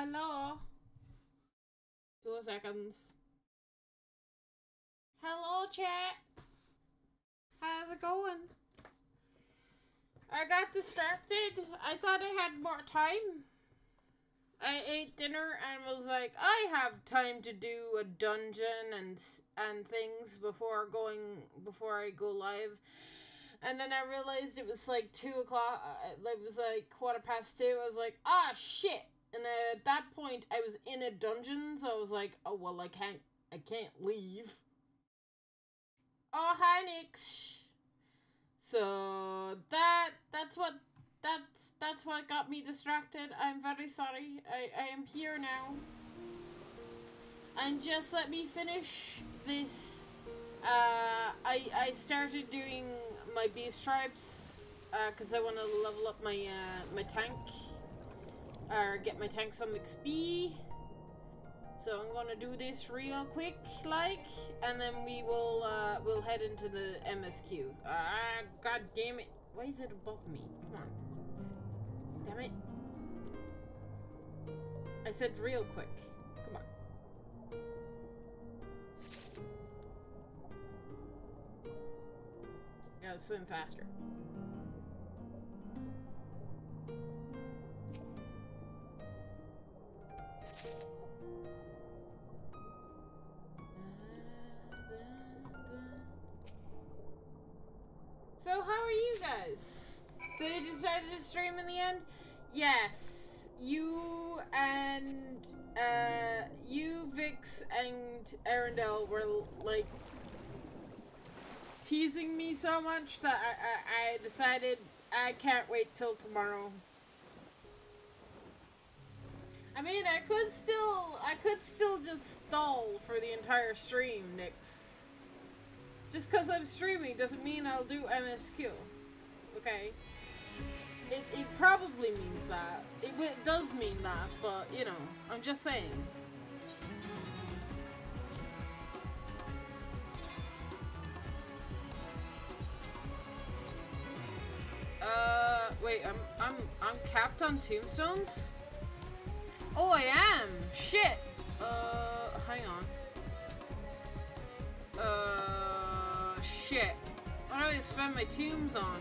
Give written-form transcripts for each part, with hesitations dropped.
Hello. 2 seconds. Hello, chat. How's it going? I got distracted. I thought I had more time. I ate dinner and was like, I have time to do a dungeon and things before I go live. And then I realized it was like 2 o'clock. It was like 2:15. I was like, ah, shit. And at that point, I was in a dungeon, so I was like, oh well, I can't leave. Oh, hi, Nix. So that's what got me distracted. I'm very sorry. I am here now. And just let me finish this. I started doing my beast tribes because I want to level up my my tank, or get my tank some XP. So I'm gonna do this real quick, and then we will we'll head into the MSQ. God damn it! Why is it above me? Come on! Damn it! I said real quick. Come on. Gotta swim faster. So how are you guys? So you decided to stream in the end? Yes. You and you, Vix, and Arendelle were like teasing me so much that I decided I can't wait till tomorrow. I mean, I could still just stall for the entire stream, Nix. Just because I'm streaming doesn't mean I'll do MSQ. Okay? It probably means that. It does mean that, but, you know, I'm just saying. Wait, I'm capped on tombstones? Oh, I am! Shit! Hang on. Shit. What do I spend my tombs on?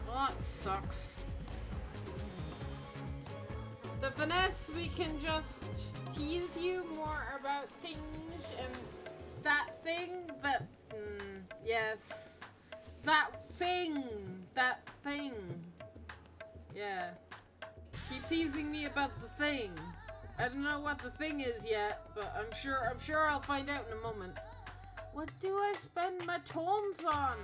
Well, that sucks. The finesse, we can just tease you more about things, and that thing, yes. That thing! Yeah. Keep teasing me about the thing. I don't know what the thing is yet, but I'm sure I'll find out in a moment. What do I spend my tomes on?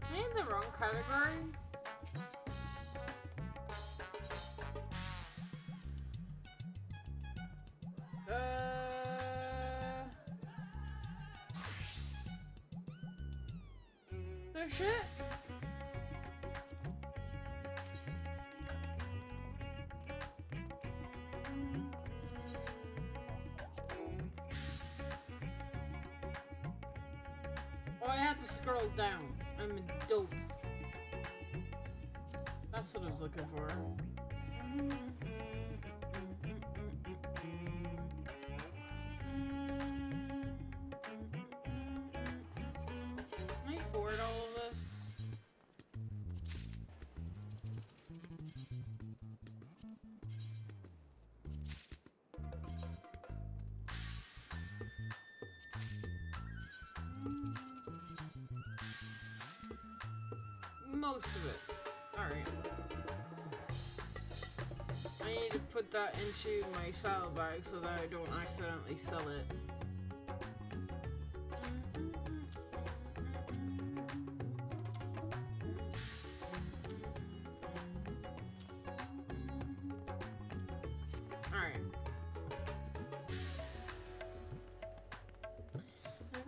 Am I in the wrong category? There's shit? Oh, I had to scroll down. I'm a dope. That's what I was looking for. Can I afford all of this? Most of it. Alright. I need to put that into my salad bag so that I don't accidentally sell it. Alright.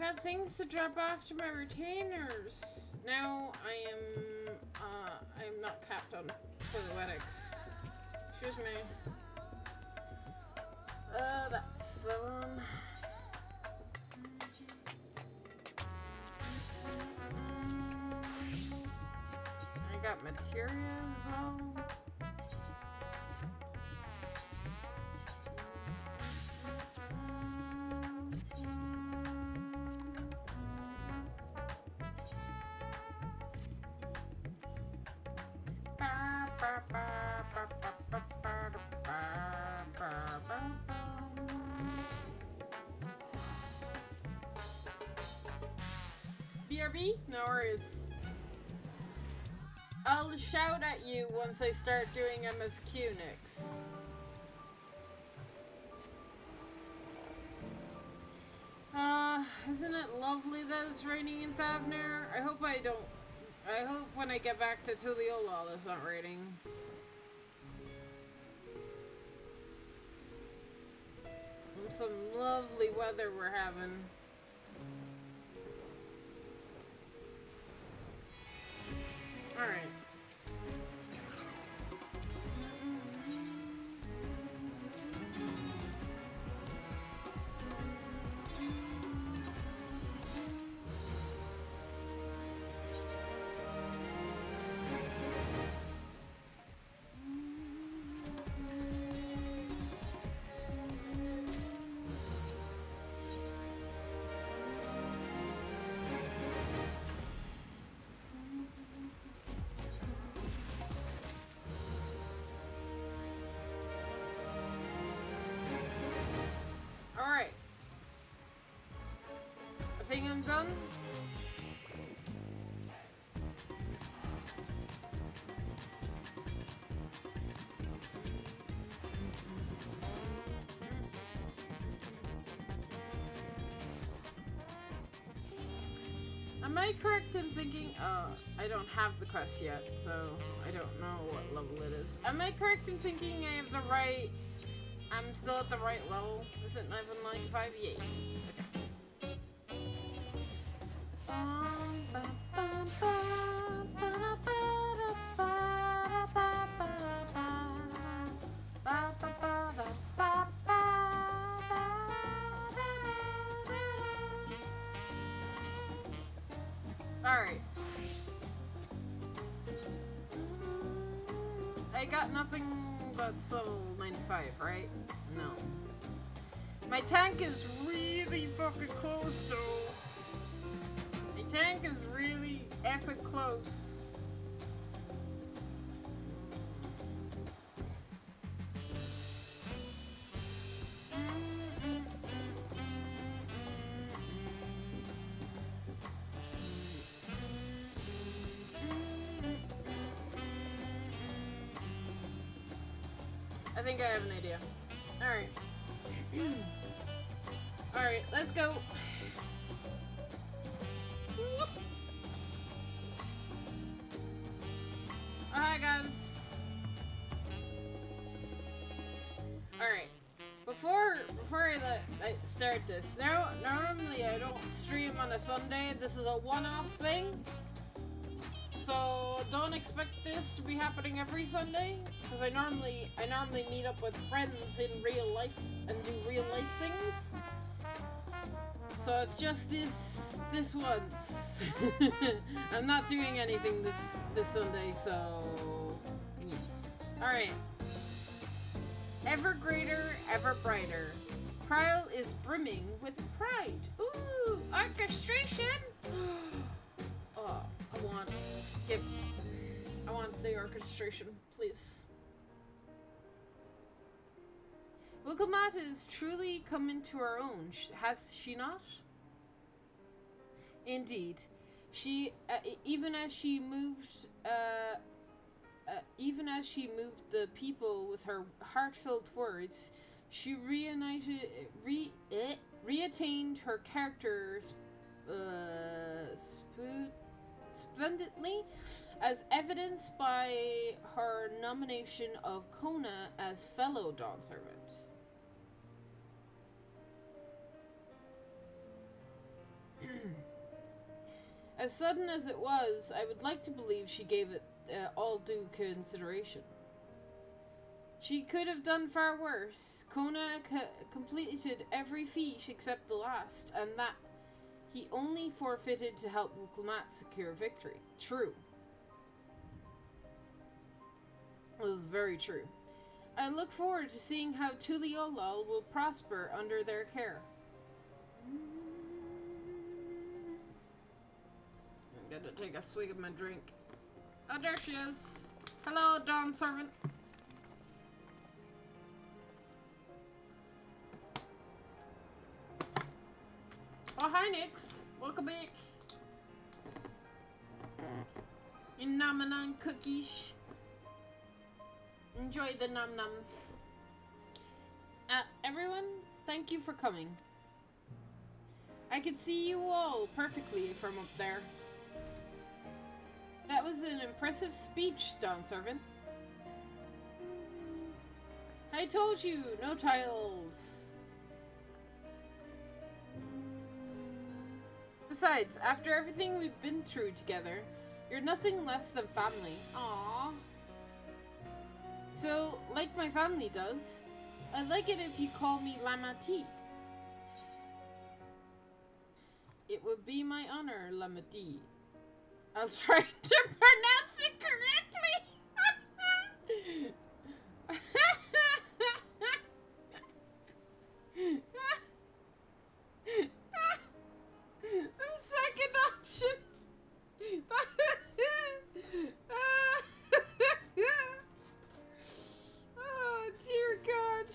got things to drop off to my retainers. Now I'm not capped on poetics. Excuse me. That's the one. I got materials all. BRB? No worries. I'll shout at you once I start doing MSQ next. Isn't it lovely that it's raining in Thavner? I hope when I get back to Tuliolol it's not raining. Some lovely weather we're having. Alright. I think I'm done. Am I correct in thinking, I don't have the quest yet, so I don't know what level it is. Am I correct in thinking I have the right, I'm still at the right level? Is it level 95? Yay. Alright. I got nothing but level 95, right? No. My tank is really fucking close, though. My tank is really epic close. I think I have an idea. Alright. Alright, let's go. Hi guys. Alright. Before I start this, normally I don't stream on a Sunday. This is a one-off thing. So don't expect this to be happening every Sunday, because I normally meet up with friends in real life and do real life things. So it's just this once. I'm not doing anything this Sunday, so yeah. All right. Ever greater, ever brighter. Kryl is brimming with pride. Ooh, orchestration. Oh, I want the orchestration, please. Wilkamat has truly come into her own, has she not? Indeed. She, even as she moved the people with her heartfelt words, she reattained her character splendidly, as evidenced by her nomination of Kona as fellow Dawn Servant. As sudden as it was, I would like to believe she gave it all due consideration. She could have done far worse. Kona completed every feat except the last, and that he only forfeited to help Wuklamat secure victory. True. This is very true. I look forward to seeing how Tuliolal will prosper under their care. I'm gonna take a swig of my drink. Oh, there she is. Hello, Dawn Servant. Oh, hi, Nix. Welcome back. Inamanan cookies. Enjoy the num-nums. Everyone, thank you for coming. I could see you all perfectly from up there. That was an impressive speech, Dawn Servant. I told you, no tiles. Besides, after everything we've been through together, you're nothing less than family. Aww. So, like my family does, I'd like it if you call me Lamati. It would be my honor, Lamati. I was trying to pronounce it correctly! The second option! Oh, dear God.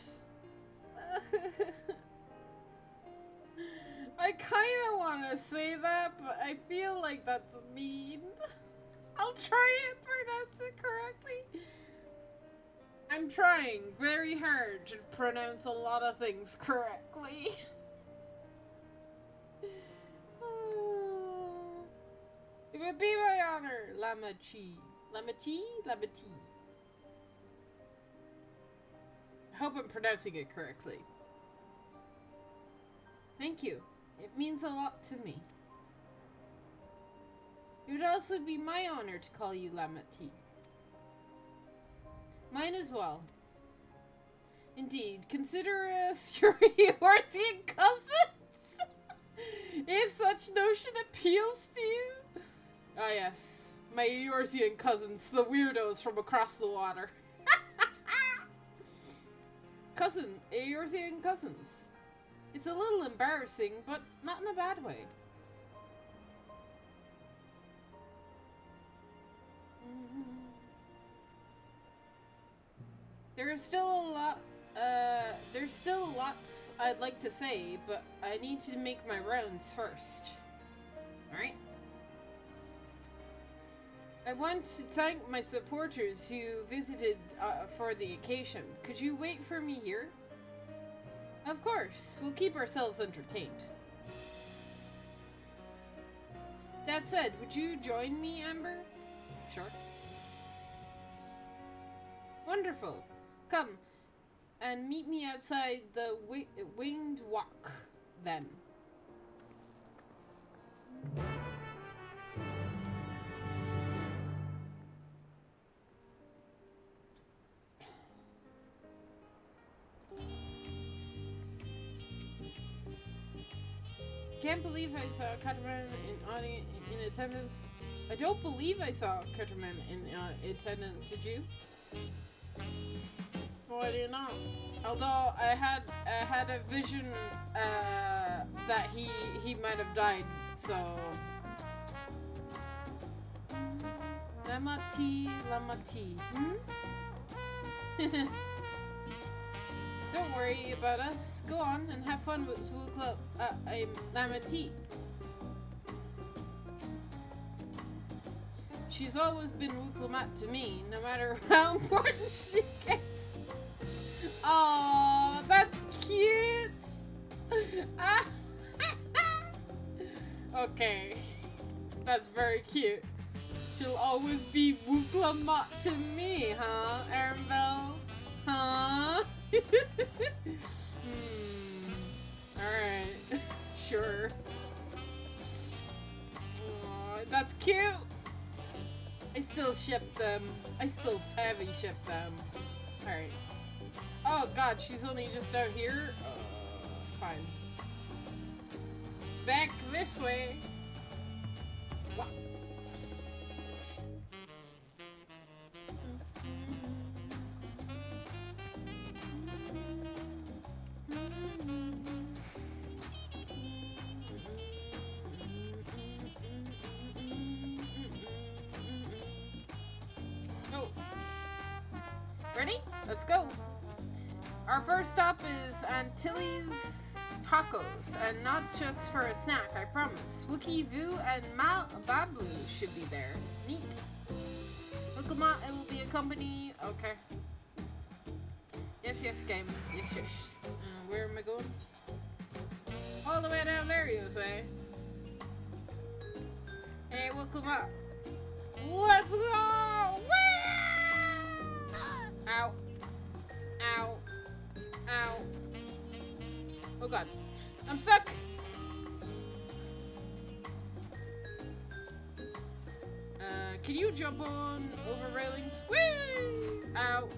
I kind of want to say that, but I feel like that's mean. I'll try and pronounce it correctly. I'm trying very hard to pronounce a lot of things correctly. It would be my honor, Lamachi. Lamati? Lamati. I hope I'm pronouncing it correctly. Thank you. It means a lot to me. It would also be my honor to call you Lamati. Mine as well. Indeed, consider us your Eorzean cousins! If such notion appeals to you. Ah yes, my Eorzean cousins, the weirdos from across the water. Eorzean cousins. It's a little embarrassing, but not in a bad way. There's still lots I'd like to say, but I need to make my rounds first. Alright? I want to thank my supporters who visited for the occasion. Could you wait for me here? Of course, we'll keep ourselves entertained. That said, would you join me, Amber? Sure. Wonderful. Come, and meet me outside the Winged Walk, then. Can't believe I saw Cutterman in attendance. I don't believe I saw Cutterman in attendance. Did you? Well, I did not. Although I had a vision that he might have died. So Lamati. Don't worry about us. Go on and have fun with Wukla. I'm Lamati. She's always been Wuklamat to me, no matter how important she gets. Aww, that's cute. Okay, that's very cute. She'll always be Wuklamat to me, huh, Arenville? Huh? Alright. Sure. Aw, That's cute! I still ship them. I still savvy ship them. Alright. Oh god, she's only just out here? Fine. Back this way. What? Oh. Ready? Let's go. Our first stop is Antilles Tacos, and not just for a snack, I promise. Wookie Vu and Bablu should be there. Neat. Wilkama, it will be a company. Okay. Yes, yes, game. Yes, yes. Where am I going? All the way down there, you say? Hey, Wilkama. Let's go! Whee! Ow. Ow. Ow. Oh god. I'm stuck! Can you jump on over railings? Whee! Ow.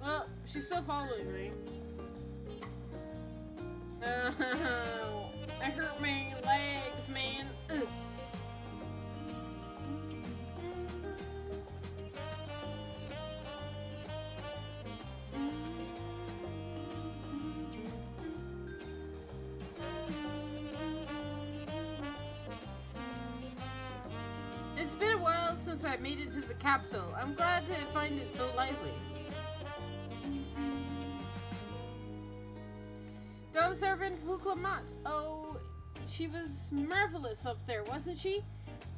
Well, she's still following me. Oh, that hurt my legs, man. Ugh. It's been a while since I made it to the capital. I'm glad to find it so lively. Dawn servant Wuklamat. Oh, she was marvelous up there, wasn't she?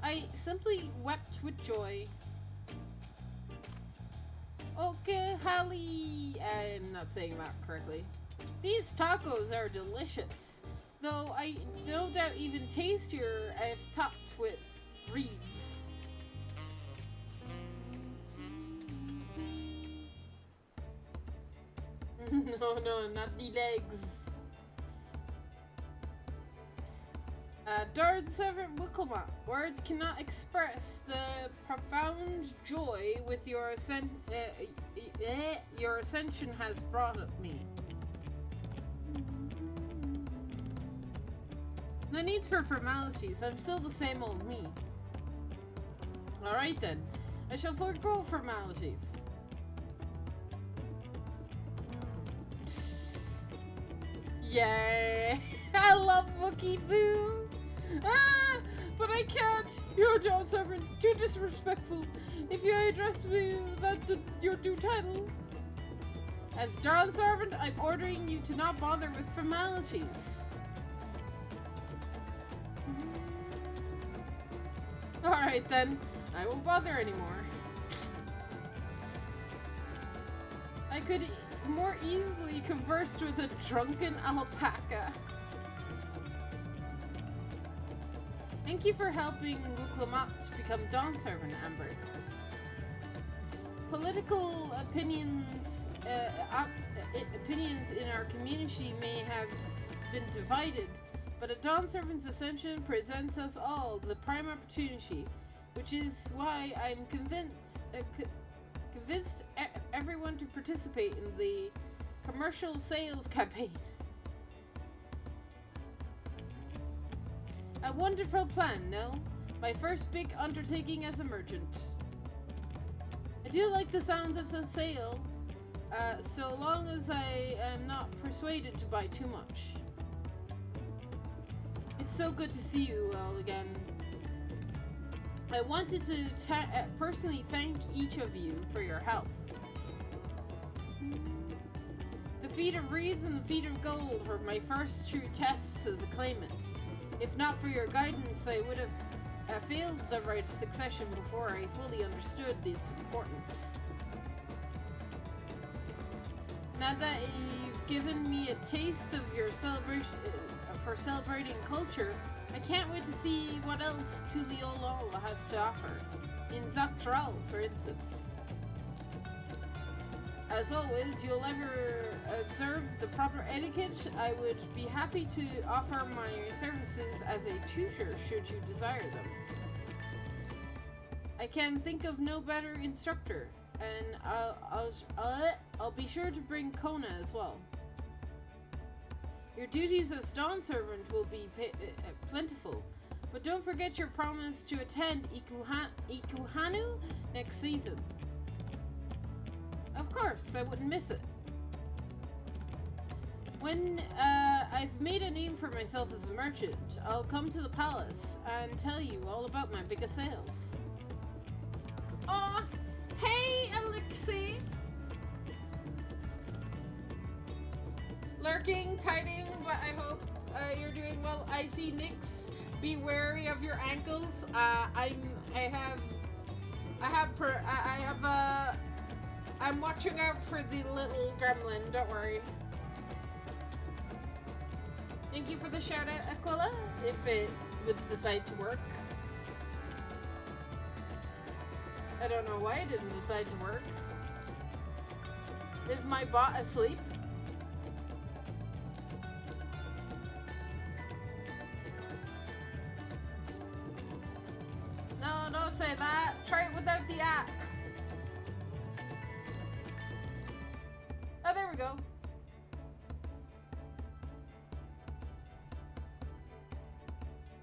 I simply wept with joy. Okay, Hallie. I'm not saying that correctly. These tacos are delicious, though I no doubt even tastier if topped with reeds. No, not the legs. Dawn servant Wickelma, words cannot express the profound joy with your ascension has brought me. No need for formalities, I'm still the same old me. Alright then, I shall forego formalities. Yay! I love Wookie Boo! Ah! But I can't! You're a Dawn servant, too disrespectful. If you address me your due title. As Dawn servant, I'm ordering you to not bother with formalities. Alright then, I won't bother anymore. I could more easily conversed with a drunken alpaca. Thank you for helping Wuklamat become Dawn servant, Amber. Political opinions in our community may have been divided, but a Dawn servant's ascension presents us all the prime opportunity, which is why I'm convinced everyone to participate in the commercial sales campaign. A wonderful plan, no? My first big undertaking as a merchant. I do like the sound of a sale, so long as I am not persuaded to buy too much. It's so good to see you all again. I wanted to personally thank each of you for your help. The feat of reeds and the feat of gold were my first true tests as a claimant. If not for your guidance, I would have failed the right of succession before I fully understood its importance. Now that you've given me a taste of your celebration for celebrating culture, I can't wait to see what else Tuliolol has to offer. In Dawntrail, for instance. as always, you'll ever observe the proper etiquette, I would be happy to offer my services as a tutor should you desire them. I can think of no better instructor, and I'll be sure to bring Kona as well. Your duties as Dawn Servant will be plentiful, but don't forget your promise to attend Ikuhanu next season. Of course, I wouldn't miss it. When I've made a name for myself as a merchant, I'll come to the palace and tell you all about my biggest sales. Aw, hey Alexei! Lurking, tiding, but I hope you're doing well. I see Nyx. Be wary of your ankles. I'm watching out for the little gremlin. Don't worry. Thank you for the shout out, Aquila. If it would decide to work. I don't know why it didn't decide to work. Is my bot asleep? No, don't say that. Try it without the app. Oh, there we go.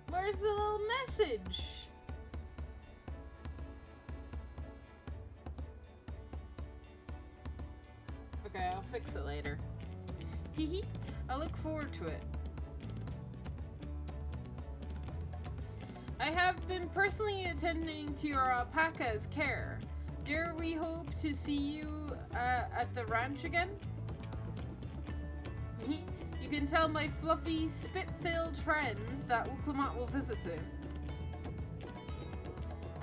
Where's the little message? Okay, I'll fix it later. Hehe. I look forward to it. I have been personally attending to your alpaca's care. Dare we hope to see you at the ranch again? You can tell my fluffy, spit-filled friend that Uklamat will visit soon.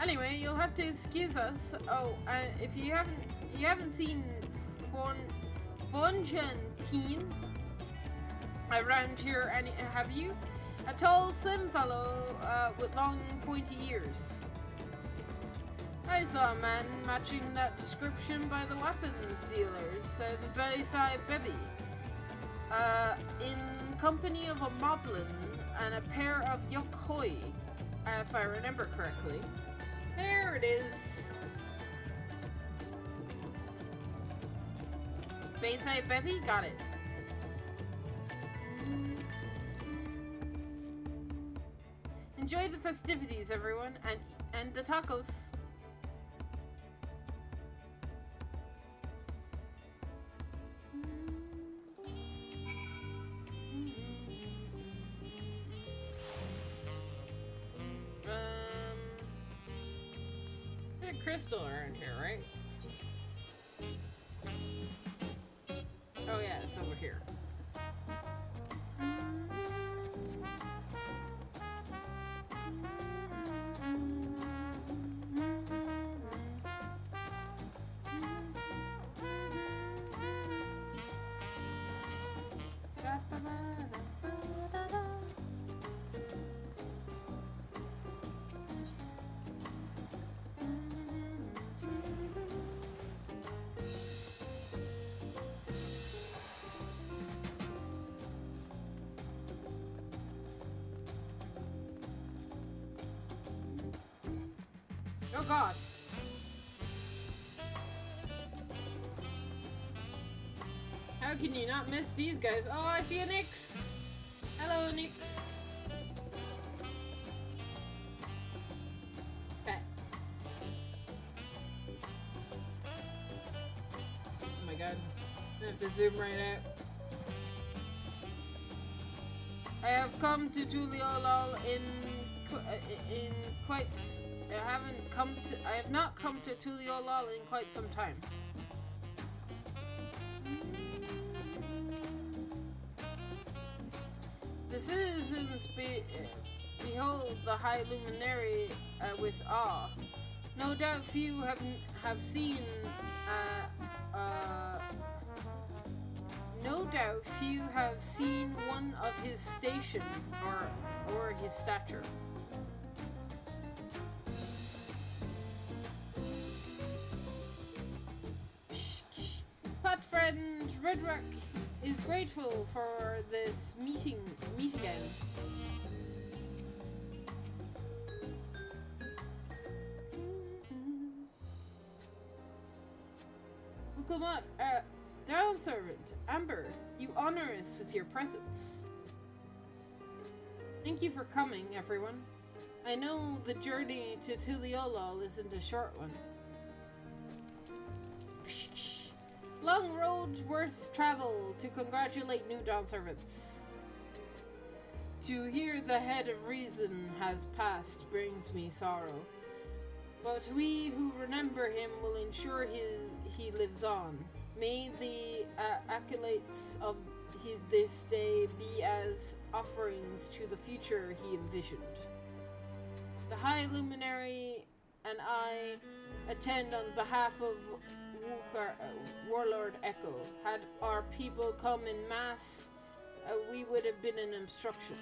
Anyway, you'll have to excuse us. Oh, if you haven't seen Fonjantine around here, have you? A tall, slim fellow with long, pointy ears. I saw a man matching that description by the weapons dealers, the Belisai Bevy, in company of a moblin and a pair of Yokhoi, if I remember correctly. There it is. Belisai Bevy, got it. Enjoy the festivities, everyone, and the tacos. There's a crystal around here, right? Oh yeah, it's over here. Oh god. How can you not miss these guys? Oh, I see a Nyx! Hello, Nyx! Okay. Oh my god. I have to zoom right out. I have come to Tuliolol in quite... I have not come to Tuliolol in quite some time. The citizens behold the high luminary with awe. No doubt few have seen no doubt few have seen one of his station or his stature. fat friend Redrock is grateful for this meet again. Welcome up, Down Servant, Amber. You honor us with your presence. Thank you for coming, everyone. I know the journey to Tuliolol isn't a short one. Long road worth travel to congratulate new Dawn Servants. To hear the head of reason has passed brings me sorrow. But we who remember him will ensure he lives on. May the accolades of this day be as offerings to the future he envisioned. The High Luminary and I attend on behalf of Warlord Echo. Had our people come in mass, we would have been an obstruction.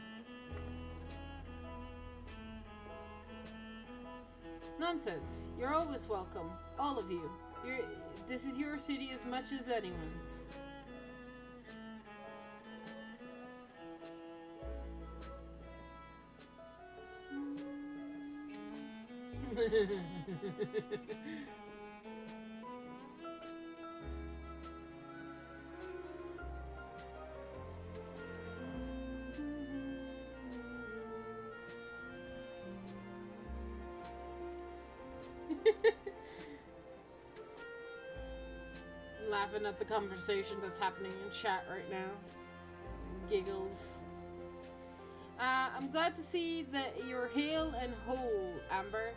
Nonsense. You're always welcome. All of you. This is your city as much as anyone's. Laughing at the conversation that's happening in chat right now. Giggles. I'm glad to see that you're hale and whole, Amber.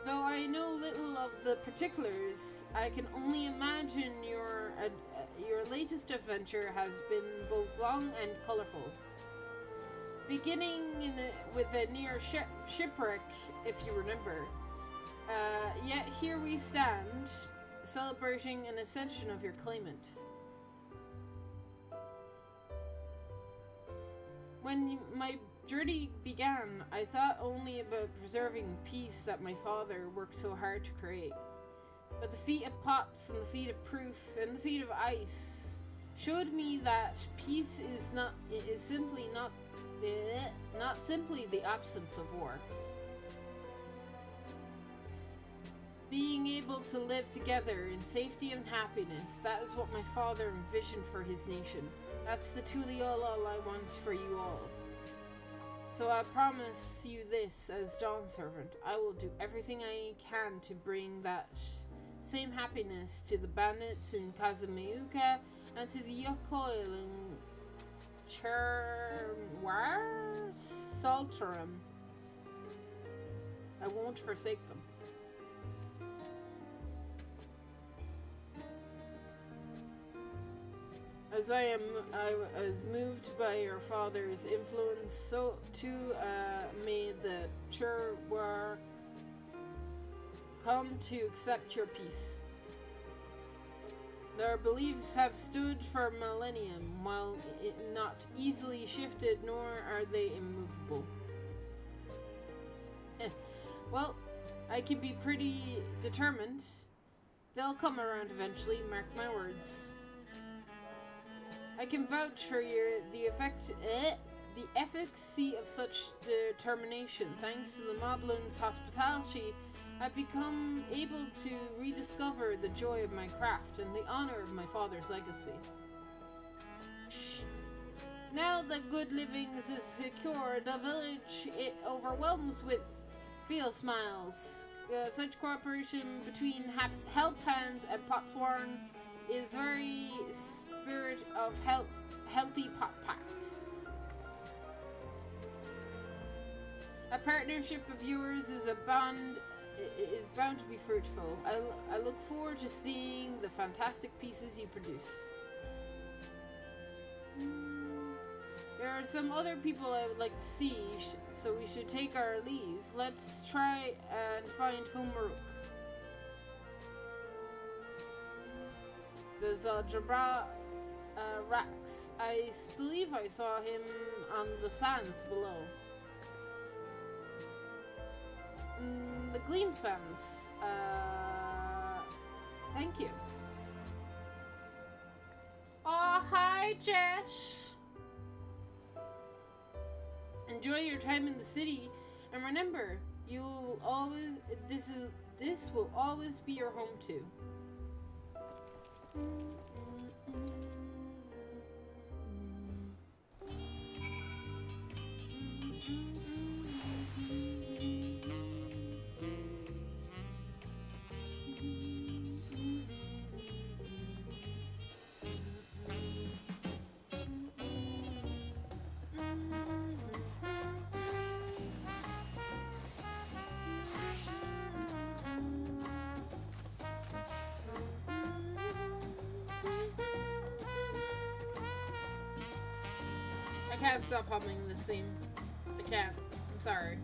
Though I know little of the particulars, I can only imagine your latest adventure has been both long and colourful. Beginning with a near shipwreck, if you remember. Yet here we stand, celebrating an ascension of your claimant. When my journey began, I thought only about preserving peace that my father worked so hard to create. But the feat of pots and the feat of proof and the feat of ice showed me that peace is simply not simply the absence of war. Being able to live together in safety and happiness, that is what my father envisioned for his nation. That's the Tuliolol I want for you all. So I promise you this as Dawn Servant. I will do everything I can to bring that same happiness to the bandits in Kazamiuka and to the Yokoil in Saltarum. I won't forsake them. As I was moved by your father's influence, so too may the Churwar come to accept your peace. Their beliefs have stood for millennium, while not easily shifted, nor are they immovable. Well, I can be pretty determined. They'll come around eventually, mark my words. I can vouch for the efficacy of such determination. Thanks to the Moblin's hospitality, I've become able to rediscover the joy of my craft and the honor of my father's legacy. Now that good livings is secure, the village it overwhelms with feel smiles. Such cooperation between Helphands and Potswarn is very spirit of healthy pot pact. A partnership of yours is bound to be fruitful. I look forward to seeing the fantastic pieces you produce. There are some other people I would like to see, so we should take our leave. Let's try and find Humaruk. The Zajabra Rax. I believe I saw him on the sands below. The Gleam Sands. Thank you. Hi, Jess. Enjoy your time in the city, and remember, you will always. This will always be your home too. I can't stop humming this scene. I can't. I'm sorry.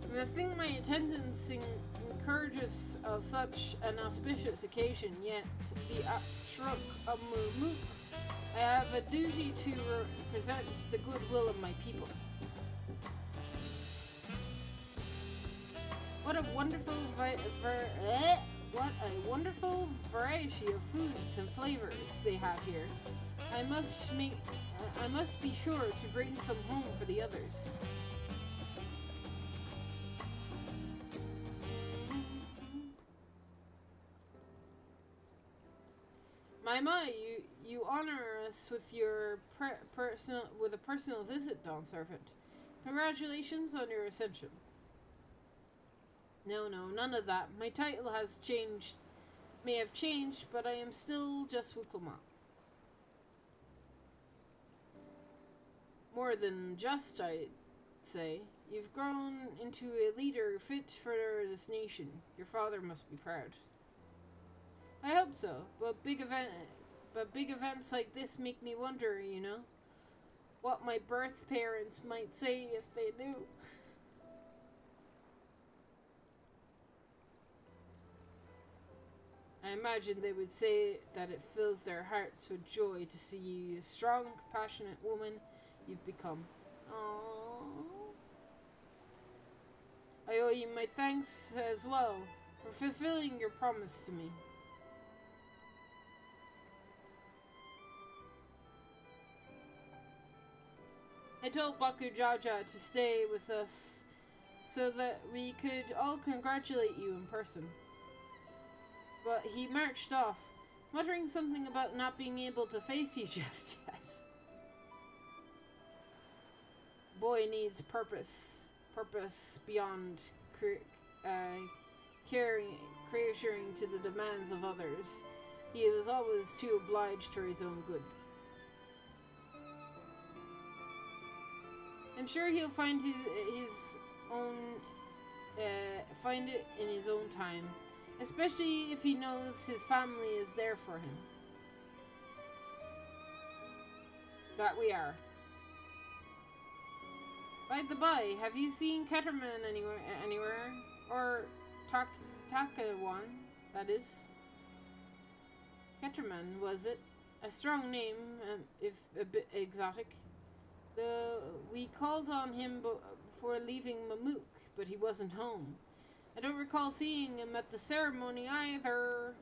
You must think my attendance encourages of such an auspicious occasion, yet the shrug of Mook, I have a duty to represent the goodwill of my people. What a wonderful variety of foods and flavors they have here. I must be sure to bring some home for the others. My, you honor us with your a personal visit, Dawn Servant. Congratulations on your ascension. No, none of that. My title has changed, may have changed, but I am still just Wickelmot. More than just, I'd say. You've grown into a leader fit for this nation. Your father must be proud. I hope so, but big events like this make me wonder, you know, what my birth parents might say if they knew. I imagine they would say that it fills their hearts with joy to see you a strong, compassionate woman you've become. Aww. I owe you my thanks as well for fulfilling your promise to me. I told Baku Jaja to stay with us so that we could all congratulate you in person. But he marched off, muttering something about not being able to face you just yet. Boy needs purpose beyond catering to the demands of others. He was always too obliged for his own good. I'm sure he'll find find it in his own time, especially if he knows his family is there for him. That we are. By the by, have you seen Ketterman anywhere? Or Takawan, that is? Ketterman, was it? A strong name, if a bit exotic. We called on him before leaving Mamook, but he wasn't home. I don't recall seeing him at the ceremony either.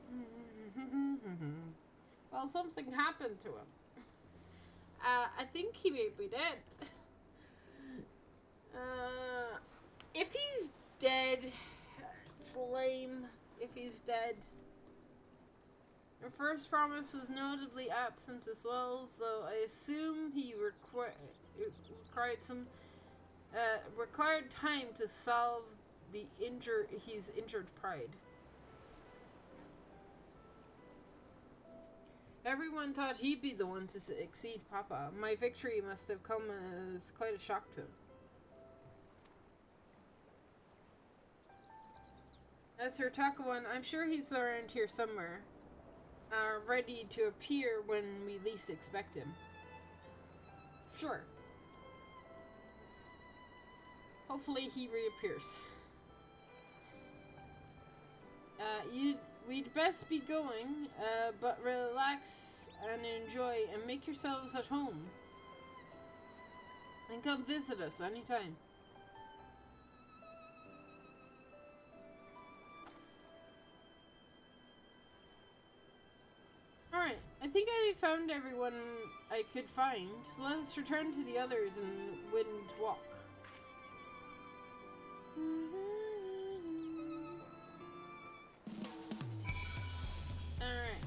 Well, something happened to him. I think he may be dead. If he's dead, it's lame. If he's dead. Our first promise was notably absent as well, so I assume he required time to solve his injured pride. Everyone thought he'd be the one to exceed Papa. My victory must have come as quite a shock to him. As for Takawan, I'm sure he's around here somewhere. Ready to appear when we least expect him. Sure. Hopefully he reappears. We'd best be going, but relax and enjoy and make yourselves at home. And come visit us anytime. Alright, I think I found everyone I could find. So let us return to the others and Wind Walk. Alright.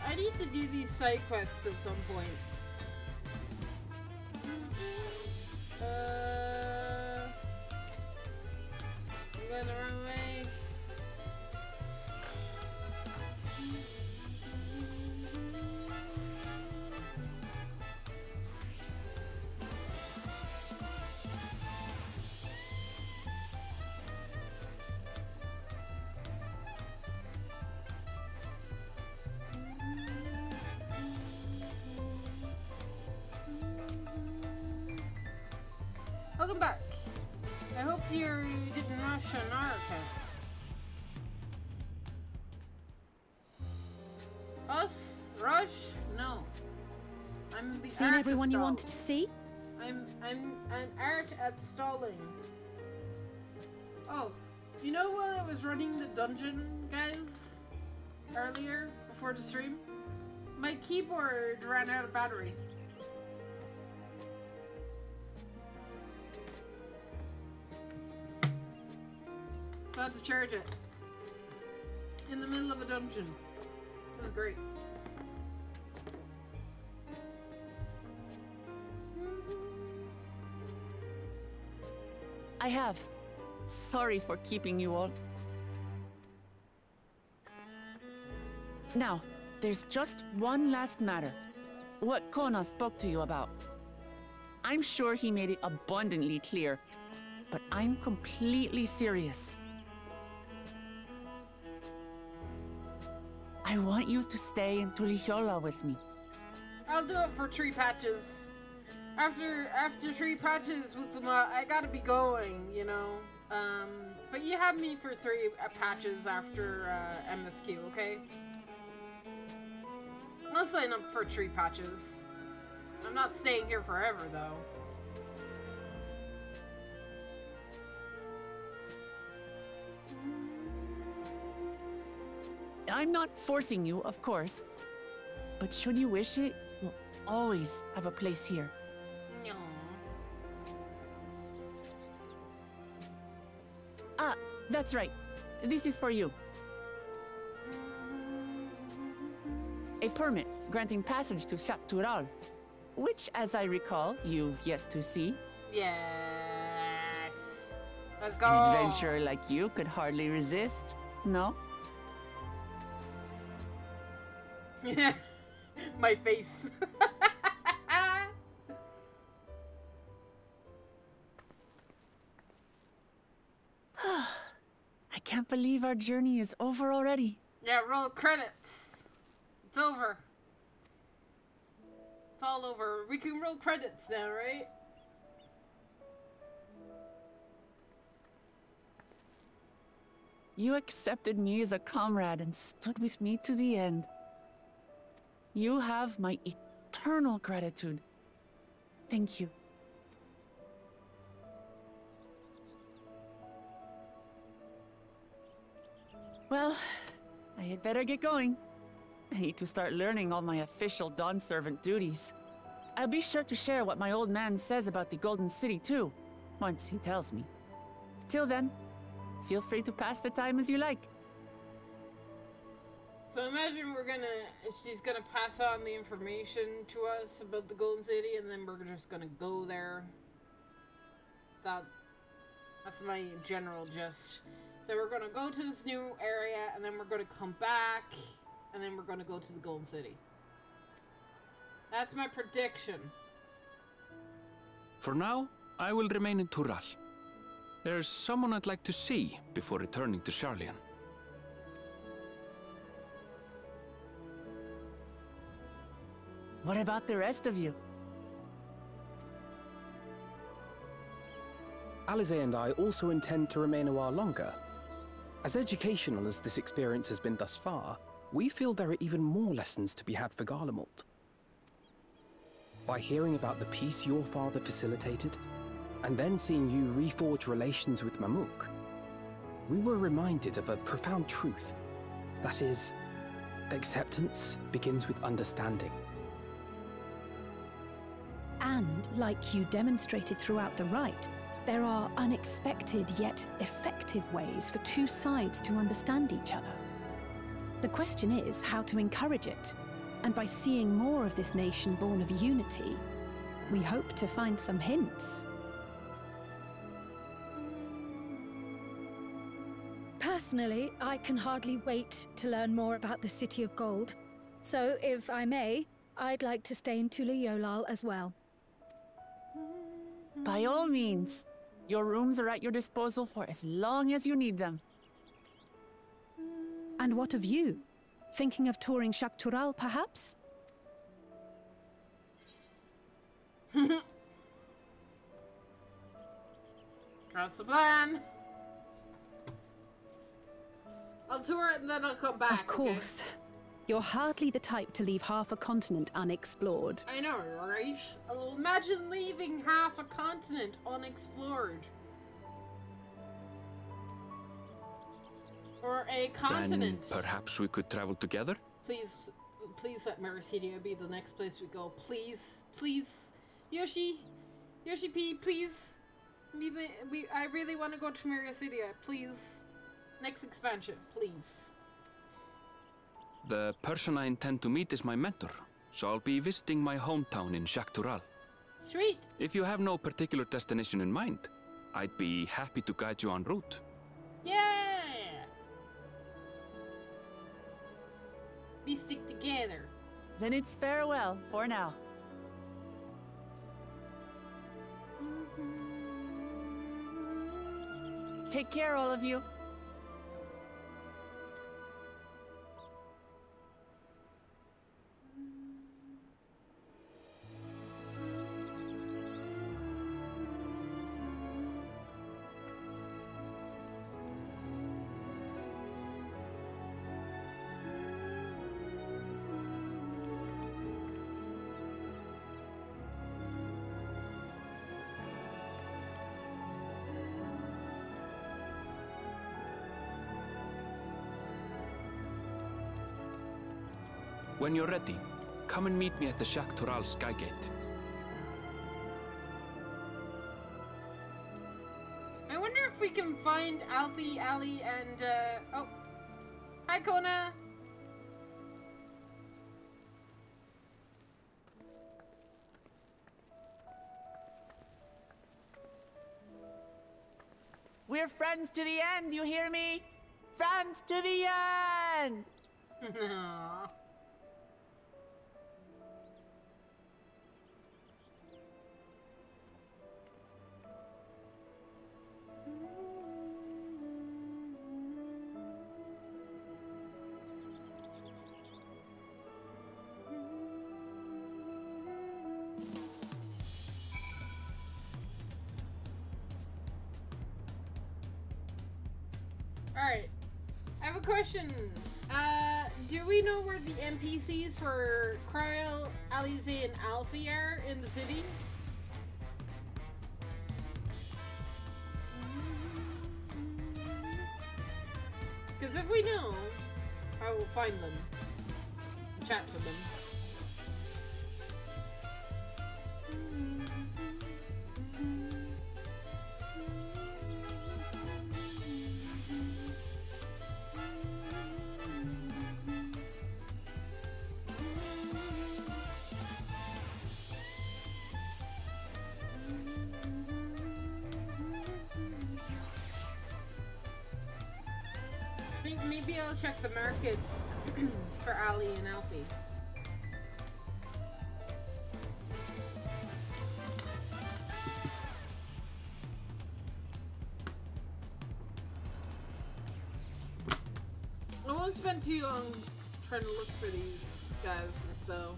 I need to do these side quests at some point. I'm going the wrong way. Welcome back. I hope you didn't rush on our account. Us? Rush? No. I'm the Seen art everyone of you stall. wanted to see? I'm an art at stalling. Oh, you know when I was running the dungeon, guys? Earlier, before the stream? My keyboard ran out of battery. So I had to charge it in the middle of a dungeon. It was great. I have. Sorry for keeping you all. Now, there's just one last matter. What Kona spoke to you about. I'm sure he made it abundantly clear, but I'm completely serious. I want you to stay in Tulihiola with me. I'll do it for 3 patches. After 3 patches, Wutuma, I gotta be going, you know. But you have me for 3 patches after MSQ, okay? I'll sign up for 3 patches. I'm not staying here forever, though. I'm not forcing you, of course. But should you wish it, you'll always have a place here. No. Ah, that's right. This is for you. A permit granting passage to Chatural, which, as I recall, you've yet to see. Yes. Let's go. An adventurer like you could hardly resist, no? My face. I can't believe our journey is over already. Yeah, roll credits. It's over. It's all over. We can roll credits now, right? You accepted me as a comrade and stood with me to the end. You have my eternal gratitude. Thank you. Well, I had better get going. I need to start learning all my official Dawn servant duties. I'll be sure to share what my old man says about the Golden City too, once he tells me. Till then, feel free to pass the time as you like. So imagine she's gonna pass on the information to us about the Golden City, and then we're just gonna go there. That's my general gist. So we're gonna go to this new area, and then we're gonna come back, and then we're gonna go to the Golden City. That's my prediction. For now, I will remain in Tural. There's someone I'd like to see before returning to Sharlayan. What about the rest of you? Alize and I also intend to remain a while longer. As educational as this experience has been thus far, we feel there are even more lessons to be had for Garlemald. By hearing about the peace your father facilitated, and then seeing you reforge relations with Mamuk, we were reminded of a profound truth. That is, acceptance begins with understanding. And, like you demonstrated throughout the rite, there are unexpected yet effective ways for two sides to understand each other. The question is how to encourage it, and by seeing more of this nation born of unity, we hope to find some hints. Personally, I can hardly wait to learn more about the City of Gold. So, if I may, I'd like to stay in Tula Yolal as well. By all means. Your rooms are at your disposal for as long as you need them. And what of you? Thinking of touring Shaktural, perhaps? That's the plan. I'll tour it and then I'll come back. Of course. Okay? You're hardly the type to leave half a continent unexplored. I know, right? Imagine leaving half a continent unexplored. Or a continent. Then perhaps we could travel together? Please let Mericidia be the next place we go. Please. Yoshi P, please. I really want to go to Mericidia. Please. Next expansion, please. The person I intend to meet is my mentor, so I'll be visiting my hometown in Shaktural. Sweet! If you have no particular destination in mind, I'd be happy to guide you en route. Yeah! We stick together. Then it's farewell for now. Take care, all of you. When you're ready, come and meet me at the Shaktural Skygate. I wonder if we can find Alfie, Ali, and oh. Hi, Kona! We're friends to the end, you hear me? Friends to the end! Aww. Alright, I have a question. Do we know where the NPCs for Kryl, Alize, and Alfie are in the city? Because if we know, I will find them. Chat to them. Maybe I'll check the markets for Ali and Alfie. I won't spend too long trying to look for these guys, though.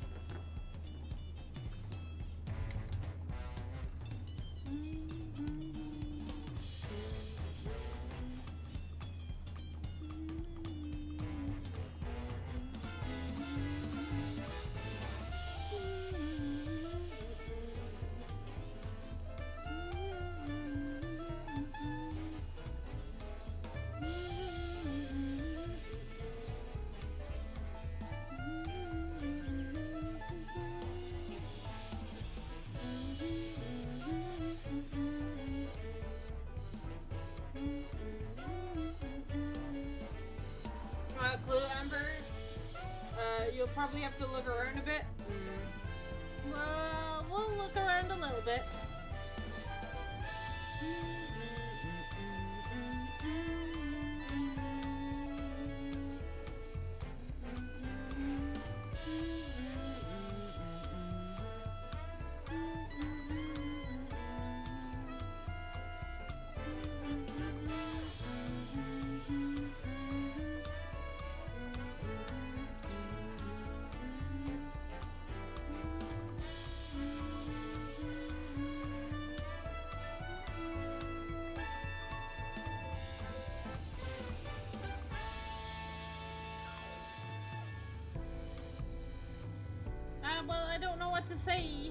we'll probably have to look around a bit. Well, we'll look around a little bit. Well, I don't know what to say.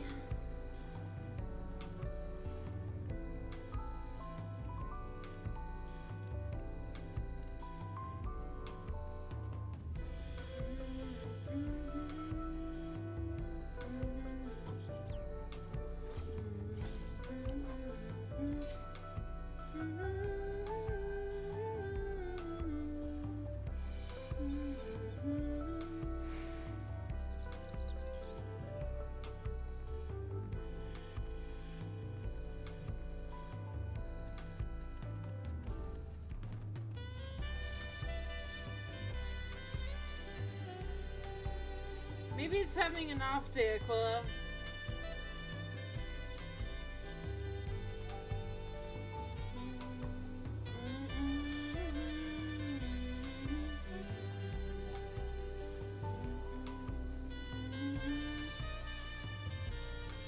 Maybe it's having an off day, Aquila.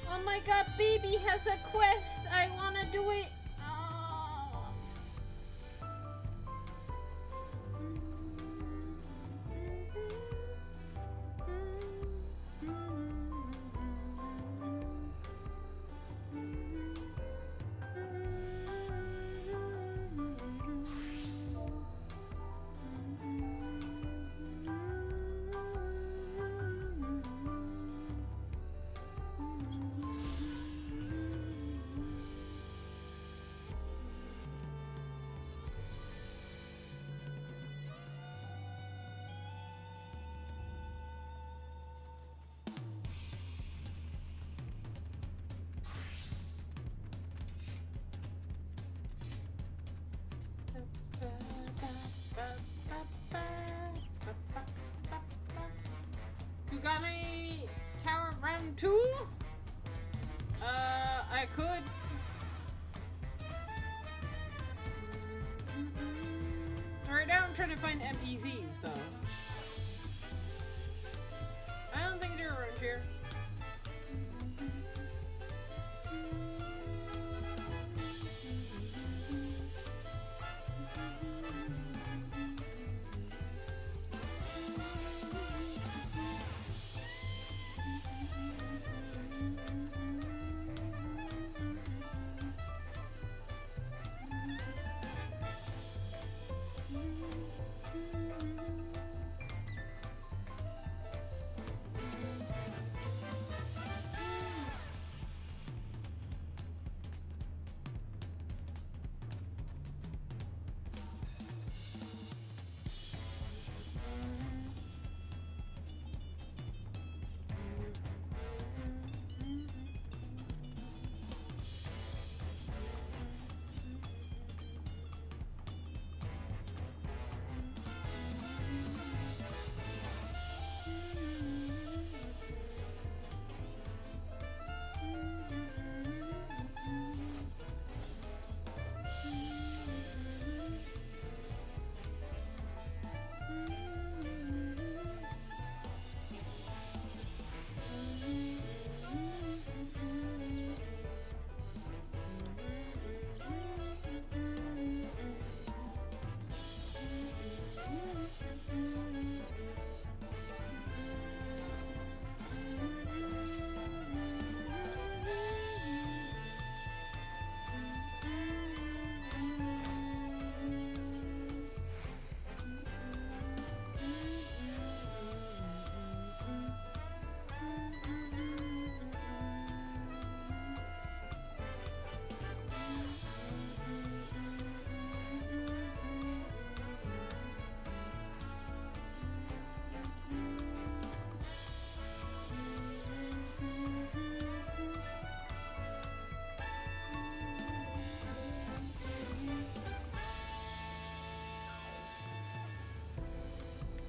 Oh my god, baby has a quest! I wanna do it! Oh. You got any tower round 2? I could. Right now I'm trying to find NPCs though. I don't think they're around here.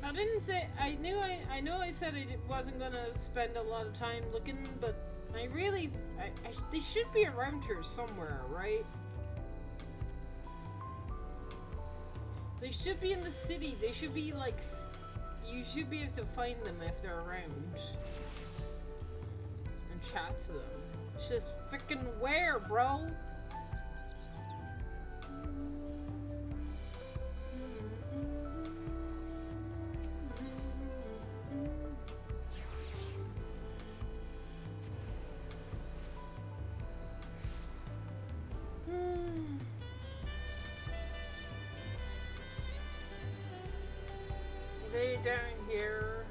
I didn't say. I know I said I wasn't gonna spend a lot of time looking, but I really. They should be around here somewhere, right? They should be in the city. They should be like. You should be able to find them if they're around. And chat to them. It's just freaking where, bro? They down here.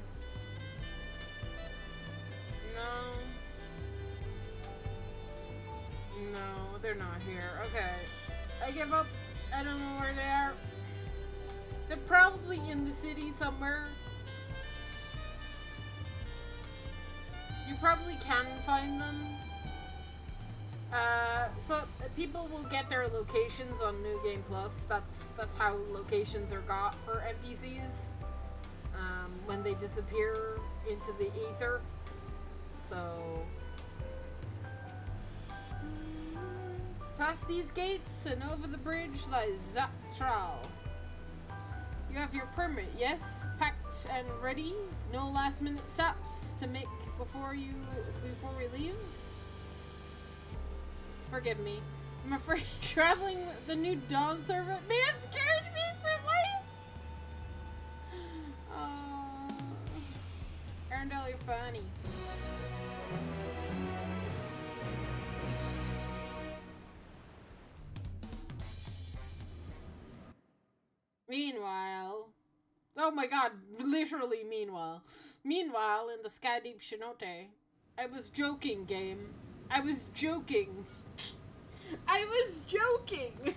No, they're not here. Okay. I give up. I don't know where they are. They're probably in the city somewhere. You probably can find them. So people will get their locations on New Game Plus. That's how locations are got for NPCs. When they disappear into the ether. So past these gates and over the bridge lies Dawntrail. You have your permit, yes? Packed and ready? No last minute stops to make before we leave? Forgive me. I'm afraid traveling with the new Dawn servant may have scared me for life! Arendelle, you're funny. Meanwhile... Oh my god, literally meanwhile. Meanwhile, in the Skydeep Shinote. I was joking, game. I was joking. I was joking!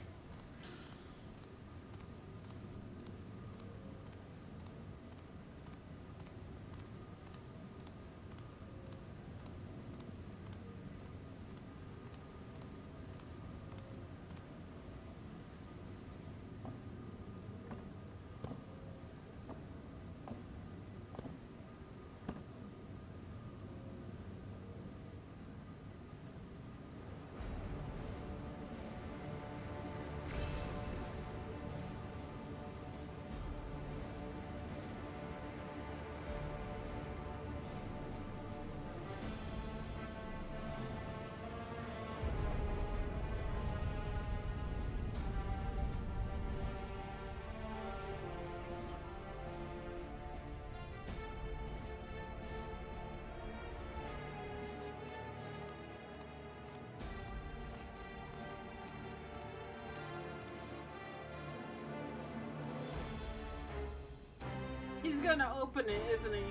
He's gonna open it, isn't he?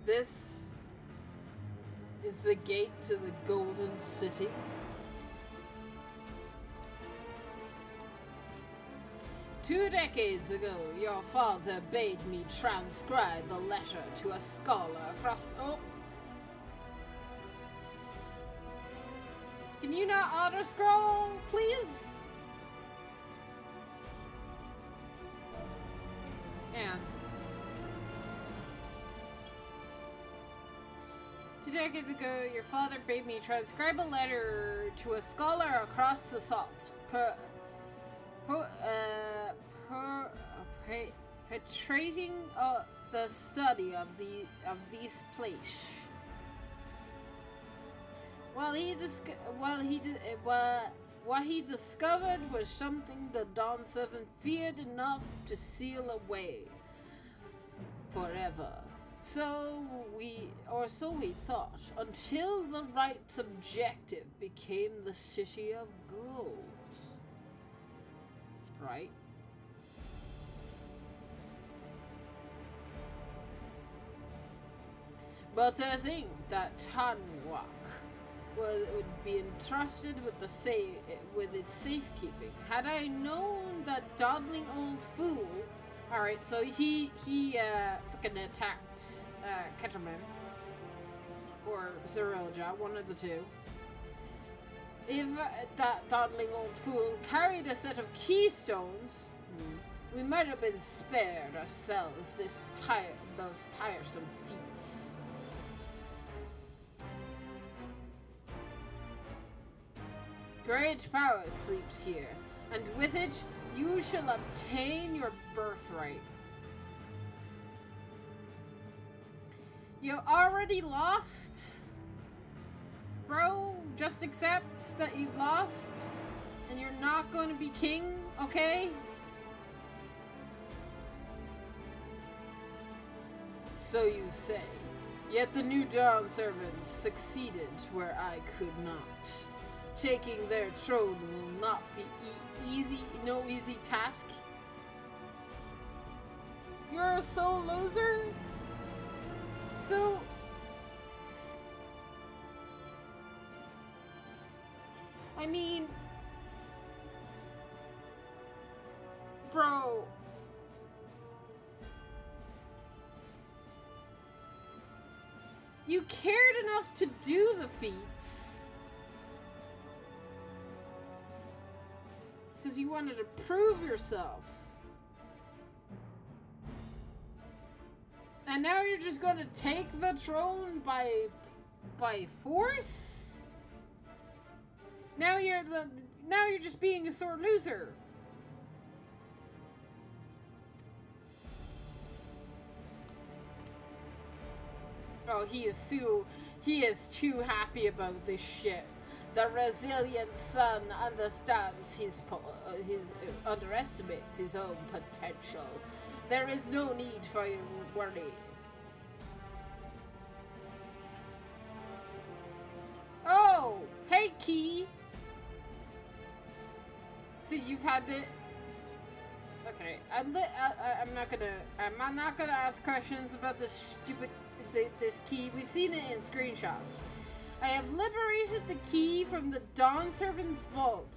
This is the gate to the Golden City. Two decades ago, your father bade me transcribe a letter to a scholar across... Oh! Can you not auto-scroll, please? And... 2 decades ago, your father bade me transcribe a letter to a scholar across the salt. Portraying the study of these places. What he discovered was something the Dawn Servant feared enough to seal away forever. So we thought, until the right objective became the City of Gold. Right? But to think that Tanwak would be entrusted with its safekeeping. Had I known that dawdling old fool... Alright, so he fucking attacked Ketterman. or Zerilja, one of the two. If that dawdling old fool carried a set of keystones, we might have been spared ourselves those tiresome feats. Great power sleeps here, and with it, you shall obtain your birthright. You already lost? Bro, just accept that you've lost, and you're not going to be king, okay? So you say. Yet the new Dawn servants succeeded where I could not. Taking their throne will not be no easy task. You're a sole loser? So... I mean... Bro... You cared enough to do the feats. Because you wanted to prove yourself. And now you're just going to take the throne by force? Now you're just being a sore loser. Oh, he is too happy about this shit. The resilient son understands underestimates his own potential. There is no need for your worry. Oh, hey, Key. So you've had the. Okay, I'm not gonna ask questions about this stupid this key. We've seen it in screenshots. I have liberated the key from the Dawn Servant's vault.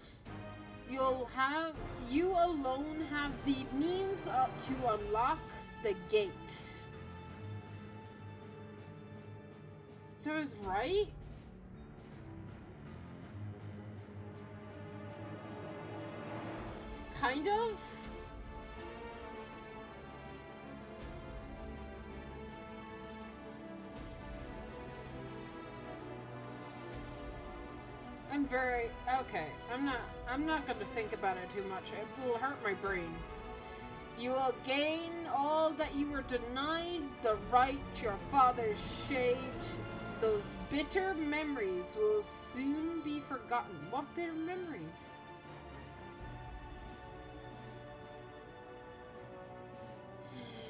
You alone have the means to unlock the gate. So I was right? Kind of? Okay. I'm not gonna think about it too much. It will hurt my brain. You will gain all that you were denied, the right to your father's shade. Those bitter memories will soon be forgotten. What bitter memories?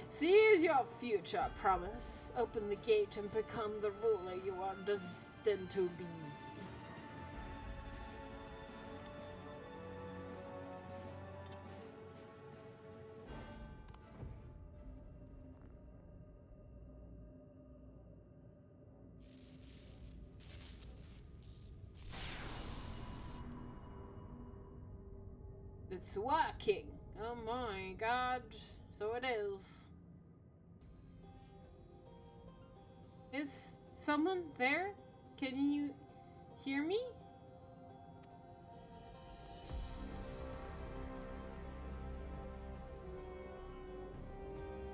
Seize your future promise. Open the gate and become the ruler you are destined to be. It's working. Oh my god. So it is. Is someone there? Can you hear me?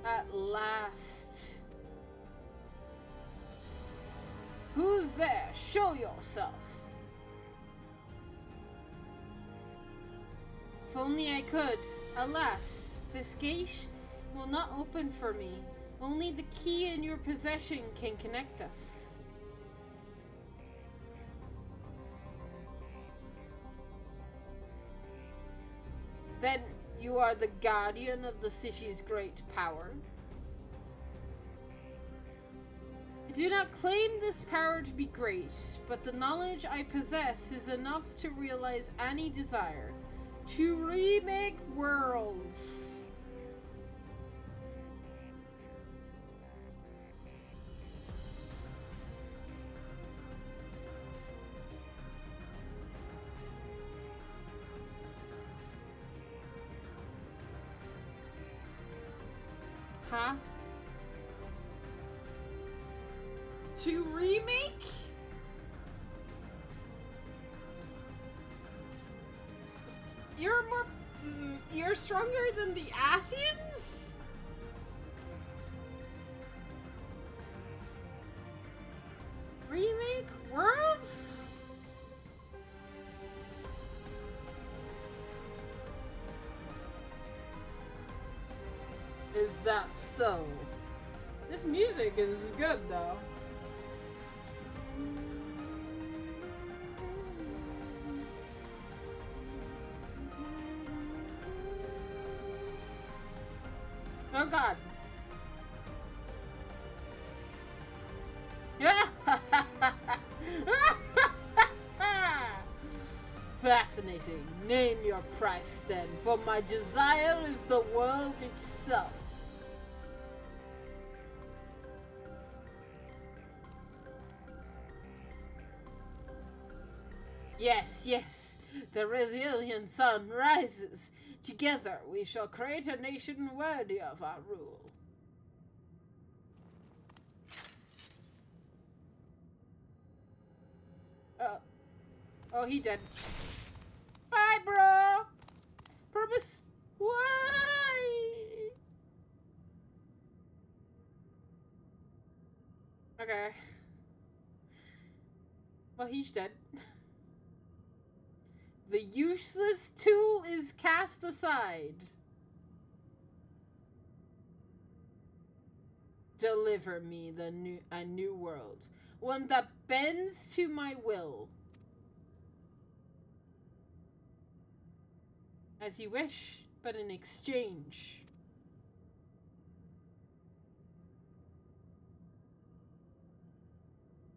At last. Who's there? Show yourself. If only I could. Alas, this gate will not open for me. Only the key in your possession can connect us. Then you are the guardian of the city's great power. I do not claim this power to be great, but the knowledge I possess is enough to realize any desire. To remake worlds. Huh? 2 remake? You're more... you're stronger than the Asians? Remake Worlds? Is that so? This music is good though. Oh god. Fascinating. Name your price then, for my desire is the world itself. Yes, yes, the Resilient sun rises. Together we shall create a nation worthy of our rule. Oh, he dead. Bye, bro! Purpose? Why? Okay. Well, he's dead. The useless tool is cast aside. Deliver me a new world, one that bends to my will. As you wish, but in exchange.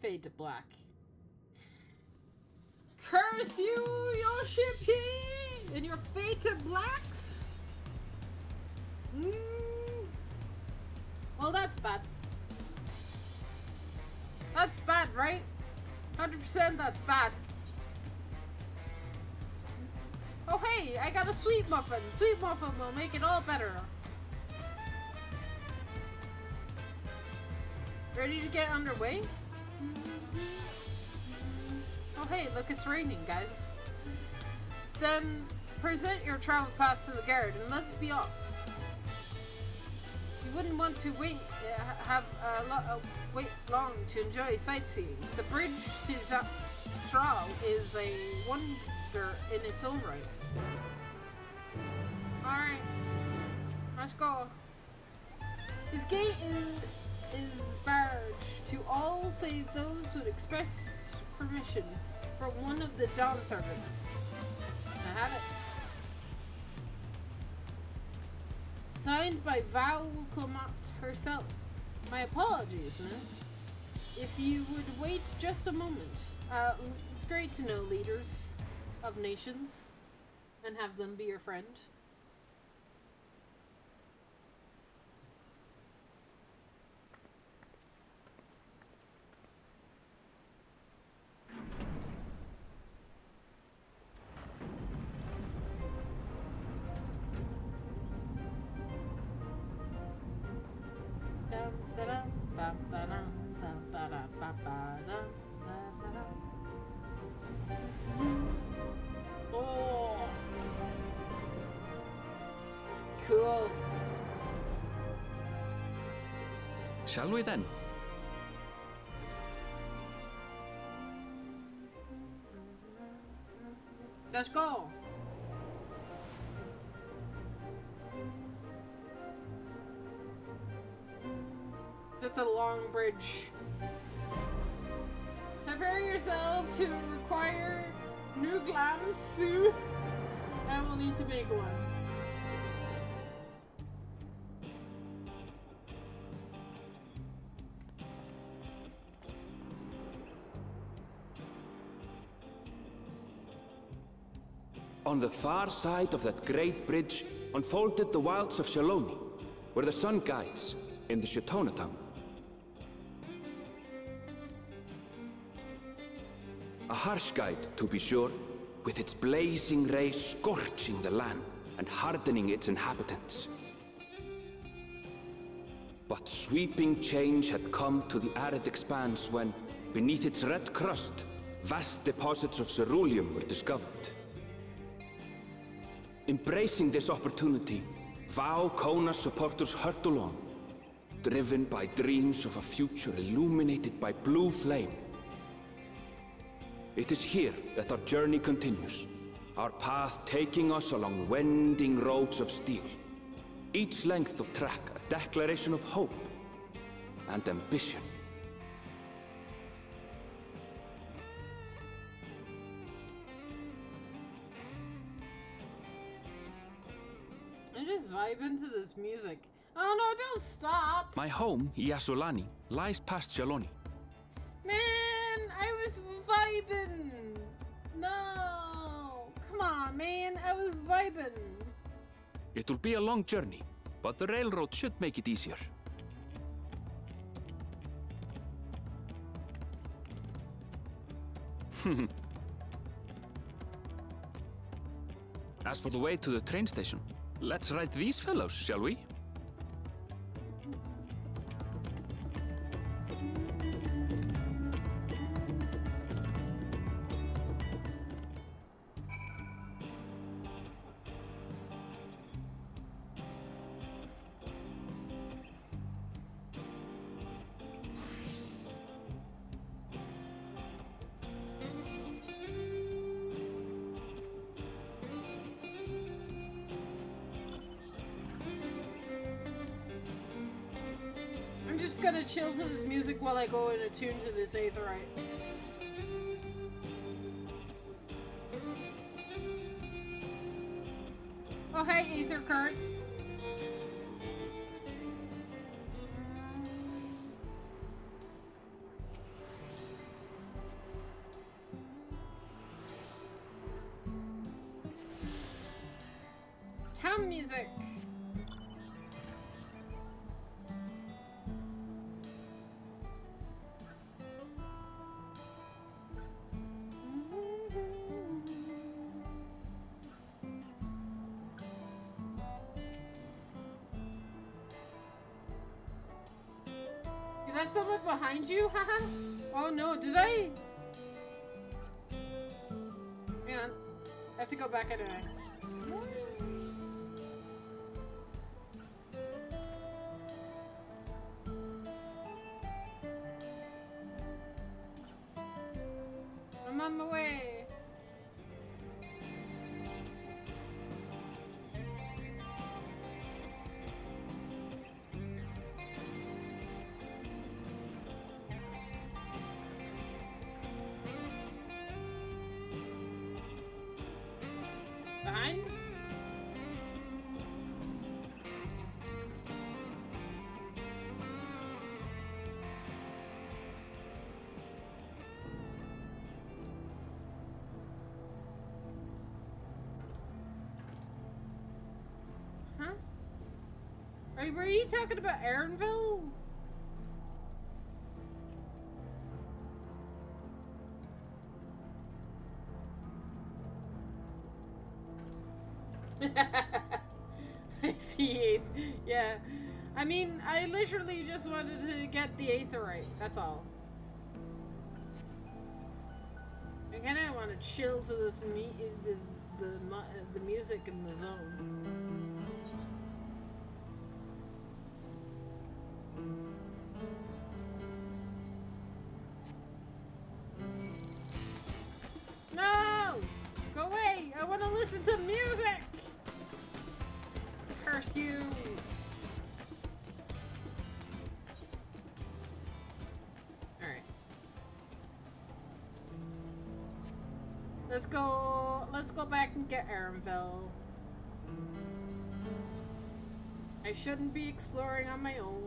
Fade to black. Curse you, Yoshi-P, and your fated blacks. Well, that's bad. That's bad, right? 100% that's bad. Oh hey, I got a sweet muffin. Sweet muffin will make it all better. Ready to get underway? Oh hey, look, it's raining, guys. Then present your travel pass to the guard and let's be off. You wouldn't want to wait long to enjoy sightseeing. The bridge to Dawntrail is a wonder in its own right. Alright, let's go. This gate is barred to all save those who express permission for one of the Dawn servants. I have it. Signed by Val Clement herself. My apologies, miss. If you would wait just a moment. It's great to know leaders of nations and have them be your friend. Oh, cool. Shall we then? Let's go. That's a long bridge. Prepare yourself to require new glam suit. I will need to make one. On the far side of that great bridge unfolded the wilds of Shaloni, where the sun guides in the Shotona tongue. A harsh guide, to be sure, with its blazing rays scorching the land and hardening its inhabitants. But sweeping change had come to the arid expanse when, beneath its red crust, vast deposits of ceruleum were discovered. Embracing this opportunity, Vau Kona supporters hurtle on, driven by dreams of a future illuminated by blue flame. It is here that our journey continues, our path taking us along winding roads of steel. Each length of track a declaration of hope and ambition. I'm just vibing to this music. Oh no, don't stop! My home, Yasulani, lies past Shaloni. Man, I was vibing! No! Come on, man, I was vibing! It will be a long journey, but the railroad should make it easier. As for the way to the train station, let's ride these fellows, shall we? I'm just gonna chill to this music while I go and attune to this aetherite. Oh hey, aether current. Town music. You left someone behind you? Haha. Oh no, did I? Hang on. I have to go back anyway. I'm on my way. Behind? Huh? Were you talking about Aaronville? I see it. Yeah. I mean, I literally just wanted to get the aetherite. That's all. I kind of want to chill to this the music and the zone. No! Go away! I want to listen to music! Curse you! Alright. Let's go back and get Aaronville. I shouldn't be exploring on my own.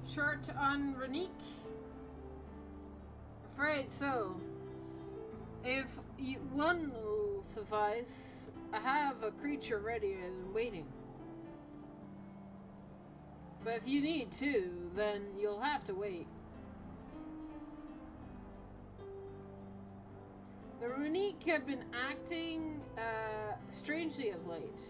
Short on Renique. Afraid so. If one will suffice, I have a creature ready and waiting. But if you need two, then you'll have to wait. The Runique have been acting strangely of late.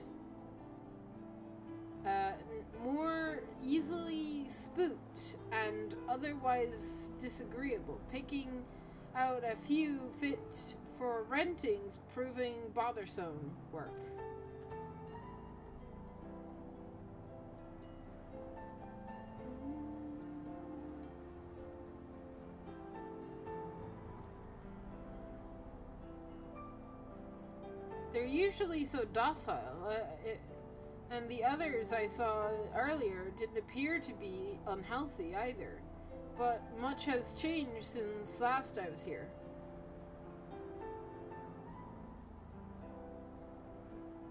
More easily spooked and otherwise disagreeable, picking out a few fit for rentings, proving bothersome work. They're usually so docile, and the others I saw earlier didn't appear to be unhealthy either. But much has changed since last I was here.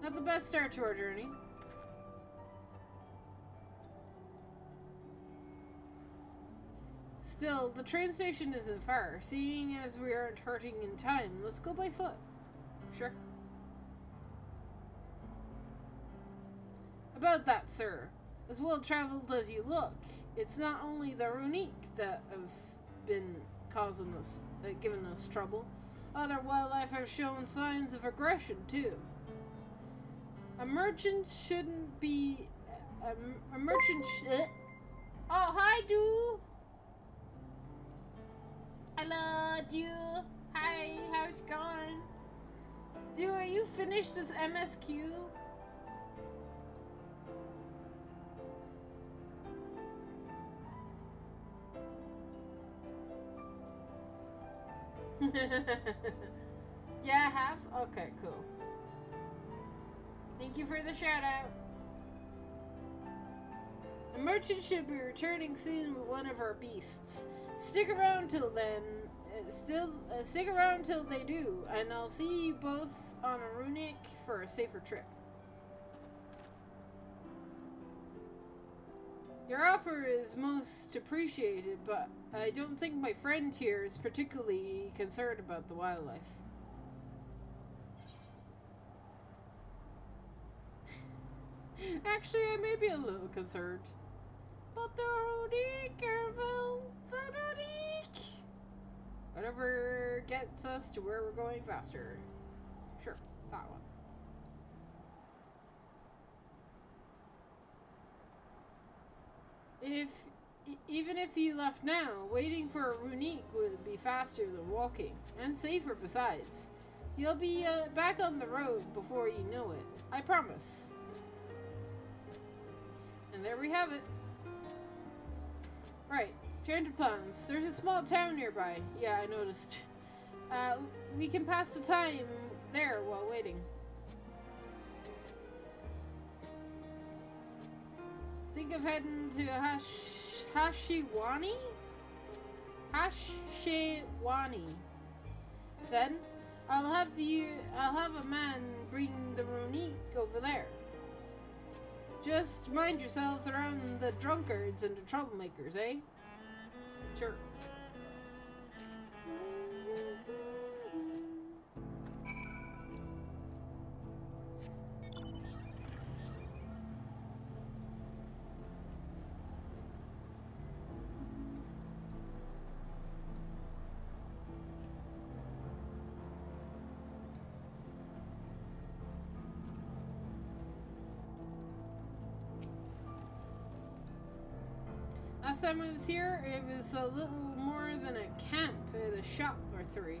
Not the best start to our journey. Still, the train station isn't far. Seeing as we aren't hurting in time, let's go by foot. Sure. About that, sir. As well traveled as you look, it's not only the Runique that have been causing us, giving us trouble. Other wildlife have shown signs of aggression too. A merchant shouldn't be. A merchant. Oh, hi, Du. Hello, Du. Hi, how's it going? Du, are you finished this MSQ? Yeah, I have? Okay, cool. Thank you for the shout out. The merchant should be returning soon with one of our beasts. Stick around till then. Stick around till they do, and I'll see you both on a Runic for a safer trip. Your offer is most appreciated, but I don't think my friend here is particularly concerned about the wildlife. Actually, I may be a little concerned. But the Runique, careful, the Runique! Whatever gets us to where we're going faster. Sure, that one. Even if you left now, waiting for a Runique would be faster than walking, and safer besides. You'll be back on the road before you know it. I promise. And there we have it. Right, change of plans. There's a small town nearby. Yeah, I noticed. We can pass the time there while waiting. Think of heading to Hashiwani? Hashiwani. Then I'll have a man bring the Runique over there. Just mind yourselves around the drunkards and the troublemakers, eh? Sure. Last time I was here, it was a little more than a camp at a shop or three.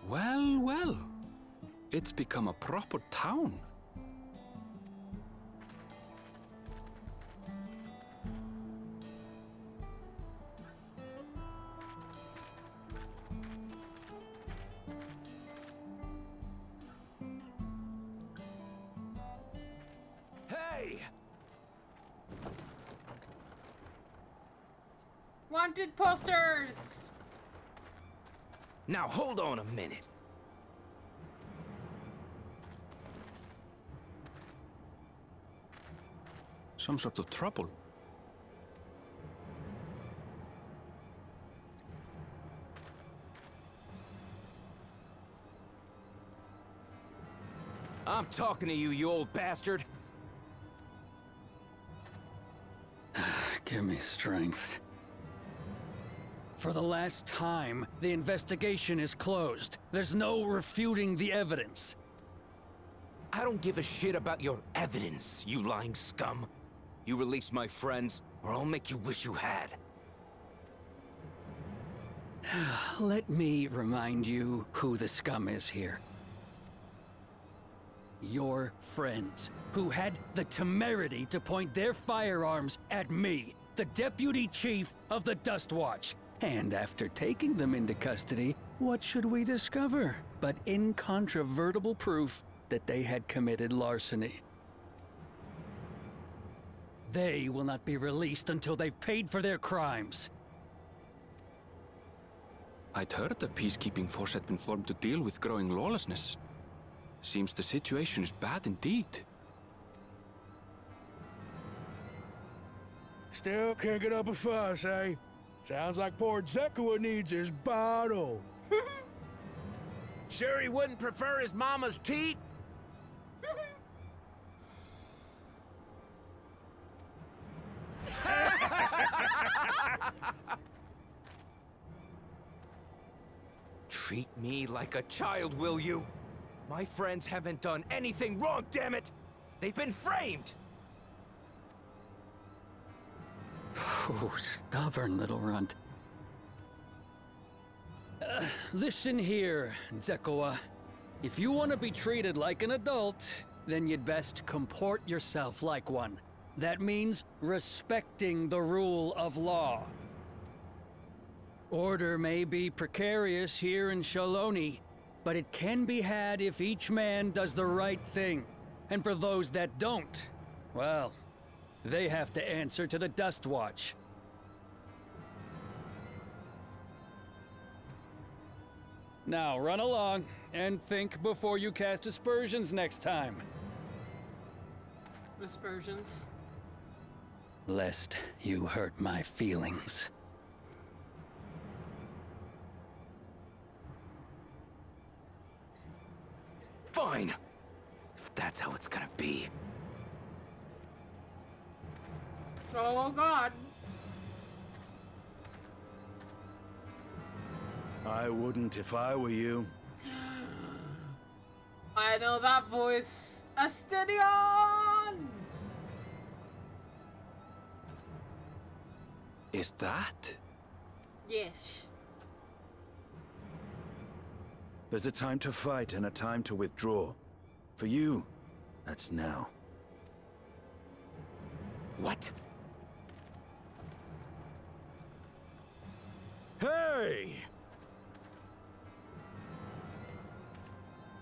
Well, well. It's become a proper town. Wanted posters! Now hold on a minute. Some sort of trouble. I'm talking to you, you old bastard. Give me strength. For the last time, the investigation is closed. There's no refuting the evidence. I don't give a shit about your evidence, you lying scum. You release my friends, or I'll make you wish you had. Let me remind you who the scum is here. Your friends, who had the temerity to point their firearms at me, the Deputy Chief of the Dust Watch. And after taking them into custody, what should we discover but incontrovertible proof that they had committed larceny? They will not be released until they've paid for their crimes. I'd heard the peacekeeping force had been formed to deal with growing lawlessness. Seems the situation is bad indeed. Still can't get up a fuss, eh? Sounds like poor Zekua needs his bottle. Sure he wouldn't prefer his mama's teat? Treat me like a child, will you? My friends haven't done anything wrong, damn it! They've been framed! Oh, stubborn little runt. Listen here, Zekua. If you want to be treated like an adult, then you'd best comport yourself like one. That means respecting the rule of law. Order may be precarious here in Shaloni, but it can be had if each man does the right thing. And for those that don't, well, they have to answer to the Dust Watch. Now run along, and think before you cast aspersions next time. Aspersions. Lest you hurt my feelings. Fine! If that's how it's gonna be. Oh God. I wouldn't if I were you. I know that voice. Astinion! Is that? Yes. There's a time to fight and a time to withdraw. For you, that's now. What? Hey!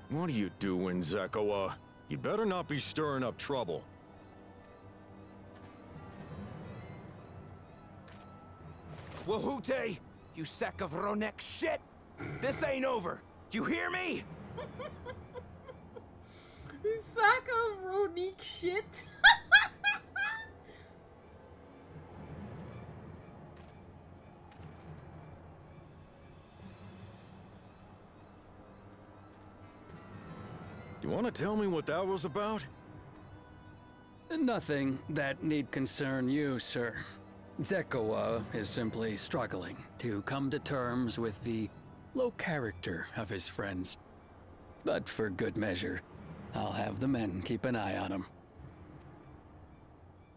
What are you doing, Zekua? You better not be stirring up trouble. Wahute! You sack of Ronek shit! This ain't over! You hear me? You sack of Ronique shit. You want to tell me what that was about? Nothing that need concern you, sir. Zekua is simply struggling to come to terms with the low character of his friends. But for good measure, I'll have the men keep an eye on him.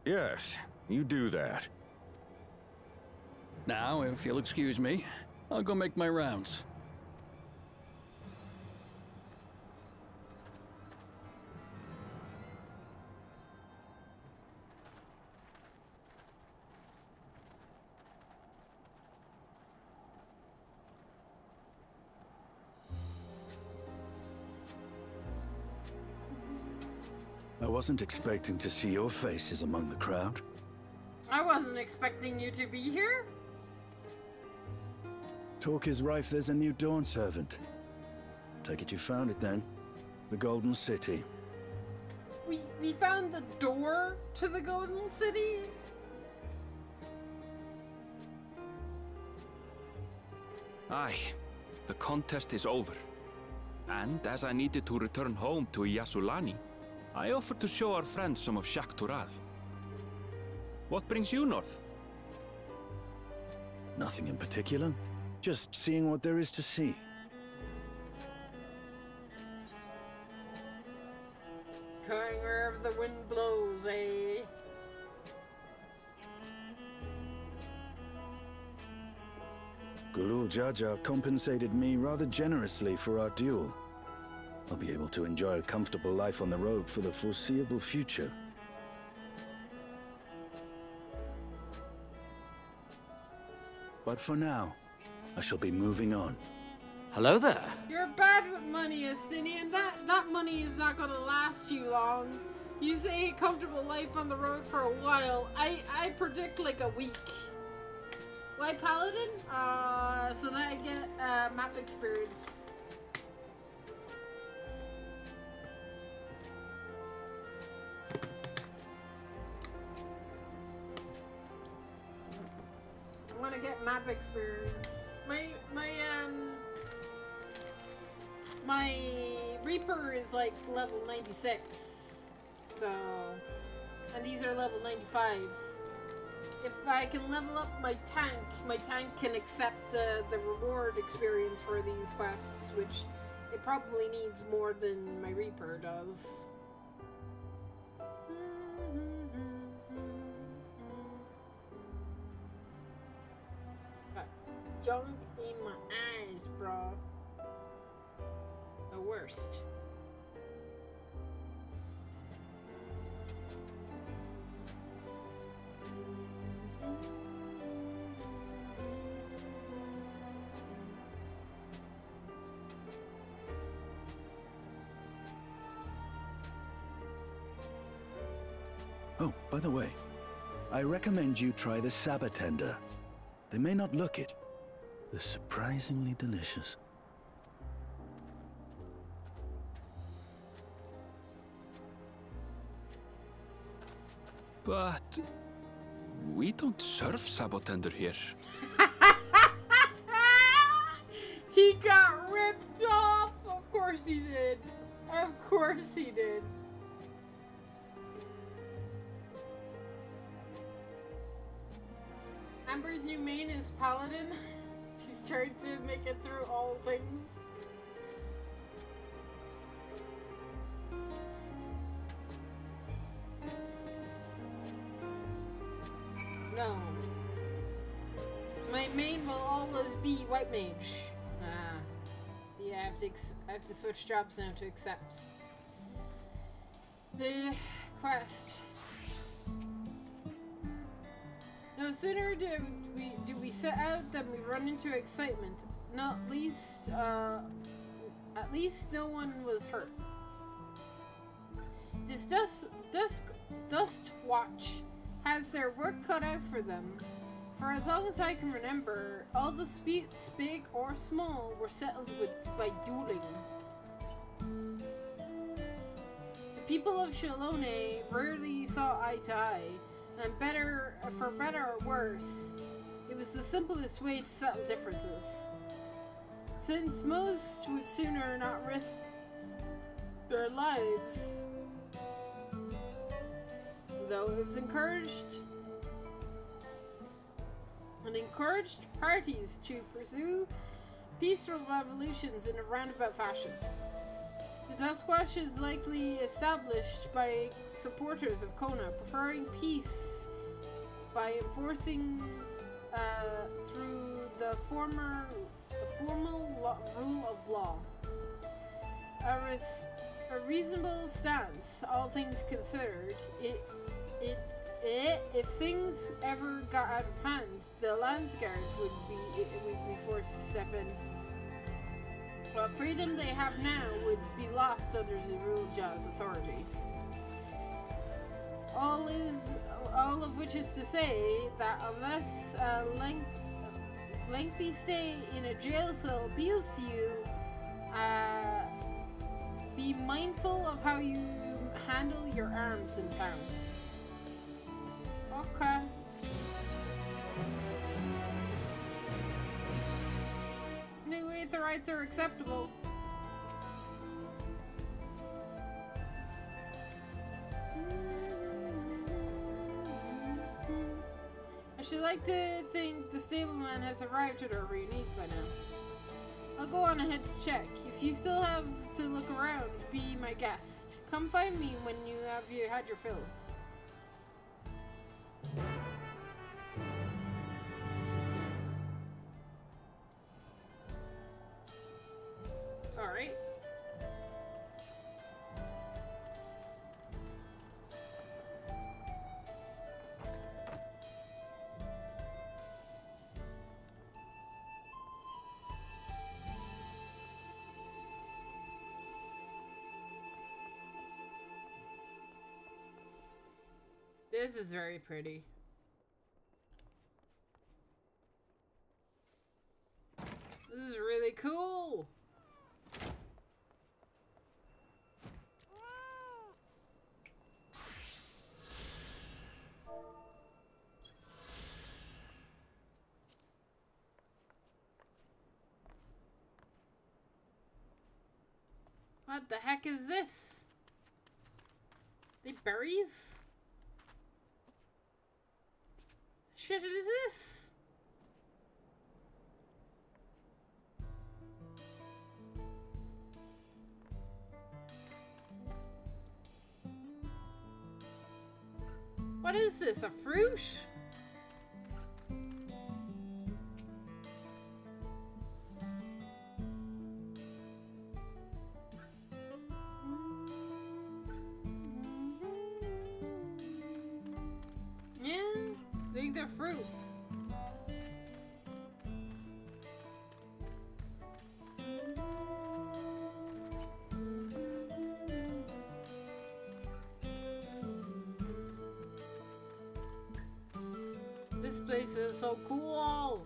Yes, you do that. Now, if you'll excuse me, I'll go make my rounds. I wasn't expecting to see your faces among the crowd. I wasn't expecting you to be here. Talk is rife there's a new Dawn servant. Take it you found it then. The Golden City. we found the door to the Golden City. Aye, the contest is over. And as I needed to return home to Yasulani, I offered to show our friends some of Shak Tural. What brings you north? Nothing in particular. Just seeing what there is to see. Going wherever the wind blows, eh? Gulul Jaja compensated me rather generously for our duel. I'll be able to enjoy a comfortable life on the road for the foreseeable future. But for now, I shall be moving on. Hello there. You're bad with money, Asinian. That money is not gonna last you long. You say a comfortable life on the road for a while. I predict like a week. Why Paladin? So that I get map experience. I want to get map experience. My Reaper is like level 96, so, and these are level 95. If I can level up my tank can accept the reward experience for these quests, which it probably needs more than my Reaper does. Got junk in my eyes, bro. The worst. Oh, by the way, I recommend you try the Sabatender. They may not look it. They're surprisingly delicious. But we don't serve Sabotender here. He got ripped off! Of course he did. Of course he did. Amber's new main is Paladin. She's trying to make it through all things. No. My main will always be White Mage. Yeah, I have to switch jobs now to accept the quest. No sooner do we set out than we run into excitement. Not least, at least no one was hurt. This Dust Watch has their work cut out for them. For as long as I can remember, all disputes, big or small, were settled by dueling. The people of Shalone rarely saw eye to eye, and for better or worse, it was the simplest way to settle differences. Since most would sooner not risk their lives, though it was encouraged parties to pursue peaceful revolutions in a roundabout fashion. The Duskwatch is likely established by supporters of Kona, preferring peace by enforcing through the formal rule of law. A reasonable stance, all things considered. If things ever got out of hand, the Landsguard would be forced to step in. What freedom they have now would be lost under Zerulja's authority. All of which is to say that unless a lengthy stay in a jail cell appeals to you, be mindful of how handle your arms in town. Okay. New aetherites are acceptable. I should like to think the stableman has arrived at our reunique by now. I'll go on ahead to check. If you still have to look around, be my guest. Come find me when you have had your fill. Alright. This is very pretty. This is really cool. What the heck is this? They berries? Shit, is this? What is this? A fruit? Yeah, they're fruit. This place is so cool.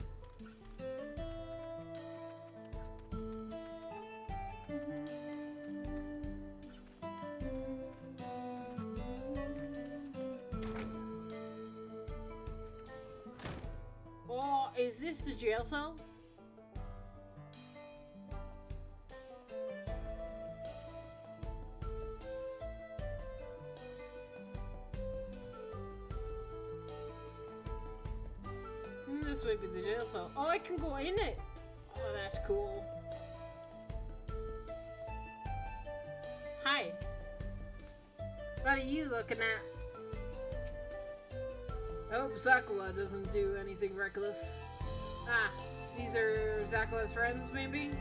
Oh, is this the jail cell? This might be the jail cell. Oh, I can go in it. Oh, that's cool. Hi. What are you looking at? I hope Zakawa doesn't do anything reckless. Ah, these are Zakawa's friends, maybe?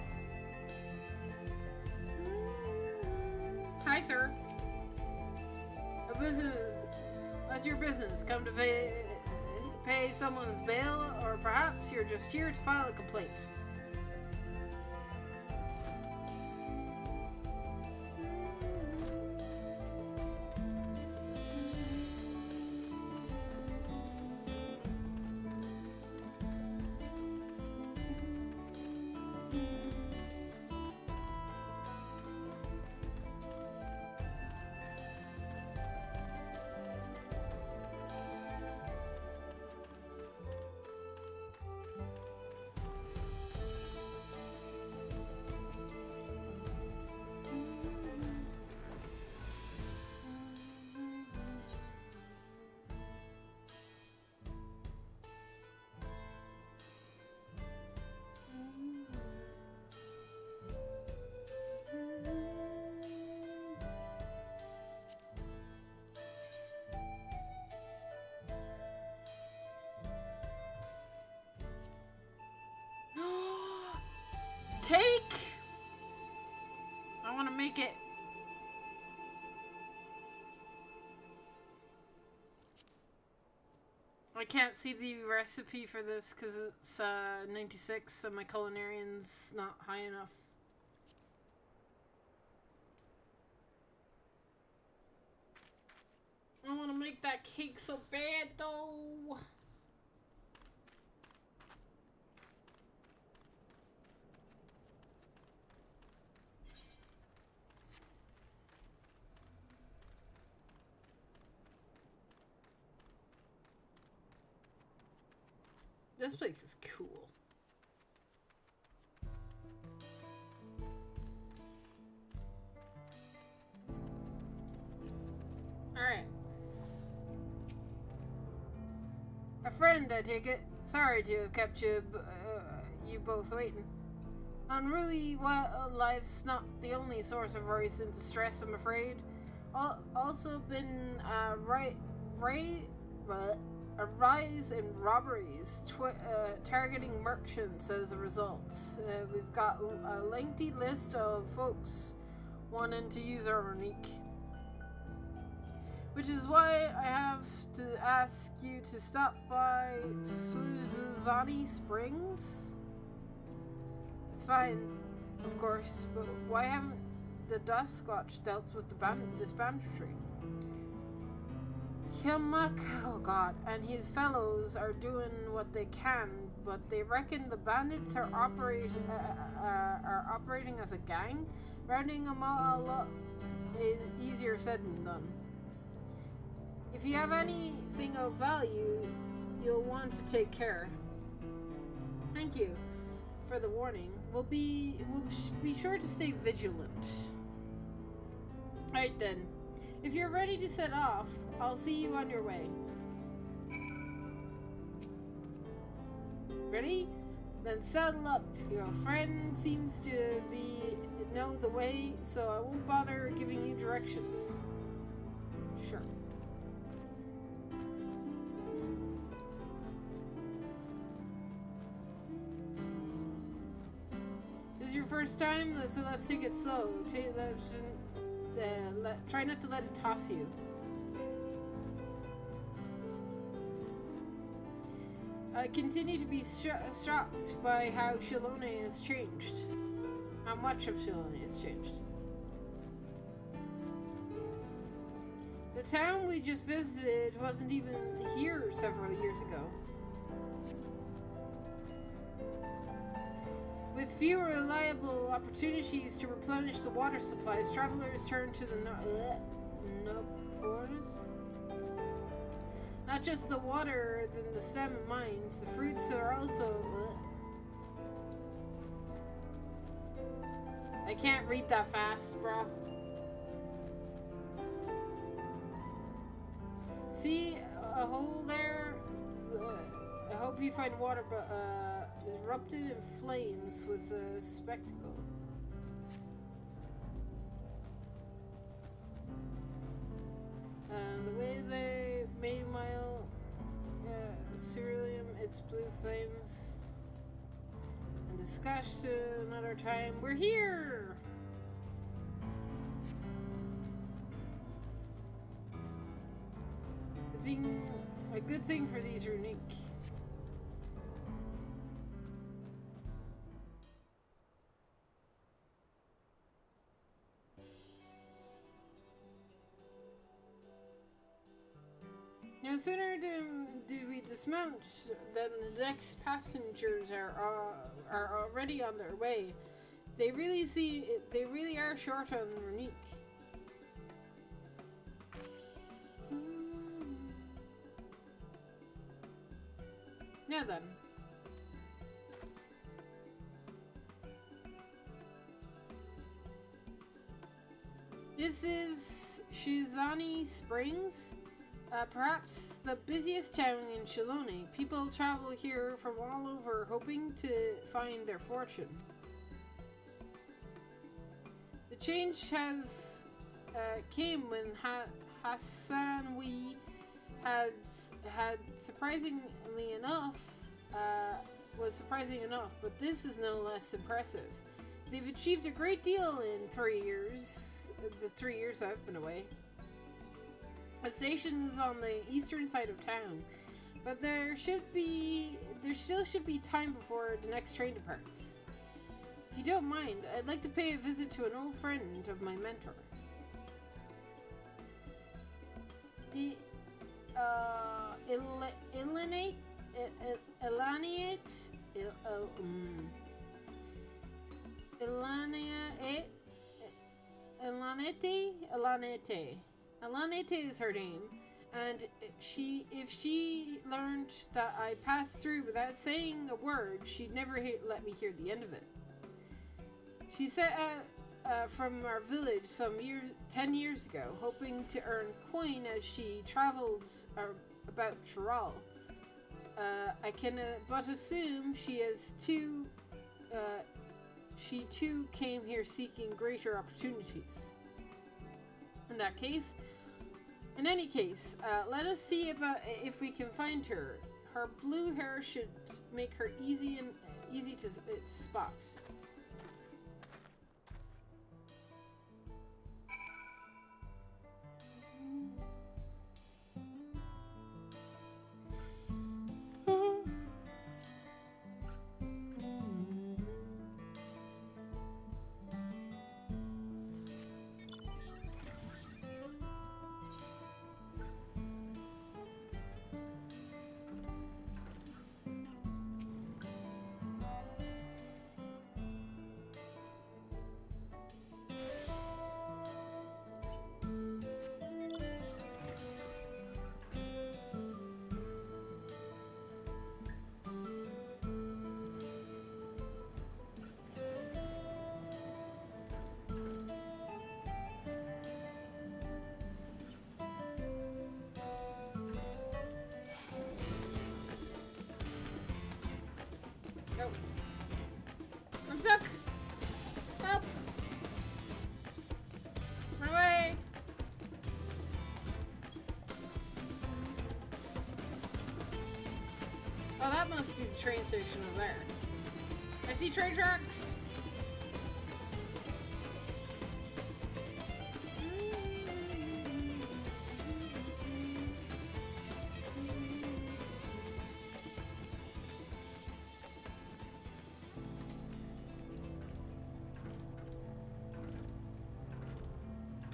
Hi, sir. A business. What's your business? Come to pay someone's bail, or perhaps you're just here to file a complaint. Cake! I want to make it. I can't see the recipe for this because it's 96 and my culinarian's not high enough. I want to make that cake so bad though. This place is cool. Alright. A friend, I take it. Sorry to have kept you both waiting. Unruly life's not the only source of worries and distress, I'm afraid. Also been a rise in robberies targeting merchants as a result. We've got a lengthy list of folks wanting to use our unique. Which is why I have to ask you to stop by Suzani Springs. It's fine, of course, but why haven't the Duskwatch dealt with this banditry? Kilmac, oh god, and his fellows are doing what they can, but they reckon the bandits are operating as a gang. Rounding them all up is easier said than done. If you have anything of value, you'll want to take care. Thank you for the warning. We'll be sure to stay vigilant. Alright then. If you're ready to set off, I'll see you on your way. Ready? Then saddle up. Your friend seems to know the way, so I won't bother giving you directions. Sure. This is your first time, so let's take it slow. Try not to let it toss you. I continue to be shocked by how Shilone has changed. How much of Shilone has changed. The town we just visited wasn't even here several years ago. With fewer reliable opportunities to replenish the water supplies, travelers turn to the Nopors. Not just the water, then the stem and mines. The fruits are also... I can't read that fast, bro. See a hole there? I hope you find water, but erupted in flames with a spectacle. And the way they made mile ceruleum, its blue flames. And discussed another time. We're here! A good thing for these unique. No sooner do we dismount than the next passengers are already on their way. They really are short on Runique. Now then. This is Suzani Springs. Perhaps the busiest town in Shilone. People travel here from all over hoping to find their fortune. The change has came when Hassanwi had surprisingly enough was surprising enough, but this is no less impressive. They've achieved a great deal in 3 years, the 3 years I've been away. The station is on the eastern side of town, but there still should be time before the next train departs. If you don't mind, I'd like to pay a visit to an old friend of my mentor. The Elanete is her name, And if she learned that I passed through without saying a word, she'd never let me hear the end of it. She set out from our village 10 years ago, hoping to earn coin as she traveled about Chiral. I can but assume she too came here seeking greater opportunities. In any case, let us see if we can find her. Her blue hair should make her easy to spot. Go. I'm stuck! Help! Run away! Oh, that must be the train station over there. I see train tracks!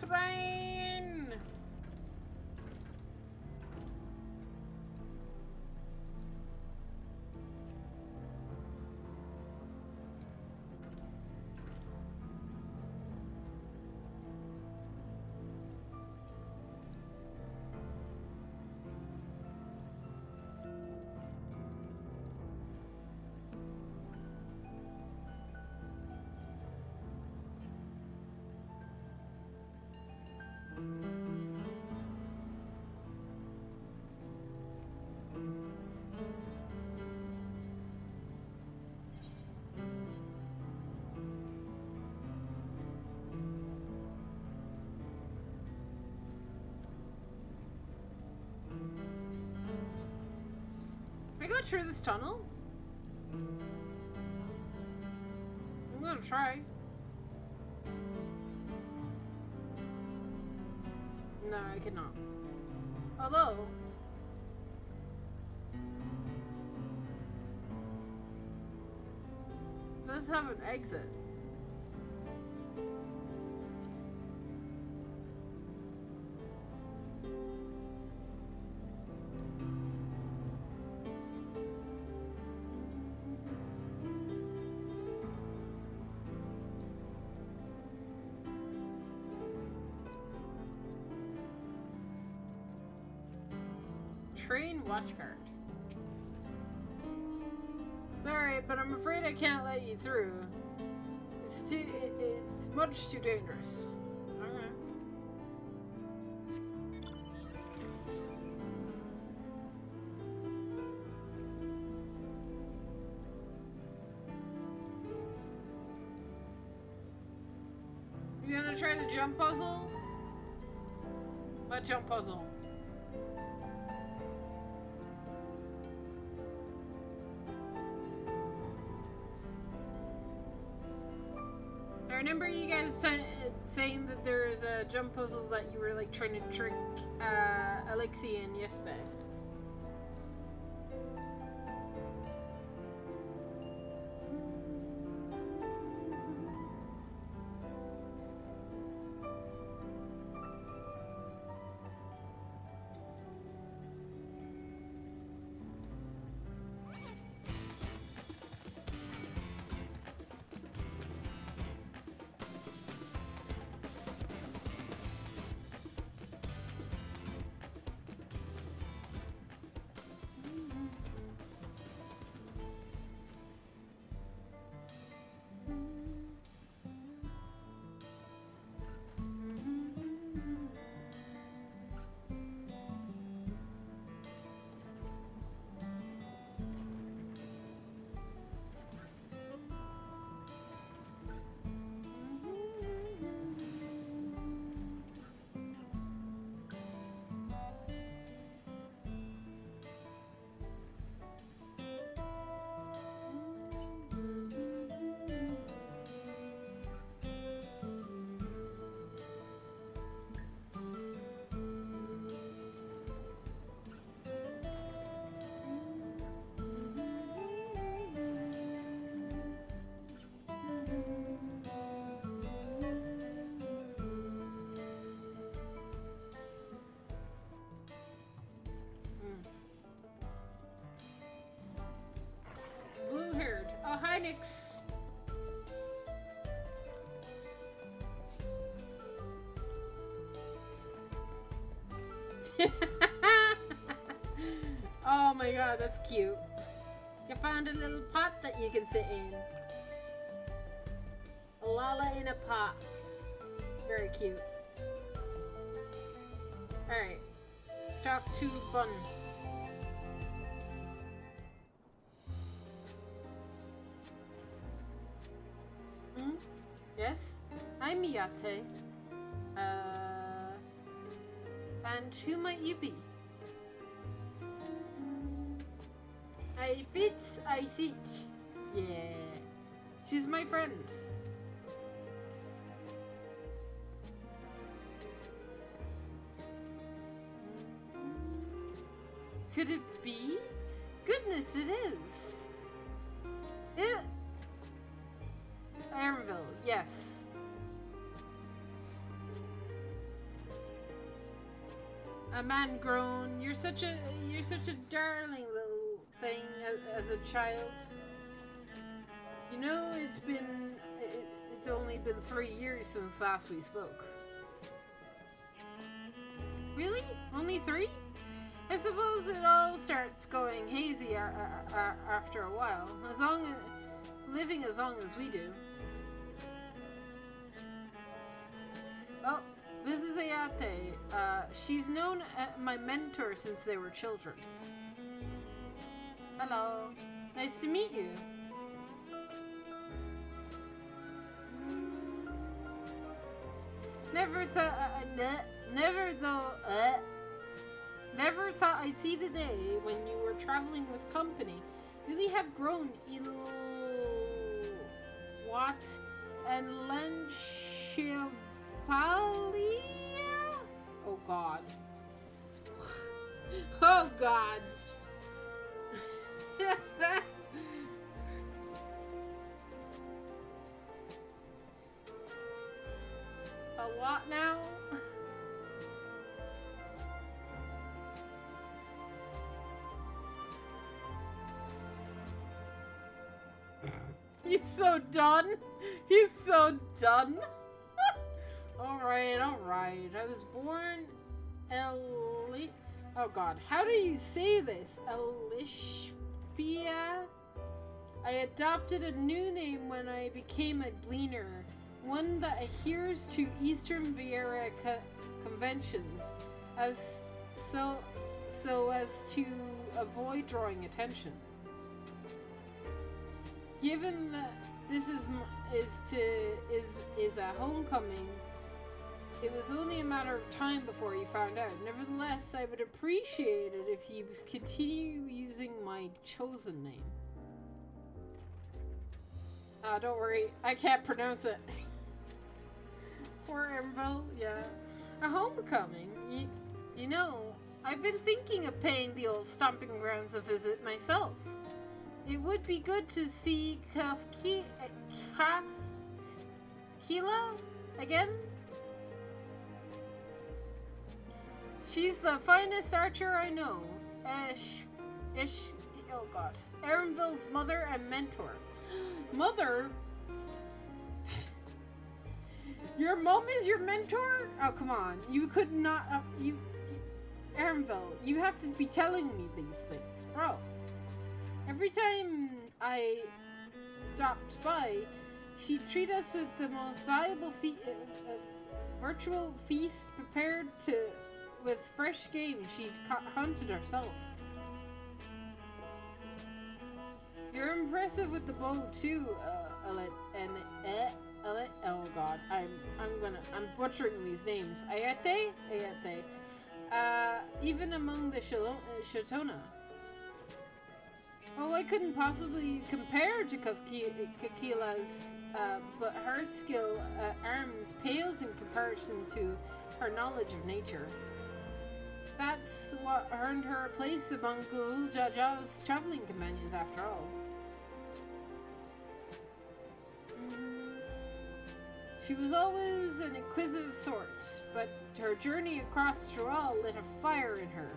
Train! Can I go through this tunnel? I'm gonna try. No, I cannot. Although... it does have an exit. Train watch card. Sorry, but I'm afraid I can't let you through. It's much too dangerous. Okay. You gonna try the jump puzzle? What jump puzzle? I remember you guys saying that there is a jump puzzle that you were like trying to trick Alexi and Yespe. Oh my god, that's cute. You found a little pot that you can sit in. A Lala in a pot. Very cute. Alright. Let's talk to Bun. Hmm? Yes? I'm Miyate. And who might you be? I fit, I sit. Yeah. She's my friend. Could it be? Goodness, it is. Ironville, yes. A man grown. You're such a darling little thing as a child. You know, it's only been 3 years since last we spoke. Really? Only 3? I suppose it all starts going hazy after a while. Living as long as we do. Well, this is Ayate. She's known my mentor since they were children. Hello. Nice to meet you. Never thought I'd see the day when you were traveling with company. Really have grown what and Lanchiapalia? Oh god. Oh god. A what now? He's so done. He's so done. Alright. I was born oh god, how do you say this? Elishpia? I adopted a new name when I became a gleaner. One that adheres to Eastern Vieira conventions so as to avoid drawing attention. Given that this is a homecoming, it was only a matter of time before you found out. Nevertheless, I would appreciate it if you continue using my chosen name. Don't worry, I can't pronounce it. Poor Emerald, yeah. A homecoming? You know, I've been thinking of paying the old stomping grounds a visit myself. It would be good to see Kila again. She's the finest archer I know. Oh god. Aaronville's mother and mentor. Mother? Your mom is your mentor? Oh, come on. You could not... Aaronville, you have to be telling me these things, bro. Every time I dropped by, she'd treat us with the most valuable virtual feast prepared with fresh game she'd hunted herself. You're impressive with the bow too, oh god, I'm butchering these names. Ayate? Even among the Shatona. Oh, I couldn't possibly compare to Kakila's, but her skill at arms pales in comparison to her knowledge of nature. That's what earned her a place among Gul Jaja's traveling companions, after all. She was always an inquisitive sort, but her journey across Tural lit a fire in her.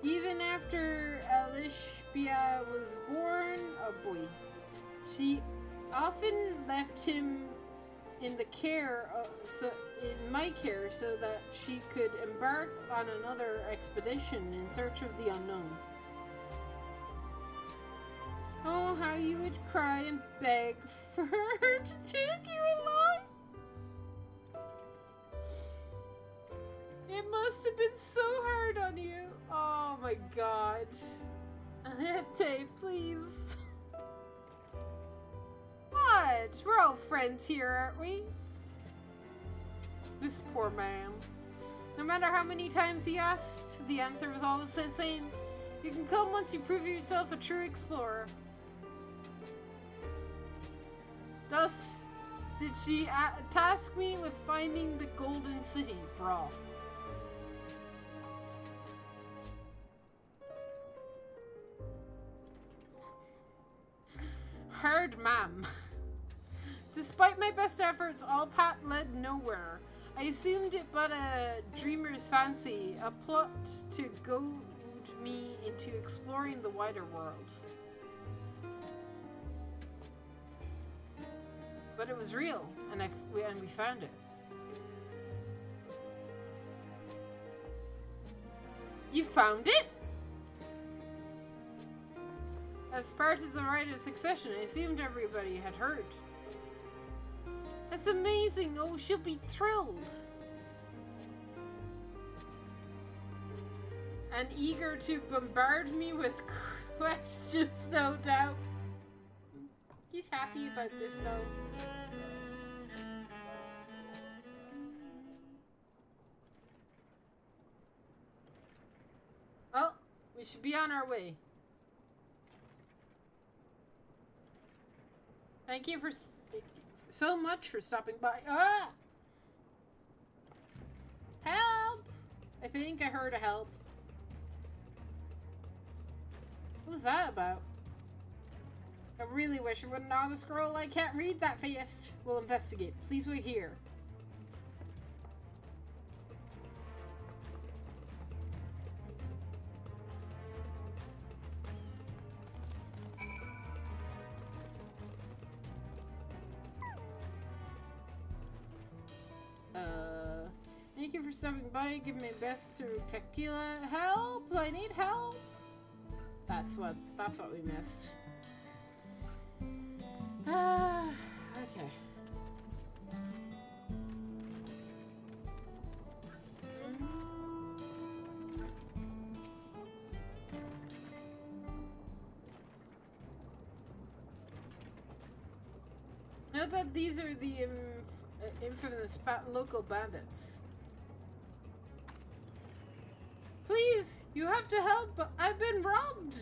Even after Alishbia was born, oh boy, she often left him in the care, in my care, so that she could embark on another expedition in search of the unknown. Oh, how you would cry and beg for her to take you along. It must have been so hard on you. Oh my god. Tay, please. What? We're all friends here, aren't we? This poor man. No matter how many times he asked, the answer was always the same. You can come once you prove yourself a true explorer. Thus, did she task me with finding the Golden City, brah. Heard, ma'am. Despite my best efforts, all path led nowhere. I assumed it but a dreamer's fancy, a plot to goad me into exploring the wider world. But it was real, and we found it. You found it? As part of the rite of succession, I assumed everybody had heard. That's amazing! Oh, she'll be thrilled! And eager to bombard me with questions, no doubt. He's happy about this, though. Well, we should be on our way. Thank you for so much for stopping by. Ah! Help! I think I heard a help. What was that about? I really wish I wouldn't know how to scroll. I can't read that fast. We'll investigate. Please wait here. Thank you for stopping by. Give my best to Kakila. Help! I need help. That's what we missed. Okay. Note that these are the infamous local bandits. Please, you have to help. I've been robbed.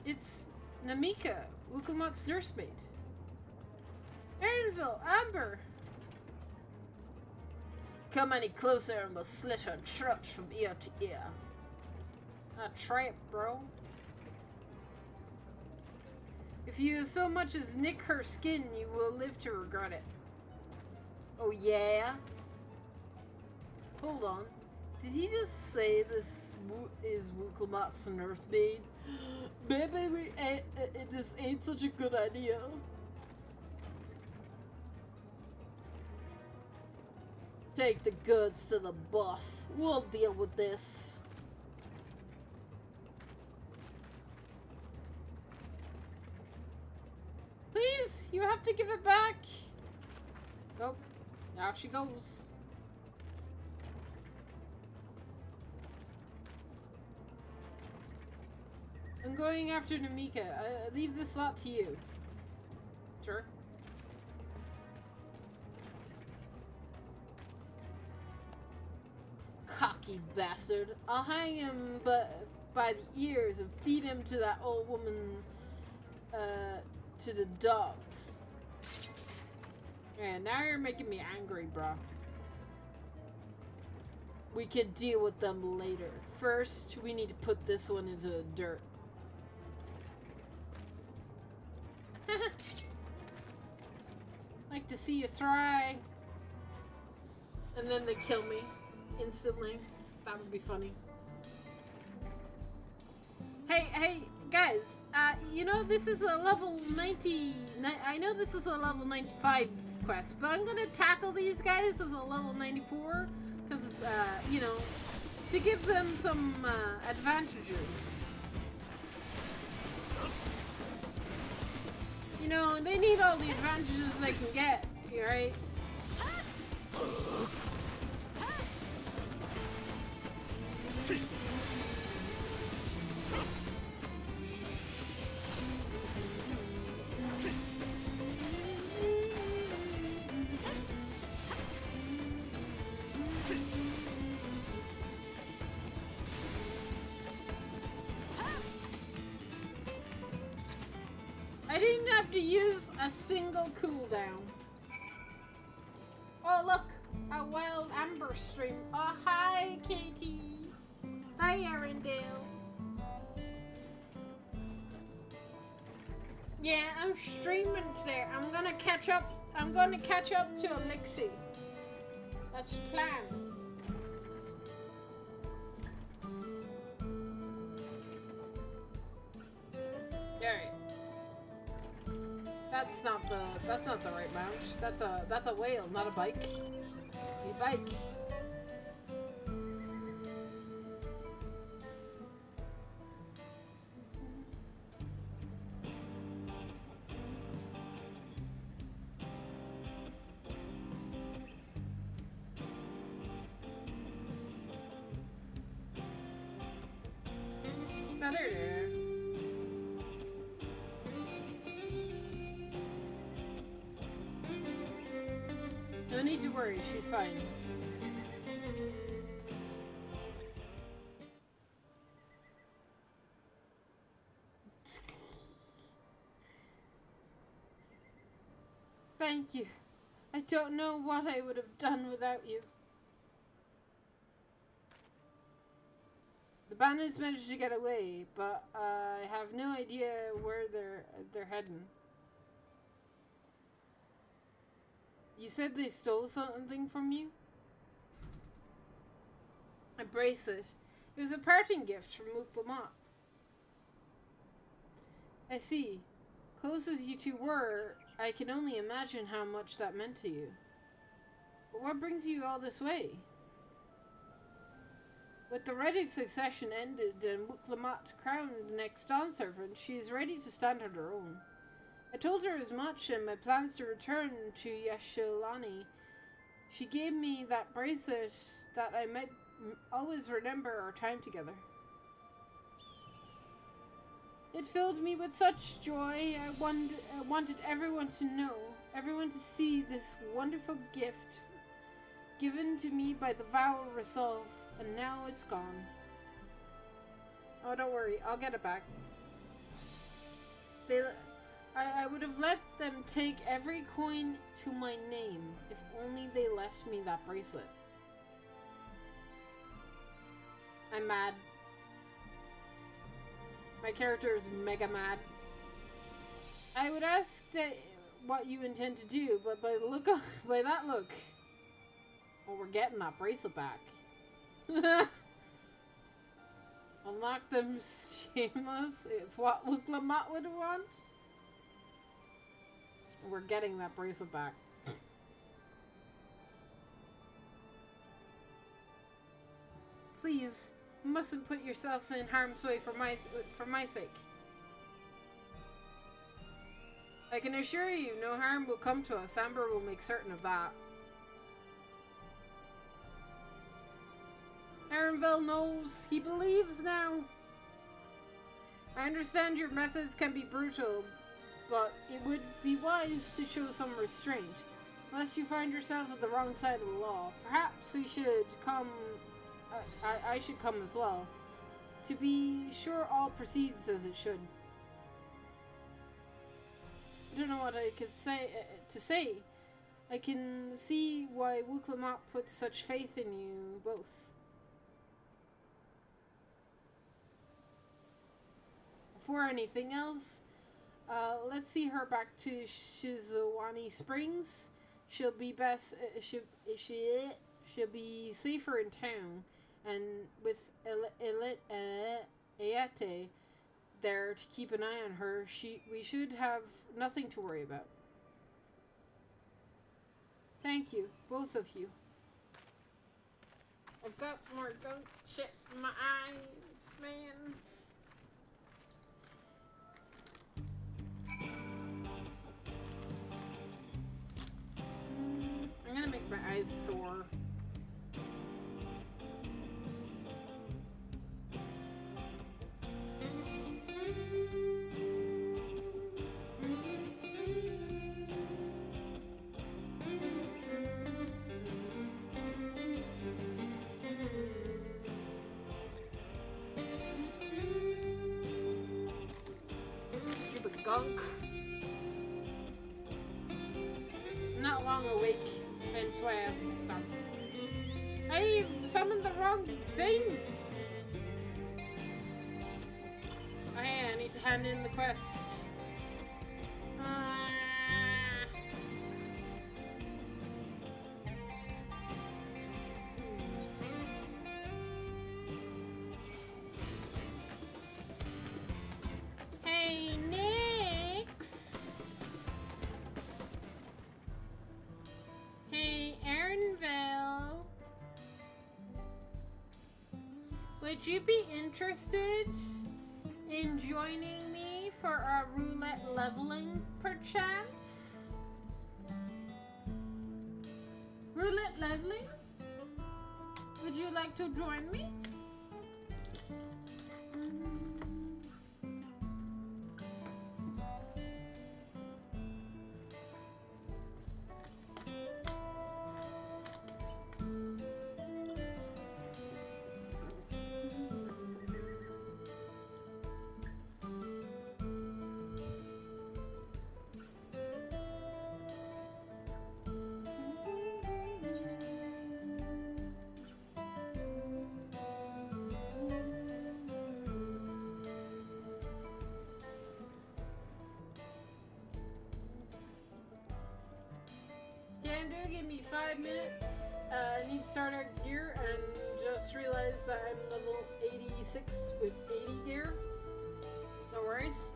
It's Namika, Wukelmot's nursemaid. Erinville, Amber. Come any closer and we'll slit her throat from ear to ear. Try it, bro. If you so much as nick her skin, you will live to regret it. Oh yeah? Hold on. Did he just say this is Wukelmot's nursemaid? Maybe this ain't such a good idea. Take the goods to the boss. We'll deal with this. Please, you have to give it back. Nope. Now she goes. I'm going after Namika. I leave this lot to you. Sure. Cocky bastard. I'll hang him by the ears and feed him to that old woman, to the dogs. Yeah, now you're making me angry, bro. We can deal with them later. First, we need to put this one into the dirt. Like to see you try. And then they kill me instantly. That would be funny. Hey, guys, you know this is a level 90... I know this is a level 95 quest, but I'm gonna tackle these guys as a level 94, because, you know, to give them some, advantages. You know, they need all the advantages they can get, right? I didn't have to use a single cooldown. Oh look, a wild amber stream. Oh hi Katie. Hi Arendelle. Yeah, I'm streaming today. I'm gonna catch up to Elixir. That's the plan. Alright. That's not the right mount. That's a whale, not a bike. A bike. Now there. No need to worry, she's fine. Thank you. I don't know what I would have done without you. The bandits managed to get away, but I have no idea where they're heading. You said they stole something from you? A bracelet. It was a parting gift from Mook. I see. Close as you two were, I can only imagine how much that meant to you. But what brings you all this way? With the Reddick succession ended and Mook crowned the next Dawn servant, she is ready to stand on her own. I told her as much and my plans to return to Yashilani. She gave me that bracelet that I might always remember our time together. It filled me with such joy. I wanted everyone to know, everyone to see this wonderful gift given to me by the vow of resolve, and now it's gone. Oh, don't worry, I'll get it back. I would have let them take every coin to my name if only they left me that bracelet. I'm mad. My character is mega mad. I would ask that what you intend to do, but by that look, well, we're getting that bracelet back. Unlock them shameless. It's what Luke Lamont would want. We're getting that bracelet back. Please, you mustn't put yourself in harm's way for my sake. I can assure you, no harm will come to us. Amber will make certain of that. Arenville knows. He believes now. I understand your methods can be brutal, but it would be wise to show some restraint. Lest you find yourself at the wrong side of the law. Perhaps we should come... I should come as well. To be sure all proceeds as it should. I don't know what I could say to say. I can see why Wuklamat put such faith in you both. Before anything else, let's see her back to Shizawani Springs. She'll be best. She'll be safer in town, and with Ayate, there to keep an eye on her, we should have nothing to worry about. Thank you, both of you. I've got more gunk shit in my eyes, man. I'm gonna make my eyes sore. Stupid gunk. Not long awake, that's why I summoned the wrong thing. Oh hey, I need to hand in the quest. Hey, Nix. Hey, Aaronville. Would you be interested in joining me for a roulette leveling, perchance? Roulette leveling? Would you like to join me? Can do, give me 5 minutes. I need to start our gear and just realized that I'm level 86 with 80 gear. No worries.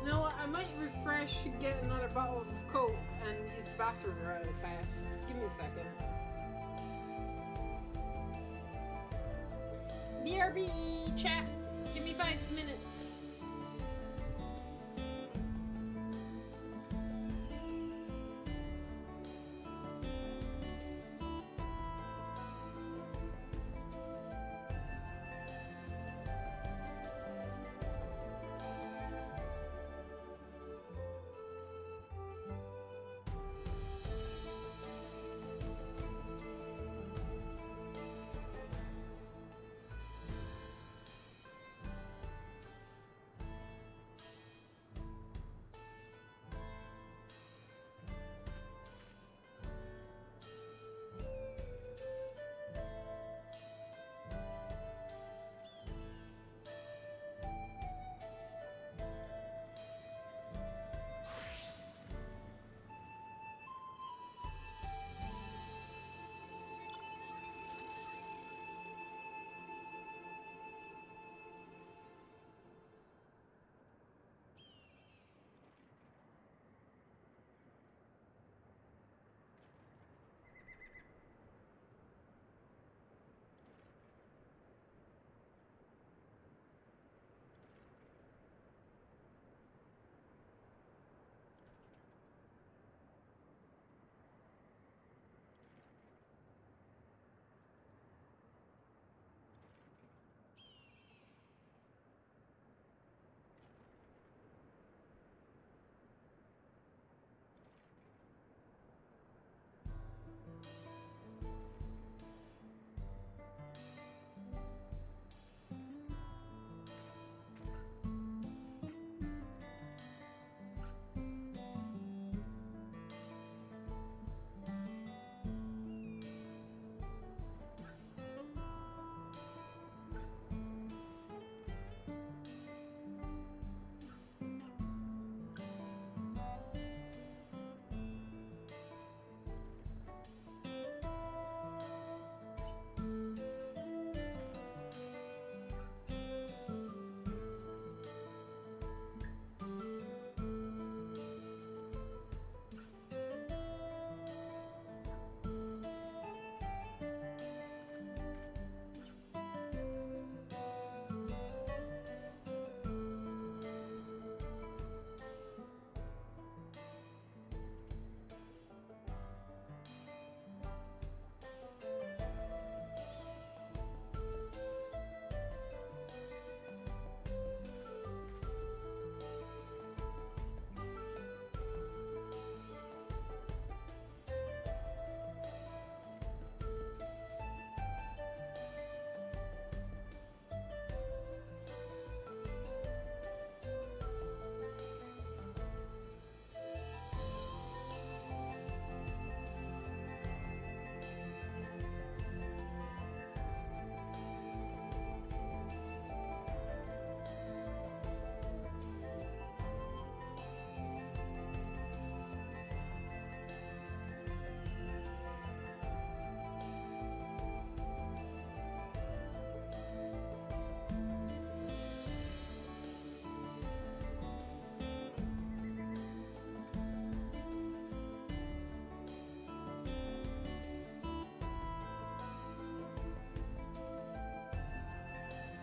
You know what, I might refresh and get another bottle of Coke and use the bathroom really fast. Give me a second. BRB chat, give me 5 minutes.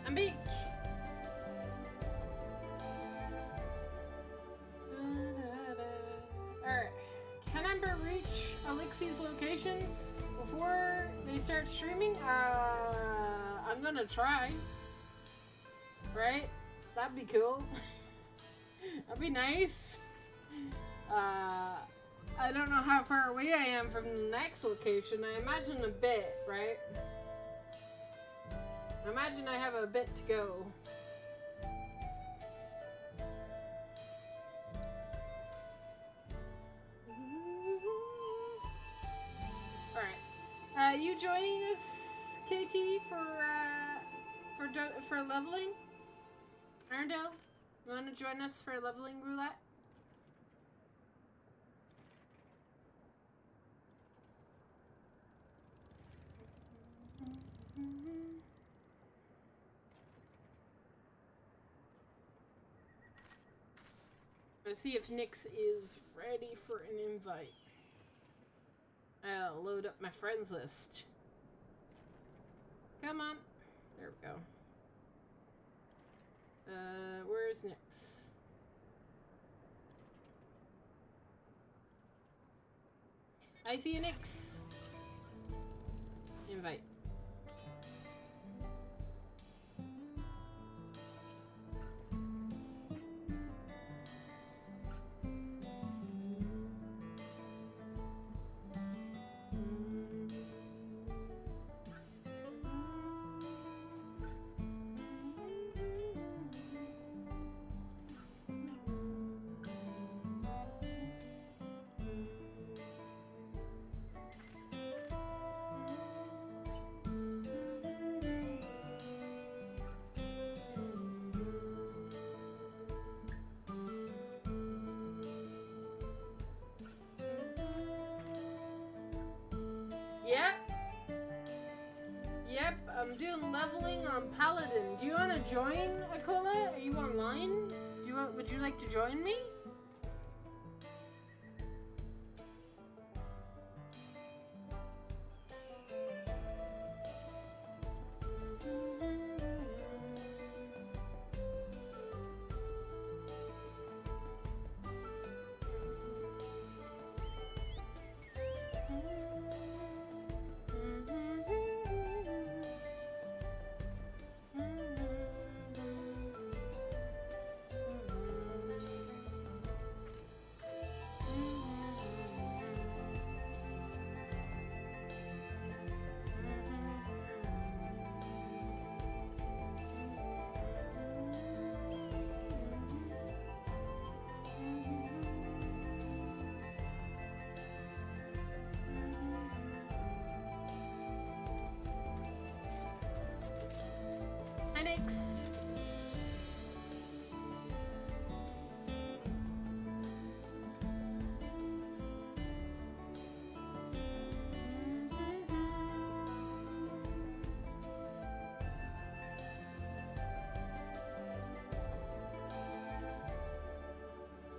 I'm big. Alright. Can Ember reach Elixi's location before they start streaming? I'm gonna try. Right? That'd be cool. That'd be nice. I don't know how far away I am from the next location. I imagine a bit, right? I imagine I have a bit to go. Alright. You joining us, KT, for leveling? Arndale, you want to join us for leveling roulette? Let's see if Nyx is ready for an invite. I'll load up my friends list. Come on. There we go. Where's Nyx? I see a Nyx. Invite. Yep, I'm doing leveling on Paladin. Do you want to join, Akola? Are you online? Would you like to join me?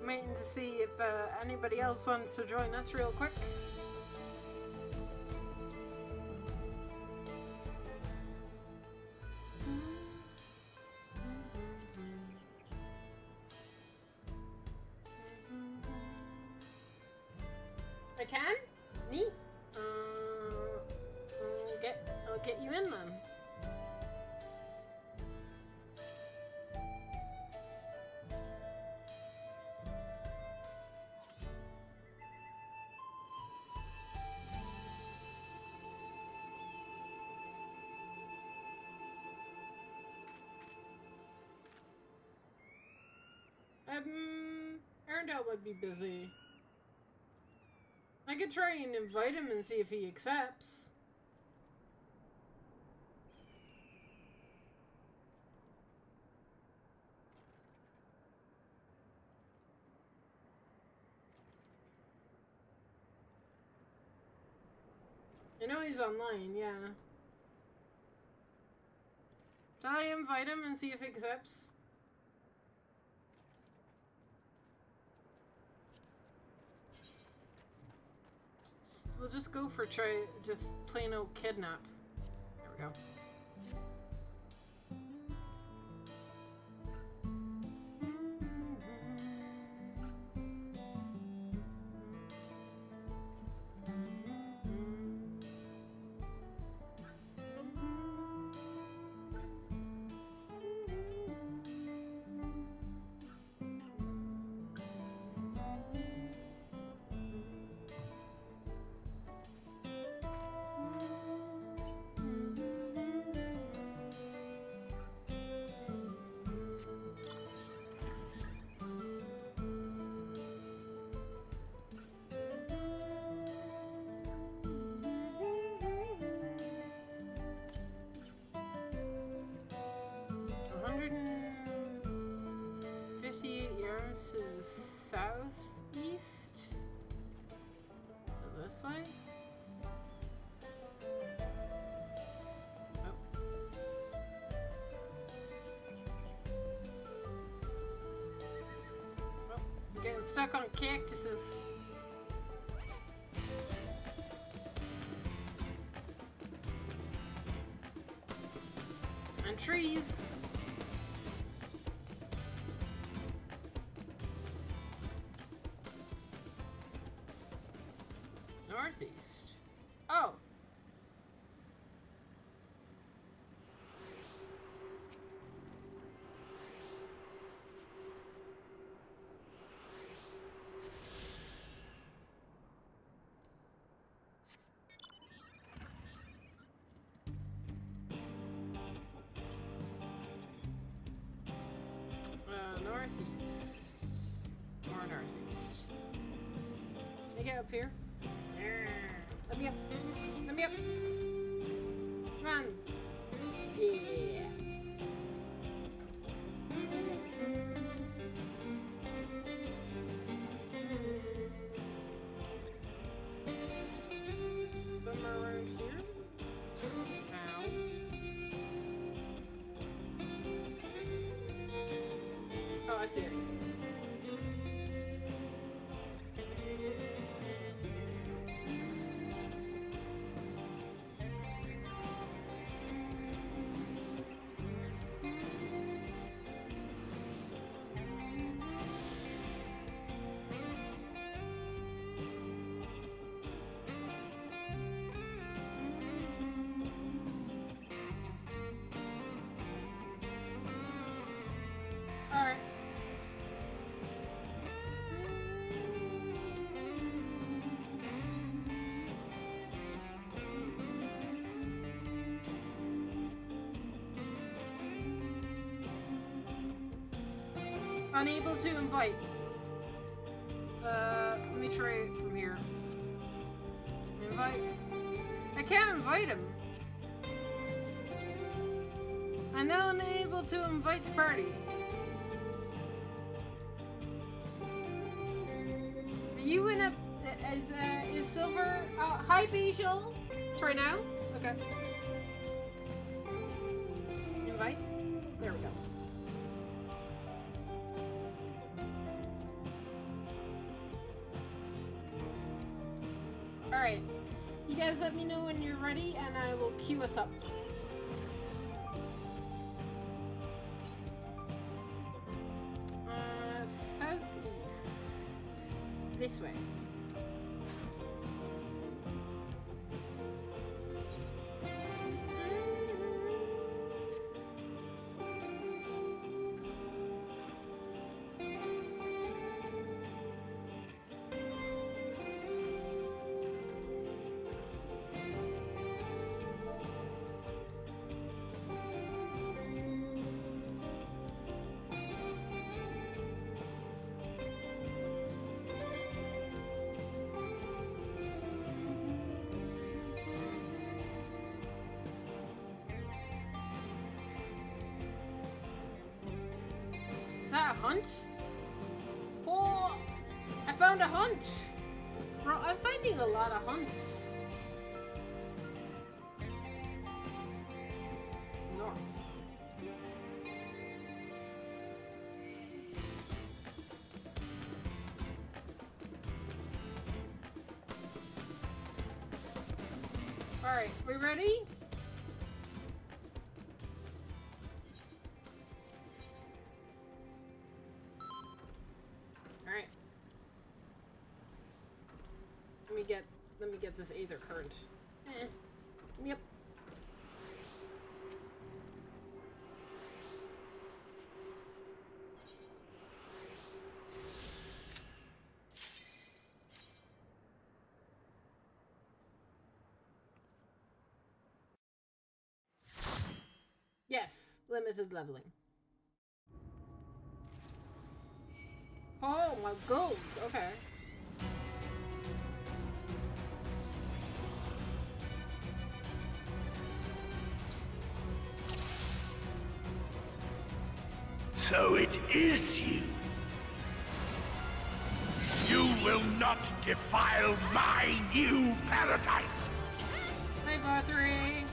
Waiting to see if anybody else wants to join us real quick. I can? Neat. I'll get you in then. Arndale would be busy. I could try and invite him and see if he accepts. I know he's online, yeah. Shall I invite him and see if he accepts? We'll just go for just plain old kidnap. There we go. This way? Oh. Oh, I'm getting stuck on cactuses. And trees. Northeast. Oh. Northeast. More northeast. Can I get up here? Let me up. Let me up. Come on. Yeah. Somewhere around here? Ow. Oh, I see it. Alright. Unable to invite. Let me try it from here. Invite. I can't invite him. I'm now unable to invite to party. Are you in a... is Silver... hi, Bijal. Try now? Okay. Invite? There we go. Alright. You guys let me know when you're ready and I will queue us up. Southeast. This way. Is that a hunt? Oh, I found a hunt. Bro, I'm finding a lot of hunts. North. Alright, we ready? Alright. Let me get this aether current. Yep. Yes, limited leveling. Oh, my gold. Okay. So it is you. You will will not defile my new paradise! 343.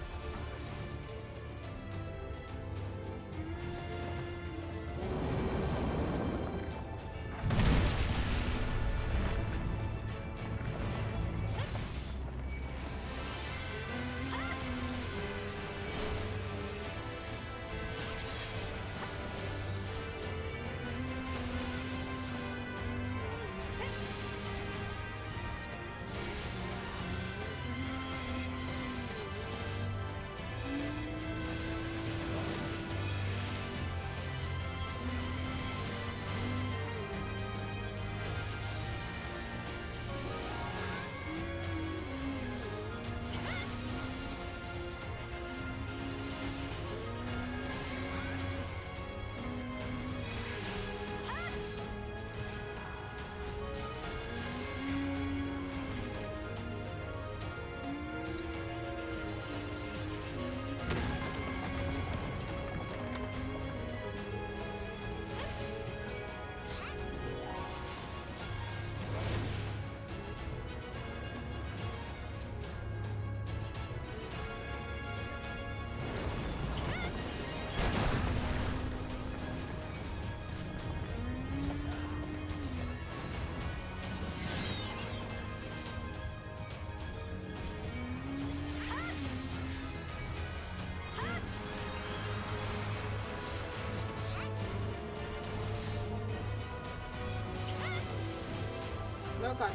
Okay.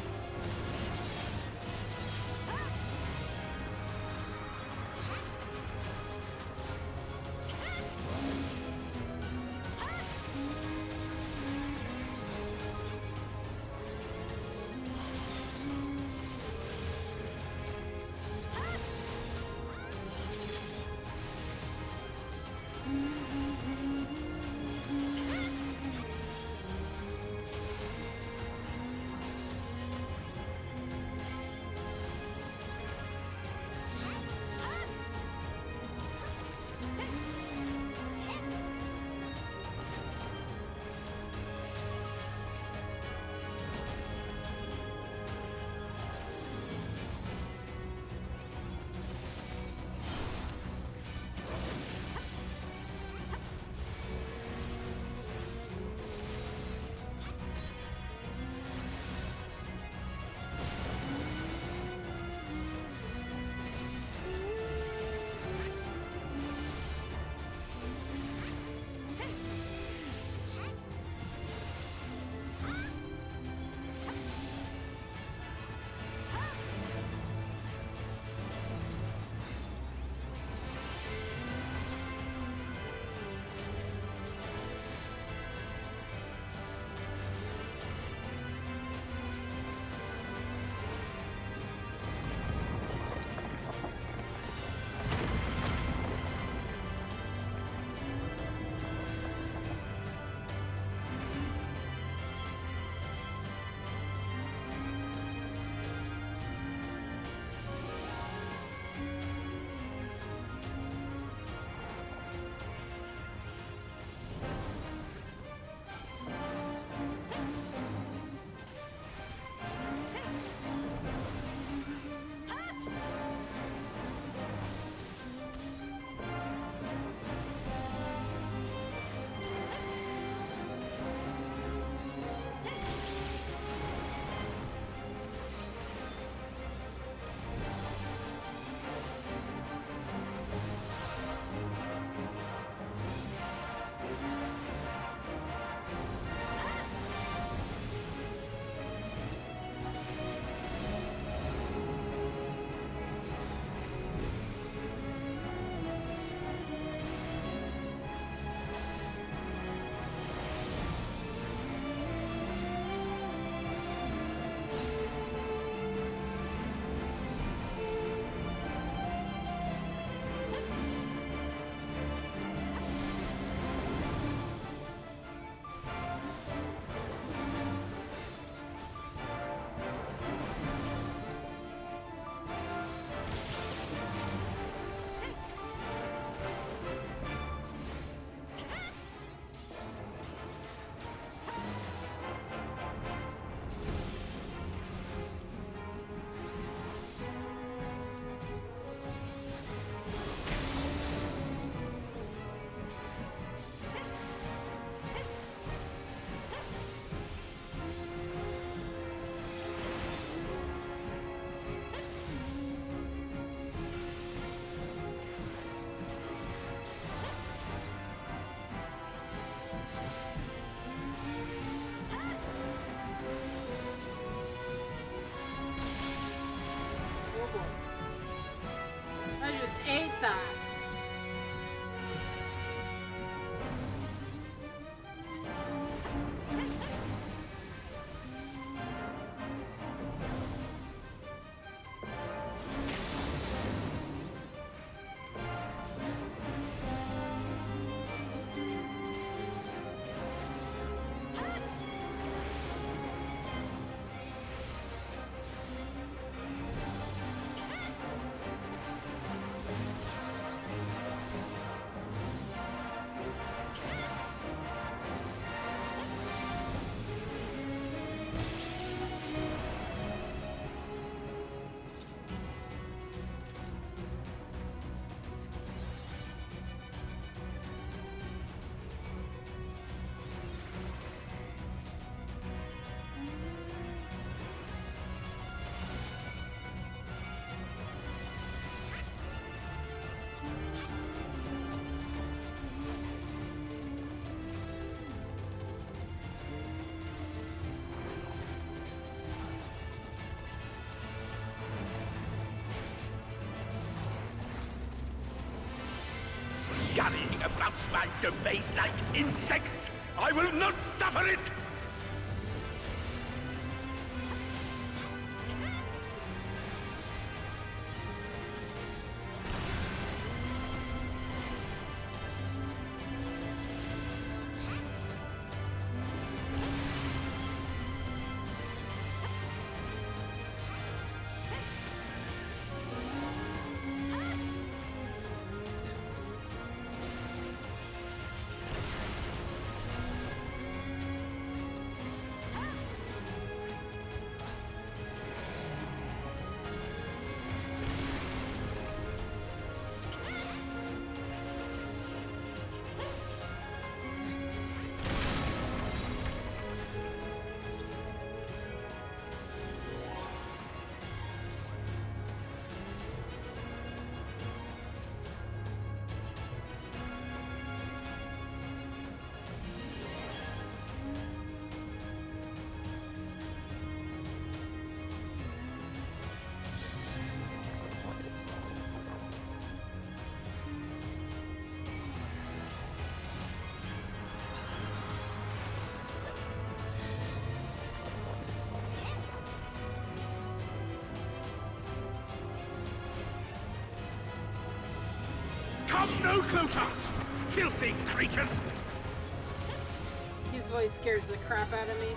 scurrying about my domain like insects. I will not suffer it! Come no closer! Filthy creatures! His voice scares the crap out of me.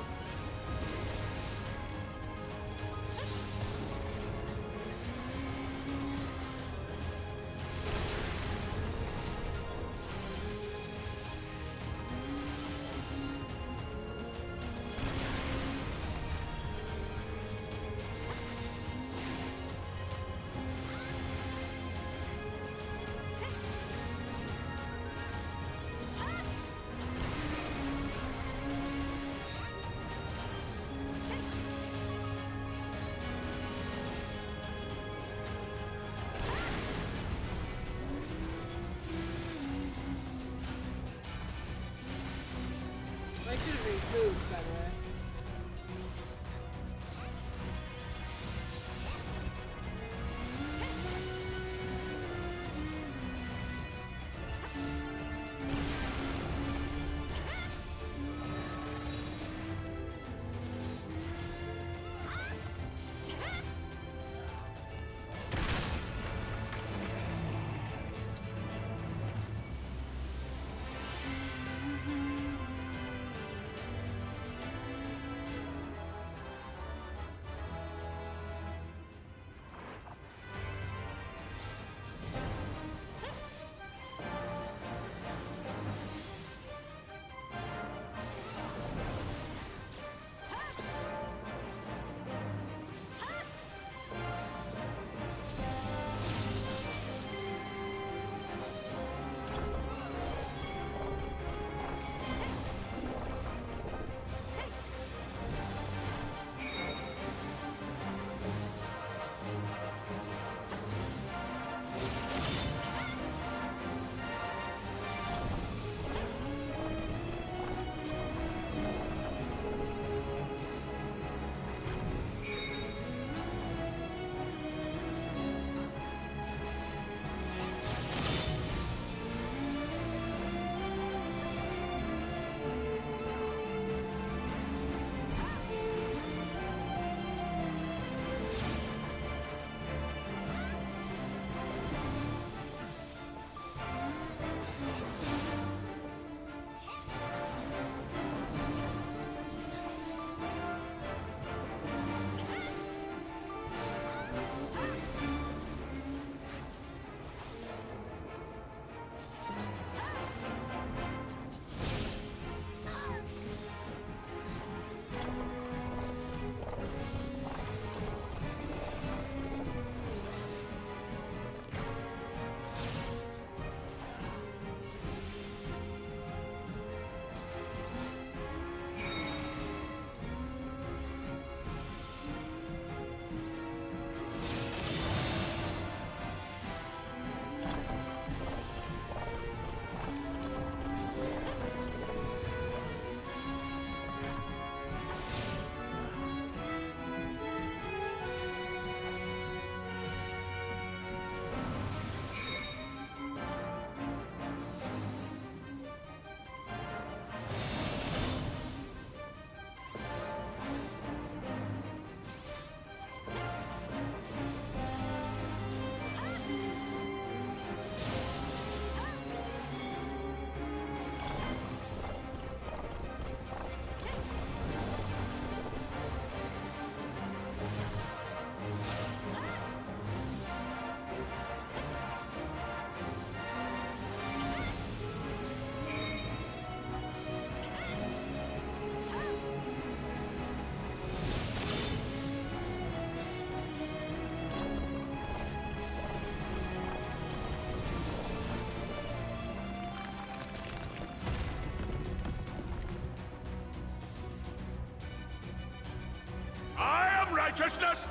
righteousness!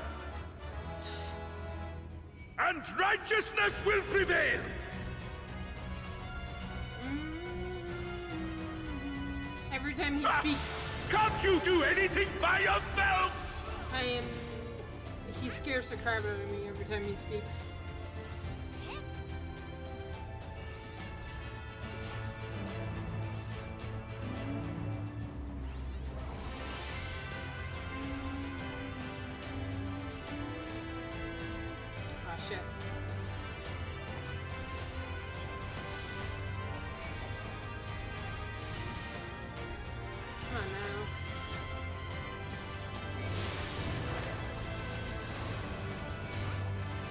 And righteousness will prevail! Every time he speaks... Can't you do anything by yourselves? He scares the crap out of me every time he speaks. Oh shit. Come on now.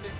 Shit.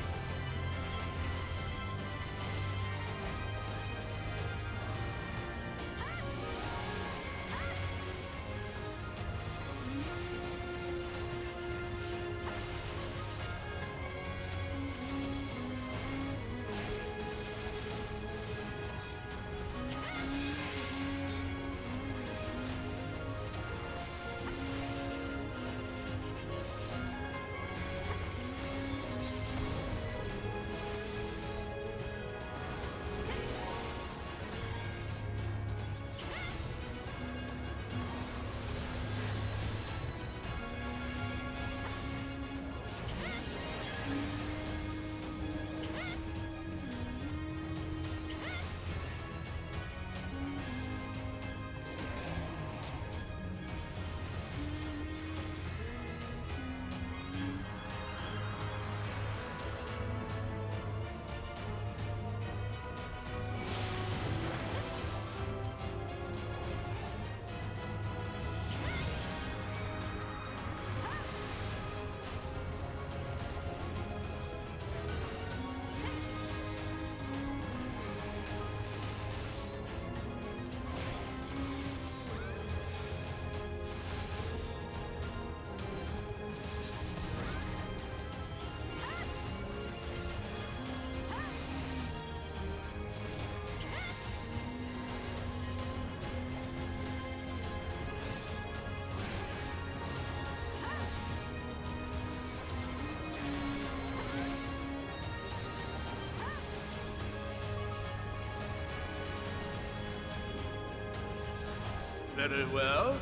Very well.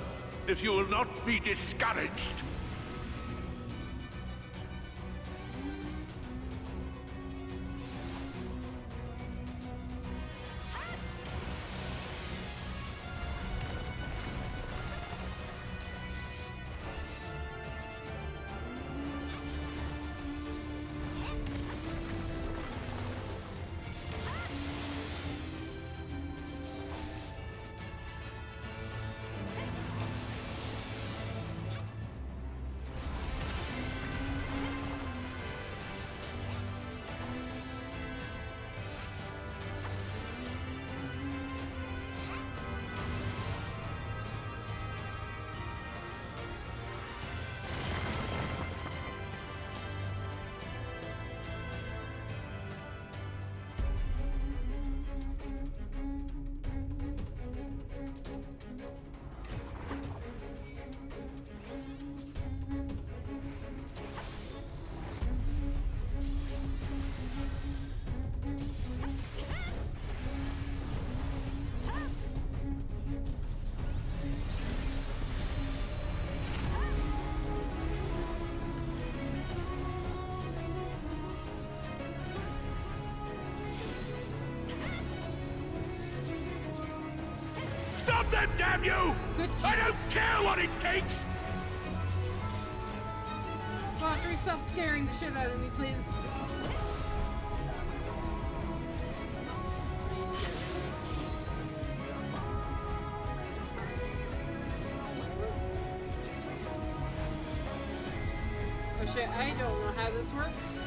If you will not be discouraged. Stop them, damn you! I don't care what it takes! Audrey, stop scaring the shit out of me, please. Oh shit, I don't know how this works.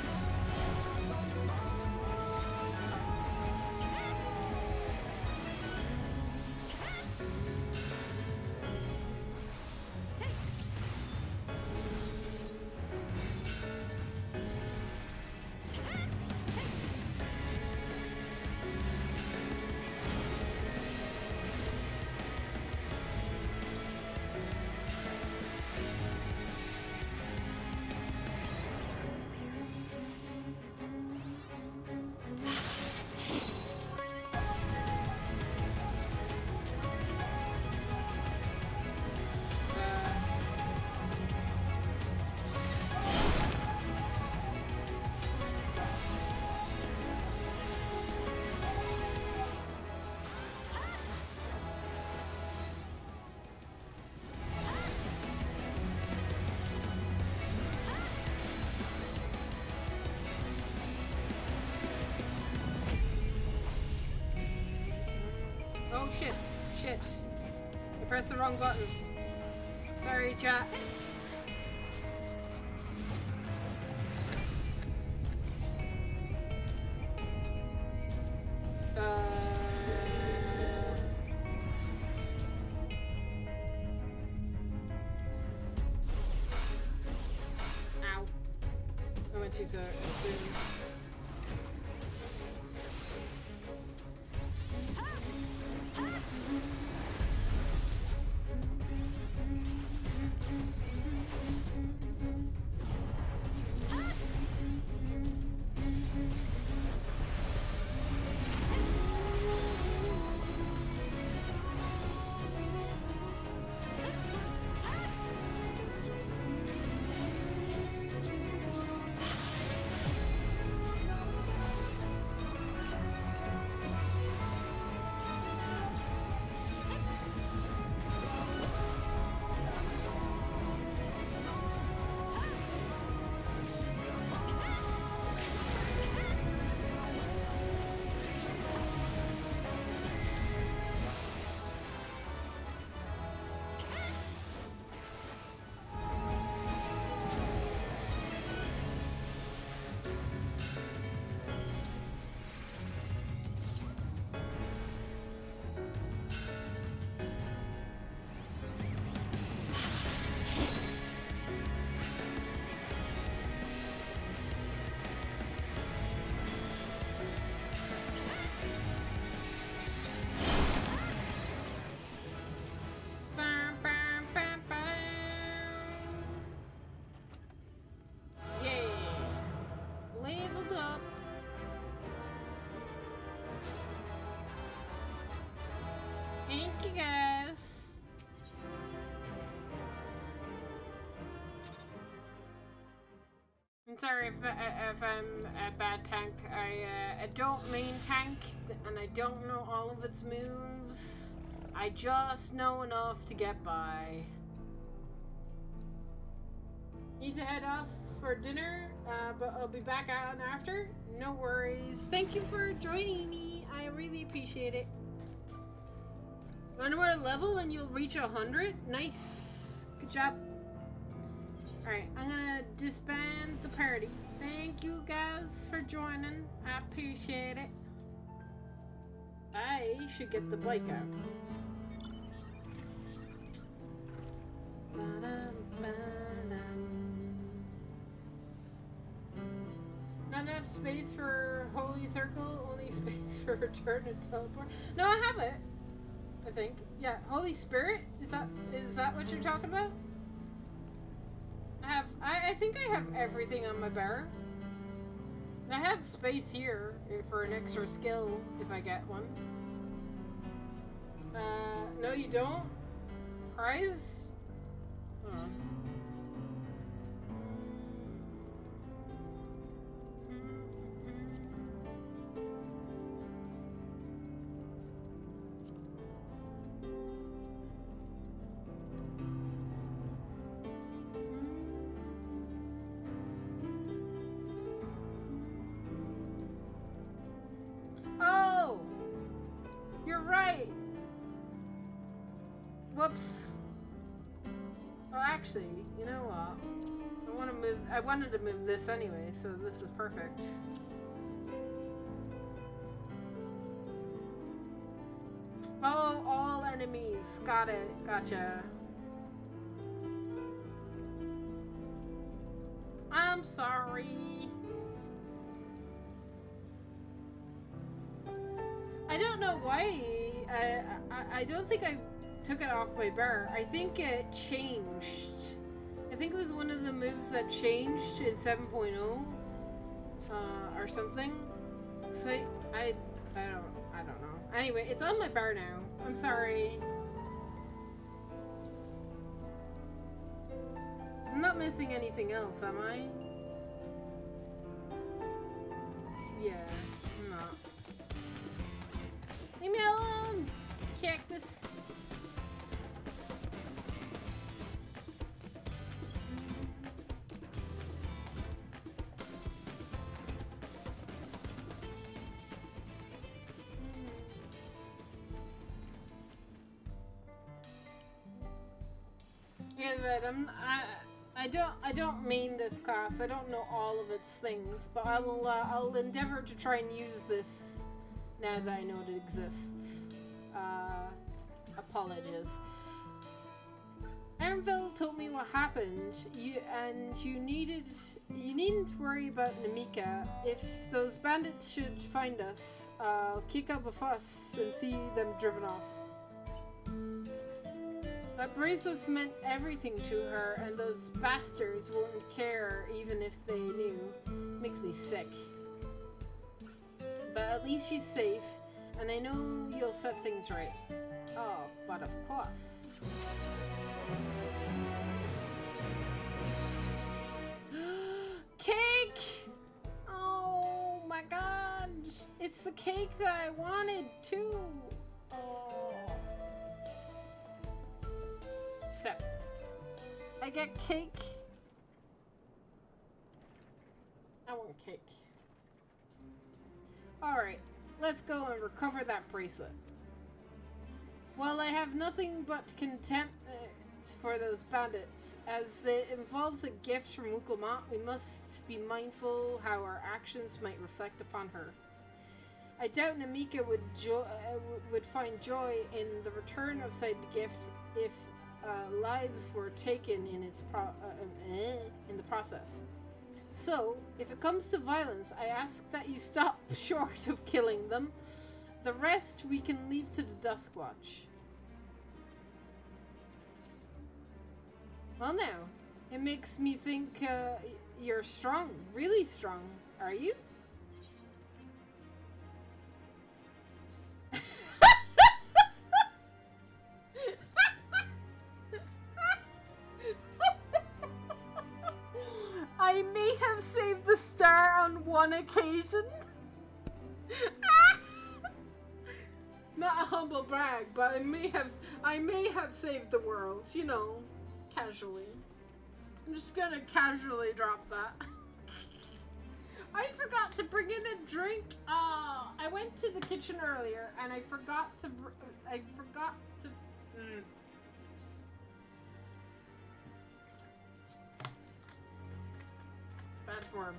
Press the wrong button. Sorry, chat. Ow. I went too soon. Thank you guys. I'm sorry if I'm a bad tank. I don't main tank, and I don't know all of its moves. I just know enough to get by. Need to head off for dinner, but I'll be back out after. No worries. Thank you for joining me. I really appreciate it. One more level and you'll reach 100? Nice. Good job. Alright, I'm gonna disband the party. Thank you guys for joining. I appreciate it. I should get the bike out. Not enough space for Holy Circle, only space for Return and Teleport. No, I have it. I think. Yeah, Holy Spirit? Is that what you're talking about? I think I have everything on my bar. I have space here for an extra skill if I get one. No you don't? Cries? Oh. Whoops. Well, actually, you know what? I wanted to move this anyway, so this is perfect. Oh, all enemies. Got it. Gotcha. I'm sorry. I don't know why. I don't think I took it off my bar. I think it changed. I think it was one of the moves that changed in 7.0 or something. So I don't know. Anyway, it's on my bar now. I'm sorry. I'm not missing anything else, am I? Yeah, I'm not. Leave me alone! Cactus. Like I said, I don't mean this class. I don't know all of its things, but I'll endeavor to try and use this now that I know it exists. Apologies. Aaronville told me what happened. You needn't worry about Namika. If those bandits should find us, I'll kick up a fuss and see them driven off. That bracelet meant everything to her, and those bastards wouldn't care even if they knew. Makes me sick. But at least she's safe, and I know you'll set things right. Oh, but of course. Cake! Oh my god! It's the cake that I wanted too! Oh. So, I get cake. I want cake. Alright, let's go and recover that bracelet. Well, I have nothing but contempt for those bandits. As it involves a gift from Muklamat, we must be mindful how our actions might reflect upon her. I doubt Namika would find joy in the return of said gift if lives were taken in in the process. So, if it comes to violence, I ask that you stop short of killing them. The rest we can leave to the Duskwatch. Well now, it makes me think you're strong, really strong, are you? I may have saved the star on one occasion. Not a humble brag, but I may have saved the world, you know, casually. I'm just gonna casually drop that. I forgot to bring in a drink. I went to the kitchen earlier and I forgot to. Bad form.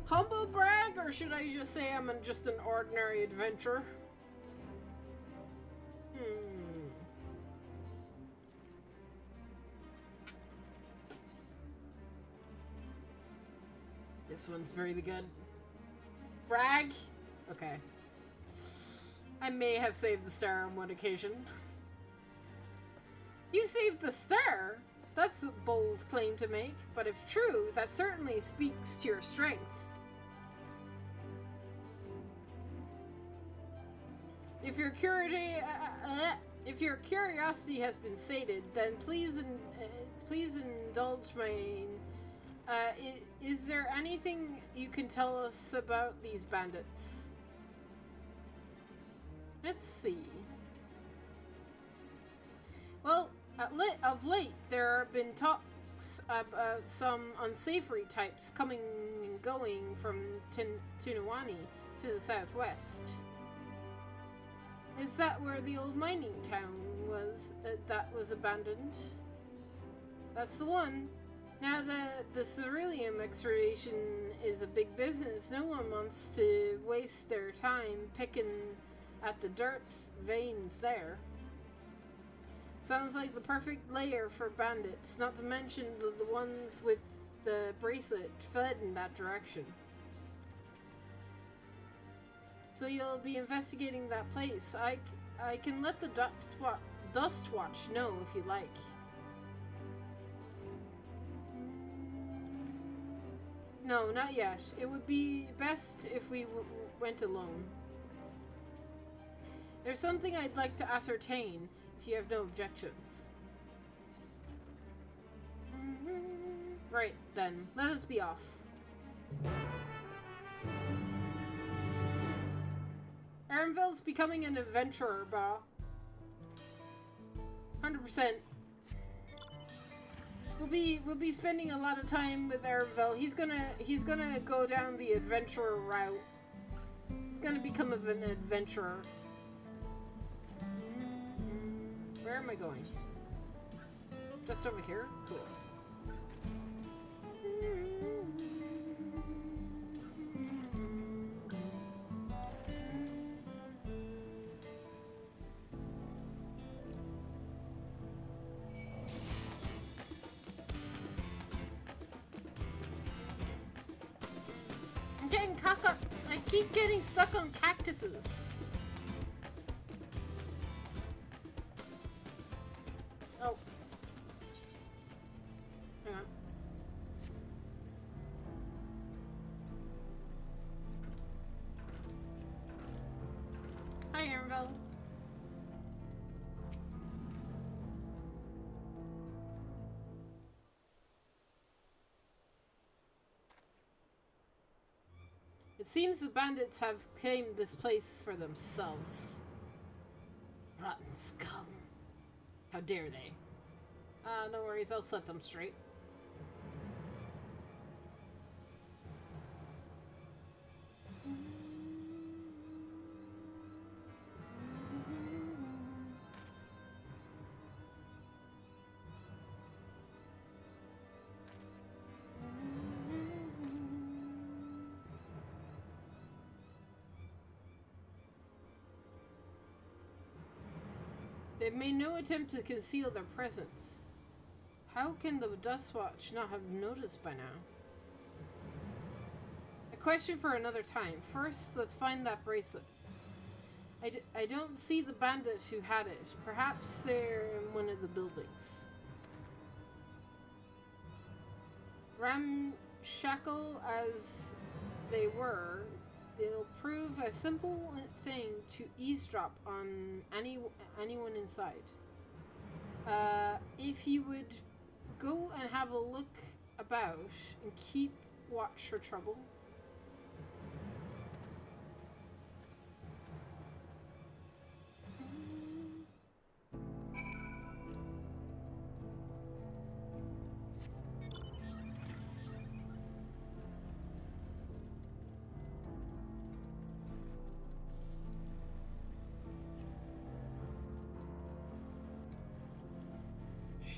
Humble brag, or should I just say I'm just an ordinary adventurer? This one's really good. Brag? Okay. I may have saved the star on one occasion. You saved the star? That's a bold claim to make, but if true, that certainly speaks to your strength. If your curiosity has been sated, then please indulge my. Is there anything you can tell us about these bandits? Let's see. Well, of late, there have been talks about some unsavory types coming and going from Tunawani to the southwest. Is that where the old mining town was that was abandoned? That's the one. Now that the ceruleum exploration is a big business, no one wants to waste their time picking at the dirt veins there. Sounds like the perfect lair for bandits, not to mention the ones with the bracelet fled in that direction. So you'll be investigating that place. I can let the Dustwatch know if you like. No, not yet. It would be best if we went alone. There's something I'd like to ascertain, if you have no objections. Right, then. Let us be off. Aaronville's becoming an adventurer, bah. 100%. We'll be spending a lot of time with Aaronville. He's gonna go down the adventurer route. He's gonna become an adventurer. Where am I going? Just over here? Cool. I'm getting caught up. I keep getting stuck on cactuses. Oh. Hang on. Hi, Aaronville. It seems the bandits have claimed this place for themselves. Rotten scum. How dare they? No worries, I'll set them straight. They've made no attempt to conceal their presence. How can the Dustwatch not have noticed by now? A question for another time. First, let's find that bracelet. I don't see the bandits who had it. Perhaps they're in one of the buildings. Ramshackle as they were, they'll prove a simple thing to eavesdrop on anyone inside. If you would go and have a look about and keep watch for trouble.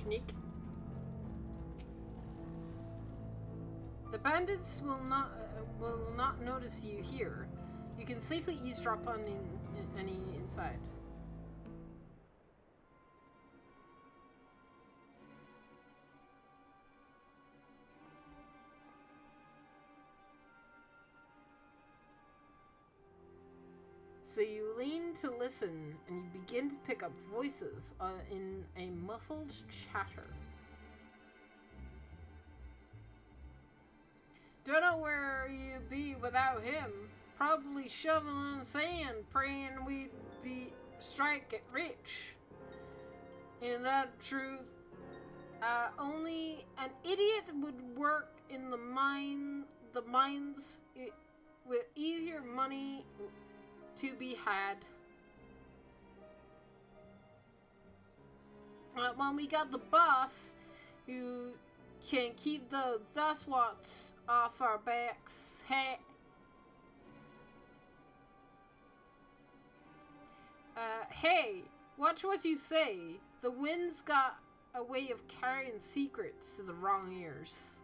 Sneak. The bandits will not notice you here. You can safely eavesdrop on any inside. So you lean to listen, and you begin to pick up voices in a muffled chatter. Don't know where you'd be without him. Probably shoveling sand, praying we'd strike it rich. In that truth, only an idiot would work in the mines with easier money to be had. When we got the boss who can keep the Dustwatch off our backs. Hey. Hey, watch what you say. The wind's got a way of carrying secrets to the wrong ears.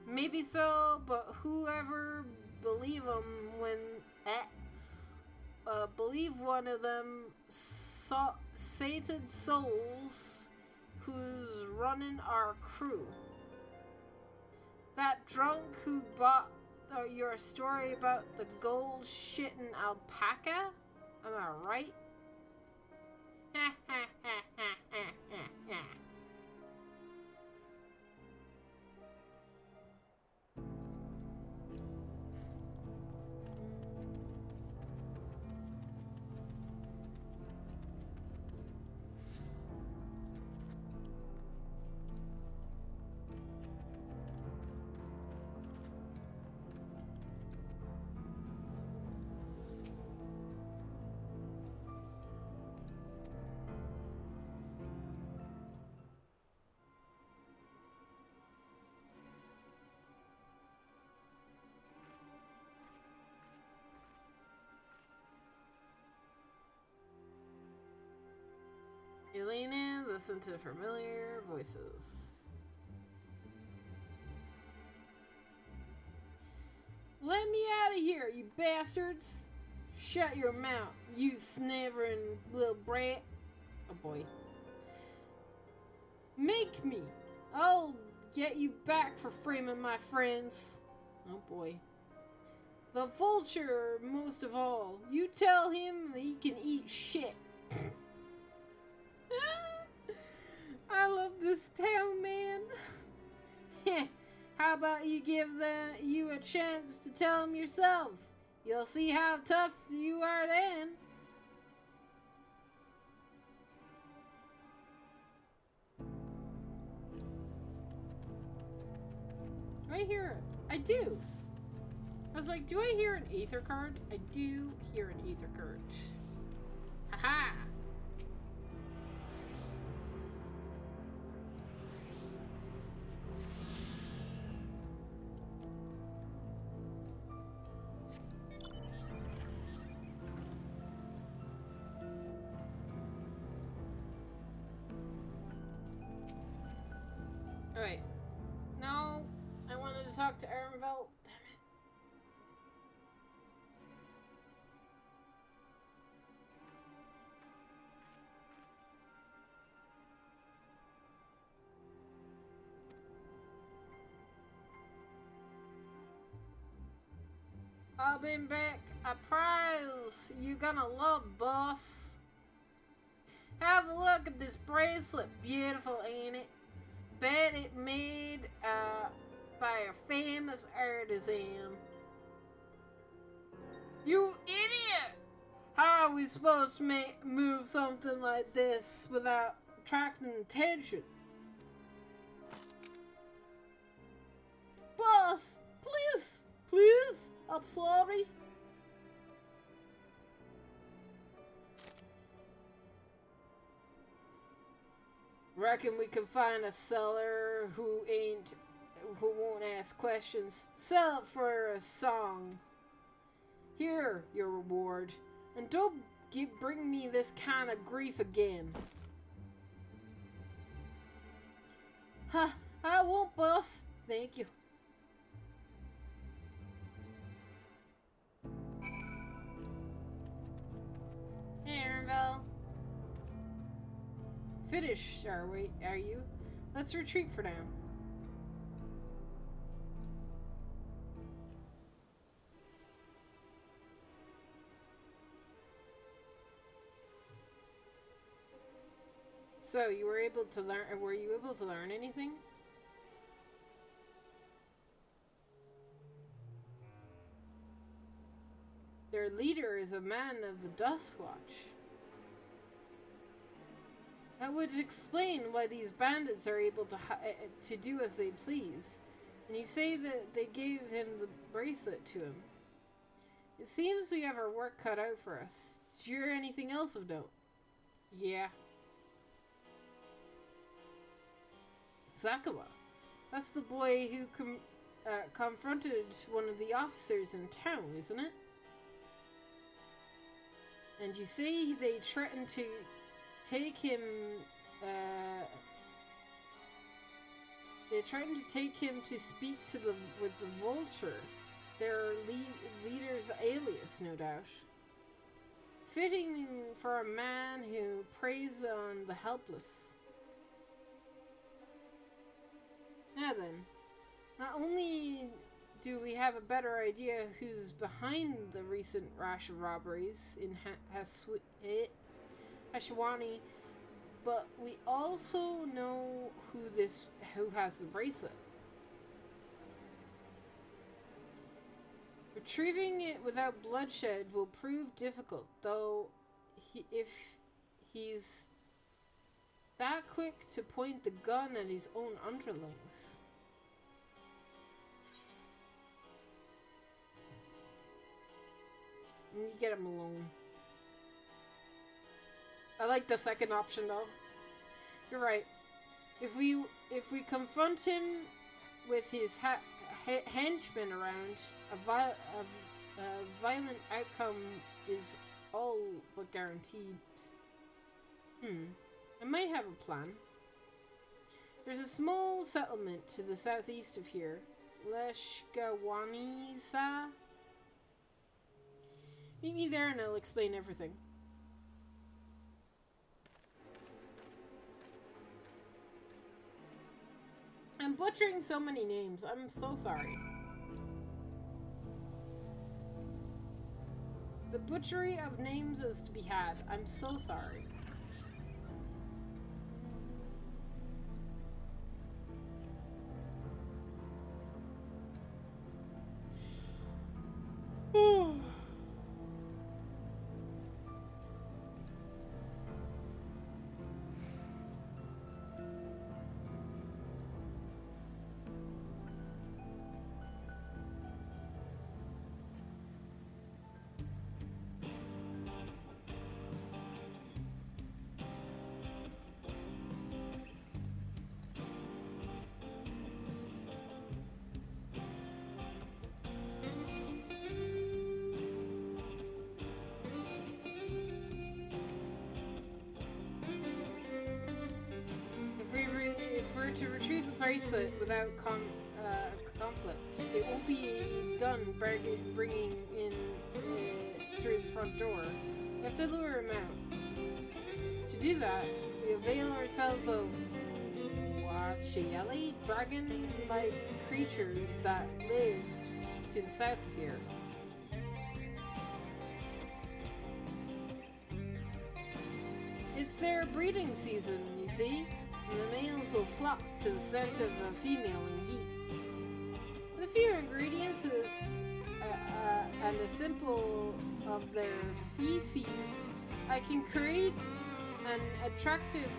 Maybe so, but whoever believe them when believe one of them sated souls who's running our crew. That drunk who bought your story about the gold shitting alpaca? Am I right? Ha ha ha ha ha ha. lean in, listen to familiar voices. Let me out of here, you bastards! Shut your mouth, you sniveling little brat. Oh boy. Make me! I'll get you back for framing my friends. Oh boy. The vulture, most of all. You tell him that he can eat shit. I love this town, man. How about you give you a chance to tell him yourself? You'll see how tough you are then. Do I hear it? I do. I was like, do I hear an Aether card? I do hear an Aether card. Haha! Alright. Now, I wanted to talk to Arenville. Damn it. I'll be back. A prize you gonna love, boss. Have a look at this bracelet. Beautiful, ain't it? Bet it made by a famous artisan. You idiot! How are we supposed to move something like this without attracting attention? Boss, please, please, I'm sorry. Reckon we can find a seller who won't ask questions. Sell it for a song. Here, your reward. And don't bring me this kind of grief again. Huh, I won't, boss. Thank you. Hey, Arenville. Finished, are you? Let's retreat for now. So, you were able to learn, were you able to learn anything? Their leader is a man of the Dustwatch. That would explain why these bandits are able to do as they please. And you say that they gave him the bracelet to him. It seems we have our work cut out for us. Did you hear anything else of note? Yeah. Zakawa. That's the boy who confronted one of the officers in town, isn't it? And you say they threatened to take him, they threatened to take him to speak to with the vulture, their leader's alias, no doubt. Fitting for a man who preys on the helpless. Now then, not only do we have a better idea who's behind the recent rash of robberies in Hashwani, but we also know who has the bracelet. Retrieving it without bloodshed will prove difficult, though if he's that quick to point the gun at his own underlings. You get him alone. I like the second option though. You're right. If we confront him with his henchmen around, a violent outcome is all but guaranteed. I might have a plan. There's a small settlement to the southeast of here. Leshkawanisa. Meet me there and I'll explain everything. I'm butchering so many names. I'm so sorry. The butchery of names is to be had. I'm so sorry. To retrieve the bracelet without conflict, it won't be done bringing in through the front door. We have to lure him out. To do that, we avail ourselves of Wachieli, dragon-like creatures that live to the south of here. It's their breeding season, you see. And the males will flock to the scent of a female in heat. With a few ingredients and a sample of their feces, I can create an attractive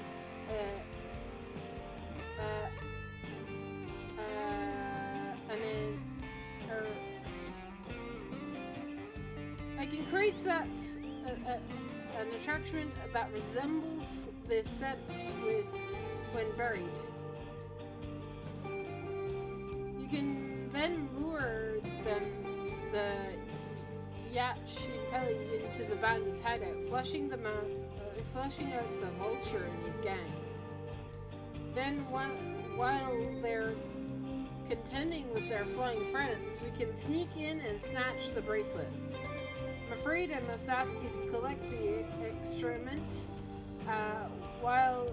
an attraction that resembles the scent when buried. You can then lure the Yachipeli into the bandits' hideout, flushing out the vulture in his gang. Then while they're contending with their flying friends, we can sneak in and snatch the bracelet. I'm afraid I must ask you to collect the excrement. While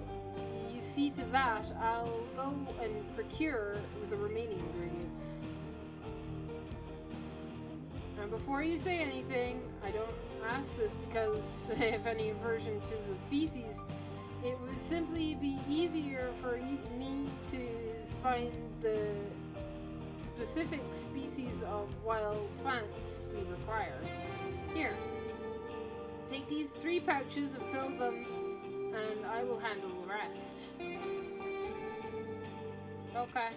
you see to that, I'll go and procure the remaining ingredients. And before you say anything, I don't ask this because I have any aversion to the feces. It would simply be easier for me to find the specific species of wild plants we require. Here, take these 3 pouches and fill them, and I will handle the rest. Okay.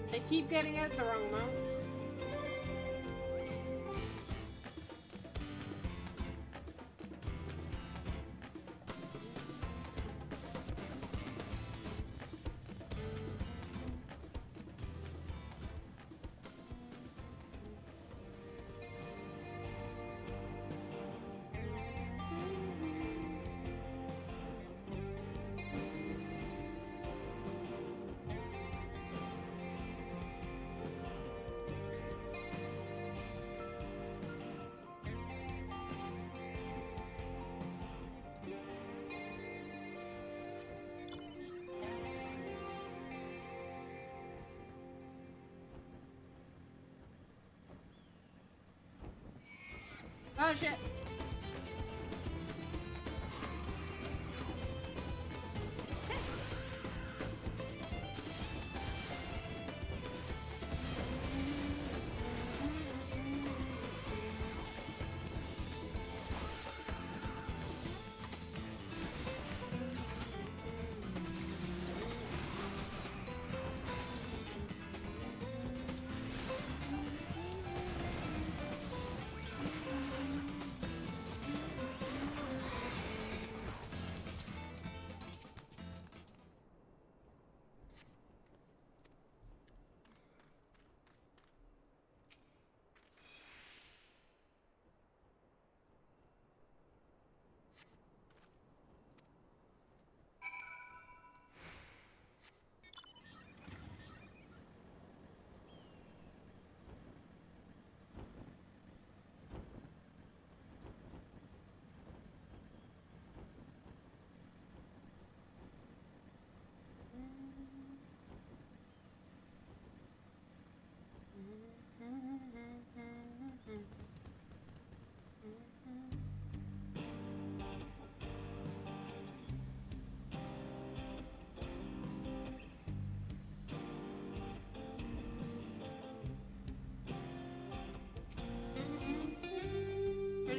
They keep getting out the wrong mount. Oh shit.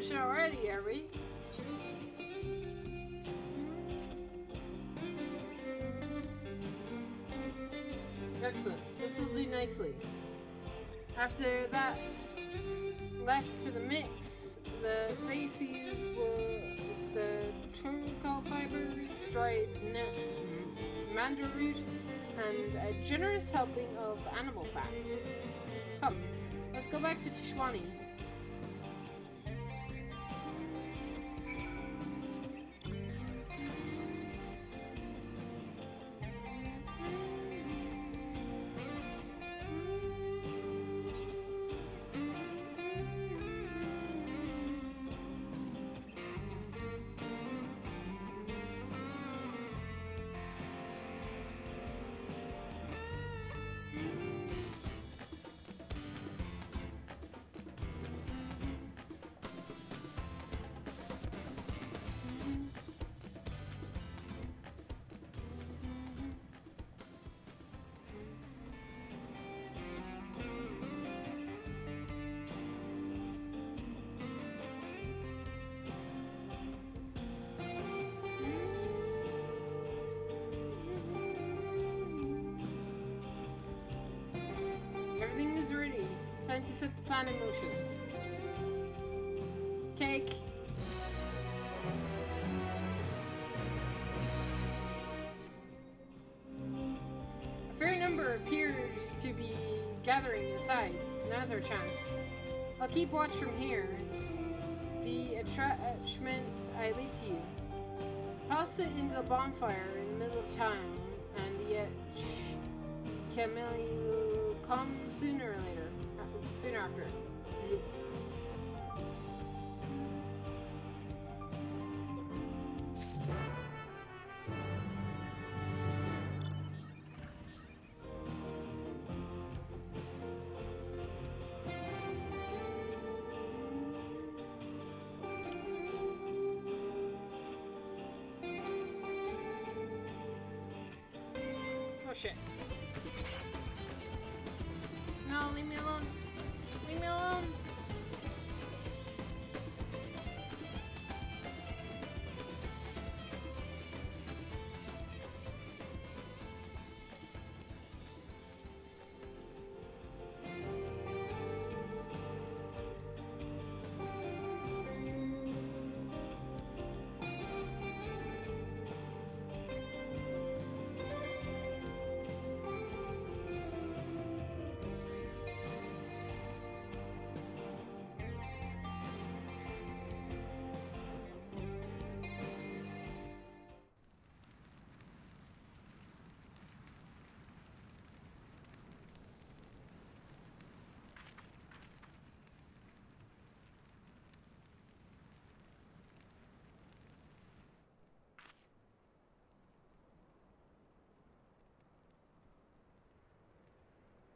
finished already, are we? Excellent. This will do nicely. After that, left to the mix, the faces will the charcoal fibers, dried mandarin root, and a generous helping of animal fat. Come, let's go back to Tishwani. Everything is ready. Time to set the plan in motion. Cake. A fair number appears to be gathering inside. Now's our chance. I'll keep watch from here. The attachment I leave to you. Toss it into the bonfire in the middle of town, and the Camille will come sooner or later. Sooner after. Oh shit. No, leave me alone. Leave me alone.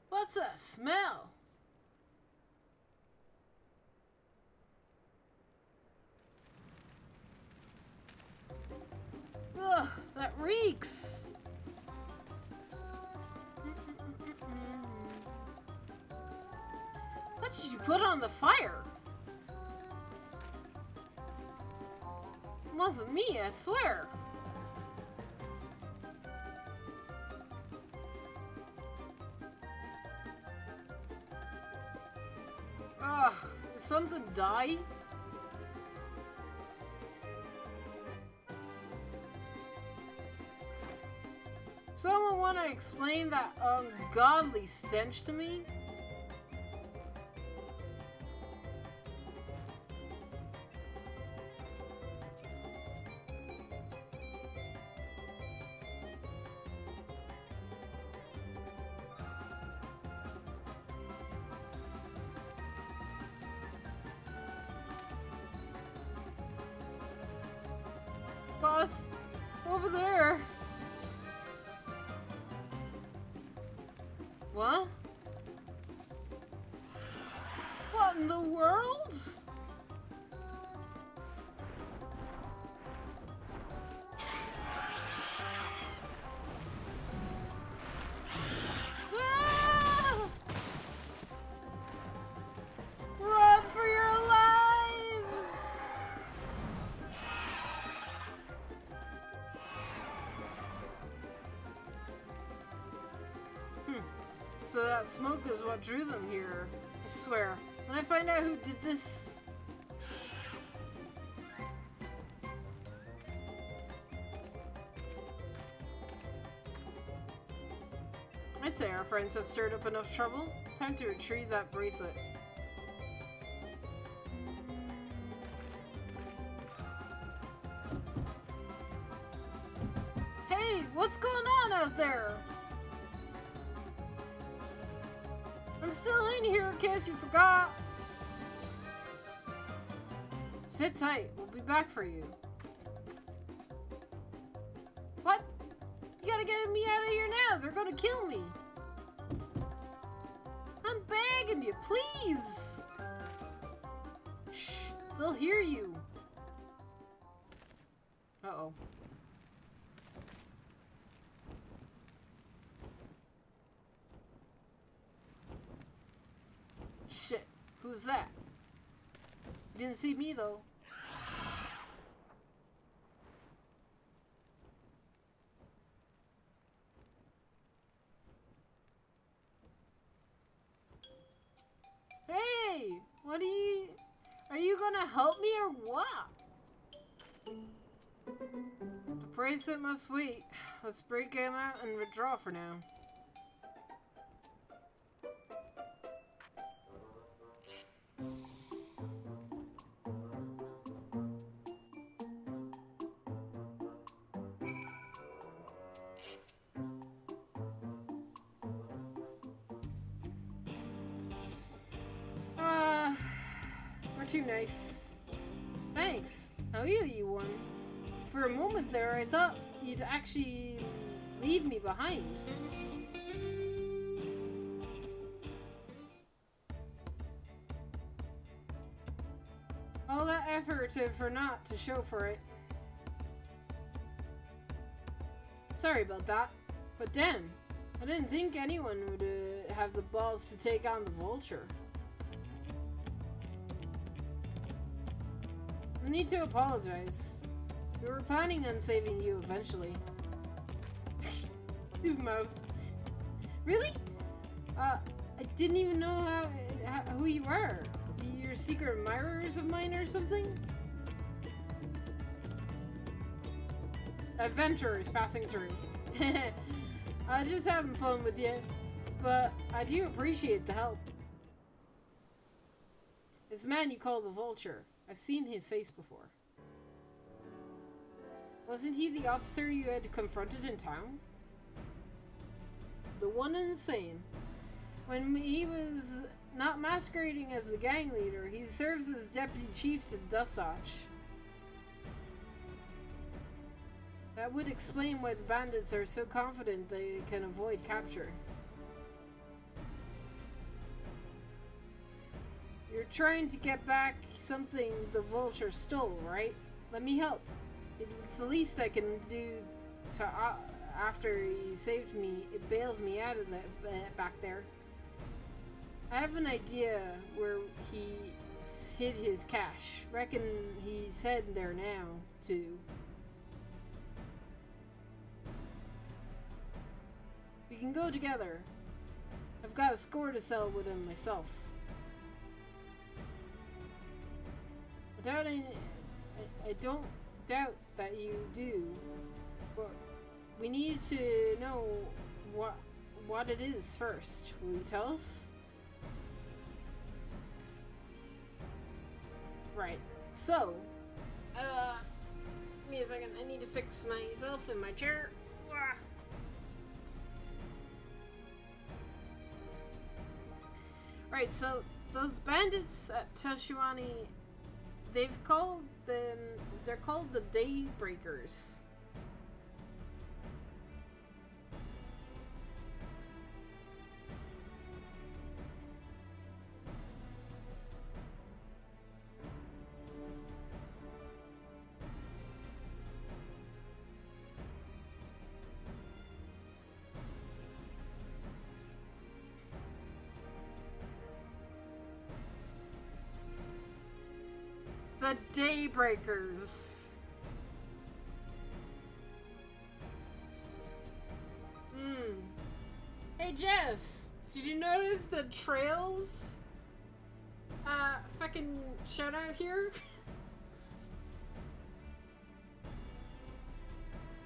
What's that smell? Ugh, that reeks! What did you put on the fire? It wasn't me, I swear. Ugh, did something die? Someone want to explain that ungodly stench to me? Boss, over there. What? What in the world? Ah! Run for your lives! So that smoke is what drew them here. I swear. When I find out who did this... I'd say our friends have stirred up enough trouble. Time to retrieve that bracelet. Hey, what's going on out there? I'm still in here in case you forgot. Sit tight, we'll be back for you. What? You gotta get me out of here now, they're gonna kill me. I'm begging you, please. Shh, they'll hear you. Uh-oh. Shit, who's that? You didn't see me though. Hey, what are you gonna help me or what? The bracelet must wait. Let's break him out and withdraw for now. We're too nice. Thanks. I'll owe you one. For a moment there, I thought you'd actually leave me behind. All that effort for not to show for it. Sorry about that, but damn, I didn't think anyone would have the balls to take on the vulture. I need to apologize. We were planning on saving you eventually. His mouth. Really? I didn't even know who you were. You're secret admirers of mine or something? Adventurers passing through. I'm just having fun with you, but I do appreciate the help. This man you call the Vulture. I've seen his face before. Wasn't he the officer you had confronted in town? The one and the same. When he was not masquerading as the gang leader, he serves as deputy chief to Dustwatch. That would explain why the bandits are so confident they can avoid capture. You're trying to get back something the Vulture stole, right? Let me help. It's the least I can do to after he saved me, it bailed me out of the back there. I have an idea where he hid his cash. Reckon he's heading there now, too. We can go together. I've got a score to settle with him myself. I don't doubt that you do, but we need to know what it is first. Will you tell us? Right. So, give me a second. I need to fix myself in my chair. Right. So those bandits at Toshuani, they're called the Daybreakers. The Daybreakers. Hey Jess, Did you notice the trails? Fucking shout out here.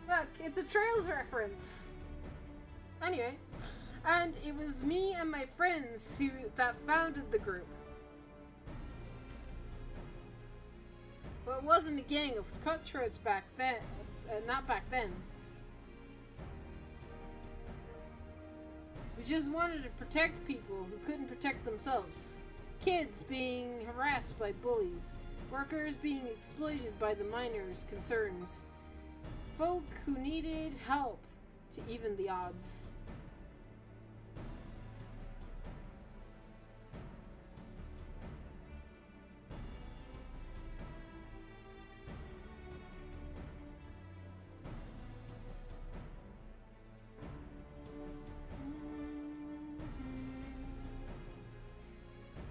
Look, it's a Trails reference. Anyway, and it was me and my friends that founded the group. But it wasn't a gang of cutthroats back then. Not back then. We just wanted to protect people who couldn't protect themselves. Kids being harassed by bullies. Workers being exploited by the miners' concerns. Folk who needed help to even the odds.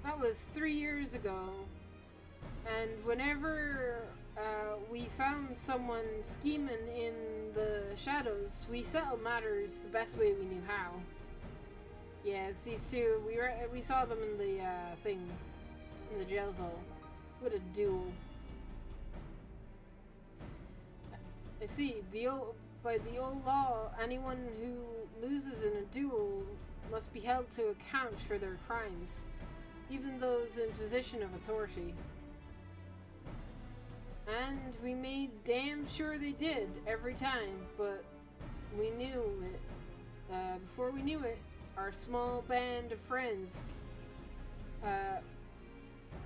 That was 3 years ago, and whenever we found someone scheming in the shadows, we settled matters the best way we knew how. Yeah, it's these two. We saw them in the thing, in the jail cell, with a duel. I see. By the old law, anyone who loses in a duel must be held to account for their crimes. Even those in position of authority. And we made damn sure they did every time, but we knew it. Before we knew it, our small band of friends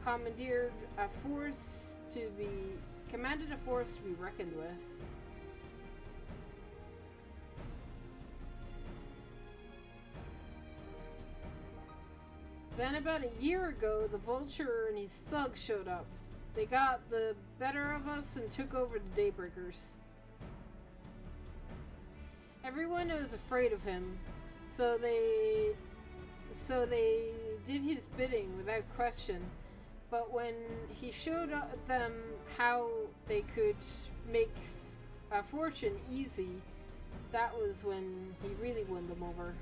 commanded a force to be reckoned with. Then about a year ago, the Vulture and his thugs showed up. They got the better of us and took over the Daybreakers. Everyone was afraid of him, so they did his bidding without question. But when he showed them how they could make a fortune easy, that was when he really won them over.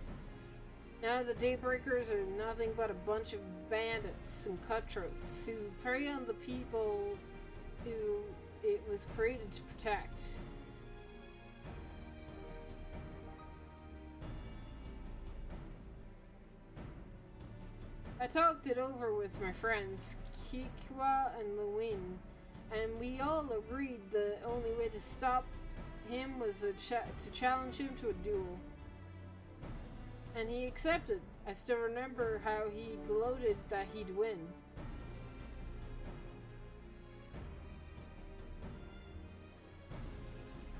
Now the Daybreakers are nothing but a bunch of bandits and cutthroats who prey on the people who it was created to protect. I talked it over with my friends, Kikwa and Lewin, and we all agreed the only way to stop him was to challenge him to a duel. And he accepted. I still remember how he gloated that he'd win.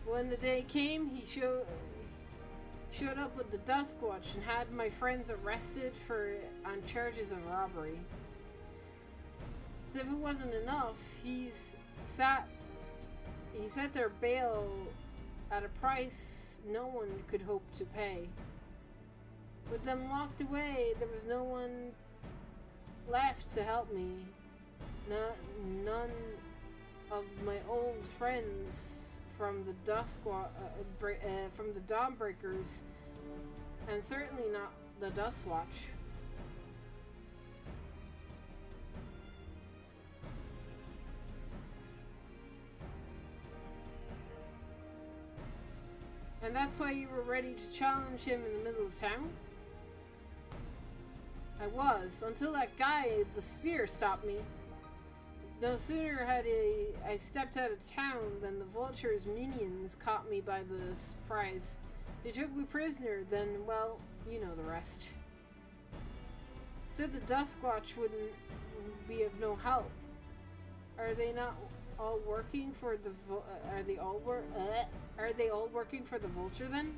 When the day came, he showed up with the Duskwatch and had my friends arrested on charges of robbery. As if it wasn't enough, he set their bail at a price no one could hope to pay. With them locked away, there was no one left to help me. None of my old friends from the from the Dawnbreakers, and certainly not the Dustwatch. And that's why you were ready to challenge him in the middle of town? I was, until that guy with the spear stopped me. No sooner had I stepped out of town than the Vulture's minions caught me by the surprise. They took me prisoner, then, well, you know the rest. Said the Duskwatch wouldn't be of no help. Are they not all working for the are they all working for the Vulture then?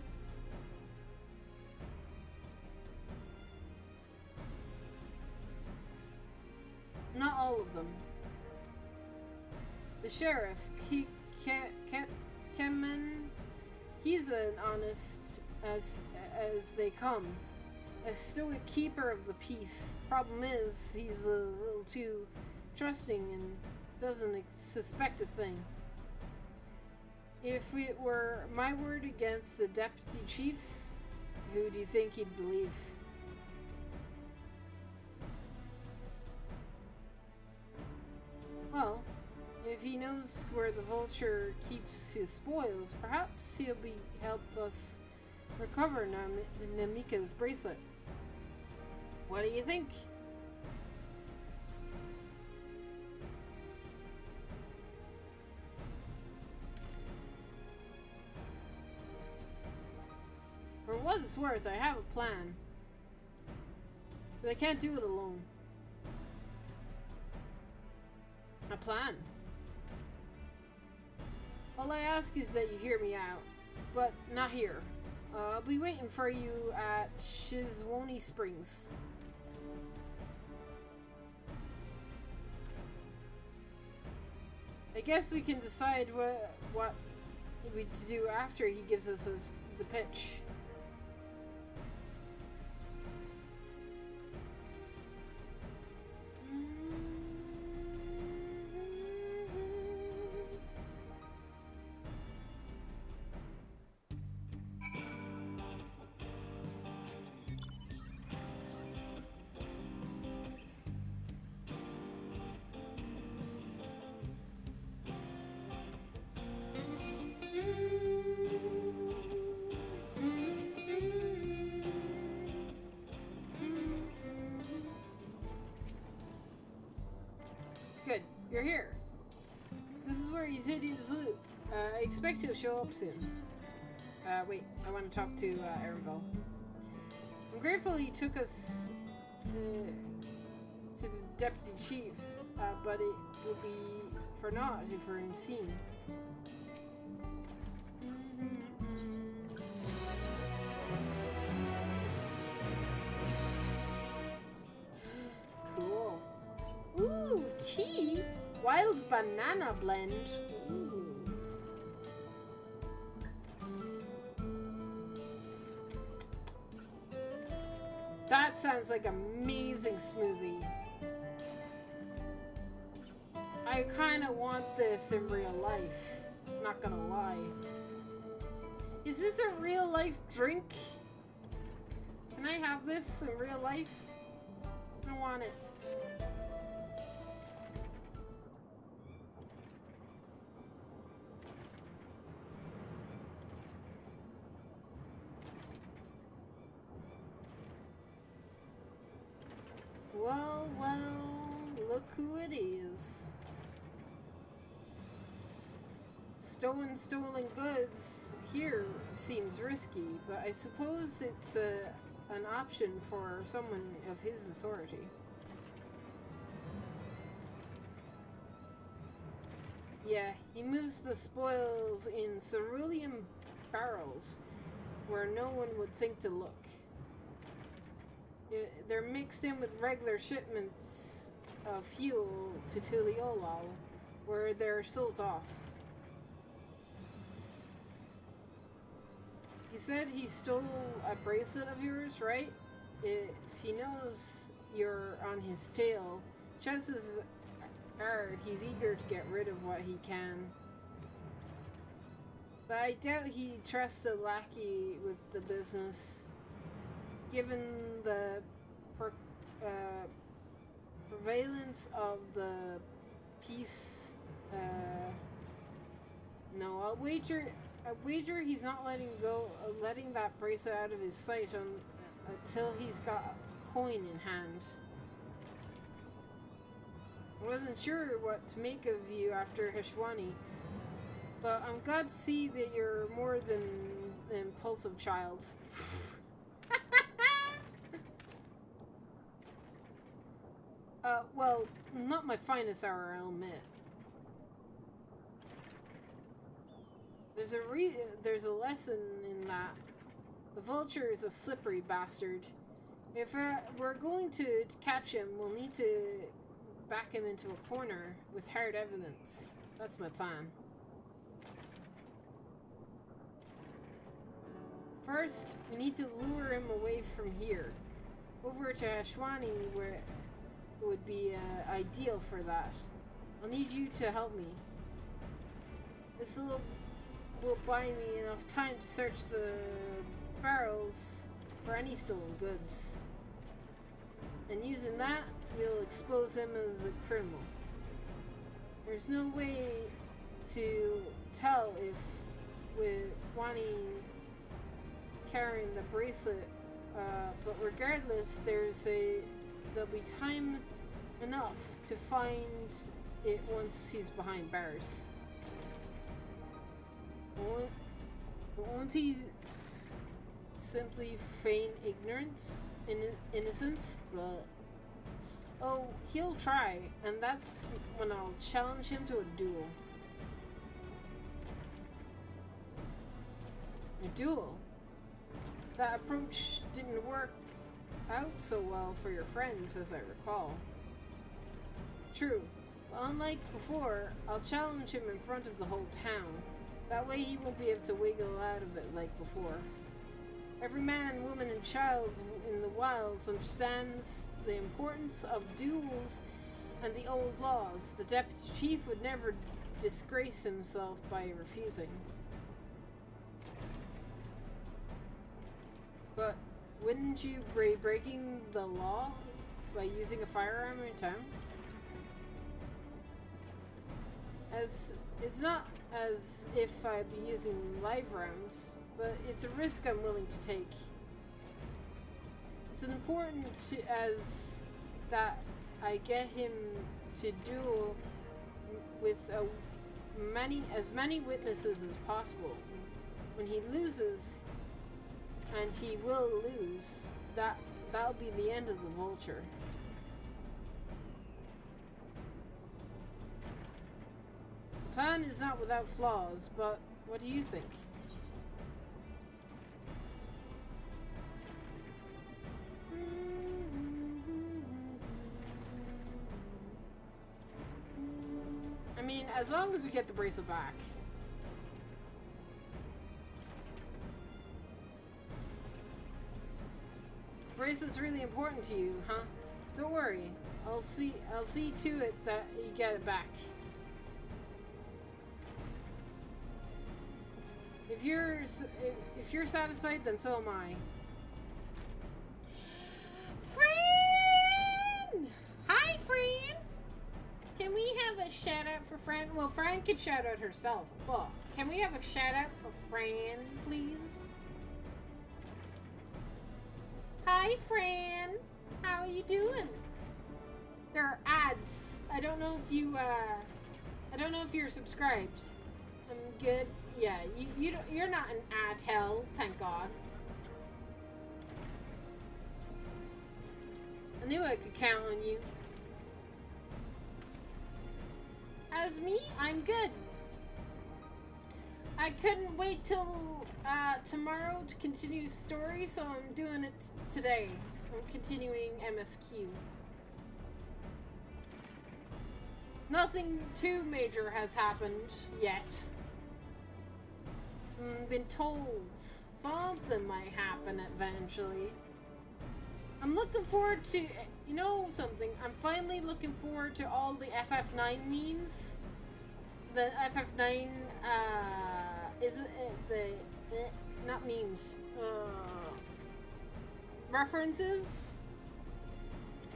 Not all of them. The sheriff, Kemen, he's an honest as they come. A stoic keeper of the peace. Problem is, he's a little too trusting and doesn't suspect a thing. If it were my word against the deputy chiefs, who do you think he'd believe? he knows where the vulture keeps his spoils, perhaps he'll help us recover Namika's bracelet. What do you think? For what it's worth, I have a plan. But I can't do it alone. A plan? All I ask is that you hear me out, but not here. I'll be waiting for you at Shizwoni Springs. I guess we can decide what we to do after he gives us the pitch. Good, you're here. This is where he's hiding his loot. I expect he'll show up soon. Wait, I want to talk to Erenville. I'm grateful he took us to the deputy chief, but it will be for naught if we're unseen. Cool. Ooh, tea? Wild banana blend. Ooh. That sounds like an amazing smoothie. I kind of want this in real life. Not gonna lie. Is this a real life drink? Can I have this in real life? I want it. Well, well, look who it is. Stolen goods here seems risky, but I suppose it's an option for someone of his authority. Yeah, he moves the spoils in cerulean barrels where no one would think to look. They're mixed in with regular shipments of fuel to Tuliolal, where they're sold off. You said he stole a bracelet of yours, right? If he knows you're on his tail, chances are he's eager to get rid of what he can. But I doubt he trusts a lackey with the business. Given the prevalence of the peace, no, I'll wager he's not letting that bracelet out of his sight until he's got a coin in hand. I wasn't sure what to make of you after Heshwani, but I'm glad to see that you're more than an impulsive child. Well, not my finest hour, I'll admit. There's a lesson in that. The vulture is a slippery bastard. If we're going to catch him, we'll need to back him into a corner with hard evidence. That's my plan. First, we need to lure him away from here, over to Ashwani, where it would be ideal for that. I'll need you to help me. This will buy me enough time to search the barrels for any stolen goods. And using that, we'll expose him as a criminal. There's no way to tell if with Wani carrying the bracelet, but regardless, there'll be time enough to find it once he's behind bars. Won't he simply feign ignorance, innocence? But oh, he'll try, and that's when I'll challenge him to a duel. A duel? That approach didn't work out so well for your friends, as I recall. True, but unlike before, I'll challenge him in front of the whole town. That way he won't be able to wiggle out of it like before. Every man, woman, and child in the wilds understands the importance of duels and the old laws. The deputy chief would never disgrace himself by refusing. But wouldn't you be breaking the law by using a firearm in town? It's not as if I'd be using live rounds, but it's a risk I'm willing to take. It's important as that I get him to duel with as many witnesses as possible. When he loses, and he will lose, that'll be the end of the vulture. The plan is not without flaws, but what do you think? I mean, as long as we get the bracelet back. Bracelet's really important to you, huh? Don't worry. I'll see to it that you get it back. If you're satisfied, then so am I. Fran! Hi, Fran! Can we have a shout out for Fran? Well, Fran could shout out herself, but can we have a shout out for Fran, please? Hi, Fran! How are you doing? There are ads. I don't know if you're subscribed. I'm good. Yeah, you're not an ad hell, thank God. I knew I could count on you. As me, I'm good. I couldn't wait till tomorrow to continue the story, so I'm doing it today. I'm continuing MSQ. Nothing too major has happened yet. Been told something might happen eventually. I'm looking forward to, you know something, I'm finally looking forward to all the FF9 memes. The FF9, not memes, references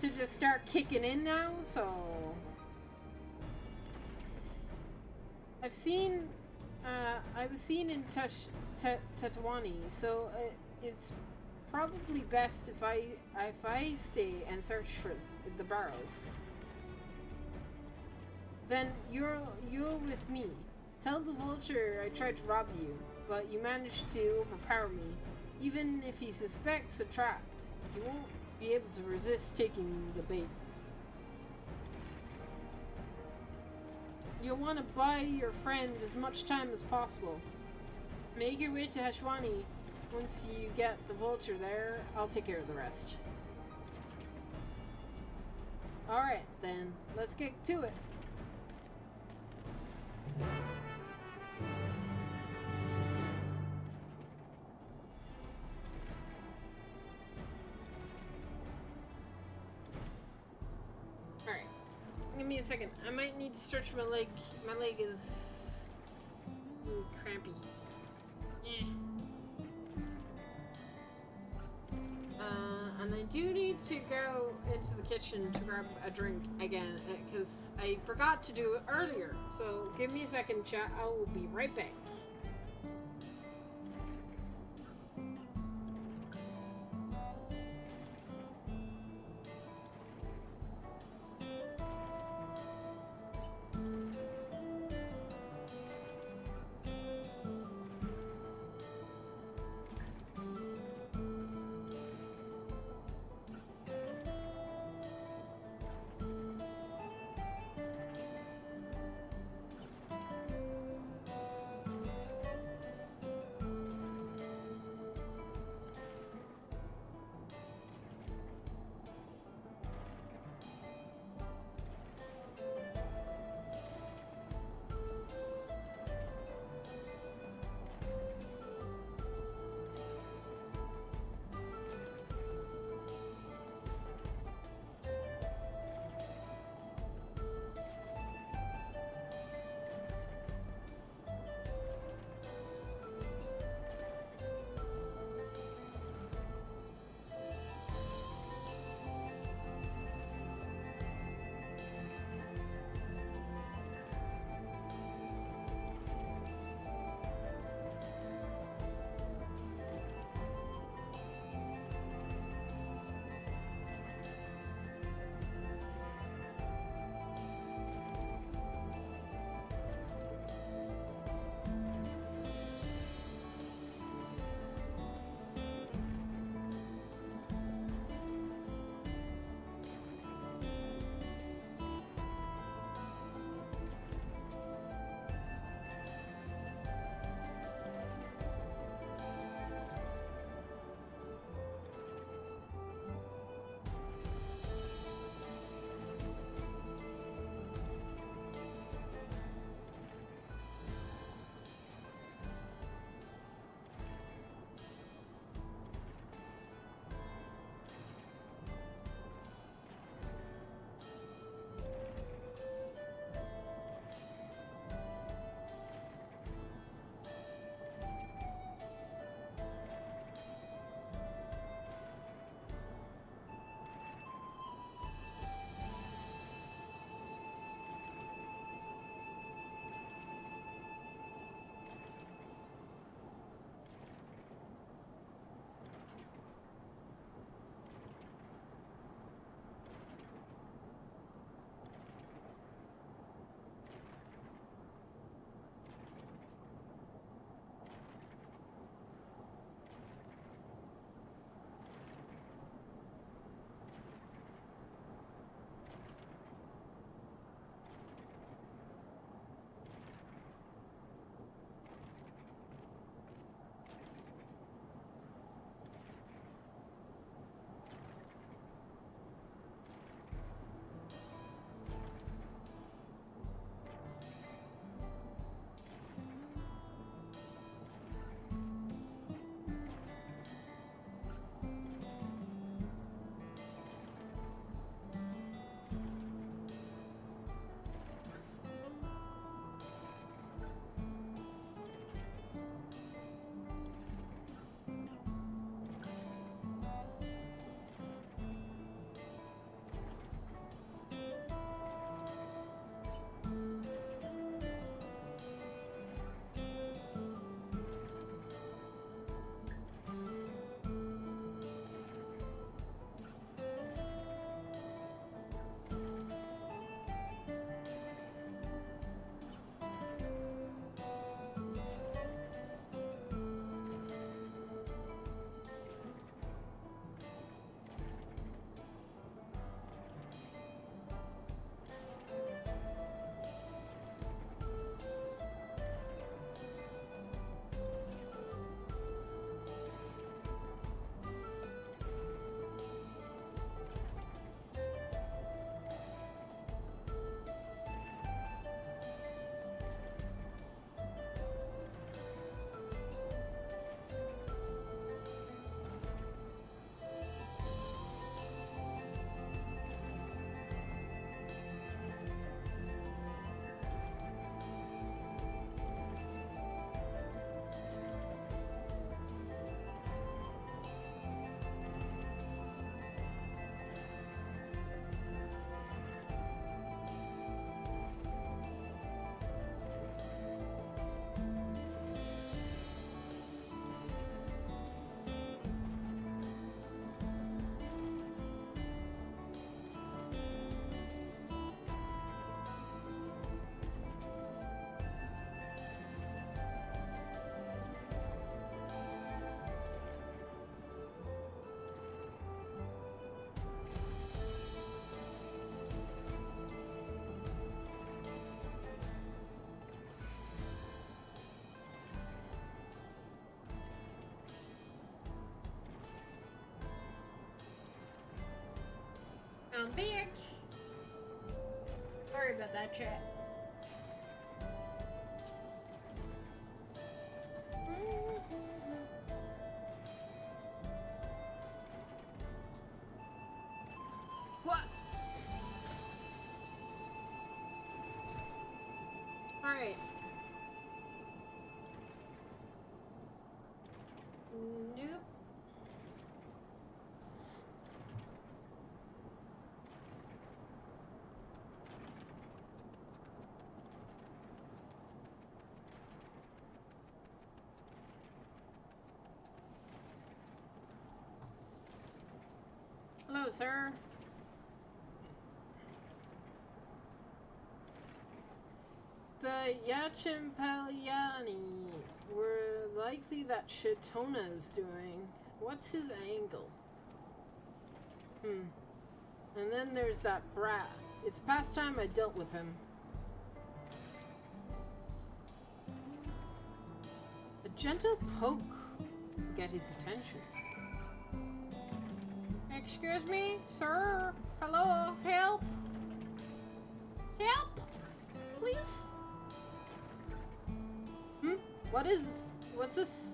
to just start kicking in now, so I was seen in Tatawani, so it's probably best if I stay and search for the barrels. Then you're with me. Tell the vulture I tried to rob you, but you managed to overpower me. Even if he suspects a trap, he won't be able to resist taking the bait. You'll want to buy your friend as much time as possible. Make your way to Heshwani. Once you get the vulture there, I'll take care of the rest. Alright then, let's get to it. Alright. Give me a second. I might need to stretch my leg. My leg is crampy. And I do need to go into the kitchen to grab a drink again, because I forgot to do it earlier. So give me a second, chat. I will be right back. Bitch. Sorry about that, chat. What? Alright. Nope. Hello, sir. The Yachimpaliani were likely that Shitona is doing. What's his angle? And then there's that brat. It's past time I dealt with him. A gentle poke to get his attention. Excuse me, sir? Hello? Help? Help? Please? What is this? What's this?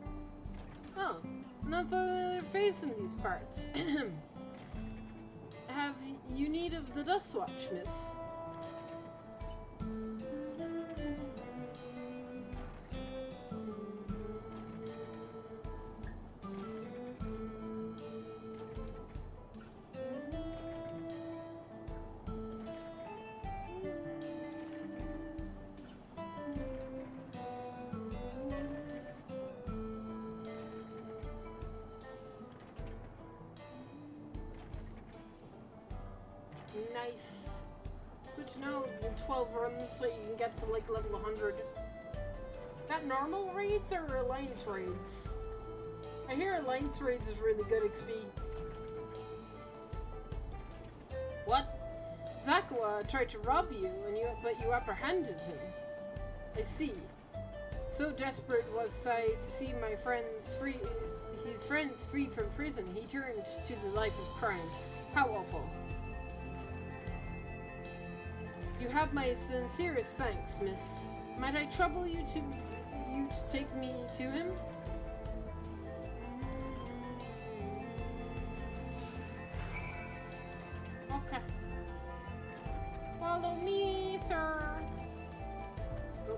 Oh, not familiar face in these parts. Have you need of the Dust Watch, miss? Nice. Good to know. In 12 runs, so you can get to like level 100. That normal raids or alliance raids? I hear alliance raids is really good XP. What? Zakawa tried to rob you, but you apprehended him. I see. So desperate was I to see my his friends free from prison, he turned to the life of crime. How awful. You have my sincerest thanks, miss. Might I trouble you to take me to him? Okay. Follow me, sir. Oh.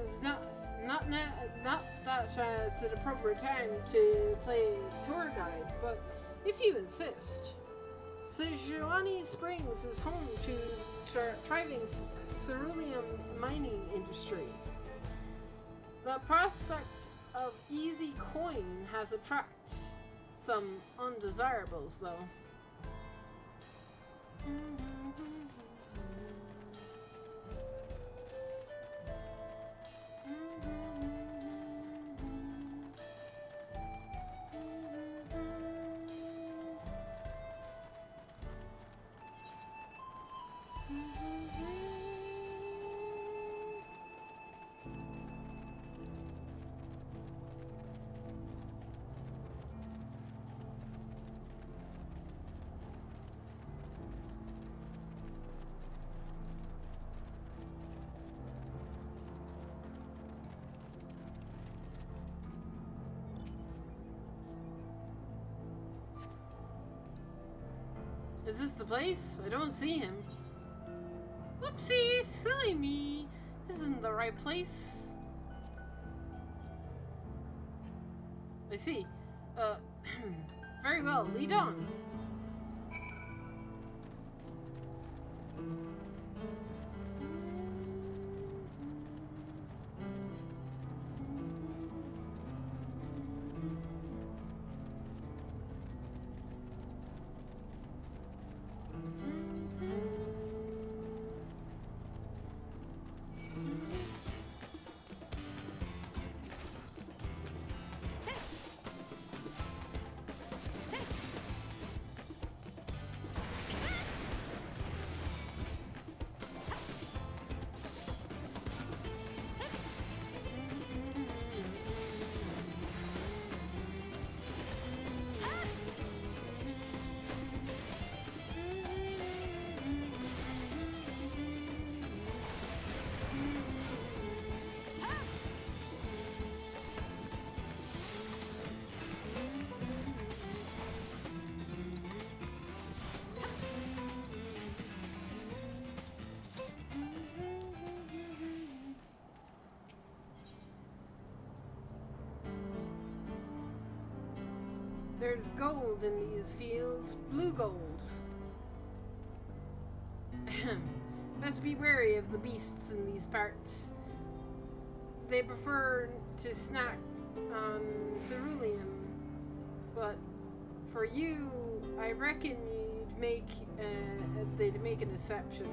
It's not that it's an appropriate time to play tour guide, but if you insist. Sejuani Springs is home to thriving cerulean mining industry. The prospect of easy coin has attracted some undesirables, though. Is this the place? I don't see him. Whoopsie! Silly me! This isn't the right place. I see. Very well, lead on. There's gold in these fields, blue gold. Best be wary of the beasts in these parts. They prefer to snack on cerulean, but for you, I reckon they'd make an exception.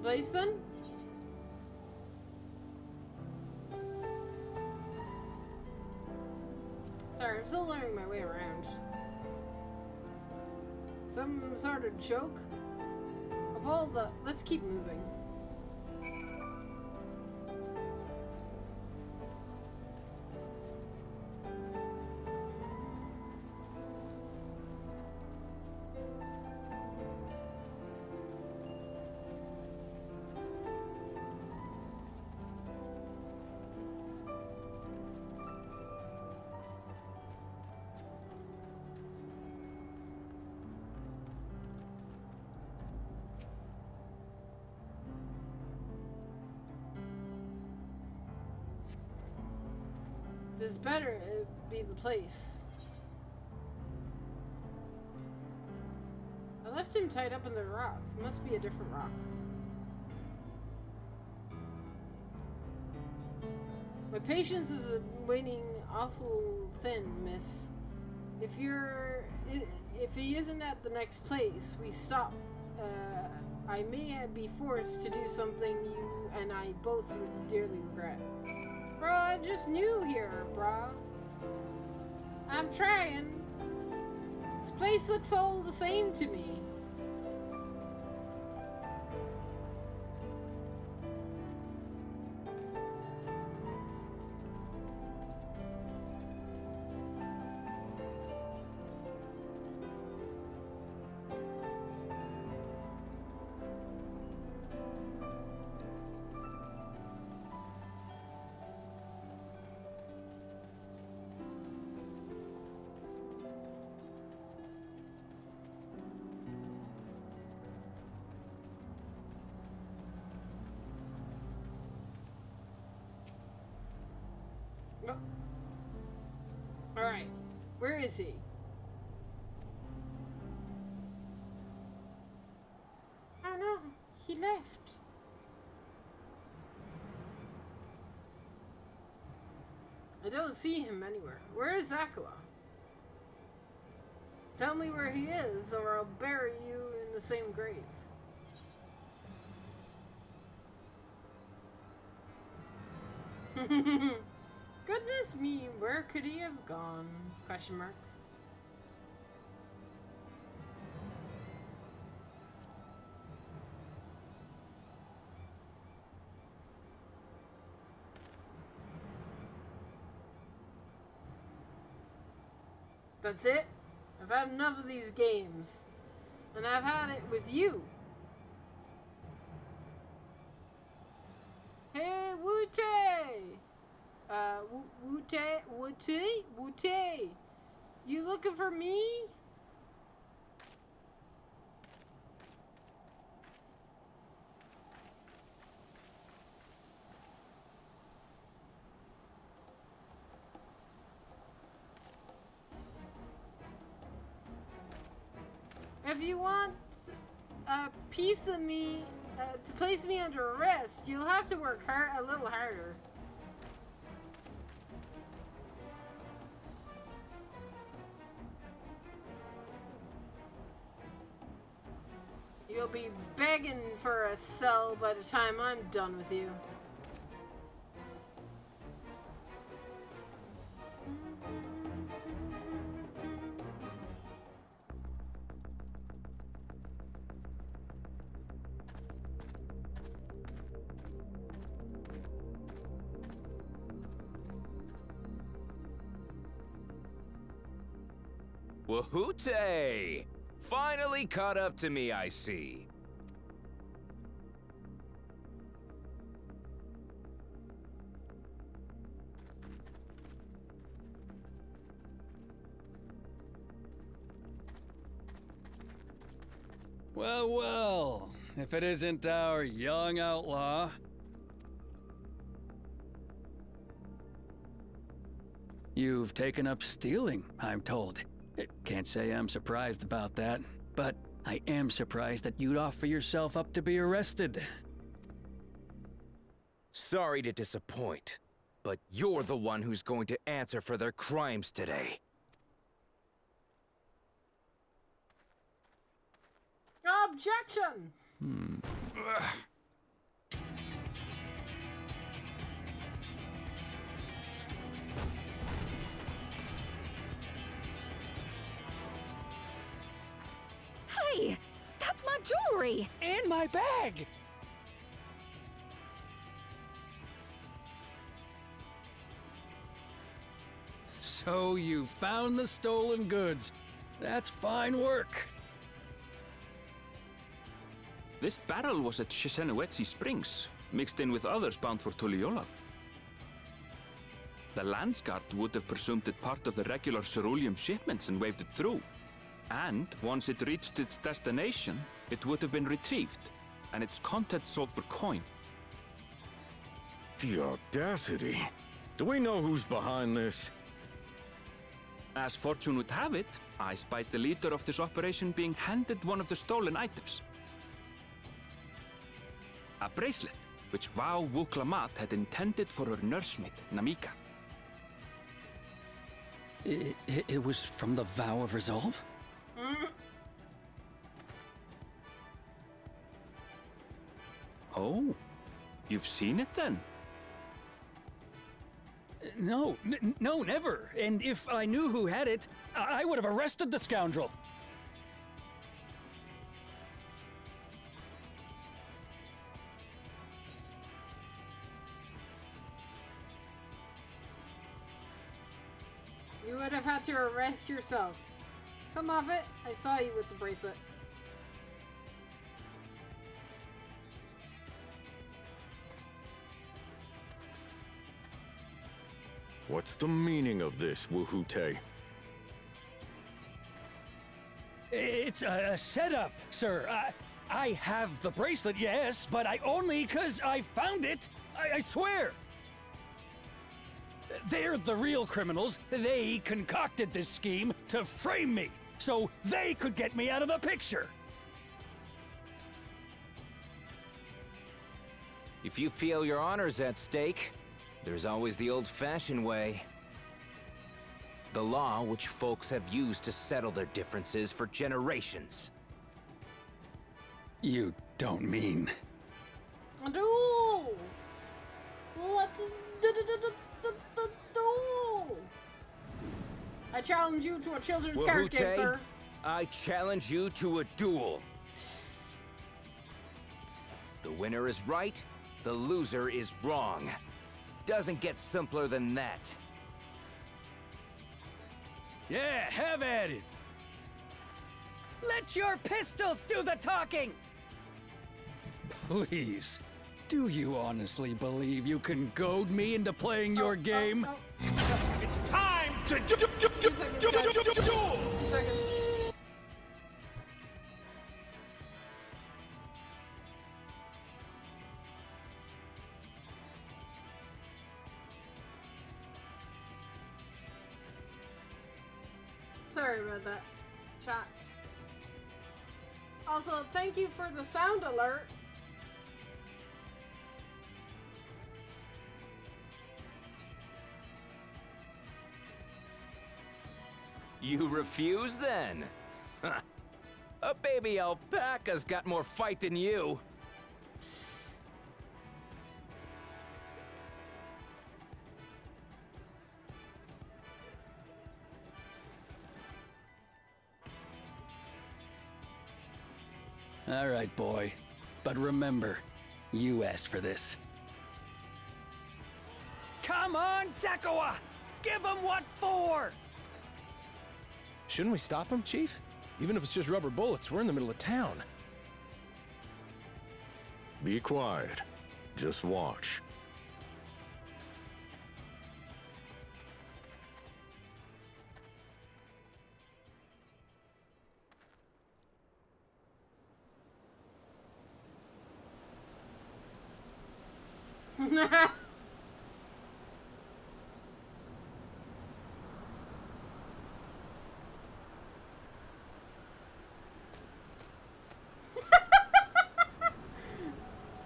Place then? Sorry, I'm still learning my way around. Some sort of joke? Of all the... Let's keep moving. This better be the place. I left him tied up in the rock. It must be a different rock. My patience is waning awful thin, miss. If he isn't at the next place we stop, I may be forced to do something you and I both would dearly regret. Bro, I'm just new here, bro. I'm trying. This place looks all the same to me. Oh. Alright. Where is he? Oh no, he left. I don't see him anywhere. Where is Aqua? Tell me where he is, or I'll bury you in the same grave. Goodness me, where could he have gone? Question mark. That's it? I've had enough of these games. And I've had it with you. Hey, Wu-Tay! Wu-Tay? You looking for me? If you want a piece of me, to place me under arrest, you'll have to work a little harder. You'll be begging for a cell by the time I'm done with you. Wahoote! Finally caught up to me, I see. Well, well, if it isn't our young outlaw. You've taken up stealing, I'm told. Can't say I'm surprised about that, but I am surprised that you'd offer yourself up to be arrested. Sorry to disappoint, but you're the one who's going to answer for their crimes today. Objection! Hey! That's my jewelry! In my bag! So you found the stolen goods. That's fine work. This barrel was at Shisenuetsi Springs, mixed in with others bound for Tuliyola. The Landsguard would have presumed it part of the regular ceruleum shipments and waved it through. And once it reached its destination, it would have been retrieved, and its contents sold for coin. The audacity. Do we know who's behind this? As fortune would have it, I spied the leader of this operation being handed one of the stolen items. A bracelet, which Vau Wuklamat had intended for her nursemaid, Namika. It was from the Vow of Resolve? Oh, you've seen it then? No, no, never. And if I knew who had it, I would have arrested the scoundrel. You would have had to arrest yourself. Come off it. I saw you with the bracelet. What's the meaning of this, Wahoote? It's a setup, sir. I have the bracelet, yes, but I only 'cause I found it. I swear. They're the real criminals. They concocted this scheme to frame me, so they could get me out of the picture. If you feel your honor's at stake, there's always the old-fashioned way. The law which folks have used to settle their differences for generations. You don't mean... No! Let's do! I challenge you to a children's card game, sir. I challenge you to a duel. The winner is right, the loser is wrong. Doesn't get simpler than that. Yeah, have at it. Let your pistols do the talking! Please, do you honestly believe you can goad me into playing your game? It's time to do. 2 seconds. Sorry about that, chat. Also, thank you for the sound alert. You refuse then? A baby alpaca's got more fight than you. All right, boy. But remember, you asked for this. Come on, Zakawa! Give him what for! Shouldn't we stop him, Chief? Even if it's just rubber bullets, we're in the middle of town. Be quiet. Just watch.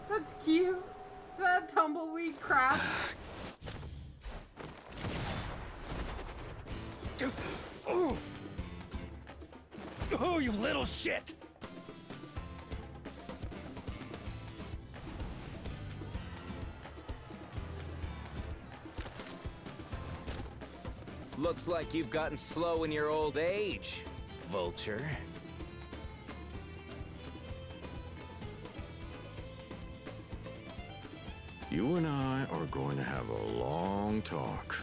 That's cute. That tumbleweed crap. Oh, you little shit! Looks like you've gotten slow in your old age, Vulture. You and I are going to have a long talk.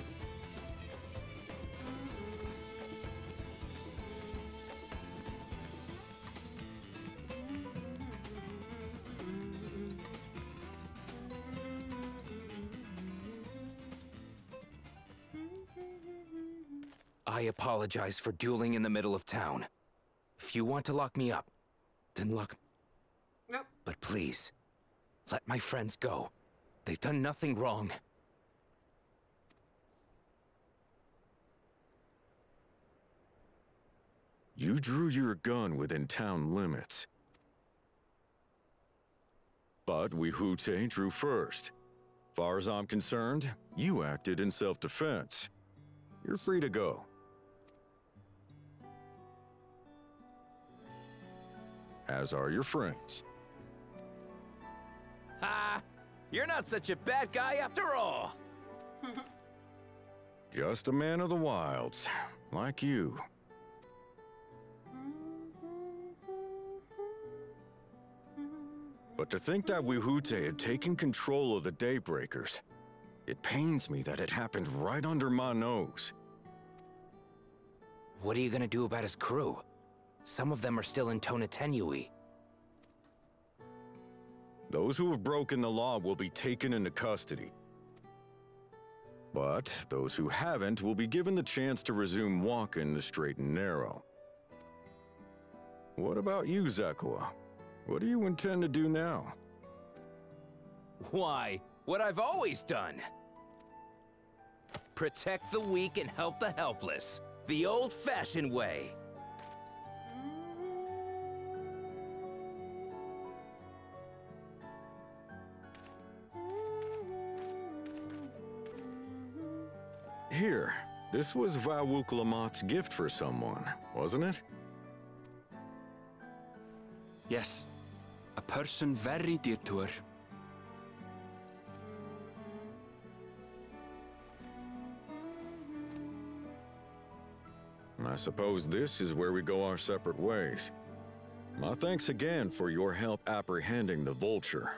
I apologize for dueling in the middle of town. If you want to lock me up, then lock... Nope. But please, let my friends go. They've done nothing wrong. You drew your gun within town limits. But Wihute drew first. Far as I'm concerned, you acted in self-defense. You're free to go. As are your friends. Ha! You're not such a bad guy after all! Just a man of the wilds, like you. But to think that Wihute had taken control of the Daybreakers, it pains me that it happened right under my nose. What are you gonna do about his crew? Some of them are still in Tonatenui. Those who have broken the law will be taken into custody. But those who haven't will be given the chance to resume walking the straight and narrow. What about you, Zakua? What do you intend to do now? Why, what I've always done. Protect the weak and help the helpless. The old-fashioned way. Here, this was Vawuklamat's gift for someone, wasn't it? Yes, a person very dear to her. I suppose this is where we go our separate ways. My thanks again for your help apprehending the Vulture.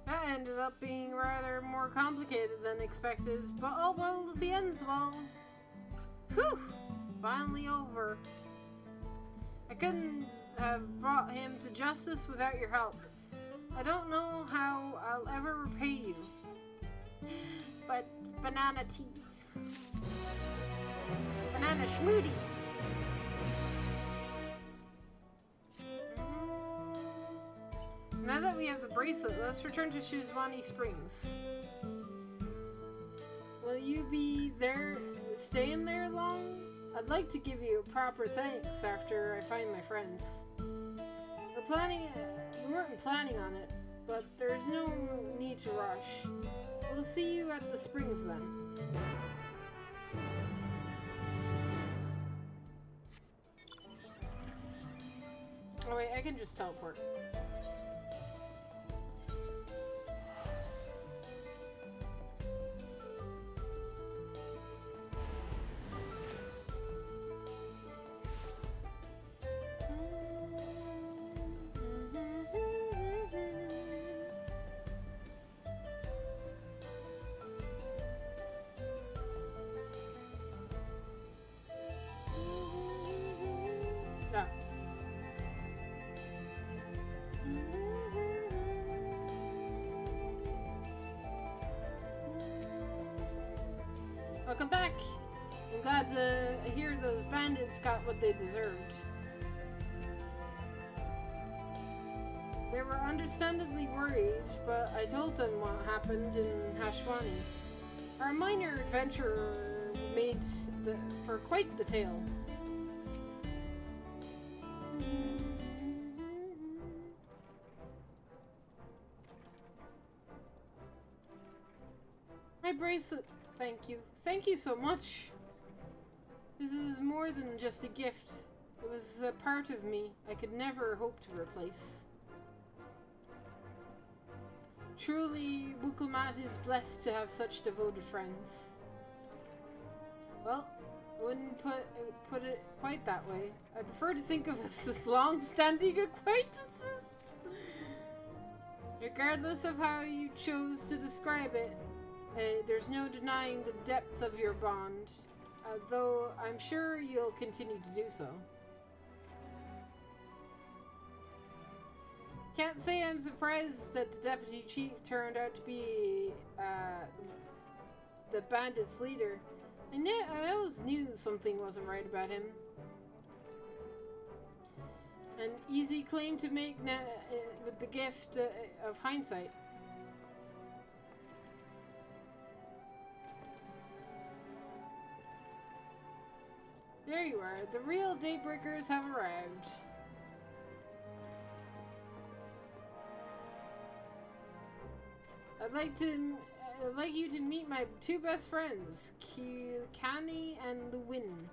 That ended up being rather more complicated than expected, but oh well, the end's well. Whew! Finally over. I couldn't have brought him to justice without your help. I don't know how I'll ever repay you. But banana tea. Banana schmoody. Now that we have the bracelet, let's return to Shuzwani Springs. Will you be there, staying there long? I'd like to give you a proper thanks after I find my friends. We weren't planning on it, but there's no need to rush. We'll see you at the springs then. Oh wait, I can just teleport. Welcome back. I'm glad to hear those bandits got what they deserved. They were understandably worried, but I told them what happened in Hashwani. Our minor adventure made for quite the tale. My bracelet, thank you. Thank you so much. This is more than just a gift. It was a part of me I could never hope to replace. Truly, Wukulmat is blessed to have such devoted friends. Well, I wouldn't put it quite that way. I prefer to think of us as long-standing acquaintances. Regardless of how you chose to describe it, there's no denying the depth of your bond, though I'm sure you'll continue to do so. Can't say I'm surprised that the deputy chief turned out to be the bandits' leader. I always knew something wasn't right about him. An easy claim to make with the gift of hindsight. There you are. The real Daybreakers have arrived. I'd like you to meet my two best friends, Kilkenny and Llewyn.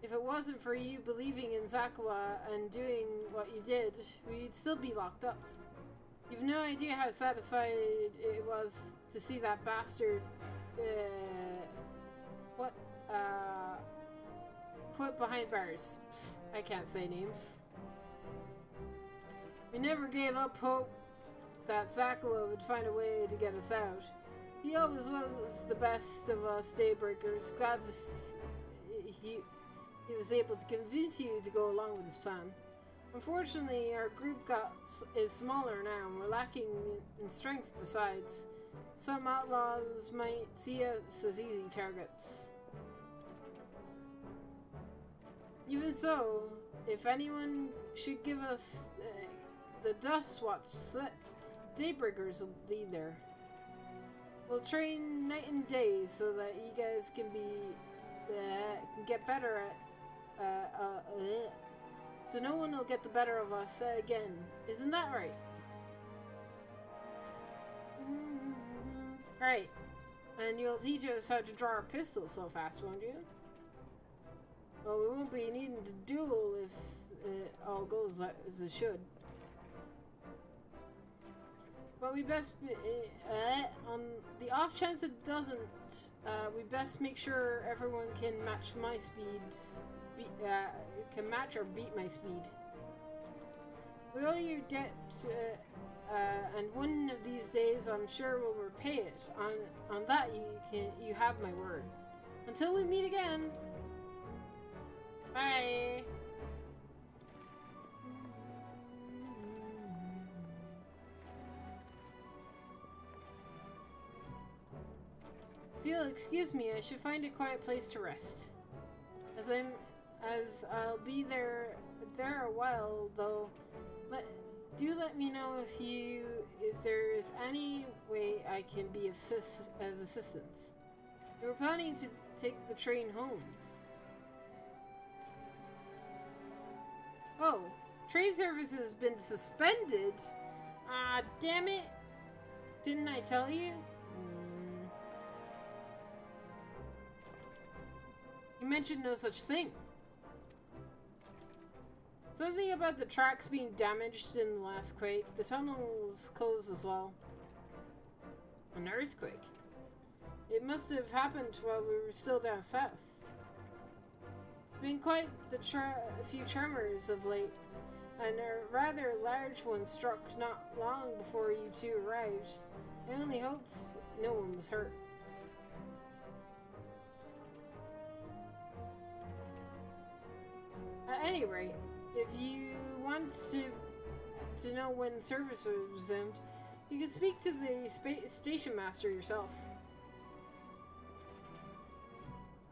If it wasn't for you believing in Zakawa and doing what you did, we'd still be locked up. You've no idea how satisfied it was to see that bastard, put behind bars. I can't say names. We never gave up hope that Zakawa would find a way to get us out. He always was the best of us Daybreakers. Glad he was able to convince you to go along with his plan. Unfortunately, our group is smaller now, and we're lacking in strength besides. Some outlaws might see us as easy targets. Even so, if anyone should give us the Dustwatch slip, Daybreakers will be there. We'll train night and day so that you guys can get better at so no one will get the better of us again. Isn't that right? Right. And you'll teach us how to draw a pistol so fast, won't you? Well, we won't be needing to duel if it all goes as it should. But we best, on the off chance it doesn't, we best make sure everyone can match my speed, can match or beat my speed. We owe you debt, and one of these days I'm sure we'll repay it. On that you have my word. Until we meet again. Bye. If you'll excuse me, I should find a quiet place to rest. As I'll be there a while though. Do let me know if there is any way I can be of assistance. We were planning to take the train home. Oh, train service has been suspended? Ah, damn it. Didn't I tell you? You mentioned no such thing. Something about the tracks being damaged in the last quake. The tunnels closed as well. An earthquake. It must have happened while we were still down south. It's been quite a few tremors of late, and a rather large one struck not long before you two arrived. I only hope no one was hurt. At any rate, if you want to know when service was resumed, you can speak to the station master yourself.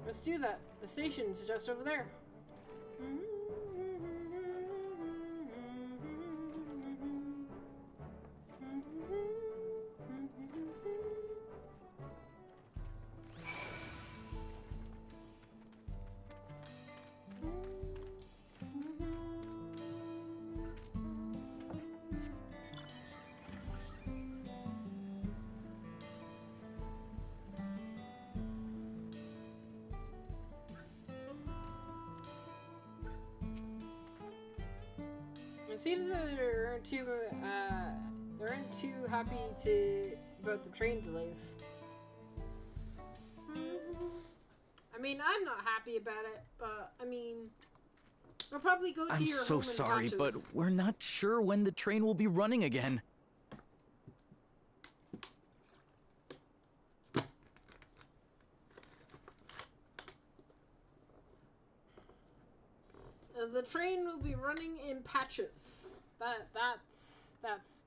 Let's do that. The station's just over there. It seems that they aren't too happy about the train delays. I mean, I'm not happy about it, but I mean, we'll probably go to I'm your so home in sorry, patches. but we're not sure when the train will be running again. The train will be running in patches.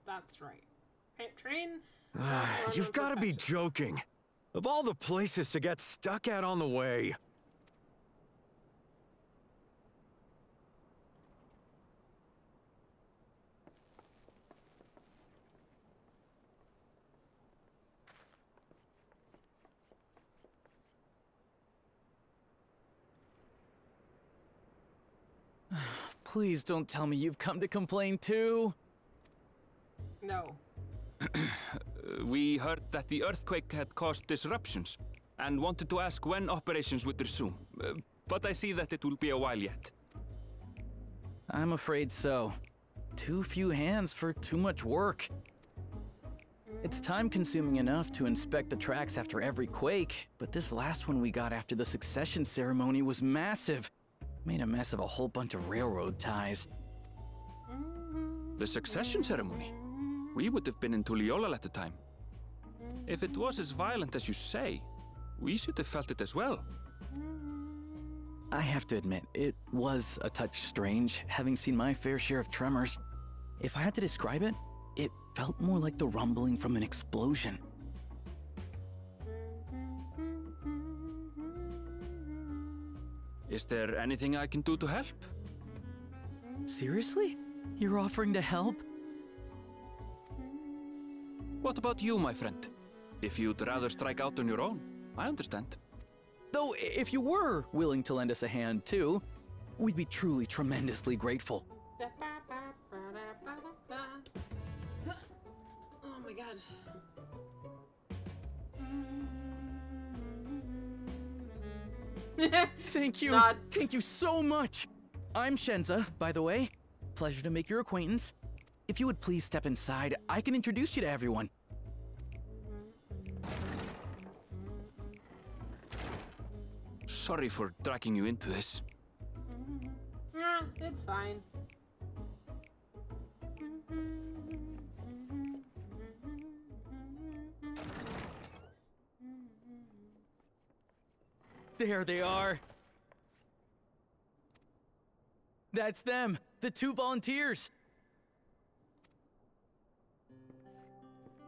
That's right. Train. You've got to be joking. Of all the places to get stuck at on the way. Please don't tell me you've come to complain too. No. We heard that the earthquake had caused disruptions and wanted to ask when operations would resume. But I see that it will be a while yet. I'm afraid so. Too few hands for too much work. It's time-consuming enough to inspect the tracks after every quake, but this last one we got after the succession ceremony was massive. Made a mess of a whole bunch of railroad ties. The succession ceremony? We would have been in Tuliolal at the time. If it was as violent as you say, we should have felt it as well. I have to admit, it was a touch strange, having seen my fair share of tremors. If I had to describe it, it felt more like the rumbling from an explosion. Is there anything I can do to help? Seriously? You're offering to help? What about you, my friend? If you'd rather strike out on your own, I understand. Though, if you were willing to lend us a hand too, we'd be truly tremendously grateful. Oh my god. Thank you. Thank you so much. I'm Shenza, by the way. Pleasure to make your acquaintance. If you would please step inside, I can introduce you to everyone. Sorry for dragging you into this. It's fine. There they are. That's them, the two volunteers.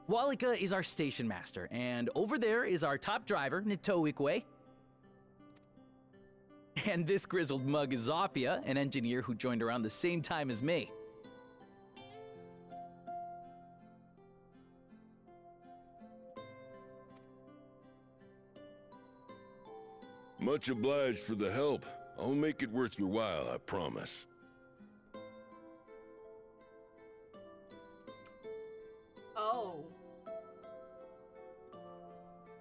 Walika is our station master, and over there is our top driver, Nitoikwe. And this grizzled mug is Zopia, an engineer who joined around the same time as me. Much obliged for the help. I'll make it worth your while, I promise. Oh.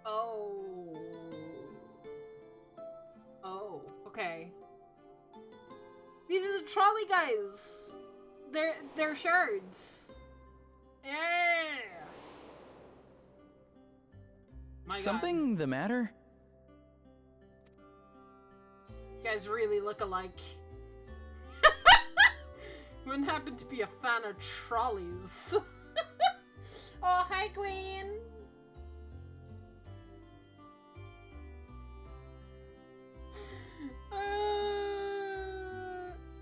Oh. Oh, okay. These are the trolley guys. They're shards. Yeah. My Something God. the matter? You guys really look alike. Wouldn't happen to be a fan of trolleys. Oh, hi, Queen.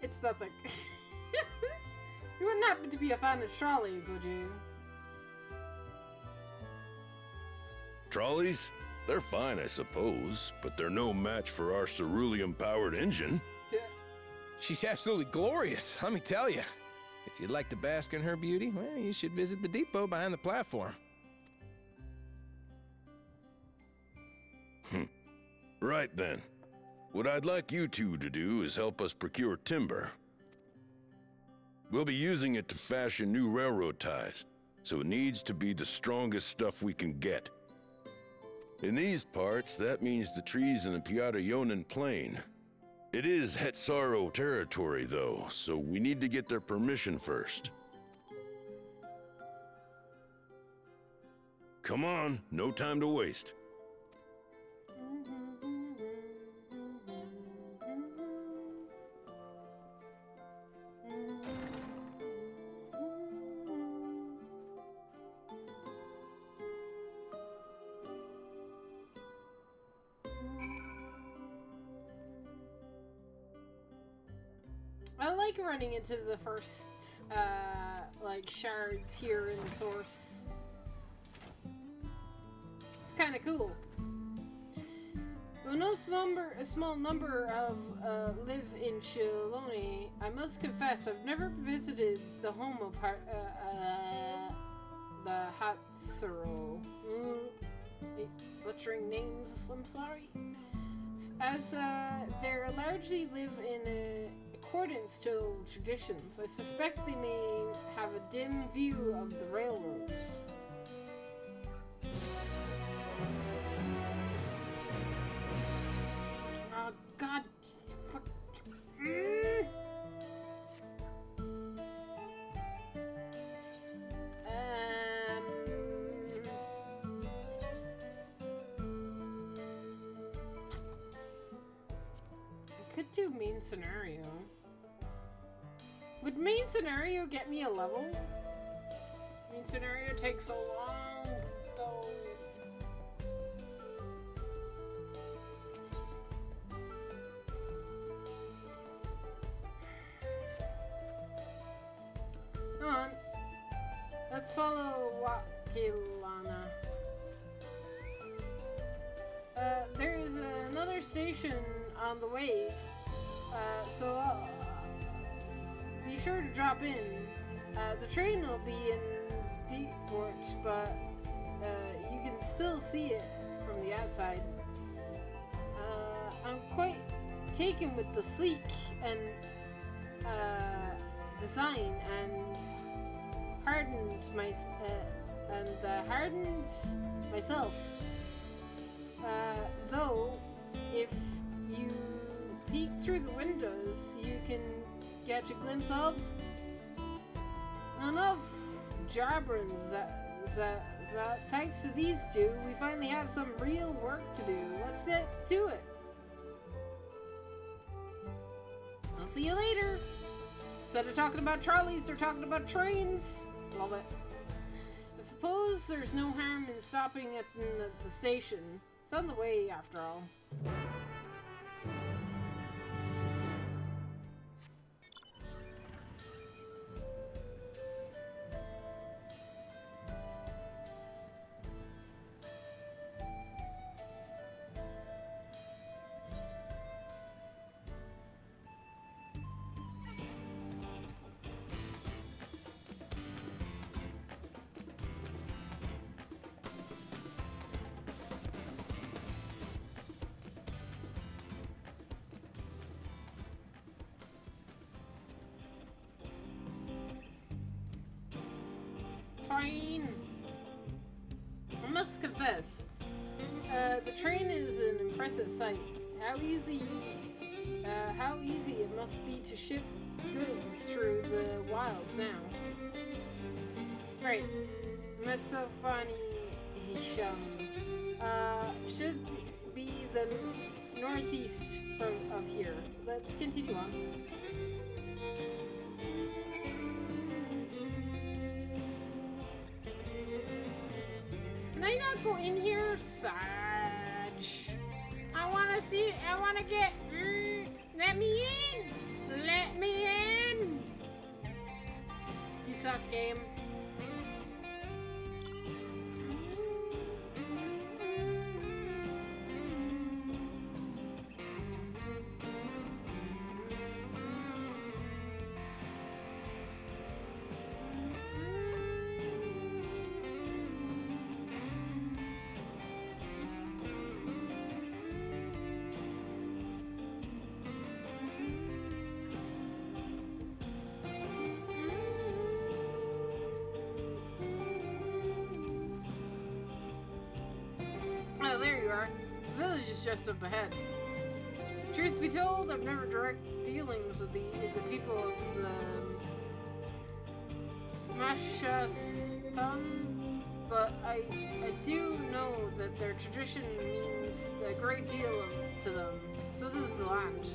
It's nothing. You wouldn't happen to be a fan of trolleys, would you? Trolleys? They're fine, I suppose, but they're no match for our cerulean-powered engine. She's absolutely glorious, let me tell you. If you'd like to bask in her beauty, well, you should visit the depot behind the platform. Right then. What I'd like you two to do is help us procure timber. We'll be using it to fashion new railroad ties, so it needs to be the strongest stuff we can get. In these parts, that means the trees in the Piata-Yonan Plain. It is Hetsaro territory, though, so we need to get their permission first. Come on, no time to waste. I like running into the first, like, shards here in Source. It's kind of cool. Though a small number of live in Shiloni, I must confess I've never visited the home of the Hatsuro. Butchering names, I'm sorry. As they largely live in accordance to old traditions, I suspect they may have a dim view of the railroads. Oh God! Fuck. I could do main scenario. Would main scenario get me a level? Main scenario takes so long, though. Come on. Let's follow Wakilana. There's another station on the way, so be sure to drop in. The train will be in Deepport, but you can still see it from the outside. I'm quite taken with the sleek and design, and hardened myself. Though, if you peek through the windows, you can catch a glimpse of enough Jarbrans that thanks to these two, we finally have some real work to do. Let's get to it. I'll see you later. Instead of talking about trolleys, they're talking about trains. Love it. I suppose there's no harm in stopping at the station. It's on the way, after all. Fine. I must confess, the train is an impressive sight. How easy it must be to ship goods through the wilds now. Right. Mesofani Hisham. Should be the northeast of here. Let's continue on. Can I not go in here? Saj. I wanna get, let me in! Let me in! You suck, game. Oh, there you are. The village is just up ahead. Truth be told, I've never direct dealings with the people of the Mashastan, but I do know that their tradition means a great deal to them. So does the land.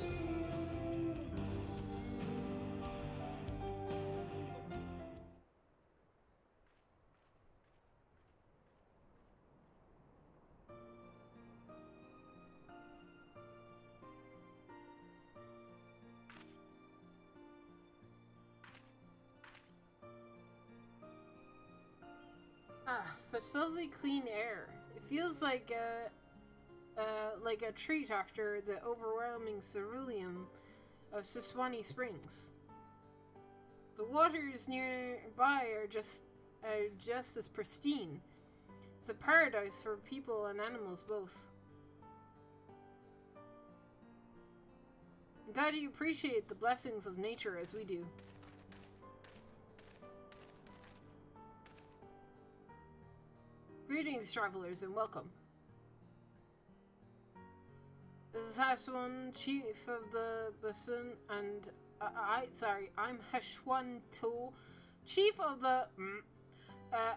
Ah, such lovely clean air. It feels like a treat after the overwhelming ceruleum of Siswani Springs. The waters nearby are just as pristine. It's a paradise for people and animals both. I'm glad you appreciate the blessings of nature as we do. Greetings, travelers, and welcome. This is Hashwan, chief of the Basun, and I'm Hashwan To, chief of the,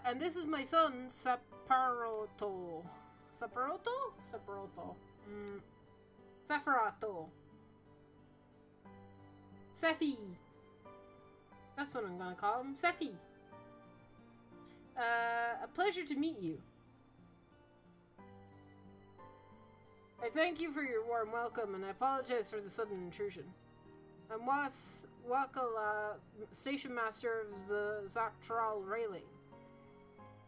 and this is my son, Saparoto. Saparoto? Saparoto. Safarato. Sephi. That's what I'm gonna call him, Sephi. A pleasure to meet you. I thank you for your warm welcome, and I apologize for the sudden intrusion. I'm Wakala, station master of the Dawntrail railing.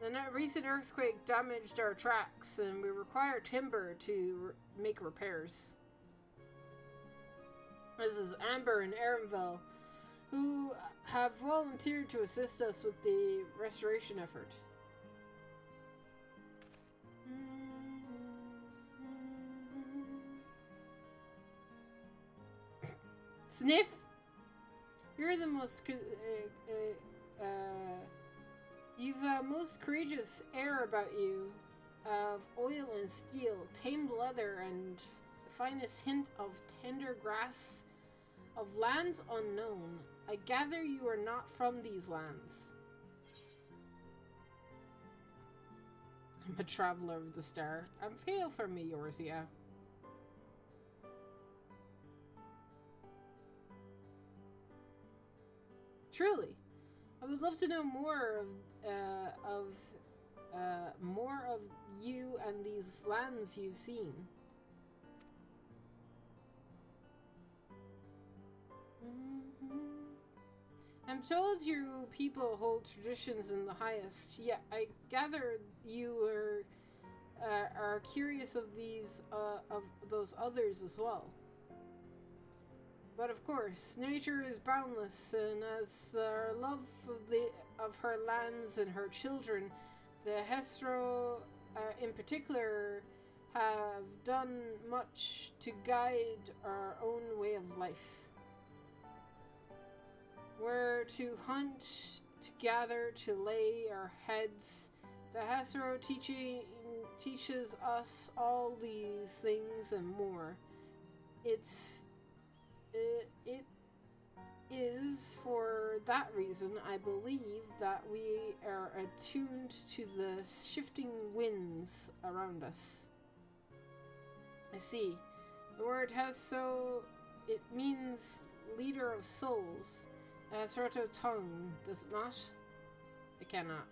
The recent earthquake damaged our tracks, and we require timber to make repairs. This is Amber and Arenville, who have volunteered to assist us with the restoration effort. Sniff! You're the most you've a most courageous air about you, of oil and steel, tamed leather, and finest hint of tender grass, of lands unknown. I gather you are not from these lands. I'm a traveler of the star. I'm fail for me, Yorzia. Truly, I would love to know more of you and these lands you've seen. I'm told you people hold traditions in the highest. Yeah, I gather you are curious of those others as well. But of course, nature is boundless, and as our love of her lands and her children, the Hestro in particular have done much to guide our own way of life. We're to hunt, to gather, to lay our heads. The Hestro teaches us all these things and more. It is for that reason I believe that we are attuned to the shifting winds around us. I see. The word Heso, it means leader of souls. Hesroto tongue, does it not? It cannot.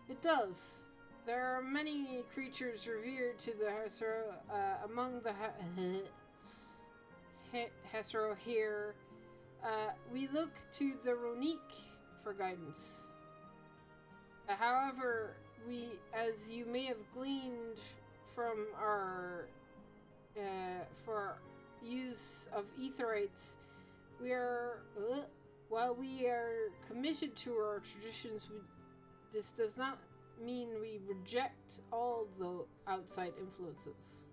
It does. There are many creatures revered to the Hesro, among the Hesro here. We look to the Ronique for guidance. However, as you may have gleaned from our for use of Etherites, while we are committed to our traditions, this does not mean we reject all the outside influences.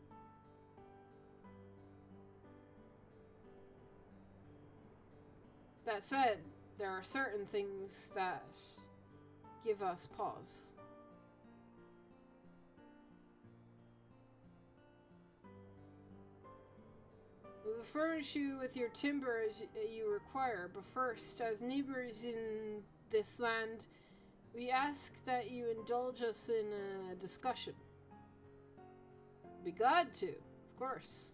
That said, there are certain things that give us pause. will furnish you with your timber as you require, but first, as neighbors in this land, we ask that you indulge us in a discussion. Be glad to, of course.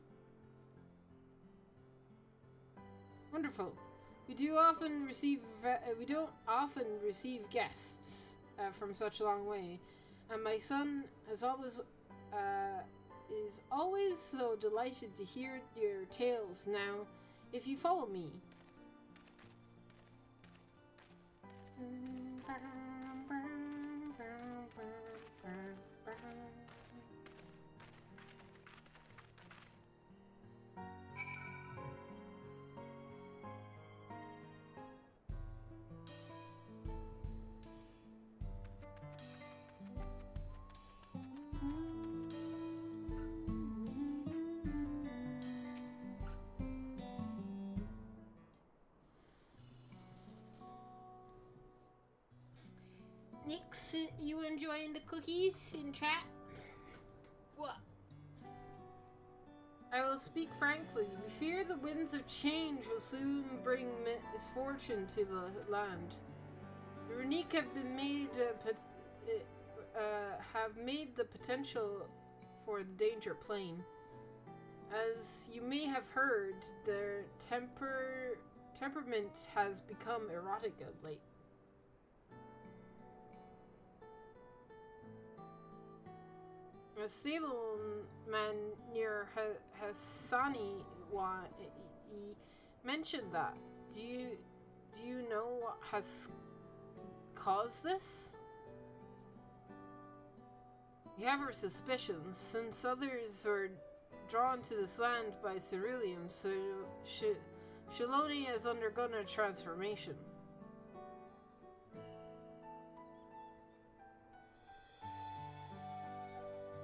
Wonderful. We don't often receive guests from such a long way, and my son is always so delighted to hear your tales. Now, if you follow me. Nix, you enjoying the cookies in chat? What? I will speak frankly. We fear the winds of change will soon bring misfortune to the land. The Runique have been made the potential for the danger plain. As you may have heard, their temperament has become erotic of late. A stableman near Hassani he mentioned that. Do you know what has caused this? We have our suspicions, since others were drawn to this land by ceruleum, so Shaloni has undergone a transformation.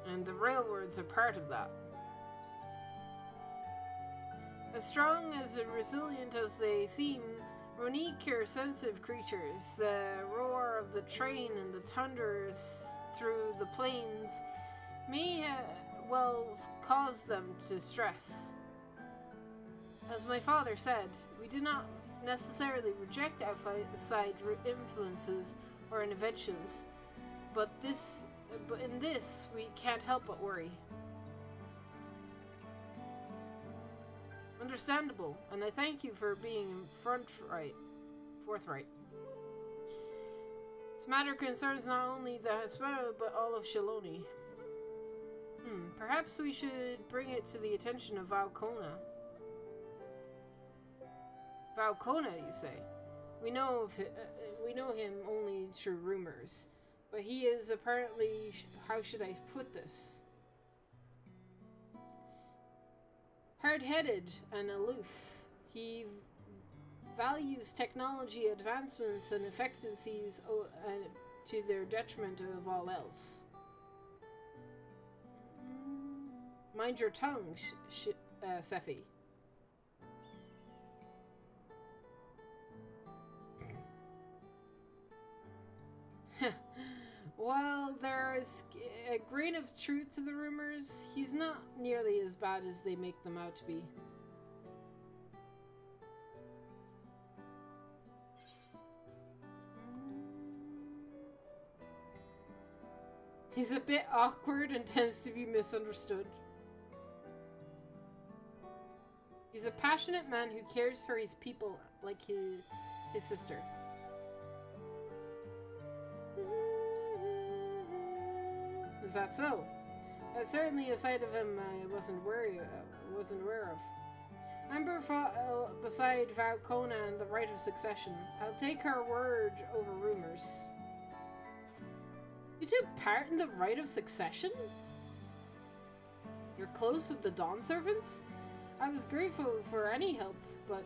And the railroads are part of that. As strong as and resilient as they seem, Runique are sensitive creatures. The roar of the train and the thunders through the plains may well cause them to stress. As my father said, we do not necessarily reject outside influences or interventions, but in this, we can't help but worry. Understandable, and I thank you for being forthright. This matter concerns not only the Hespera, but all of Shaloni. Perhaps we should bring it to the attention of Valcona. Valcona, you say? We know him only through rumors. But he is apparently, how should I put this? Hard-headed and aloof. He values technology advancements and efficiencies to their detriment of all else. Mind your tongue, Sephi. While there is a grain of truth to the rumors, he's not nearly as bad as they make them out to be. He's a bit awkward and tends to be misunderstood. He's a passionate man who cares for his people like his sister. Is that so? That's certainly a side of him I wasn't aware of. Amber fought beside Valcona and the right of succession. I'll take her word over rumors. You took part in the right of succession? You're close with the Dawn Servants? I was grateful for any help, but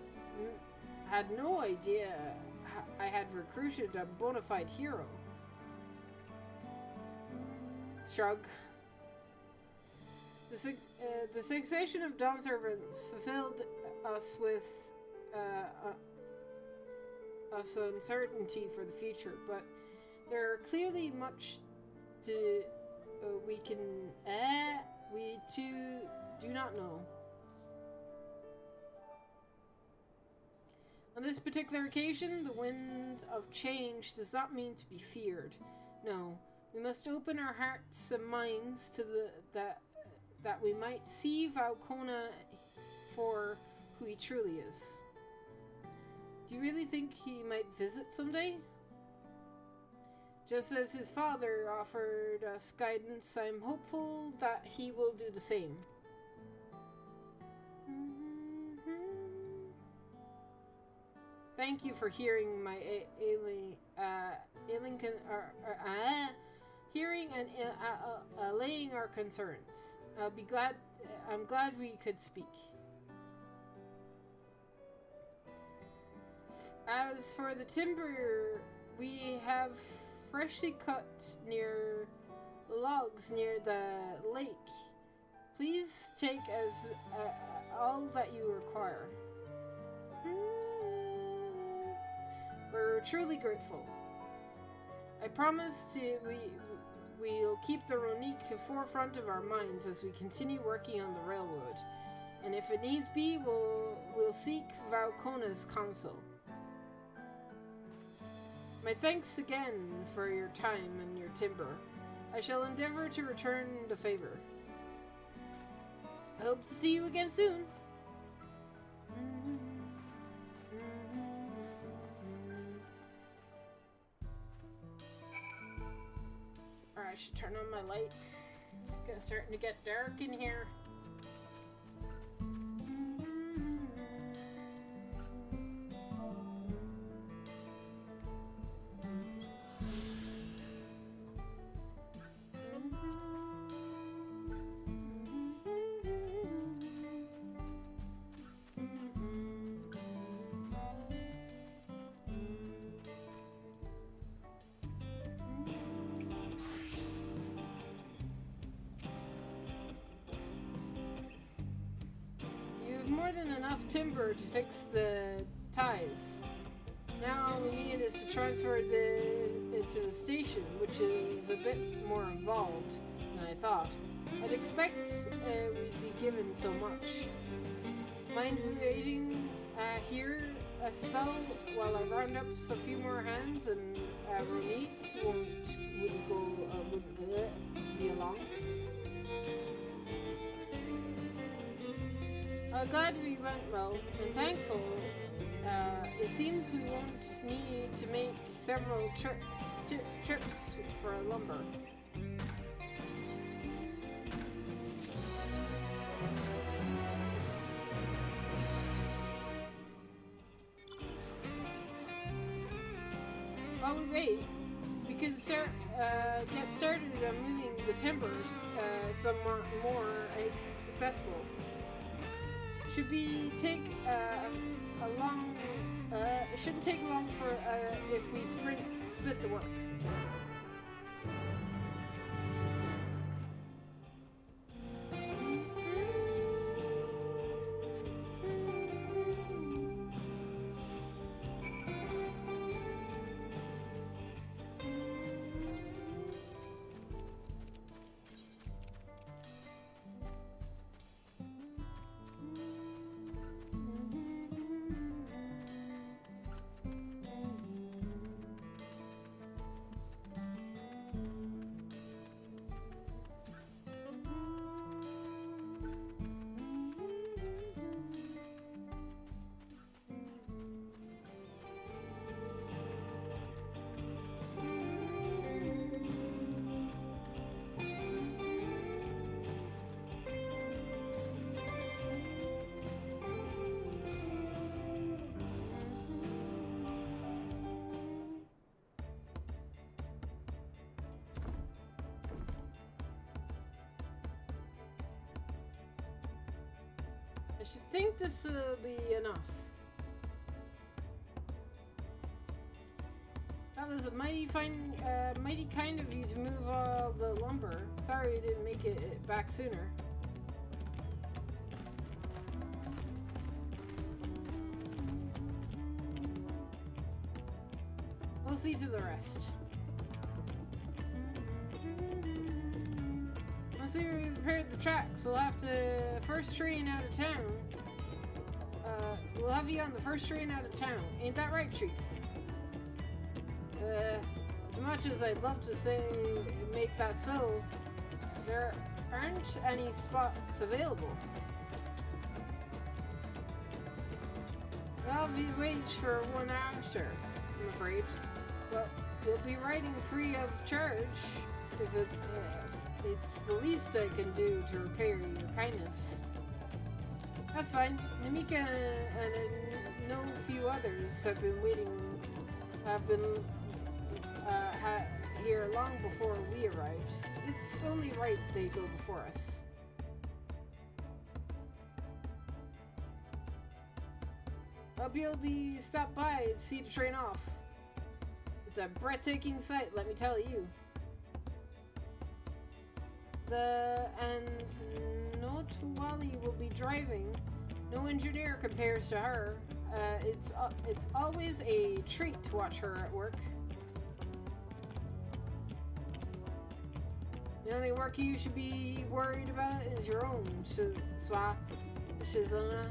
had no idea I had recruited a bona fide hero. Shrug. The succession of Dawn Servants fulfilled us with uncertainty for the future, but there are clearly much to we too do not know. On this particular occasion, the wind of change does not mean to be feared. No, we must open our hearts and minds to that we might see Valcona for who he truly is. Do you really think he might visit someday? Just as his father offered us guidance, I'm hopeful that he will do the same. Thank you for hearing my hearing and allaying our concerns. I'm glad we could speak. As for the timber we have freshly cut near logs near the lake, please take as all that you require. We're truly grateful. I promise we'll keep the Ronique forefront of our minds as we continue working on the railroad, and if it needs be, we'll seek Valcona's counsel. My thanks again for your time and your timber. I shall endeavor to return the favor. I hope to see you again soon. Alright, I should turn on my light. It's starting to get dark in here. More than enough timber to fix the ties. Now all we need is to transfer it to the station, which is a bit more involved than I thought. I'd expect we'd be given so much. Mind waiting here a spell while I round up a few more hands and Ronique wouldn't be along. Glad we went well, and thankful. It seems we won't need to make several trips for lumber. While we wait, we could get started on moving the timbers somewhat more accessible. Should be take it shouldn't take long for if we split the work. I should think this will be enough. That was a mighty kind of you to move all the lumber. Sorry you didn't make it back sooner. We'll see to the rest. Once we repaired the tracks, we'll have to first train out of town. we'll have you on the first train out of town. Ain't that right, Chief? As much as I'd love to say make that so, there aren't any spots available. I'll be wage for one after, I'm afraid. But you'll be riding free of charge if it's the least I can do to repay your kindness. That's fine. Namika and no few others have been here long before we arrived. It's only right they go before us. Hope you'll be stop by and see the train off. It's a breathtaking sight, let me tell you. And not Wally will be driving. No engineer compares to her. It's always a treat to watch her at work. The only work you should be worried about is your own, Shizuna.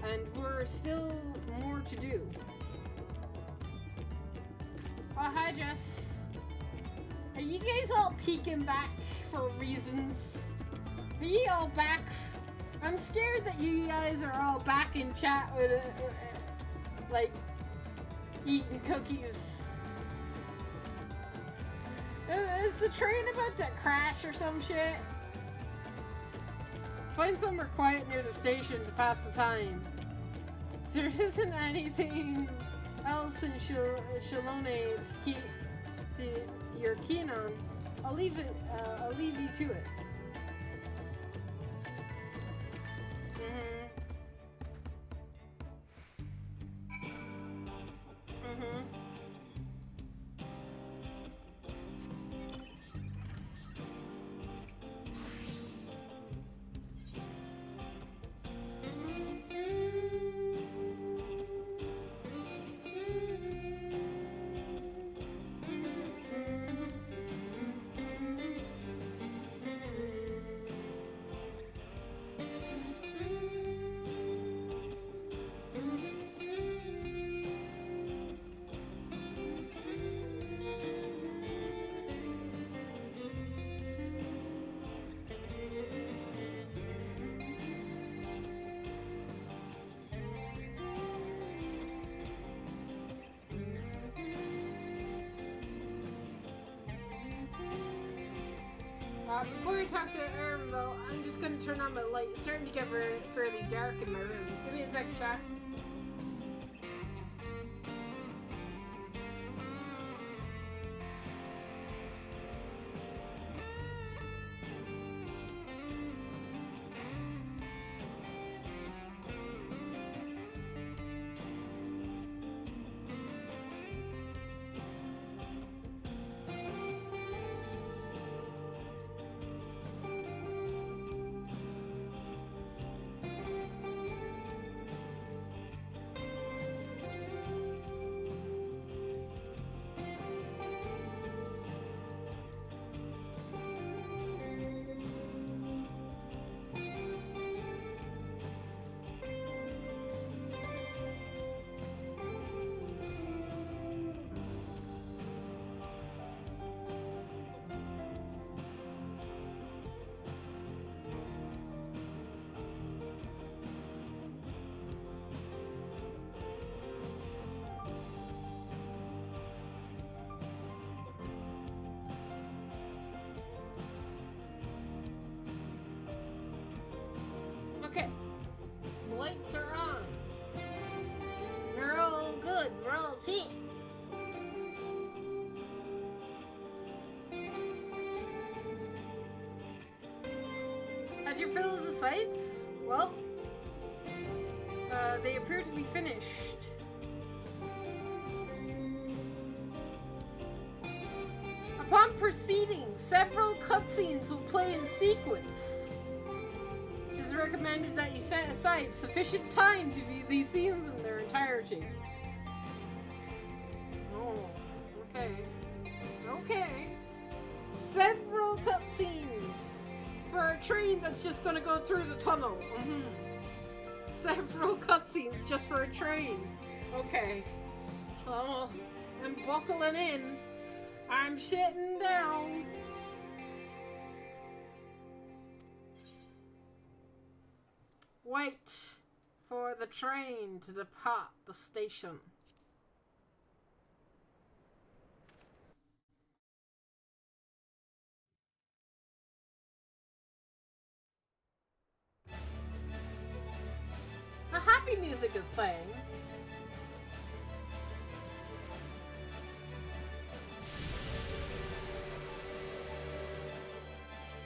And we're still more to do. Oh, hi, Jess. Are you guys all peeking back for reasons? Are you all back? I'm scared that you guys are all back in chat with, like, eating cookies. Is the train about to crash or some shit? Find somewhere quiet near the station to pass the time. There isn't anything else in Shalone you're keen on. I'll leave you to it. Before we talk to Armville, I'm just going to turn on my light. It's starting to get fairly dark in my room. Give me a sec, chat. Okay, the lights are on. We're all good. We're all set. Had you fill of the sights? Well, they appear to be finished. Upon proceeding, several cutscenes will play in sequence. It is recommended that you set aside sufficient time to view these scenes in their entirety. Oh, okay. Okay. Several cutscenes for a train that's just gonna go through the tunnel. several cutscenes just for a train. Okay. Well, I'm buckling in. I'm shitting down. Wait for the train to depart the station. The happy music is playing.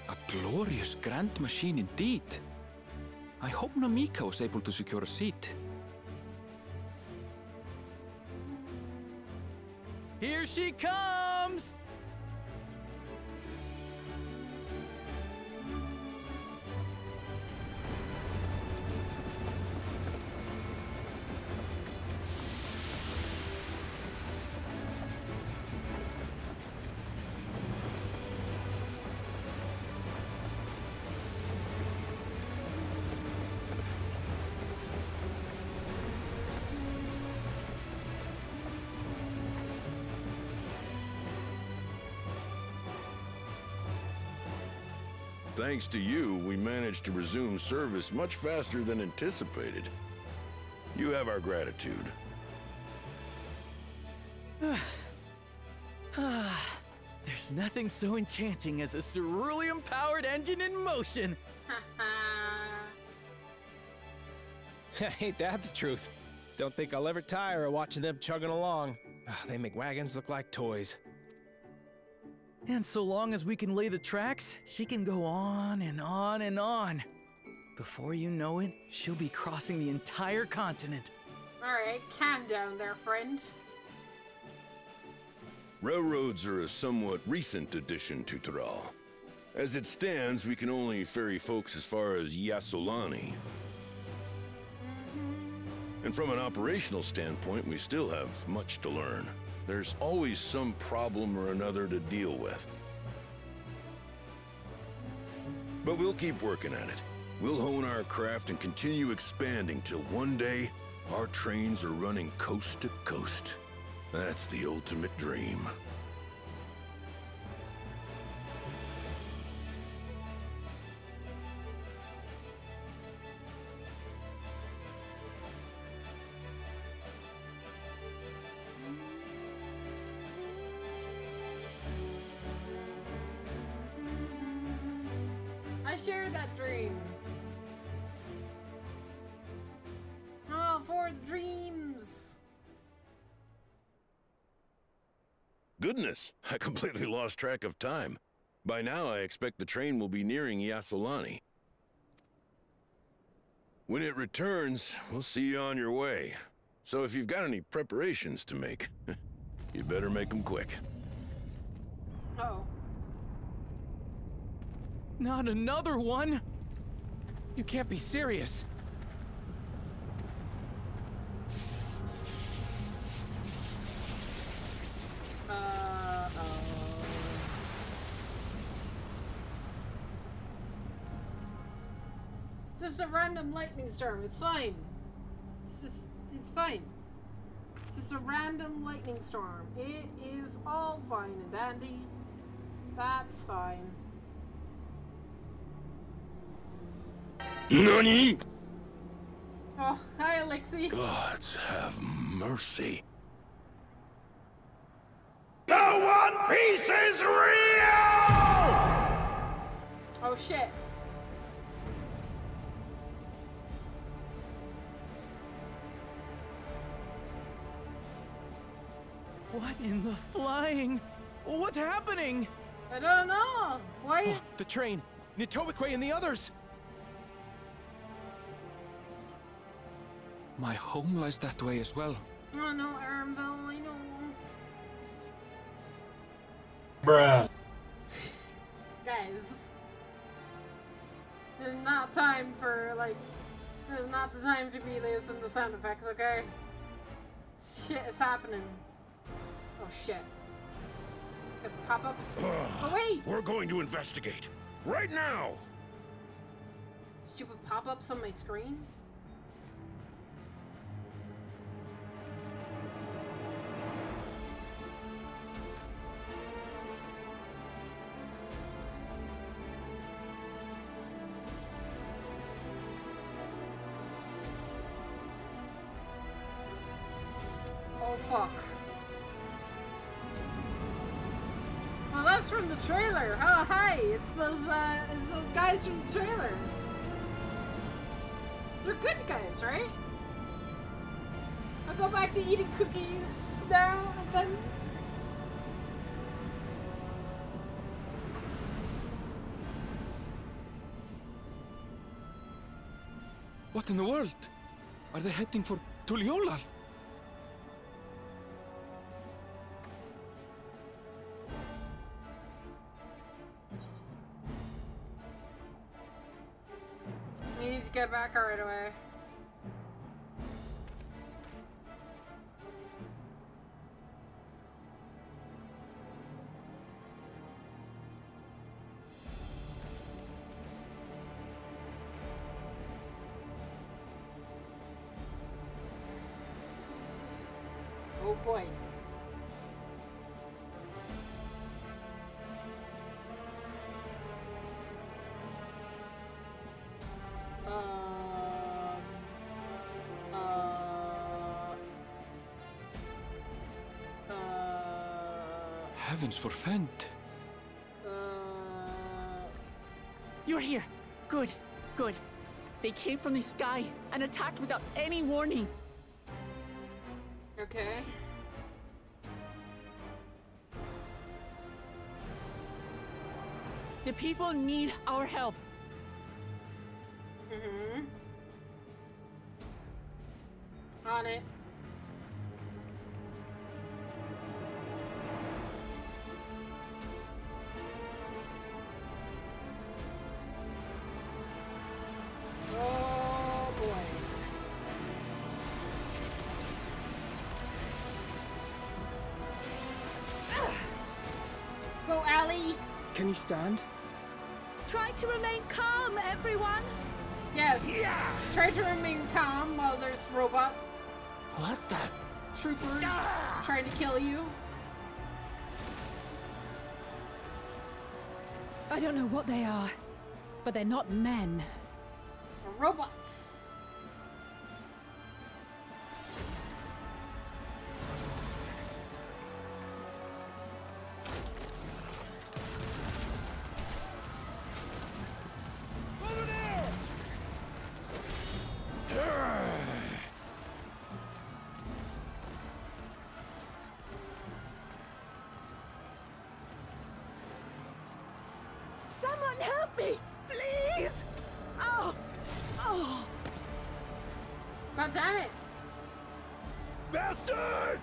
A glorious grand machine indeed. I hope Namika was able to secure a seat. Here she comes! Thanks to you, we managed to resume service much faster than anticipated. You have our gratitude. There's nothing so enchanting as a cerulean-powered engine in motion. Ain't that the truth? Don't think I'll ever tire of watching them chugging along. They make wagons look like toys. And so long as we can lay the tracks, she can go on and on and on. Before you know it, she'll be crossing the entire continent. Alright, calm down there, friend. Railroads are a somewhat recent addition to Thrall. As it stands, we can only ferry folks as far as Yassolani. And from an operational standpoint, we still have much to learn. There's always some problem or another to deal with. But we'll keep working at it. We'll hone our craft and continue expanding till one day, our trains are running coast to coast. That's the ultimate dream. I share that dream. Oh, for the dreams. Goodness, I completely lost track of time. By now, I expect the train will be nearing Yassolani. When it returns, we'll see you on your way. So if you've got any preparations to make, you better make them quick. Uh-oh. Not another one! You can't be serious. Just a random lightning storm. It's fine. It's fine. It's just a random lightning storm. It is all fine and dandy. That's fine. NANI?! Oh, hi, Elixir. Gods have mercy. The One Piece is real! Oh, shit. What in the flying? What's happening? I don't know. Why? Oh, the train! Nitobekwe and the others! My home lies that way as well. Oh no, Aramville, I know. Bruh. Guys. There's not time for, like, there's not the time to be listening to sound effects, okay? Shit is happening. Oh shit. Got pop-ups. Oh wait! We're going to investigate. Right now! Stupid pop-ups on my screen? fuck? Well, that's from the trailer. Oh, hi. It's those guys from the trailer. They're good guys, right? I'll go back to eating cookies now and then. What in the world? Are they heading for Tuliolal? We need to get back right away. Oh boy. Heavens forfend. You're here. Good, good. They came from the sky and attacked without any warning. Okay. The people need our help. Mm-hmm. On it. Oh boy. Go, Allie. Can you stand? Try to remain calm, everyone. Yes. Yeah. Try to remain calm while there's robot What the? troopers trying to kill you. I don't know what they are, but they're not men. Robots. Someone help me, please! Oh! Oh! God damn it! Bastard!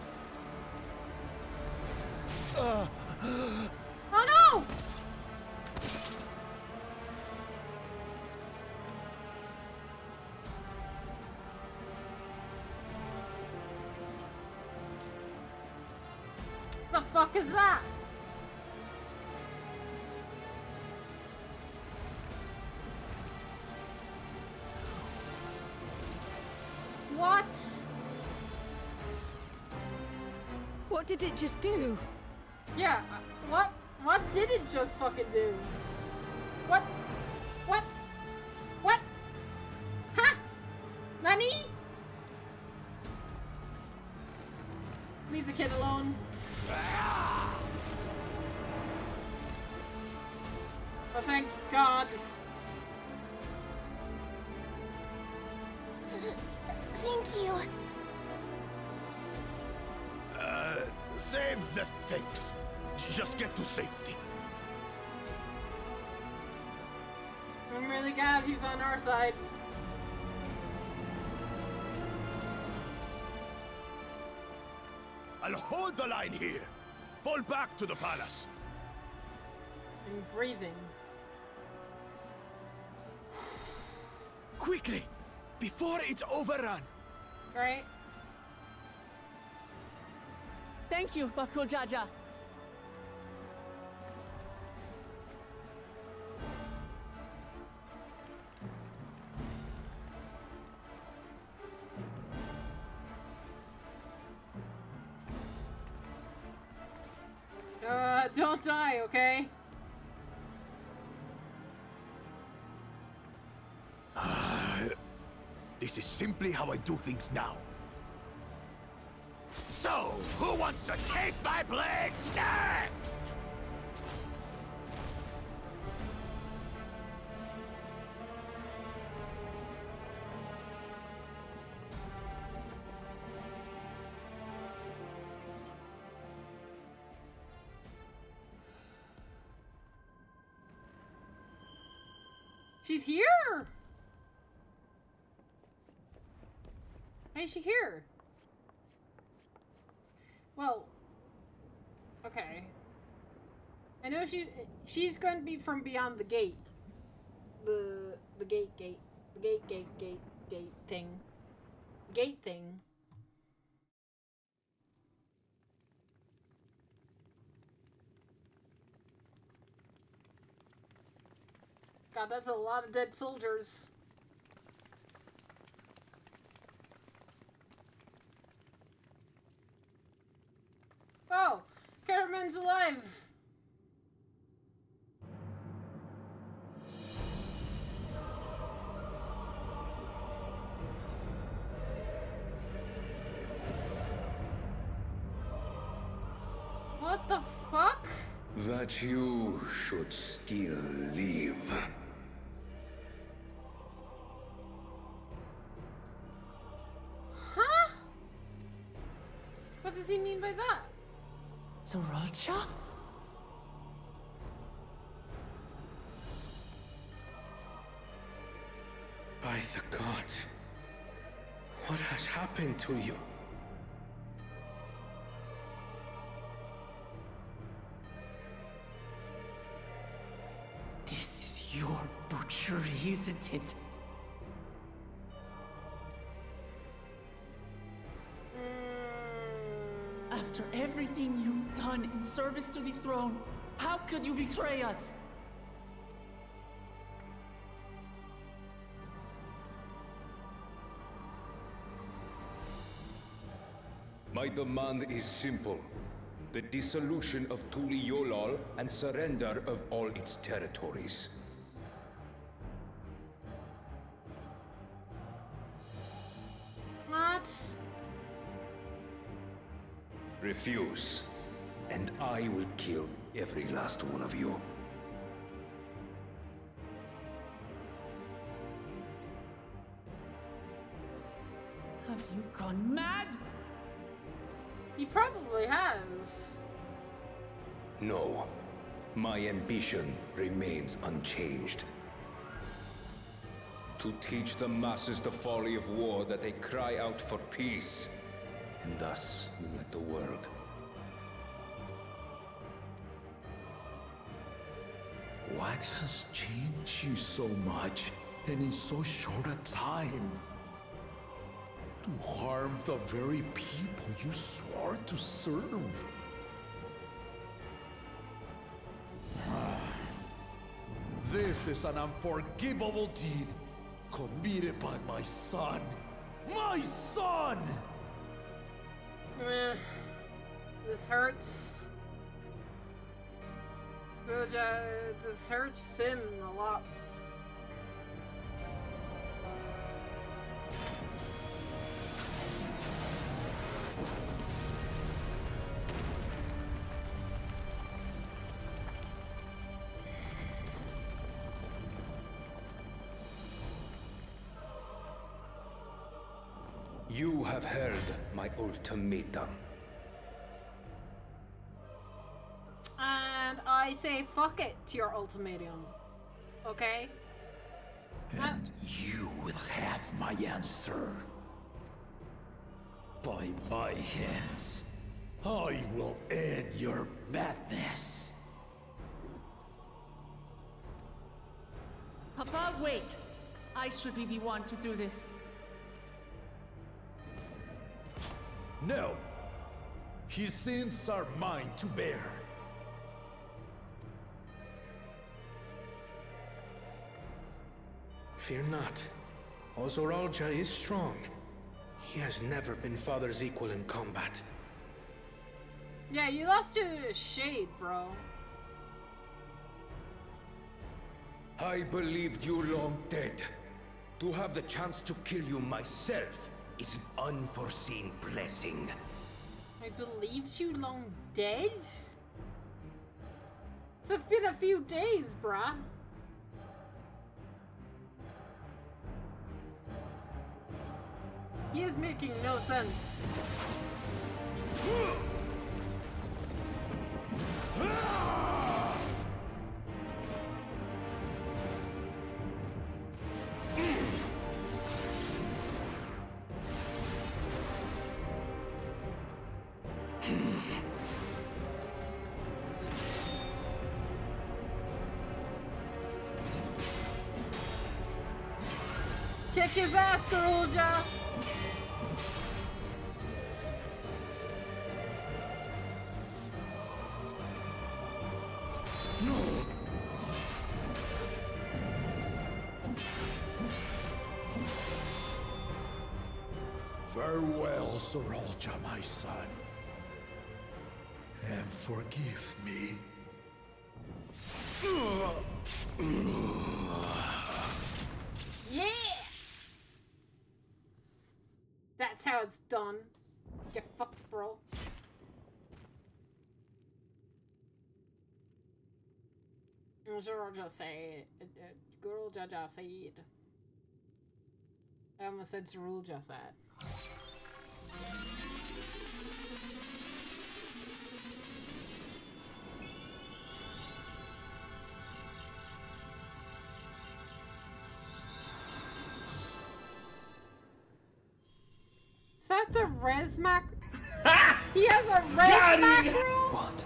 Oh no! The fuck is that? What? What did it just do? Yeah, what did it just fucking do? What? Huh? Nani? Leave the kid alone. Oh, thank God. Thank you. Save the things. Just get to safety. I'm really glad he's on our side. I'll hold the line here. Fall back to the palace. I'm breathing. Quickly, before it's overrun. Right? Thank you, Bakul Jaja. Don't die, okay? This is simply how I do things now. So, who wants to taste my blade next? She's here! Why is she here? Well, okay. I know she's going to be from beyond the gate. The gate thing. Gate thing. God, that's a lot of dead soldiers. Oh, Caraman's alive. What the fuck? That you should still live. Huh? What does he mean by that? Zoralcha? By the gods, what has happened to you? This is your butchery, isn't it? After everything you've done in service to the throne, how could you betray us? My demand is simple. The dissolution of Tuliyollal and surrender of all its territories. What? Refuse, and I will kill every last one of you. Have you gone mad? He probably has. No, my ambition remains unchanged. To teach the masses the folly of war, that they cry out for peace, and thus unite the world. What has changed you so much, and in so short a time? To harm the very people you swore to serve. This is an unforgivable deed committed by my son. My son! This hurts. This hurts him a lot. You have heard my ultimatum. And I say fuck it to your ultimatum. Okay? And you will have my answer. By my hands, I will end your madness. Papa, wait! I should be the one to do this. No. His sins are mine to bear. Fear not. Ozoralja is strong. He has never been Father's equal in combat. Yeah, you lost to Shade, bro. I believed you long dead. To have the chance to kill you myself is an unforeseen blessing. I believed you long dead? It's been a few days, bruh. He is making no sense. Kick his ass, Garuja! No! Farewell, Sorolja, my son. And forgive me. Yeah! That's how it's done. Get fucked, bro. Sorolja said. Garuja said. I almost said Sorolja said. Is that the res mac? He has a res macro? What?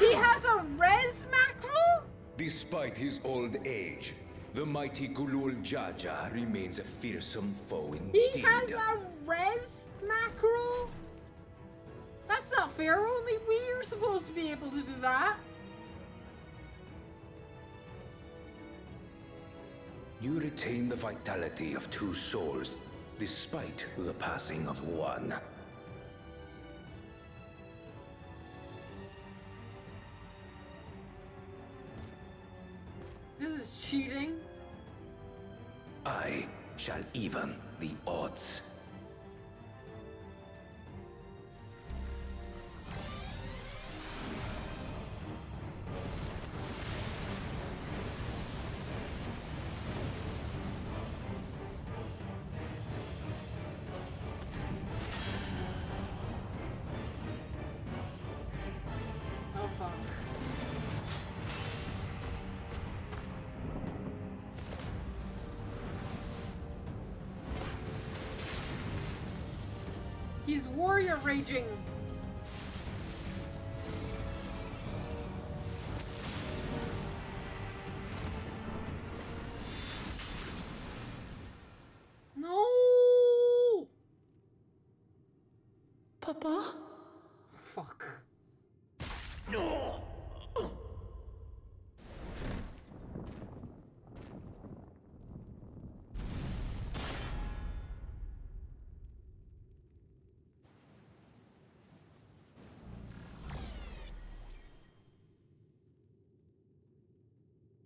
He has a res macro? Despite his old age, the mighty Gulul Jaja remains a fearsome foe indeed. He has a res macro? That's not fair. Only we are supposed to be able to do that. You retain the vitality of two souls, despite the passing of one. This is cheating. I shall even the odds. Oh fuck. He's warrior raging. No. Papa? Fuck. No!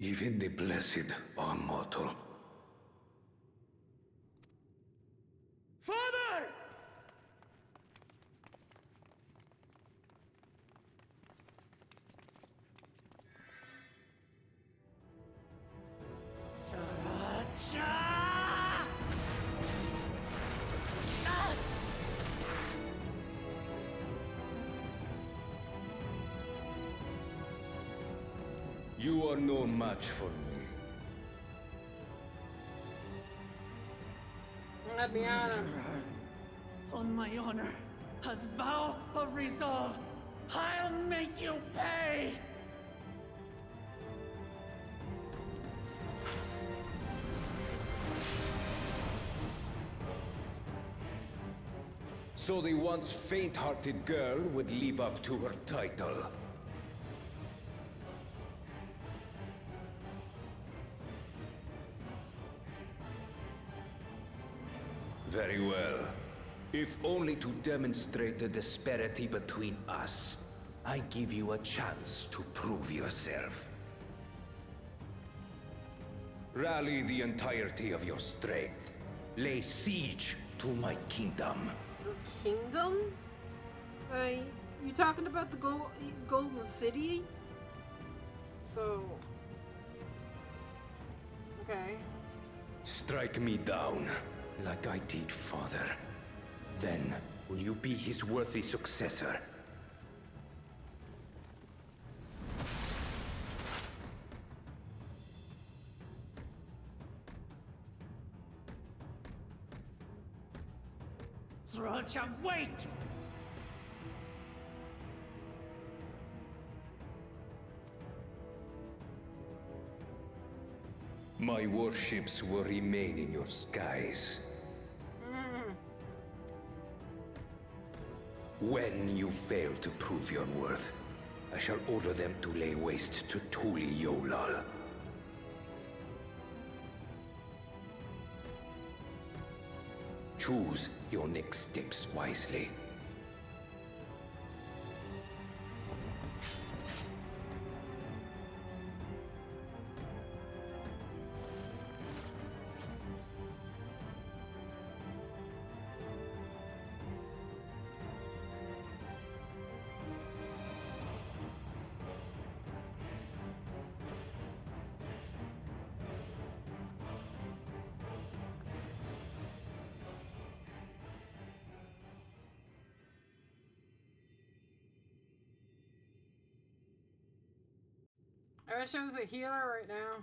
Even the blessed are mortal. Father! You are no match for me. Let me out of On my honor, as vow of resolve, I'll make you pay! So the once faint-hearted girl would live up to her title. Very well. If only to demonstrate the disparity between us, I give you a chance to prove yourself. Rally the entirety of your strength. Lay siege to my kingdom. your kingdom? You talking about the Golden City? So... Okay. Strike me down, like I did father. Then, will you be his worthy successor? Sriracha, wait! My warships will remain in your skies. When you fail to prove your worth, I shall order them to lay waste to Tuli Yolal. Choose your next steps wisely. I wish I was a healer right now.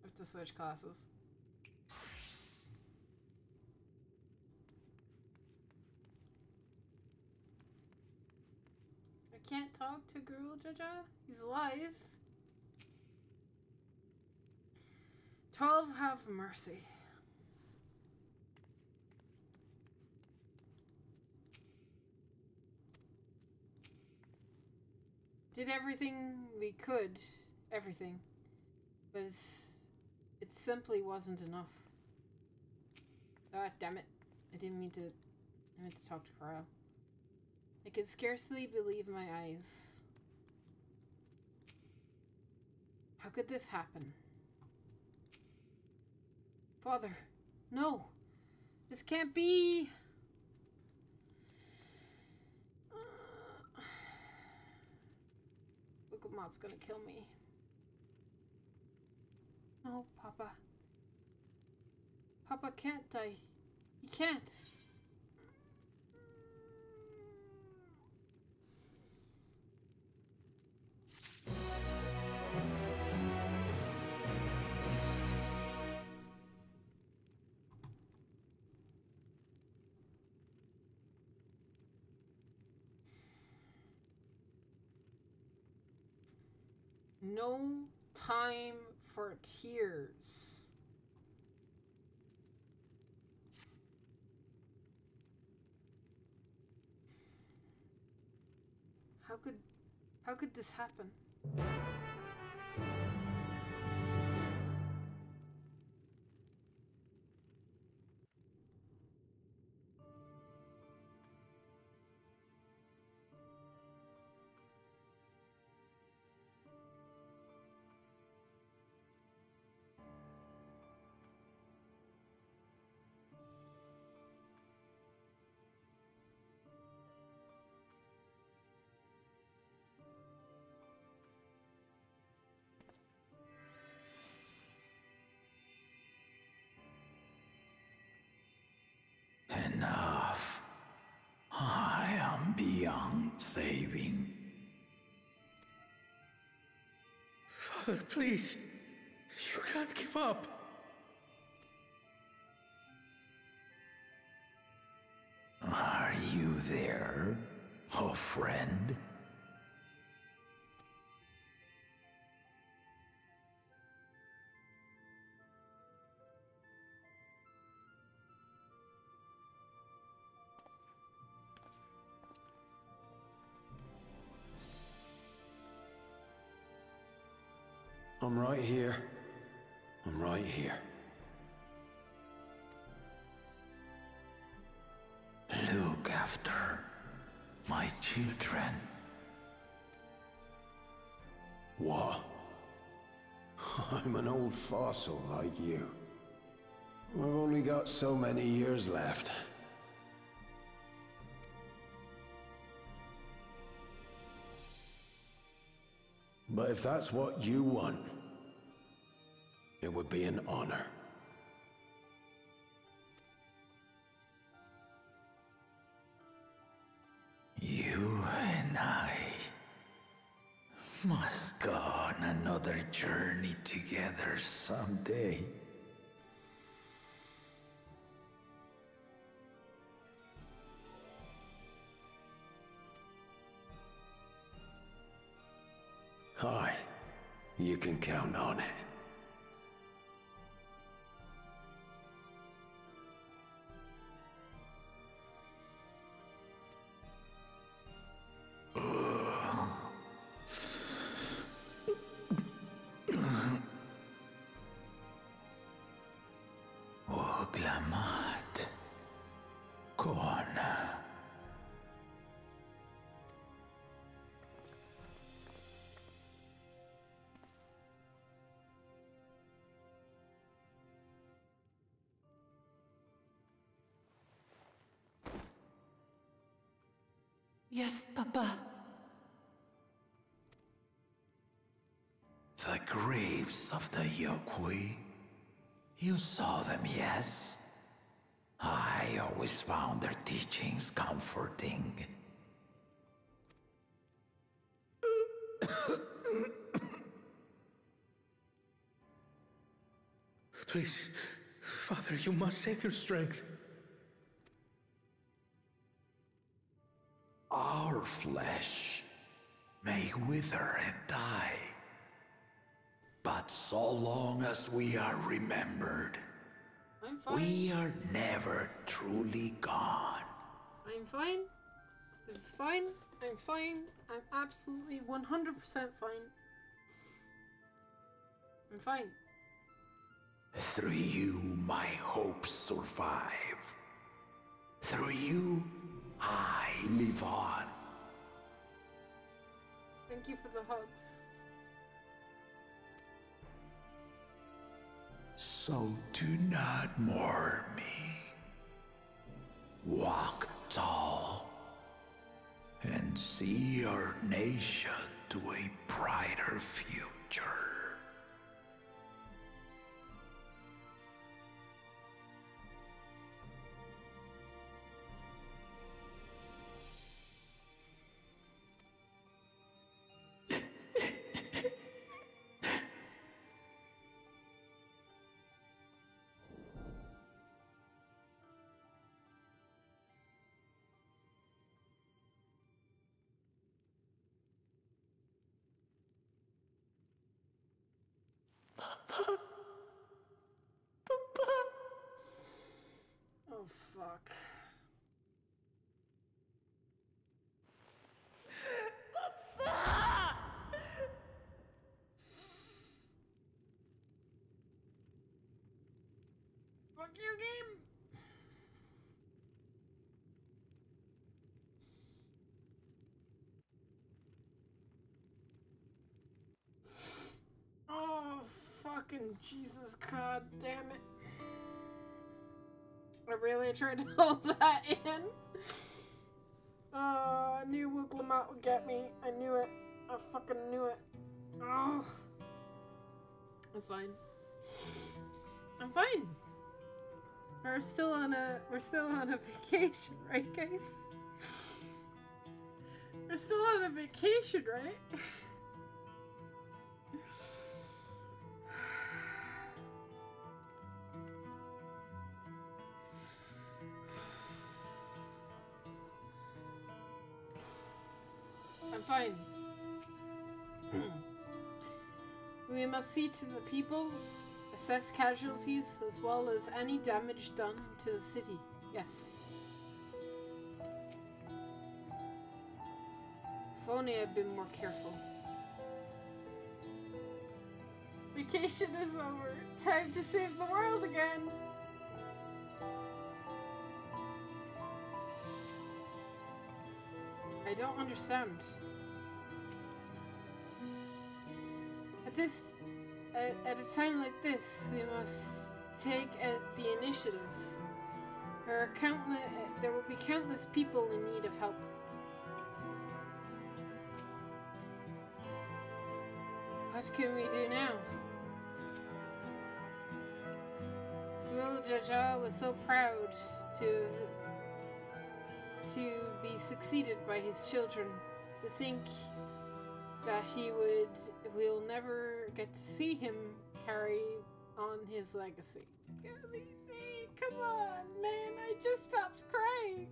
I have to switch classes. I can't talk to Guru Jaja? He's alive. 12 have mercy. Did everything we could. Everything. But it simply wasn't enough. Ah, damn it. I meant to talk to Carl. I could scarcely believe my eyes. How could this happen? Father, no! This can't be! Gugamot's gonna kill me. No, Papa. Papa can't die. He can't. No time for tears. How could this happen? Enough. I am beyond saving. Father, please. You can't give up. Are you there, oh friend? I'm right here. I'm right here. Look after my children. What? I'm an old fossil like you. I've only got so many years left. But if that's what you want, it would be an honor. You and I must go on another journey together someday. Aye, you can count on it. Oglamat. Kona. Yes, Papa. The graves of the Yokwi. You saw them, yes? I always found their teachings comforting. Please, Father, you must save your strength. Our flesh may wither and die, but so long as we are remembered, we are never truly gone. I'm fine. This is fine. I'm fine. I'm absolutely 100% fine. I'm fine. Through you, my hopes survive. Through you, I live on. Thank you for the hugs. So do not mourn me. Walk tall and see our nation to a brighter future. Oh, fuck. Fuck you, game! Oh, fucking Jesus, god damn it. I really tried to hold that in. I knew Wooglamat would get me. I knew it. I fucking knew it. Oh. I'm fine. I'm fine. We're still on a vacation, right, guys? We're still on a vacation, right? I'm fine. We must see to the people, assess casualties, as well as any damage done to the city. Yes. If only I'd been more careful. Vacation is over. Time to save the world again. I don't understand. At a time like this, we must take the initiative. There will be countless people in need of help. What can we do now? Gul Jaja was so proud to be succeeded by his children. To think that we'll never get to see him carry on his legacy. Khaleesi, come on, man, I just stopped crying.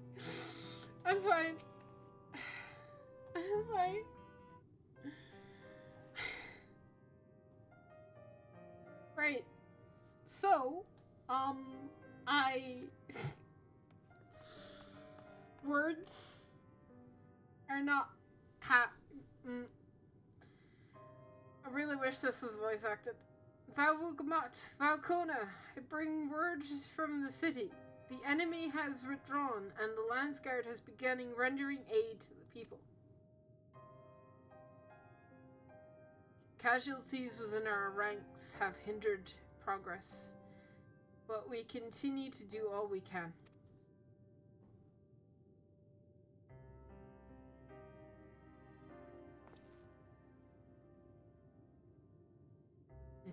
I'm fine. I'm fine. Right. So, words are not I really wish this was voice acted. Valugmat, Valkona, I bring word from the city. The enemy has withdrawn, and the Landsguard has begun rendering aid to the people. Casualties within our ranks have hindered progress, but we continue to do all we can.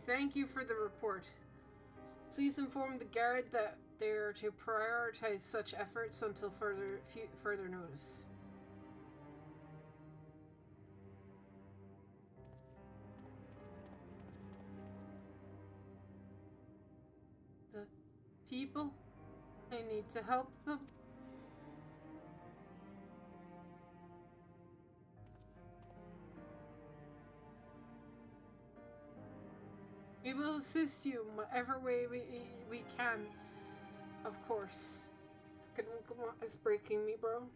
Thank you for the report. Please inform the guard that they are to prioritize such efforts until further notice. The people, I need to help them. We will assist you in whatever way we can, of course. It's breaking me, bro.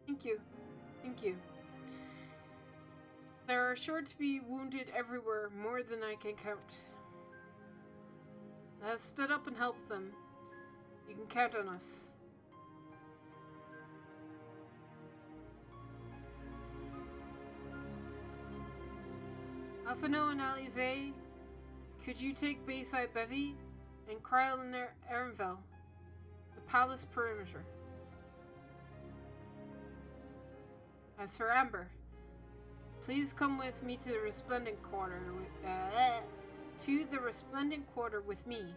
Thank you. Thank you. There are sure to be wounded everywhere, more than I can count. Let's split up and help them. You can count on us. Alphino and Alize, could you take Bayside Bevy and Kryl and Erenvel, the palace perimeter? As for Amber, please come with me to the Resplendent Quarter with me.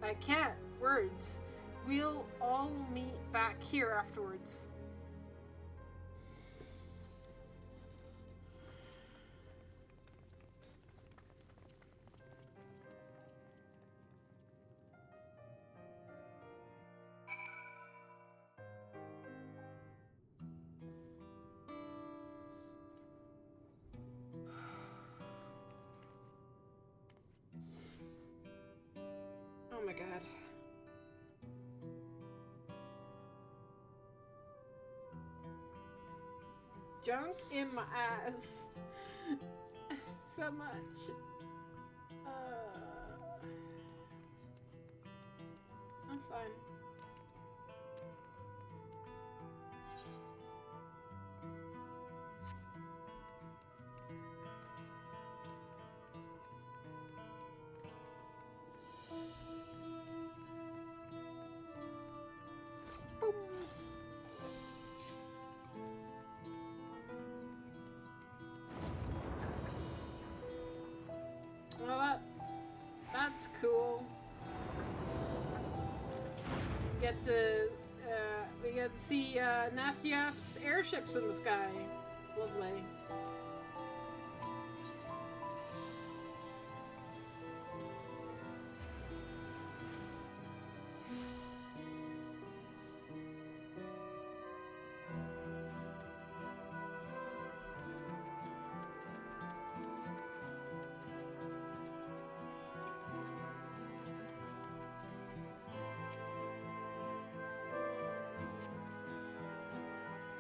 I can't. Words. We'll all meet back here afterwards. Oh my god. Junk in my ass. So much. I'm fine. Well, that's cool. We get to see Nastiaf's airships in the sky. Lovely.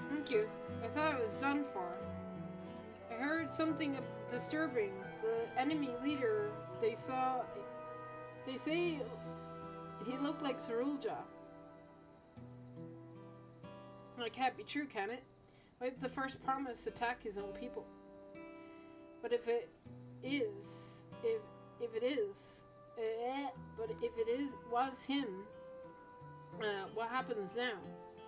Thank you. I thought it was done for. I heard something disturbing. The enemy leader they say he looked like Sarulja. That can't be true, can it? Why did the first promise attack his own people? But if it was him, what happens now?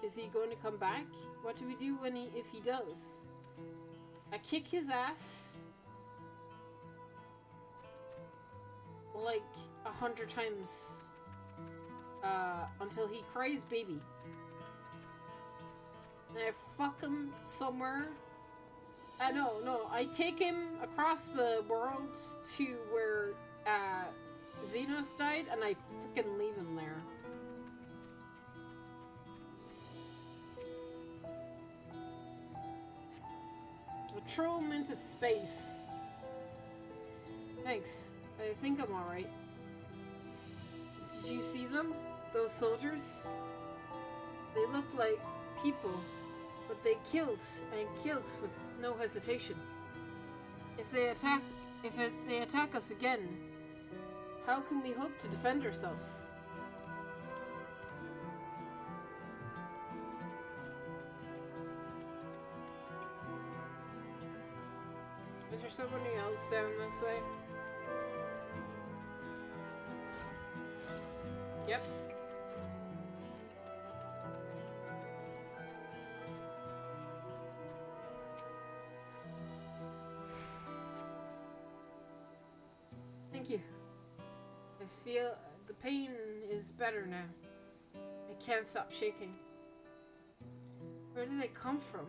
Is he going to come back? What do we do when if he does? I kick his ass like 100 times until he cries baby. And I fuck him somewhere. No, I take him across the world to where Xenos died, and I freaking leave him there. I'll throw him into space. Thanks. I think I'm alright. Did you see them? Those soldiers? They looked like people, but they killed, and killed with no hesitation. If they attack us again, how can we hope to defend ourselves? Is there somebody else down this way? Yep. Thank you. I feel the pain is better now. I can't stop shaking. Where did they come from?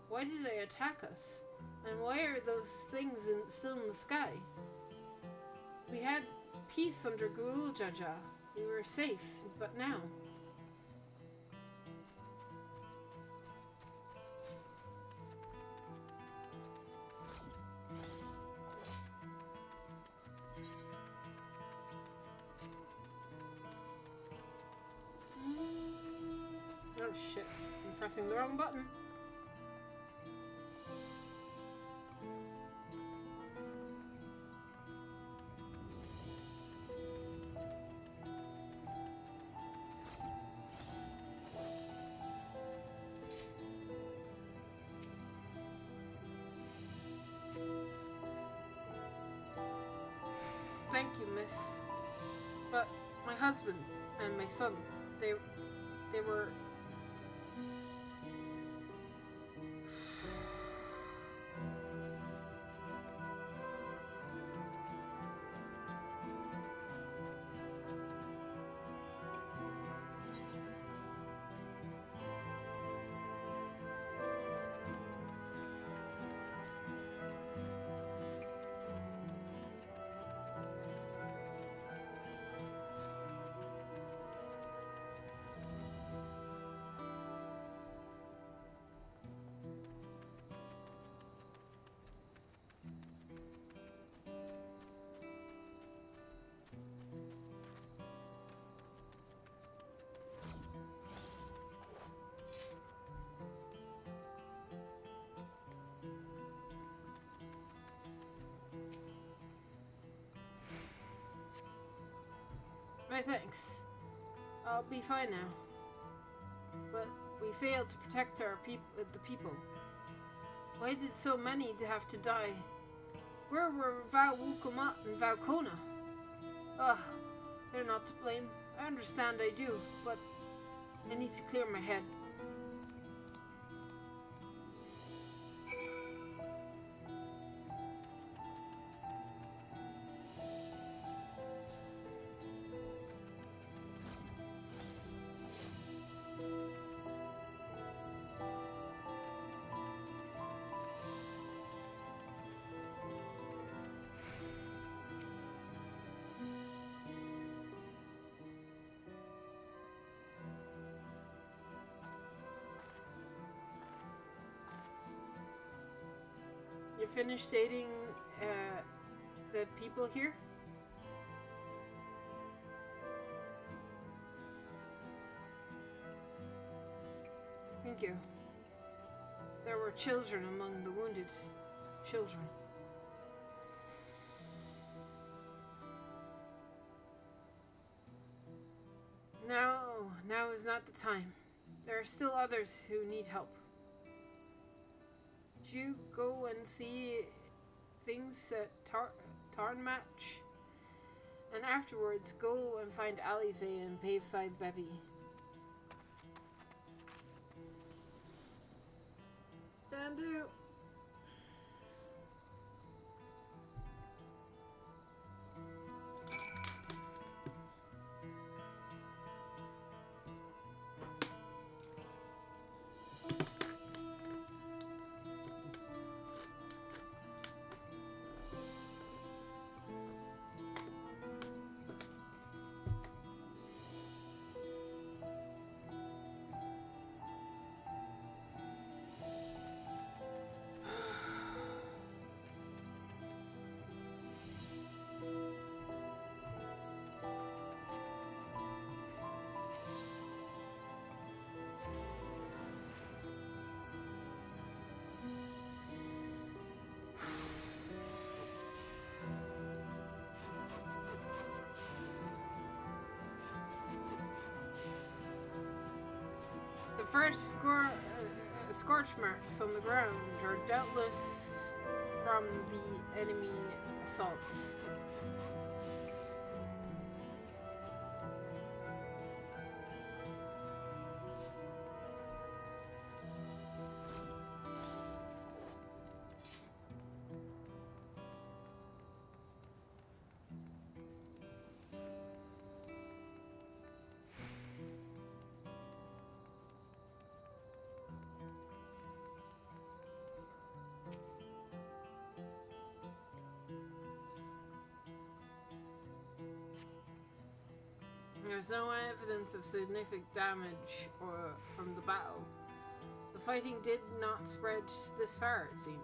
Why did they attack us? And why are those things still in the sky? We had peace under Gulul Jaja. We were safe, but now... Oh shit, I'm pressing the wrong button. Thank you, miss. But my husband and my son, they were... My thanks. I'll be fine now. But we failed to protect our the people. Why did so many have to die? Where were Val Wukamat and Valkona? Ugh, they're not to blame. I understand I do, but I need to clear my head. You finished dating the people here? Thank you. There were children among the wounded children. Now is not the time. There are still others who need help. Did you go and see things at Tarnmatch? And afterwards, go and find Alize and Paveside Bevy. can do. The first scorch marks on the ground are doubtless from the enemy assault. There's no evidence of significant damage from the battle. The fighting did not spread this far, it seems.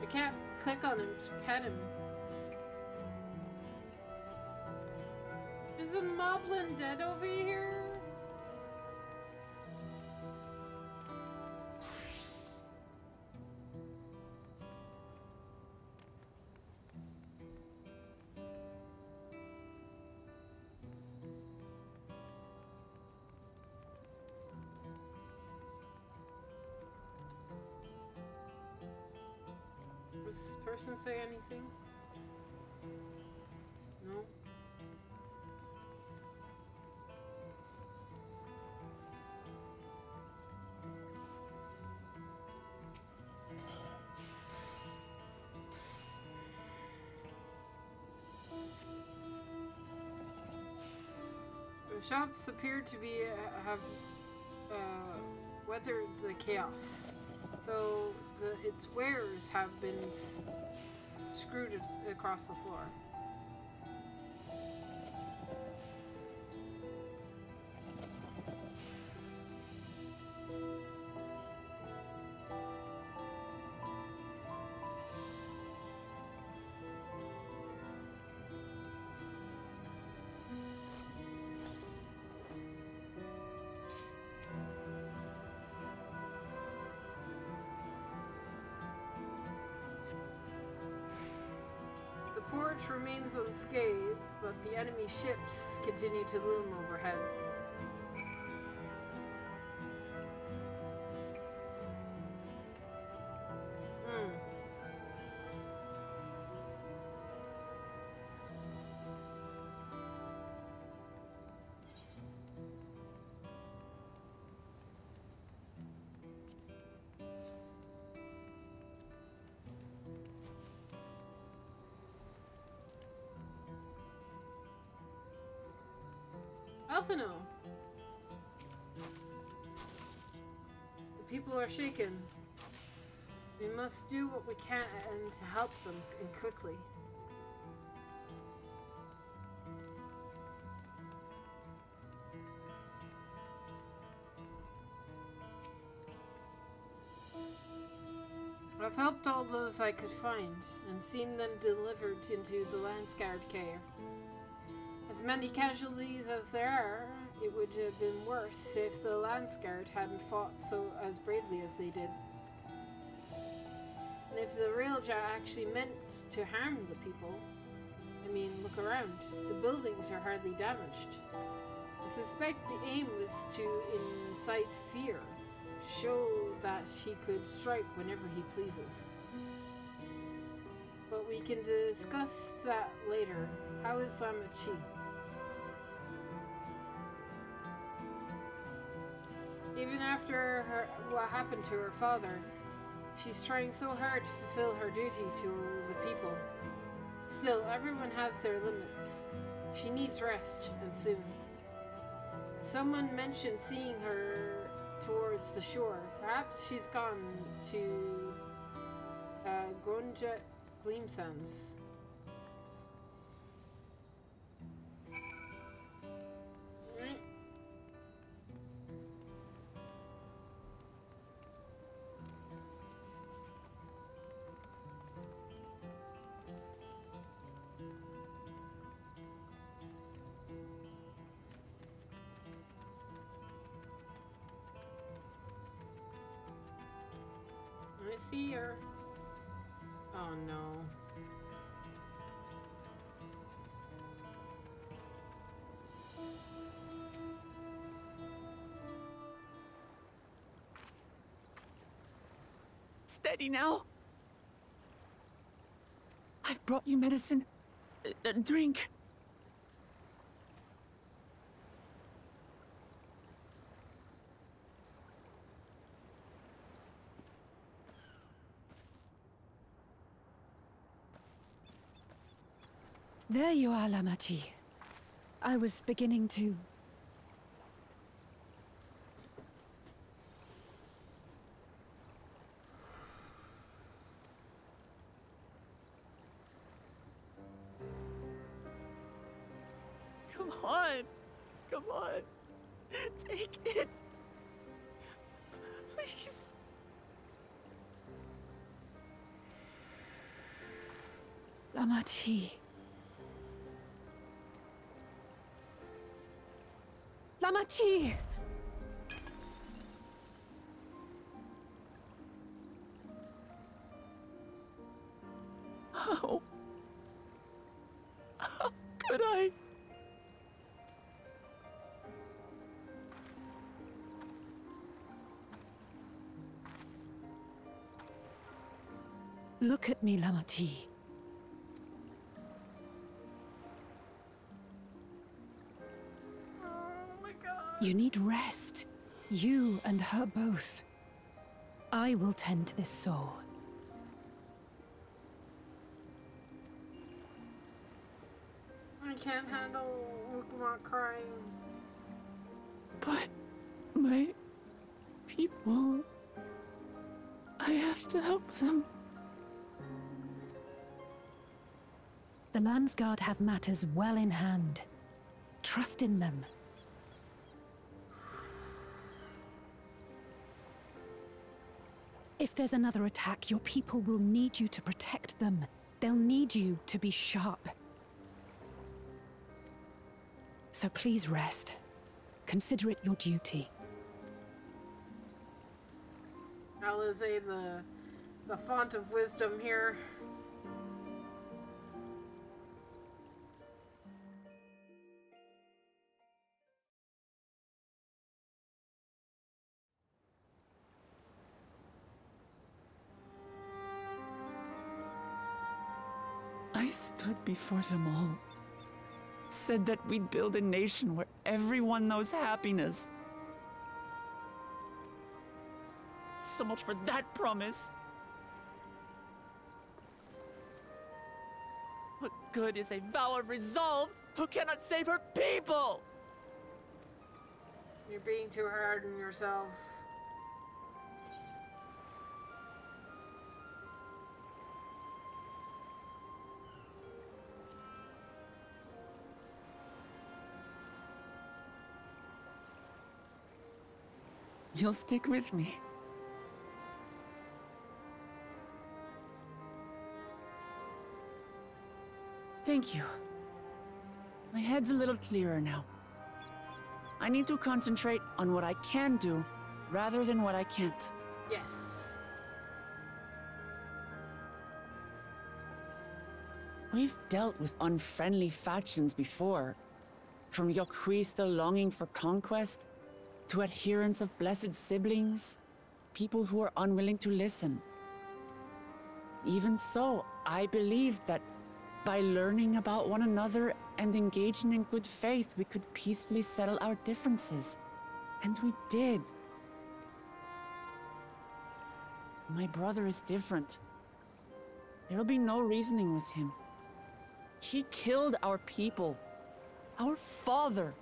I can't click on him to pet him. Is the moblin dead over here? Does this person say anything? No? The shops appear to be have weathered the chaos, though its wares have been screwed across the floor. The port remains unscathed, but the enemy ships continue to loom overhead. Alphino! The people are shaken. We must do what we can to help them, and quickly. I've helped all those I could find, and seen them delivered into the Landsguard care. As many casualties as there are, it would have been worse if the Landsguard hadn't fought so as bravely as they did. And if the Railja actually meant to harm the people, I mean, look around. The buildings are hardly damaged. I suspect the aim was to incite fear, to show that he could strike whenever he pleases. But we can discuss that later. How is Samachi? Even after what happened to her father, she's trying so hard to fulfill her duty to the people. Still, everyone has their limits. She needs rest, and soon. Someone mentioned seeing her towards the shore. Perhaps she's gone to Gronja Gleamsands. Right. I see her. Oh no. Steady now. I've brought you medicine. Drink. There you are, Lamachi. I was beginning to... Come on. Come on. Take it. Please. Lamachi. Lamachi! How? How could I? Look at me, Lamachi. You need rest. You and her both. I will tend to this soul. I can't handle Ukma crying. But my people... I have to help them. The Landsguard have matters well in hand. Trust in them. If there's another attack, your people will need you to protect them. They'll need you to be sharp. So please rest. Consider it your duty. Alize, the font of wisdom here. I stood before them all. Said that we'd build a nation where everyone knows happiness. So much for that promise. What good is a vow of resolve who cannot save her people? You're being too hard on yourself. You'll stick with me. Thank you. My head's a little clearer now. I need to concentrate on what I can do, rather than what I can't. Yes. We've dealt with unfriendly factions before. From Yokhui still longing for conquest, to adherents of blessed siblings, people who are unwilling to listen. Even so, I believed that by learning about one another and engaging in good faith, we could peacefully settle our differences. And we did. My brother is different. There'll be no reasoning with him. He killed our people. Our father.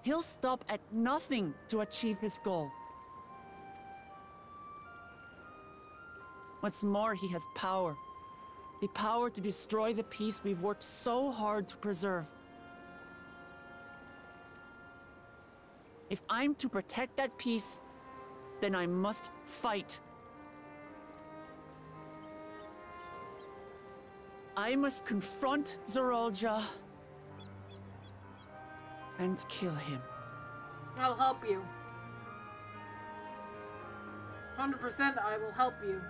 He'll stop at nothing to achieve his goal. What's more, he has power. The power to destroy the peace we've worked so hard to preserve. If I'm to protect that peace, then I must fight. I must confront Zorolja and kill him. I'll help you. 100% I will help you.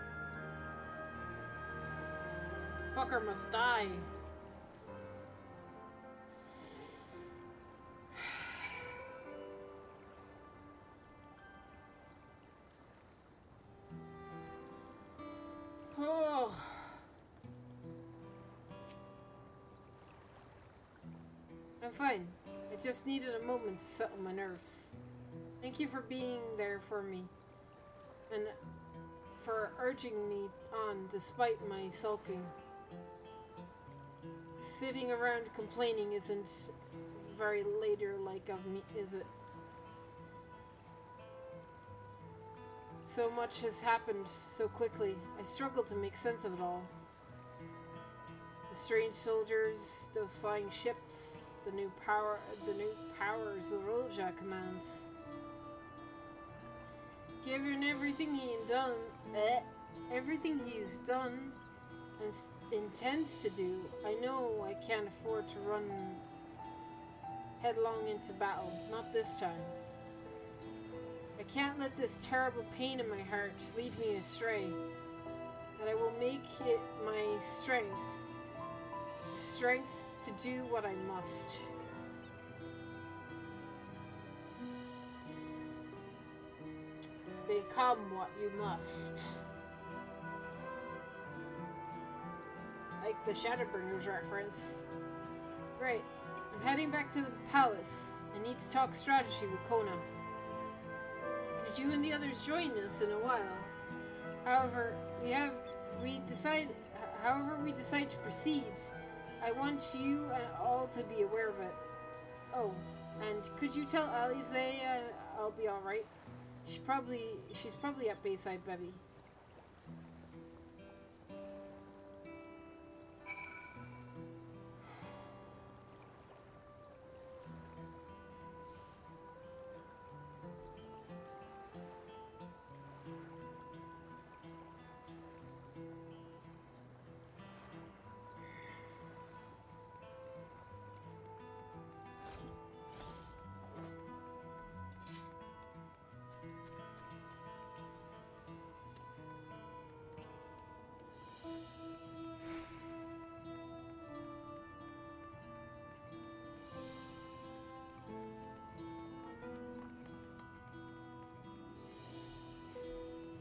Fucker must die. Oh. I'm fine. I just needed a moment to settle my nerves. Thank you for being there for me. And for urging me on despite my sulking. Sitting around complaining isn't very ladylike of me, is it? So much has happened so quickly. I struggle to make sense of it all. The strange soldiers, those flying ships, the new power Zorolja commands. Given everything everything he's done and intends to do, I know I can't afford to run headlong into battle. Not this time. I can't let this terrible pain in my heart lead me astray. And I will make it my strength to do what I must. Become what you must. Like the Shadowbringers reference. Right, I'm heading back to the palace. I need to talk strategy with Kona. Could you and the others join us in a while? However we decide to proceed, I want you and all to be aware of it. Oh, and could you tell Alize I'll be alright? She's probably at Bayside Bevy.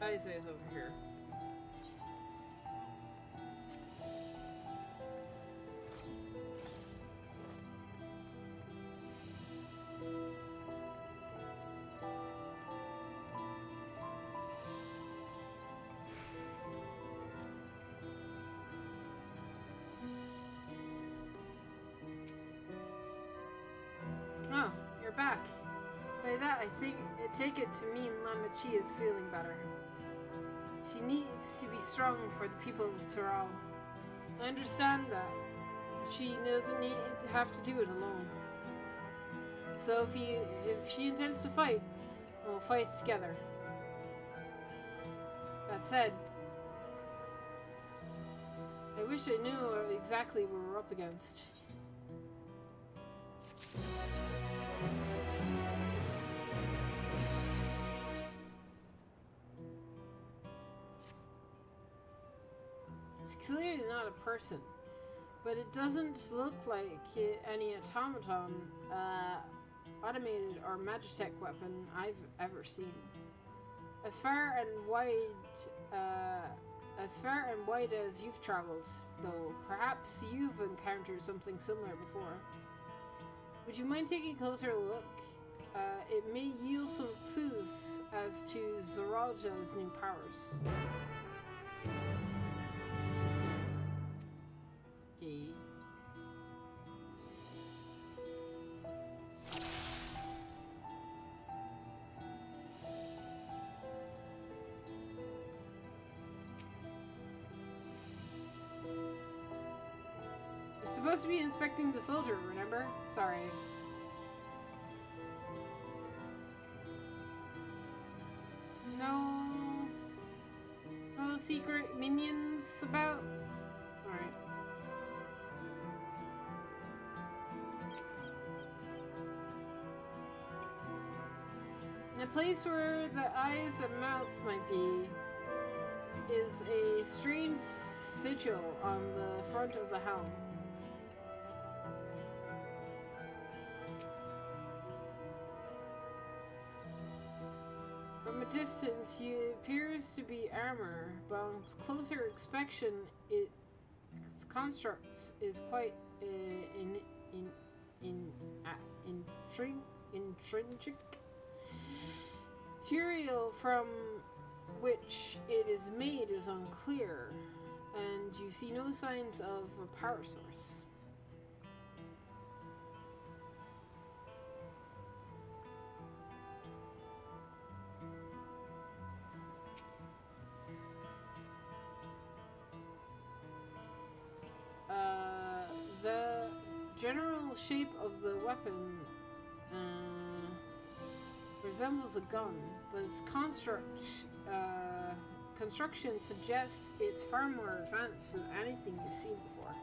Alize is over here. Oh, you're back. By that, I take it to mean Lamachi is feeling better. She needs to be strong for the people of Tural. I understand that. She doesn't need to have to do it alone. So if she intends to fight, we'll fight together. That said, I wish I knew exactly what we're up against. It's clearly not a person, but it doesn't look like any automaton, automated or magitech weapon I've ever seen. As far and wide as you've traveled, though, perhaps you've encountered something similar before. Would you mind taking a closer look? It may yield some clues as to Zoralja's new powers. Okay. You're supposed to be inspecting the soldier, remember? Sorry. No secret minions about? Alright. In a place where the eyes and mouth might be is a strange sigil on the front of the helm. From a distance, it appears to be armor, but on closer inspection, its constructs is quite intrinsic. Material from which it is made is unclear, and you see no signs of a power source. The general shape of the weapon resembles a gun, but its construction suggests it's far more advanced than anything you've seen before.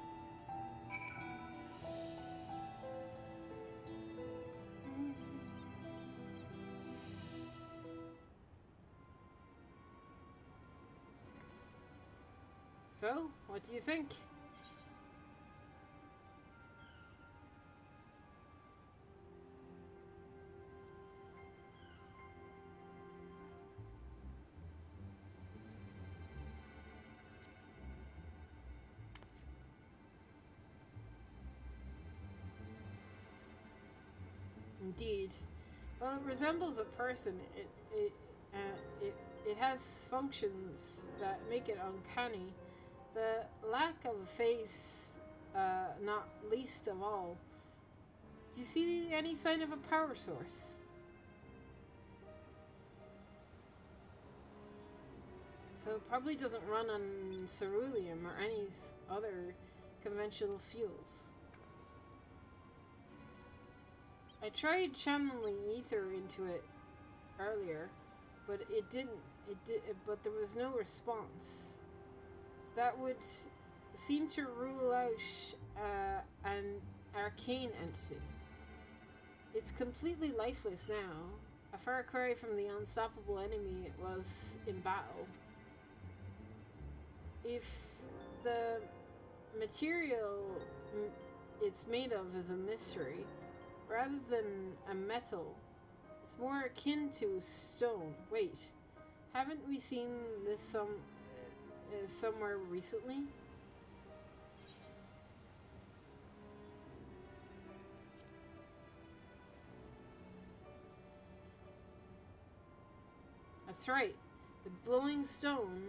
So, what do you think? Indeed. Well, it resembles a person. It has functions that make it uncanny. The lack of a face, not least of all. Do you see any sign of a power source? So it probably doesn't run on ceruleum or any other conventional fuels. I tried channeling ether into it earlier, but it didn't. But there was no response. That would seem to rule out an arcane entity. It's completely lifeless now, a far cry from the unstoppable enemy it was in battle. If the material it's made of is a mystery, rather than a metal, it's more akin to stone. Wait, haven't we seen this somewhere recently? That's right, the glowing stone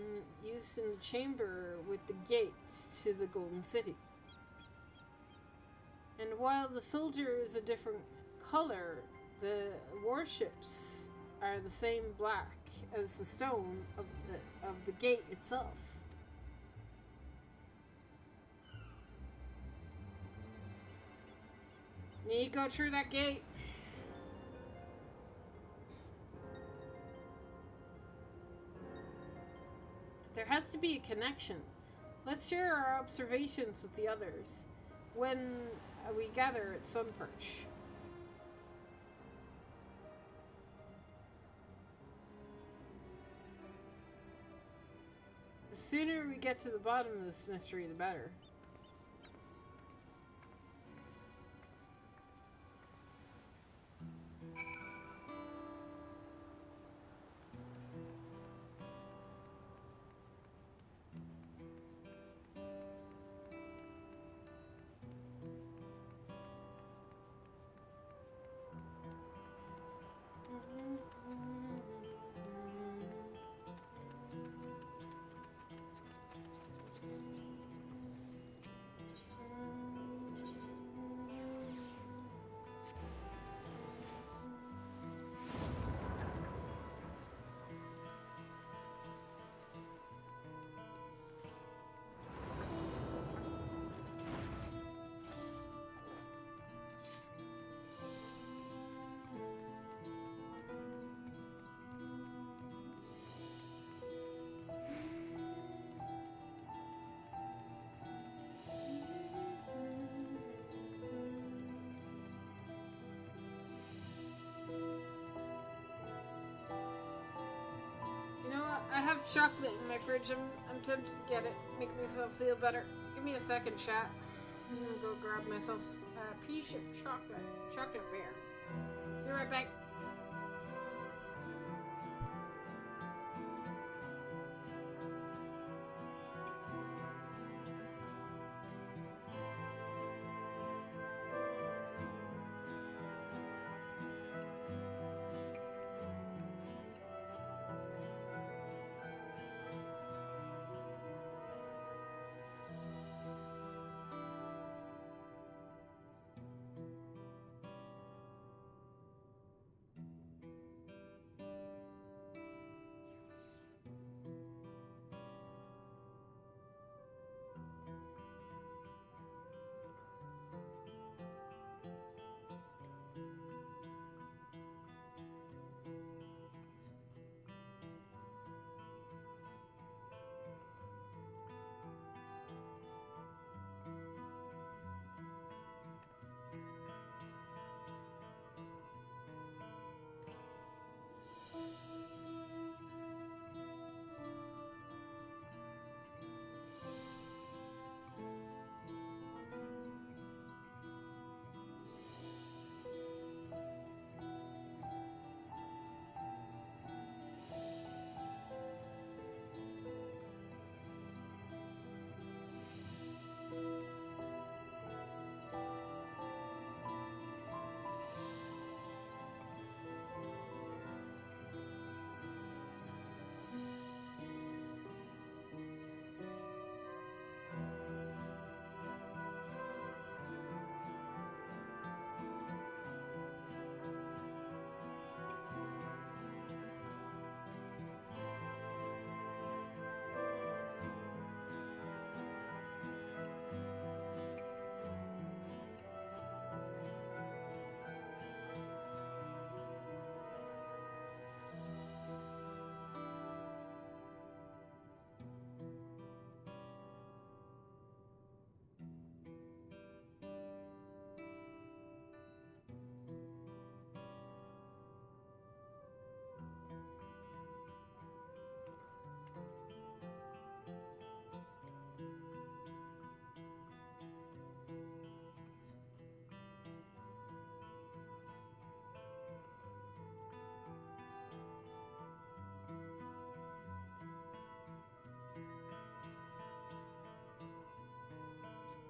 used in the chamber with the gates to the Golden City. And while the soldier is a different color, the warships are the same black as the stone of the gate itself. Need to go through that gate. There has to be a connection. Let's share our observations with the others when we gather at Sunperch. The sooner we get to the bottom of this mystery, the better. I have chocolate in my fridge. I'm tempted to get it. Make myself feel better. Give me a second, chat. I'm gonna go grab myself a piece of chocolate bear. Be right back.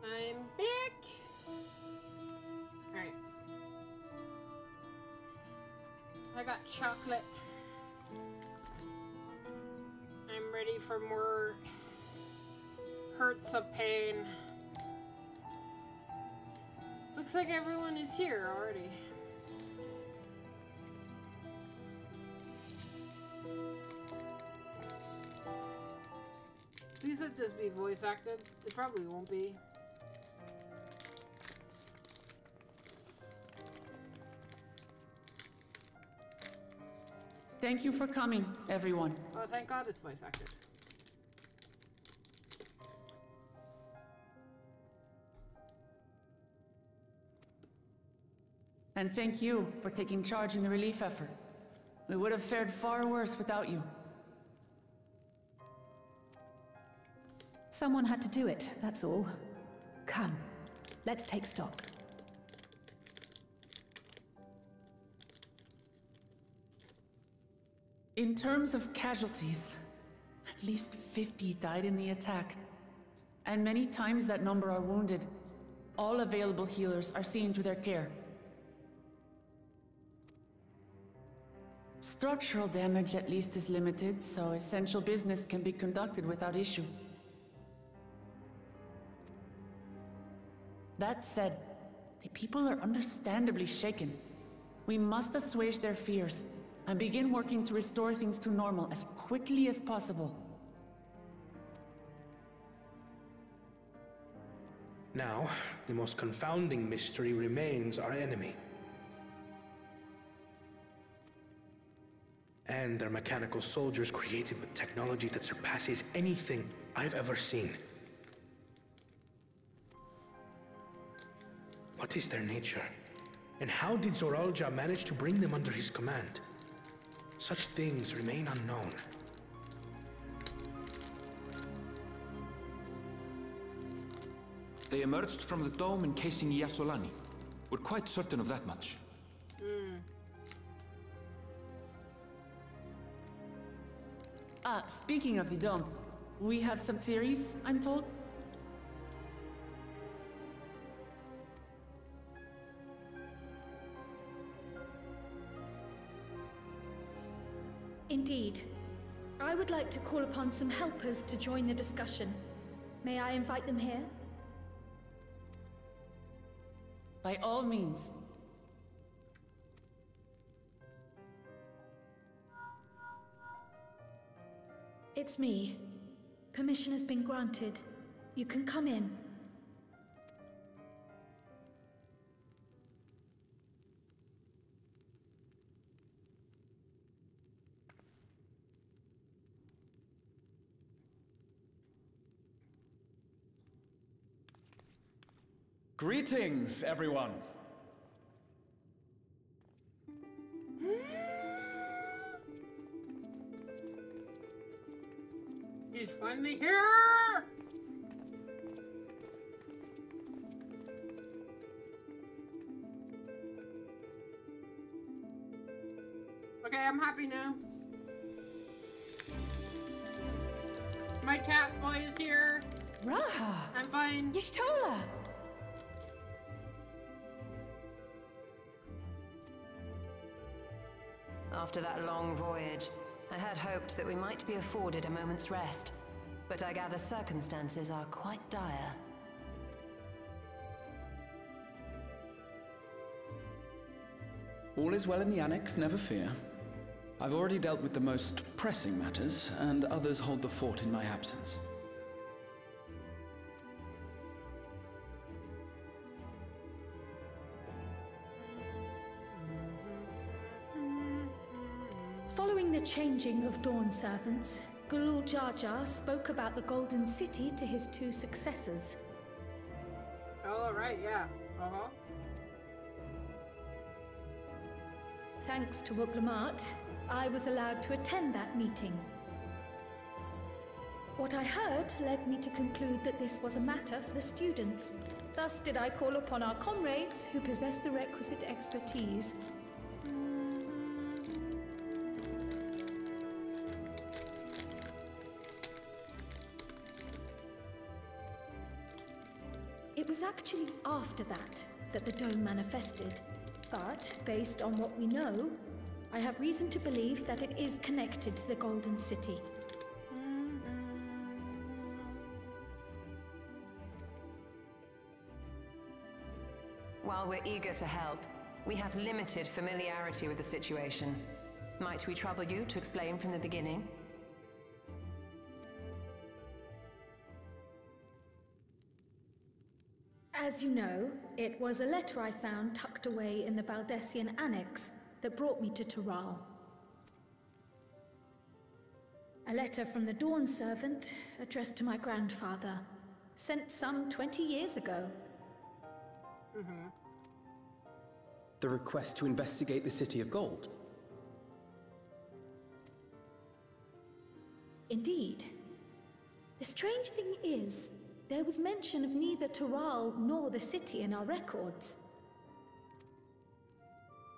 I'm back. Alright. I got chocolate. I'm ready for more hurts of pain. Looks like everyone is here already. Please let this be voice acted. It probably won't be. Thank you for coming, everyone. Oh, thank God it's voice acted. And thank you for taking charge in the relief effort. We would have fared far worse without you. Someone had to do it, that's all. Come, let's take stock. In terms of casualties, at least 50 died in the attack. And many times that number are wounded. All available healers are seen to their care. Structural damage at least is limited, so essential business can be conducted without issue. That said, the people are understandably shaken. We must assuage their fears and begin working to restore things to normal as quickly as possible. Now, the most confounding mystery remains our enemy. And their mechanical soldiers created with technology that surpasses anything I've ever seen. What is their nature? And how did Zoralja manage to bring them under his command? Such things remain unknown. They emerged from the dome encasing Yasolani. We're quite certain of that much. Speaking of the dome, we have some theories, I'm told. Indeed. I would like to call upon some helpers to join the discussion. May I invite them here? By all means. It's me. Permission has been granted. You can come in. Greetings, everyone. He's finally here! Okay, I'm happy now. My cat boy is here. Raha! I'm fine. Y'shtola! After that long voyage, I had hoped that we might be afforded a moment's rest, but I gather circumstances are quite dire. All is well in the Annex, never fear. I've already dealt with the most pressing matters, and others hold the fort in my absence. Following the changing of Dawn servants, Gulul Jar Jar spoke about the Golden City to his two successors. Oh, right, yeah. Uh-huh. Thanks to Wuglamat, I was allowed to attend that meeting. What I heard led me to conclude that this was a matter for the students. Thus did I call upon our comrades who possess the requisite expertise. It was actually after that the dome manifested. But, based on what we know, I have reason to believe that it is connected to the Golden City. While we're eager to help, we have limited familiarity with the situation. Might we trouble you to explain from the beginning? As you know, it was a letter I found tucked away in the Baldessian Annex that brought me to Tural. A letter from the Dawn servant addressed to my grandfather, sent some 20 years ago. The request to investigate the City of Gold? Indeed. The strange thing is, there was mention of neither Toral nor the city in our records.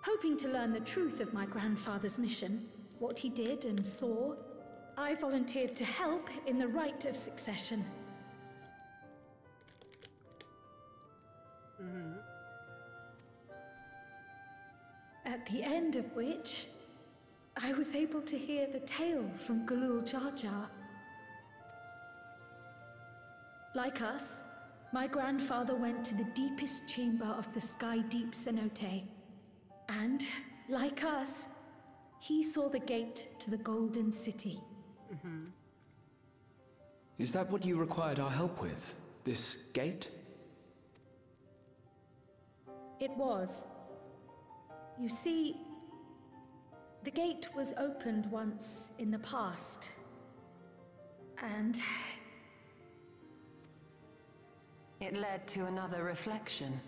Hoping to learn the truth of my grandfather's mission, what he did and saw, I volunteered to help in the rite of succession. At the end of which, I was able to hear the tale from Galul Jar Jar. Like us, my grandfather went to the deepest chamber of the Sky Deep Cenote. And, like us, he saw the gate to the Golden City. Is that what you required our help with? This gate? It was. You see, the gate was opened once in the past. And it led to another reflection.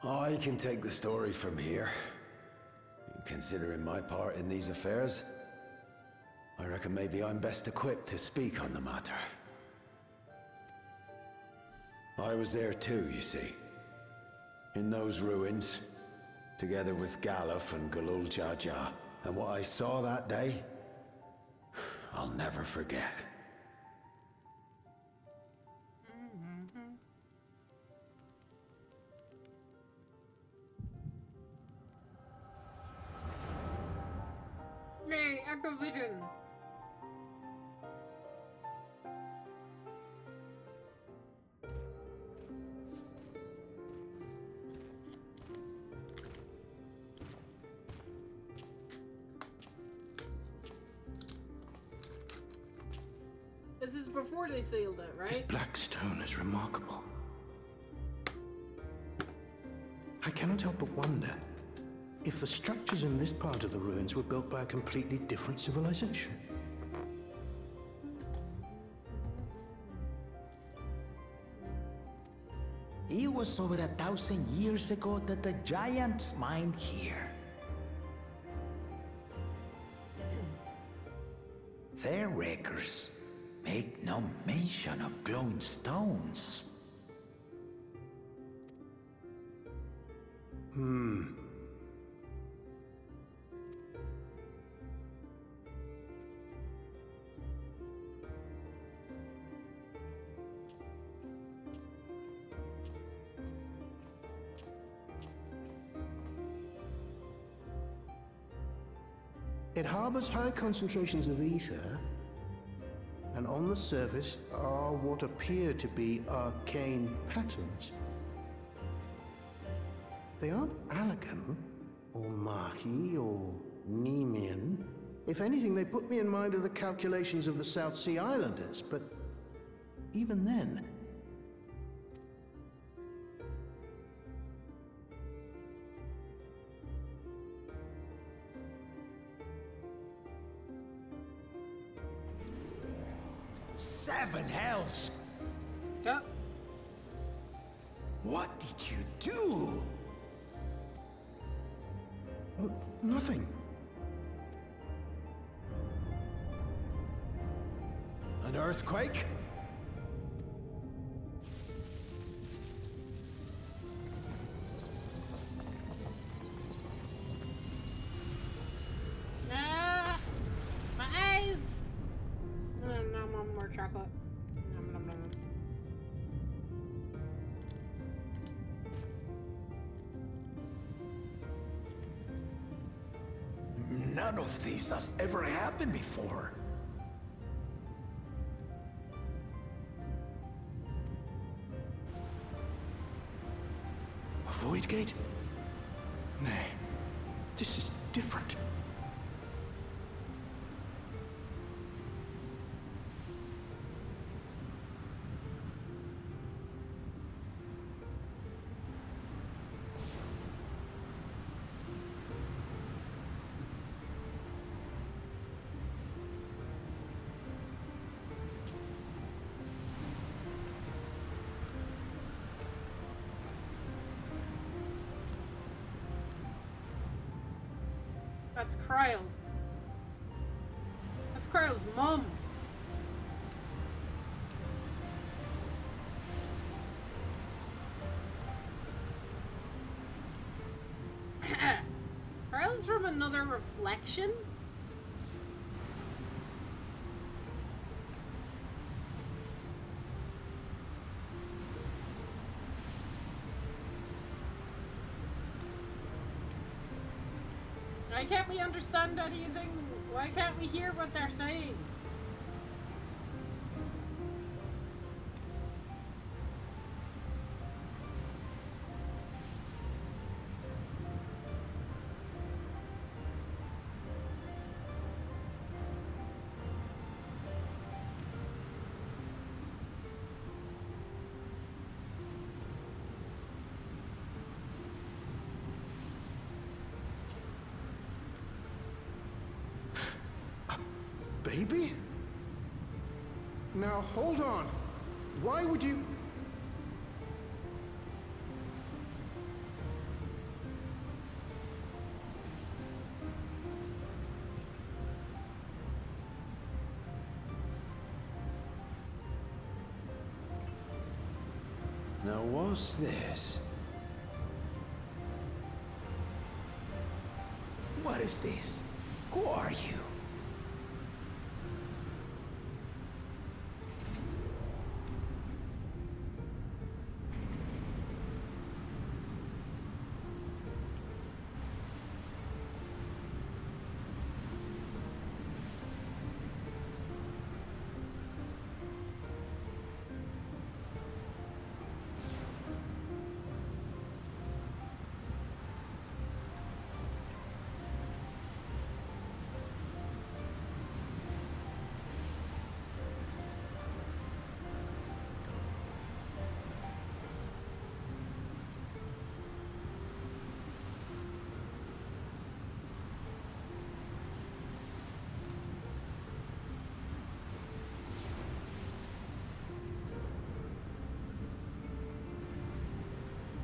I can take the story from here. Considering my part in these affairs, I reckon maybe I'm best equipped to speak on the matter. I was there too, you see. In those ruins, together with Galuf and Galul Jar Jar. And what I saw that day, I'll never forget. Yay, Activision! This is before they sealed it, right? This black stone is remarkable. I cannot help but wonder if the structures in this part of the ruins were built by a completely different civilization. It was over 1,000 years ago that the giants mined here. Their records make no mention of glowing stones. It harbors high concentrations of ether, and on the surface are what appear to be arcane patterns. They aren't Allagan, or Mahi, or Nemean. If anything, they put me in mind of the calculations of the South Sea Islanders, but even then, Seven hells! Yeah. What did you do? Nothing. An earthquake? My eyes! No, more chocolate. Nom, nom, nom. None of this has ever happened before. A void gate? Nay, this is different. That's Kryle. That's Kryle's mom. Kryle's from another reflection? Why can't we understand anything? Why can't we hear what they're saying? Baby? Now, hold on. Why would you... Now, what's this? What is this? Who are you?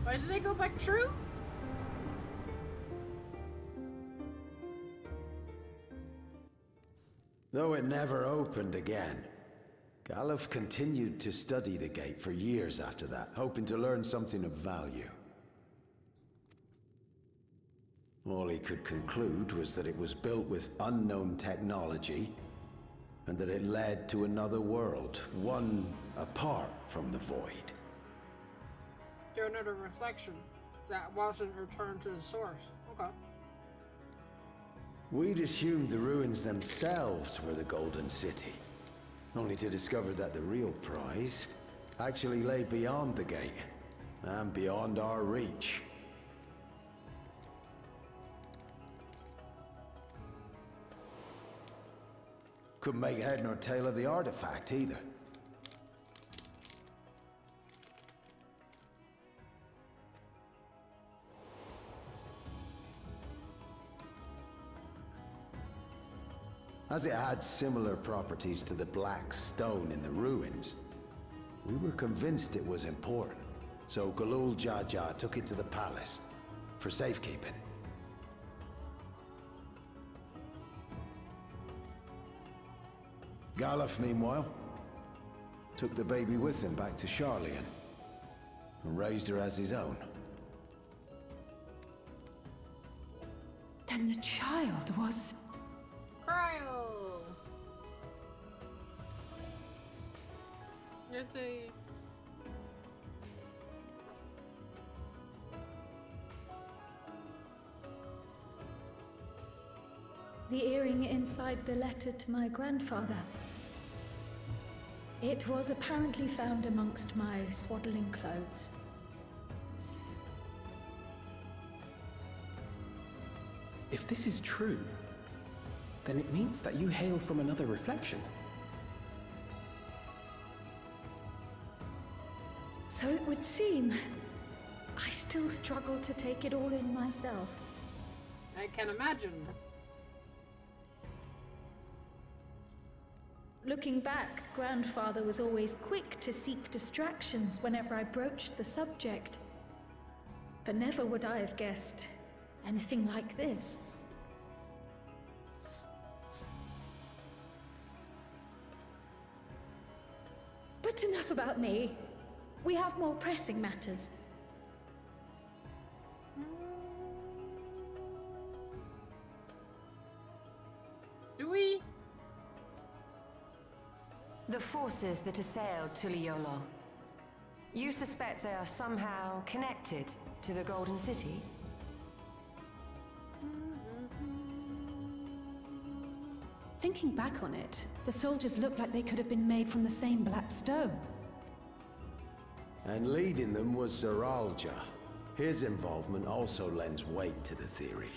Why did they go back true? Though it never opened again. Galuf continued to study the gate for years after that, hoping to learn something of value. All he could conclude was that it was built with unknown technology, and that it led to another world, one apart from the Void. They're another reflection that wasn't returned to the source. Okay. We'd assumed the ruins themselves were the Golden City, only to discover that the real prize actually lay beyond the gate, and beyond our reach. Couldn't make head nor tail of the artifact either. As it had similar properties to the black stone in the ruins, we were convinced it was important, so Galul Jaja took it to the palace for safekeeping. Galuf, meanwhile, took the baby with him back to Sharlayan and raised her as his own. Then the child was... Kryle! There's a... The earring inside the letter to my grandfather. It was apparently found amongst my swaddling clothes. If this is true, then it means that you hail from another reflection. So it would seem. I still struggle to take it all in myself. I can imagine. Looking back, Grandfather was always quick to seek distractions whenever I broached the subject. But never would I have guessed anything like this. enough about me. We have more pressing matters. Do we? The forces that assailed Tuliyollal. You suspect they are somehow connected to the Golden City? Thinking back on it, the soldiers looked like they could have been made from the same black stone. And leading them was Zeralja. His involvement also lends weight to the theory.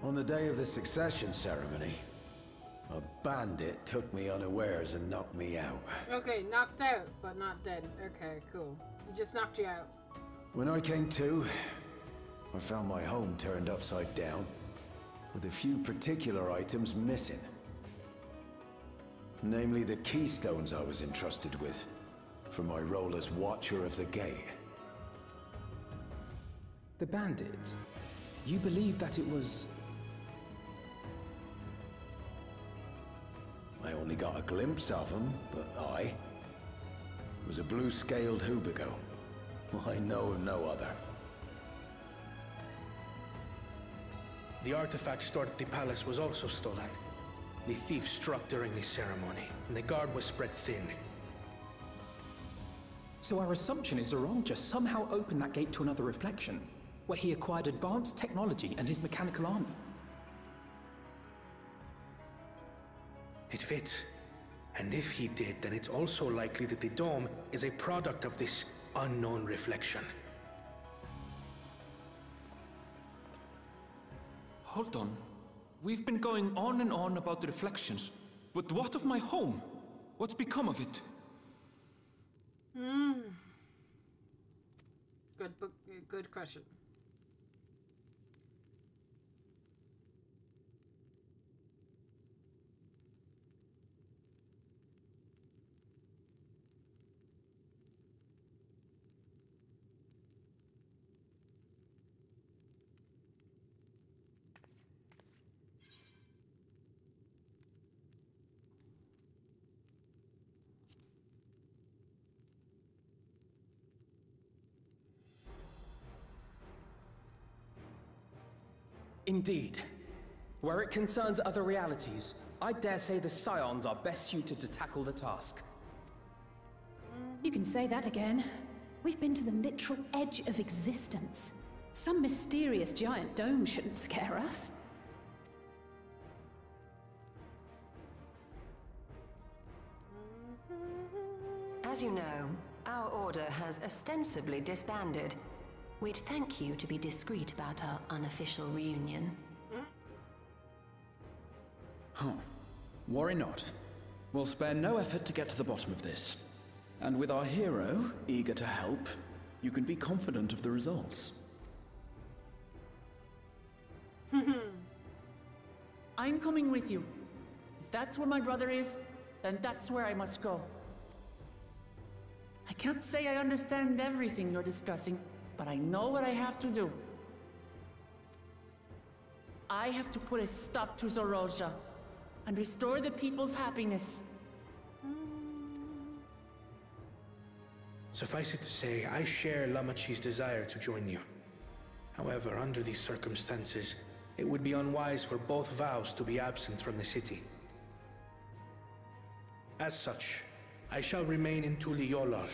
On the day of the succession ceremony, a bandit took me unawares and knocked me out. Okay, knocked out, but not dead. Okay, cool. He just knocked you out. When I came to, I found my home turned upside down, with a few particular items missing. Namely the keystones I was entrusted with, for my role as Watcher of the Gate. The bandit? You believe that it was... I only got a glimpse of him, but it was a blue-scaled Hubigo. I know of no other. The artifact stored at the palace was also stolen. The thief struck during the ceremony, and the guard was spread thin. So our assumption is Zeralja somehow opened that gate to another reflection, where he acquired advanced technology and his mechanical army. It fits. And if he did, then it's also likely that the dome is a product of this unknown reflection. Hold on. We've been going on and on about the reflections, but what of my home? What's become of it? Good question. Indeed. Where it concerns other realities, I dare say the Scions are best suited to tackle the task. You can say that again. We've been to the literal edge of existence. Some mysterious giant dome shouldn't scare us. As you know, our order has ostensibly disbanded. We'd thank you to be discreet about our unofficial reunion. Worry not. We'll spare no effort to get to the bottom of this. And with our hero eager to help, you can be confident of the results. I'm coming with you. If that's where my brother is, then that's where I must go. I can't say I understand everything you're discussing, but I know what I have to do. I have to put a stop to Zeralja and restore the people's happiness. Suffice it to say, I share Lamachi's desire to join you. However, under these circumstances, it would be unwise for both vows to be absent from the city. As such, I shall remain in Tuliyollal.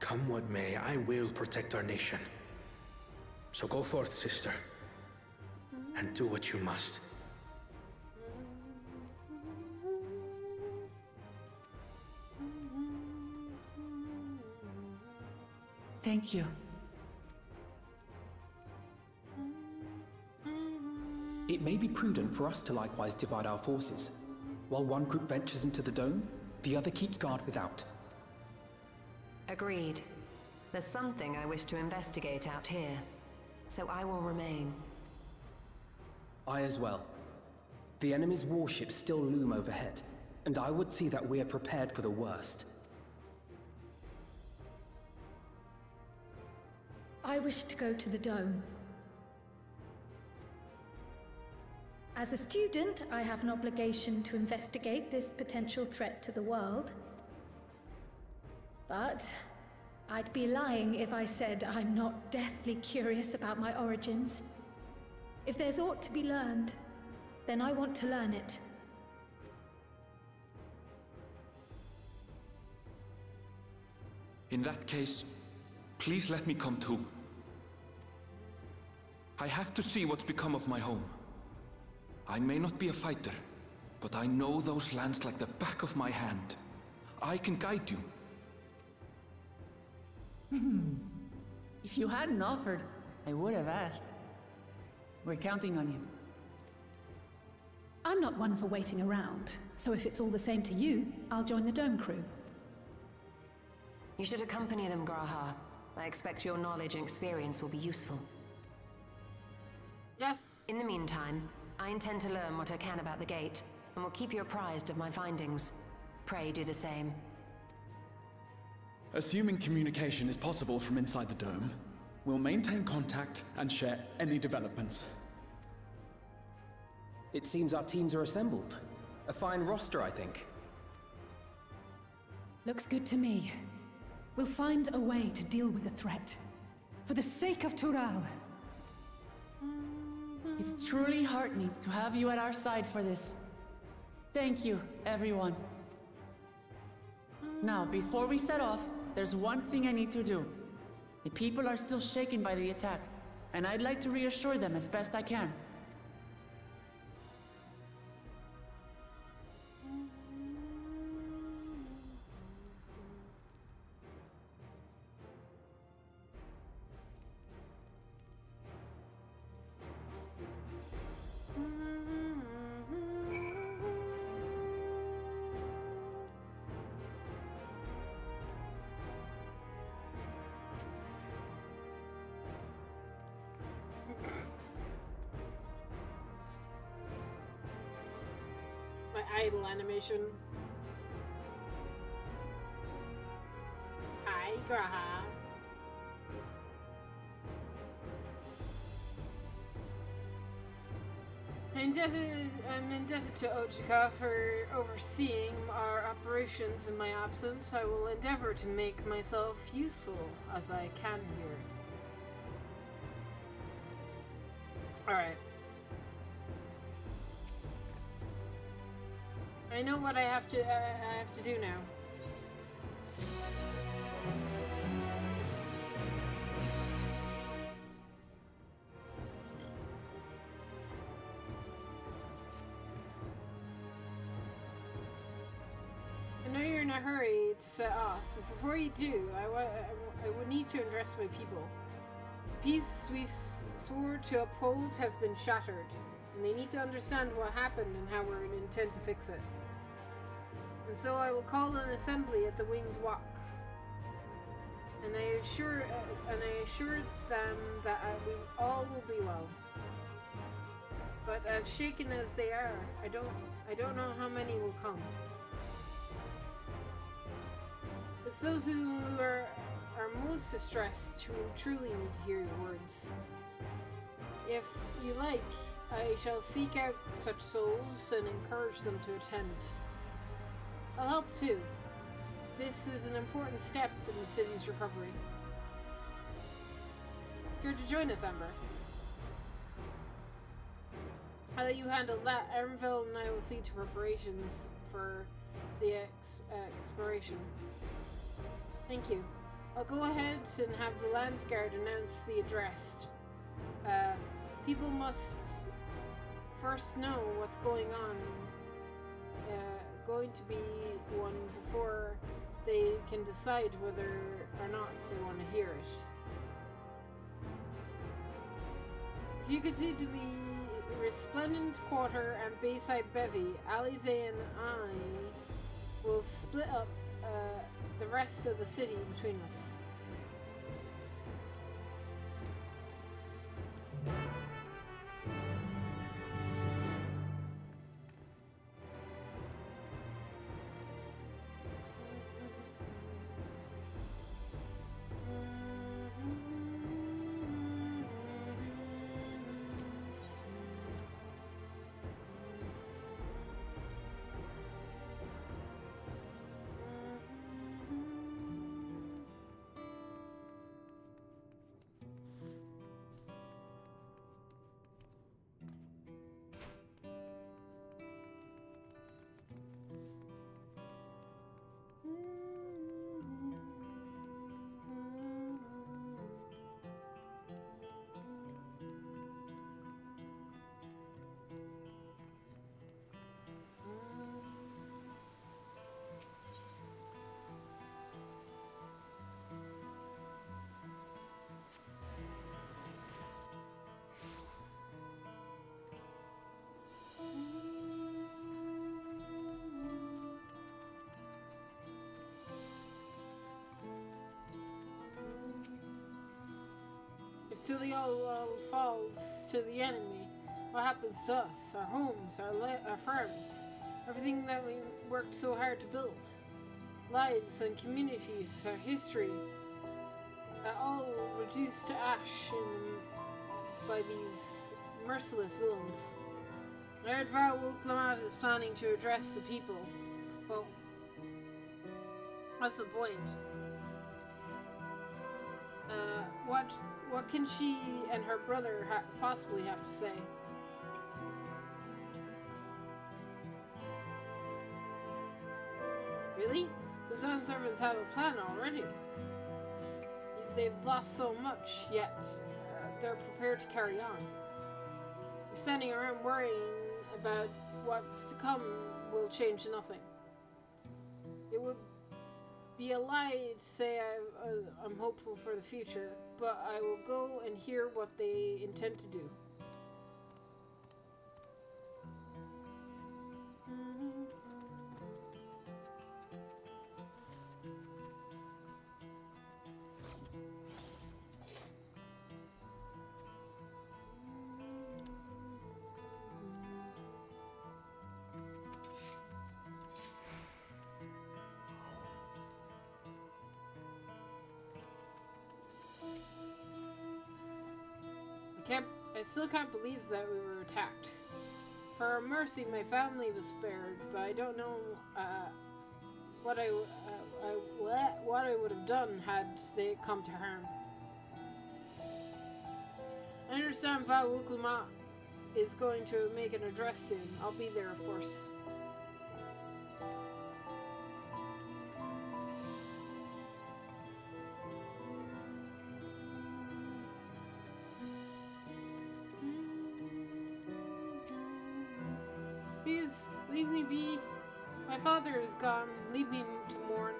Come what may, I will protect our nation. So go forth, sister, and do what you must. Thank you. It may be prudent for us to likewise divide our forces. While one group ventures into the dome, the other keeps guard without. Agreed. There's something I wish to investigate out here, so I will remain. I as well. The enemy's warships still loom overhead, and I would see that we're prepared for the worst. I wish to go to the dome. As a student, I have an obligation to investigate this potential threat to the world. But I'd be lying if I said I'm not deathly curious about my origins. If there's aught to be learned, then I want to learn it. In that case, please let me come too. I have to see what's become of my home. I may not be a fighter, but I know those lands like the back of my hand. I can guide you. If you hadn't offered, I would have asked. We're counting on you. I'm not one for waiting around, so if it's all the same to you, I'll join the Dome crew. You should accompany them, Graha. I expect your knowledge and experience will be useful. Yes. In the meantime, I intend to learn what I can about the gate, and will keep you apprised of my findings. Pray do the same. Assuming communication is possible from inside the dome, we'll maintain contact and share any developments. It seems our teams are assembled. A fine roster, I think. Looks good to me. We'll find a way to deal with the threat. For the sake of Tural. It's truly heartening to have you at our side for this. Thank you, everyone. Now, before we set off, there's one thing I need to do. The people are still shaken by the attack, and I'd like to reassure them as best I can. Idle animation. Hi, Graha. I'm indebted to Ochika for overseeing our operations in my absence. I will endeavor to make myself useful as I can here. Alright. I know what I have to do now. I know you're in a hurry to set off, but before you do, I would need to address my people. The peace we swore to uphold has been shattered, and they need to understand what happened and how we intend to fix it. And so I will call an assembly at the Winged Walk, and I assure them that we all will be well. But as shaken as they are, I don't know how many will come. It's those who are most distressed who truly need to hear your words. If you like, I shall seek out such souls and encourage them to attend. I'll help too. This is an important step in the city's recovery. Care to join us, Amber? I'll let you handle that. Erenville and I will see to preparations for the exploration. Thank you. I'll go ahead and have the Landsguard announce the address. People must first know what's going on. Going to be one before they can decide whether or not they want to hear it. If you could see to the Resplendent Quarter and Bayside Bevy, Alize and I will split up the rest of the city between us. till they all falls to the enemy. What happens to us, our homes, our farms, everything that we worked so hard to build? Lives and communities, our history, all reduced to ash by these merciless villains. I heard Val Wuklamat is planning to address the people. Well, what's the point? What can she and her brother possibly have to say? Really? The Dawn servants have a plan already. They've lost so much, yet they're prepared to carry on. Standing around worrying about what's to come will change nothing. It would be a lie to say I'm hopeful for the future, but I will go and hear what they intend to do. I still can't believe that we were attacked. For a mercy, my family was spared, but I don't know what I would have done had they come to harm. I understand Val Wuklamat is going to make an address soon. I'll be there, of course. Please, leave me be. My father is gone. Leave me to mourn.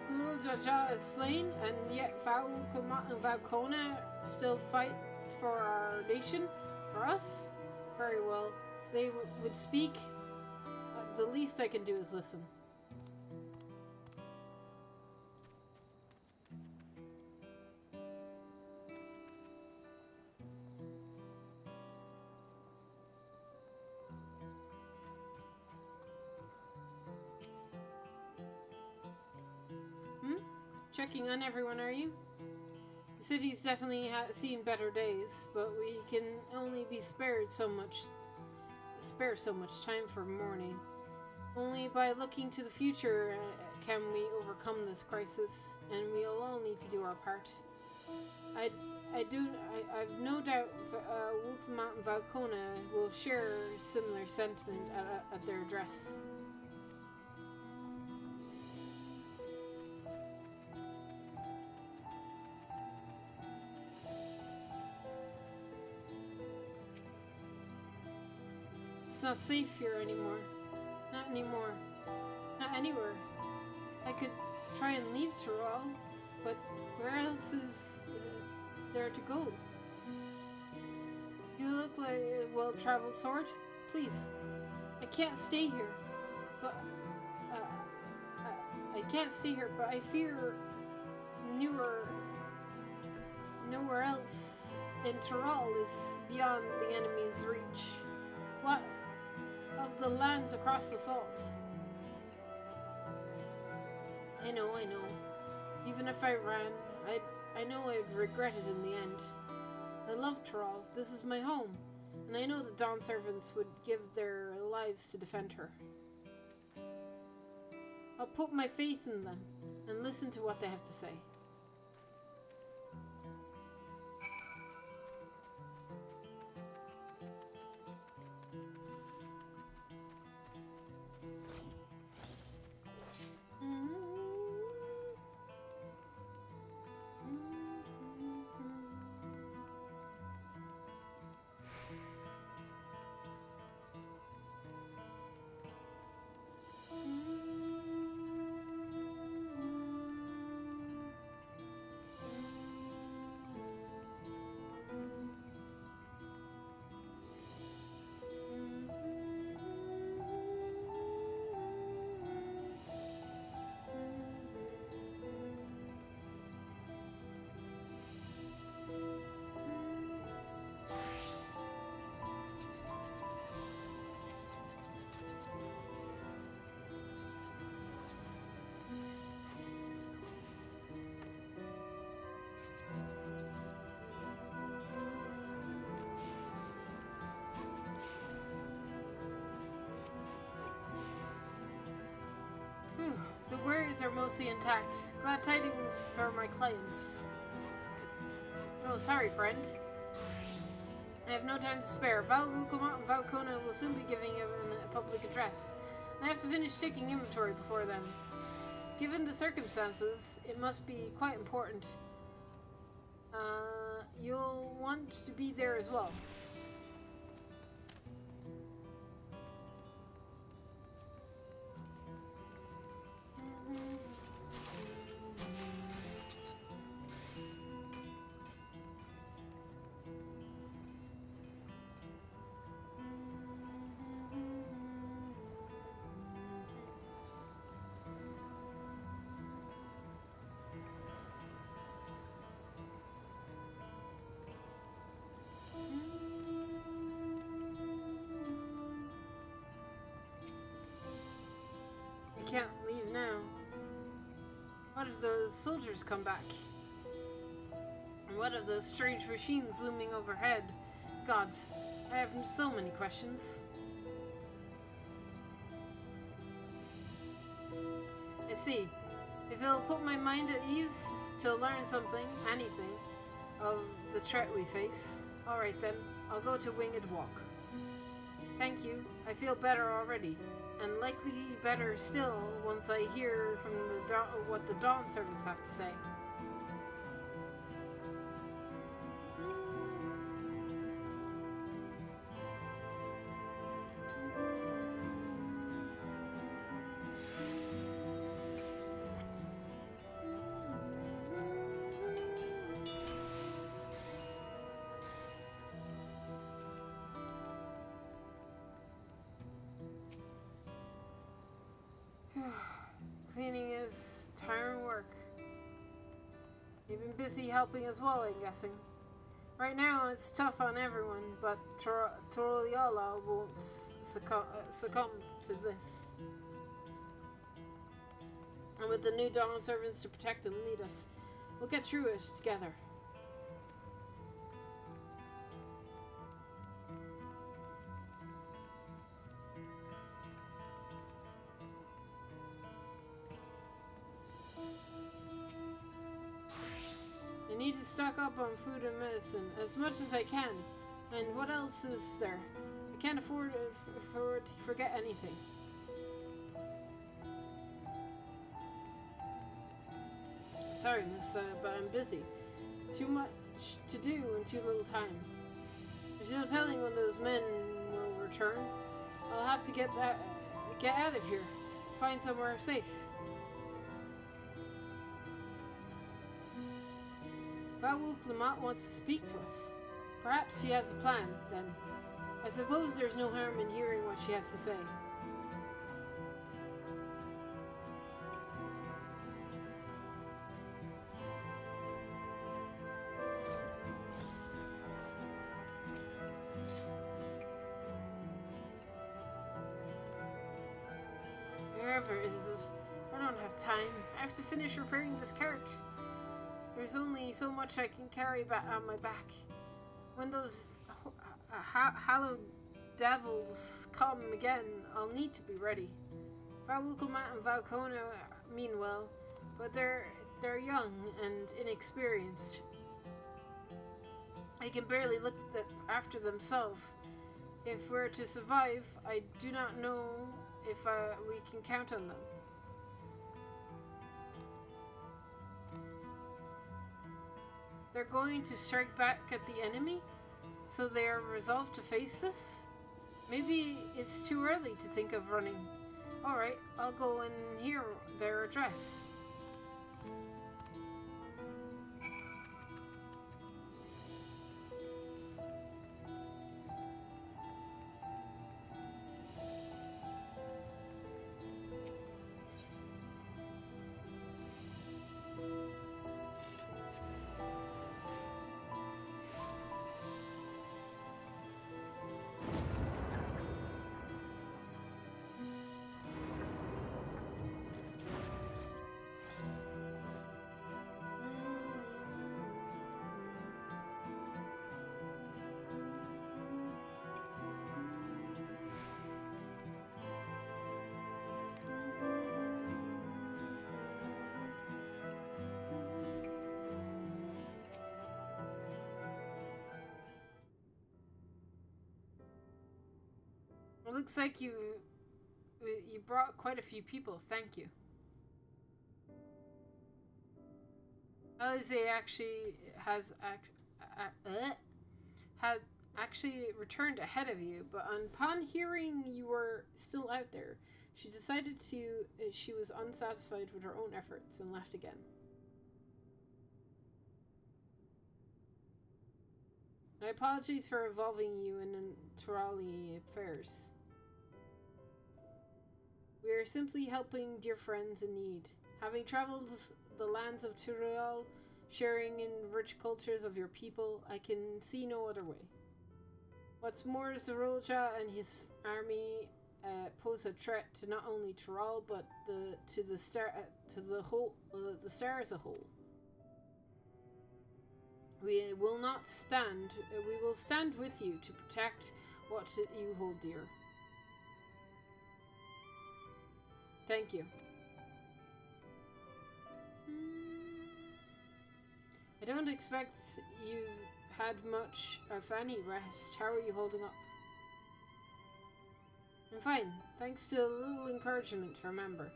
Guru Jaja is slain, and yet Val Wuklamat and Valkona still fight for our nation, for us? Very well. If they would speak, the least I can do is listen. Checking on everyone, are you? The city's definitely seen better days, but we can only be spare so much time for mourning. Only by looking to the future can we overcome this crisis, and we'll all need to do our part. I've no doubt Wuklamat and Valkona will share similar sentiment at their address. It's not safe here anymore. Not anymore. Not anywhere. I could try and leave Tyrol, but where else is there to go? You look like a well-traveled sort. Please, I can't stay here. But I can't stay here. But I fear nowhere else in Tyrol is beyond the enemy's reach. What of the lands across the salt? I know. Even if I ran, I know I'd regret it in the end. I love Tyrol. This is my home, and I know the Dawn servants would give their lives to defend her. I'll put my faith in them and listen to what they have to say. wares are mostly intact. Glad tidings for my clients. No, sorry, friend. I have no time to spare. Val Wukelmont and Val Kona will soon be giving a public address. I have to finish taking inventory before then. Given the circumstances, it must be quite important. You'll want to be there as well. Can't leave now. What if those soldiers come back? And what if those strange machines looming overhead? Gods, I have so many questions. I see. If it'll put my mind at ease to learn something, anything, of the threat we face. Alright then, I'll go to Winged Walk. Thank you. I feel better already. And likely better still once I hear from what the Dawn servants have to say. Cleaning is tiring work. You've been busy helping as well, I'm guessing. Right now, it's tough on everyone, but Toroliola won't succumb to this. And with the new Dawn servants to protect and lead us, we'll get through it together. I need to stock up on food and medicine as much as I can. And what else is there? I can't afford to forget anything. Sorry, miss, but I'm busy. Too much to do in too little time. There's no telling when those men will return. I'll have to get out of here. Find somewhere safe. Raoul Clement wants to speak to us. Perhaps she has a plan, then. I suppose there's no harm in hearing what she has to say. Wherever it is, I don't have time. I have to finish repairing this cart. There's only so much I can carry on my back. When those hallowed devils come again, I'll need to be ready. Valwukelmat and Valkona mean well, but they're young and inexperienced. They can barely look after themselves. If we're to survive, I do not know if we can count on them. They're going to strike back at the enemy, so they are resolved to face this? Maybe it's too early to think of running. Alright, I'll go and hear their address. looks like you brought quite a few people. Thank you. Alize actually has actually returned ahead of you, but upon hearing you were still out there, she decided she was unsatisfied with her own efforts and left again. My apologies for involving you in Turali affairs. We are simply helping dear friends in need. Having traveled the lands of Tural, sharing in rich cultures of your people, I can see no other way. What's more, Zeroja and his army pose a threat to not only Tural but to the star as a whole. We will stand with you to protect what you hold dear. Thank you. I don't expect you've had much of any rest. How are you holding up? I'm fine, thanks to a little encouragement from Amber.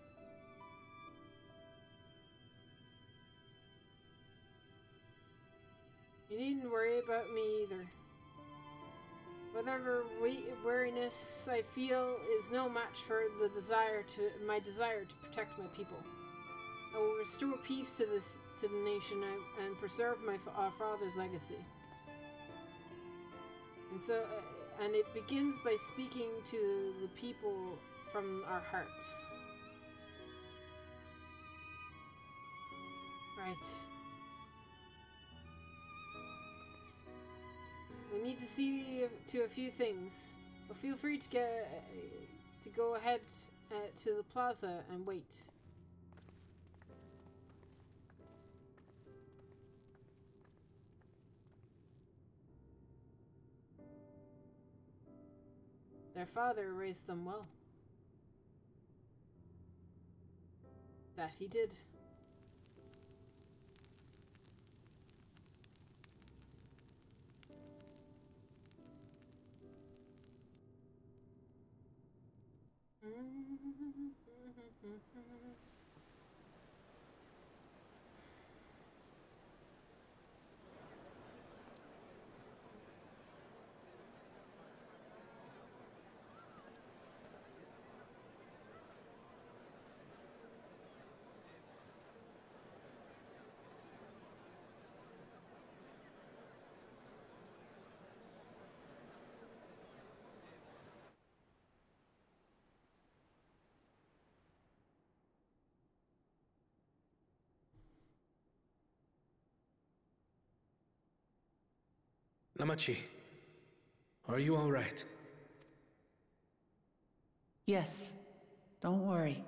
You needn't worry about me either. Whatever weariness I feel is no match for my desire to protect my people. I will restore peace to the nation and preserve my father's legacy. And it begins by speaking to the people from our hearts. Right. We need to see to a few things, but feel free to go ahead to the plaza and wait. Their father raised them well. That he did. Lamachi, are you all right? Yes, don't worry.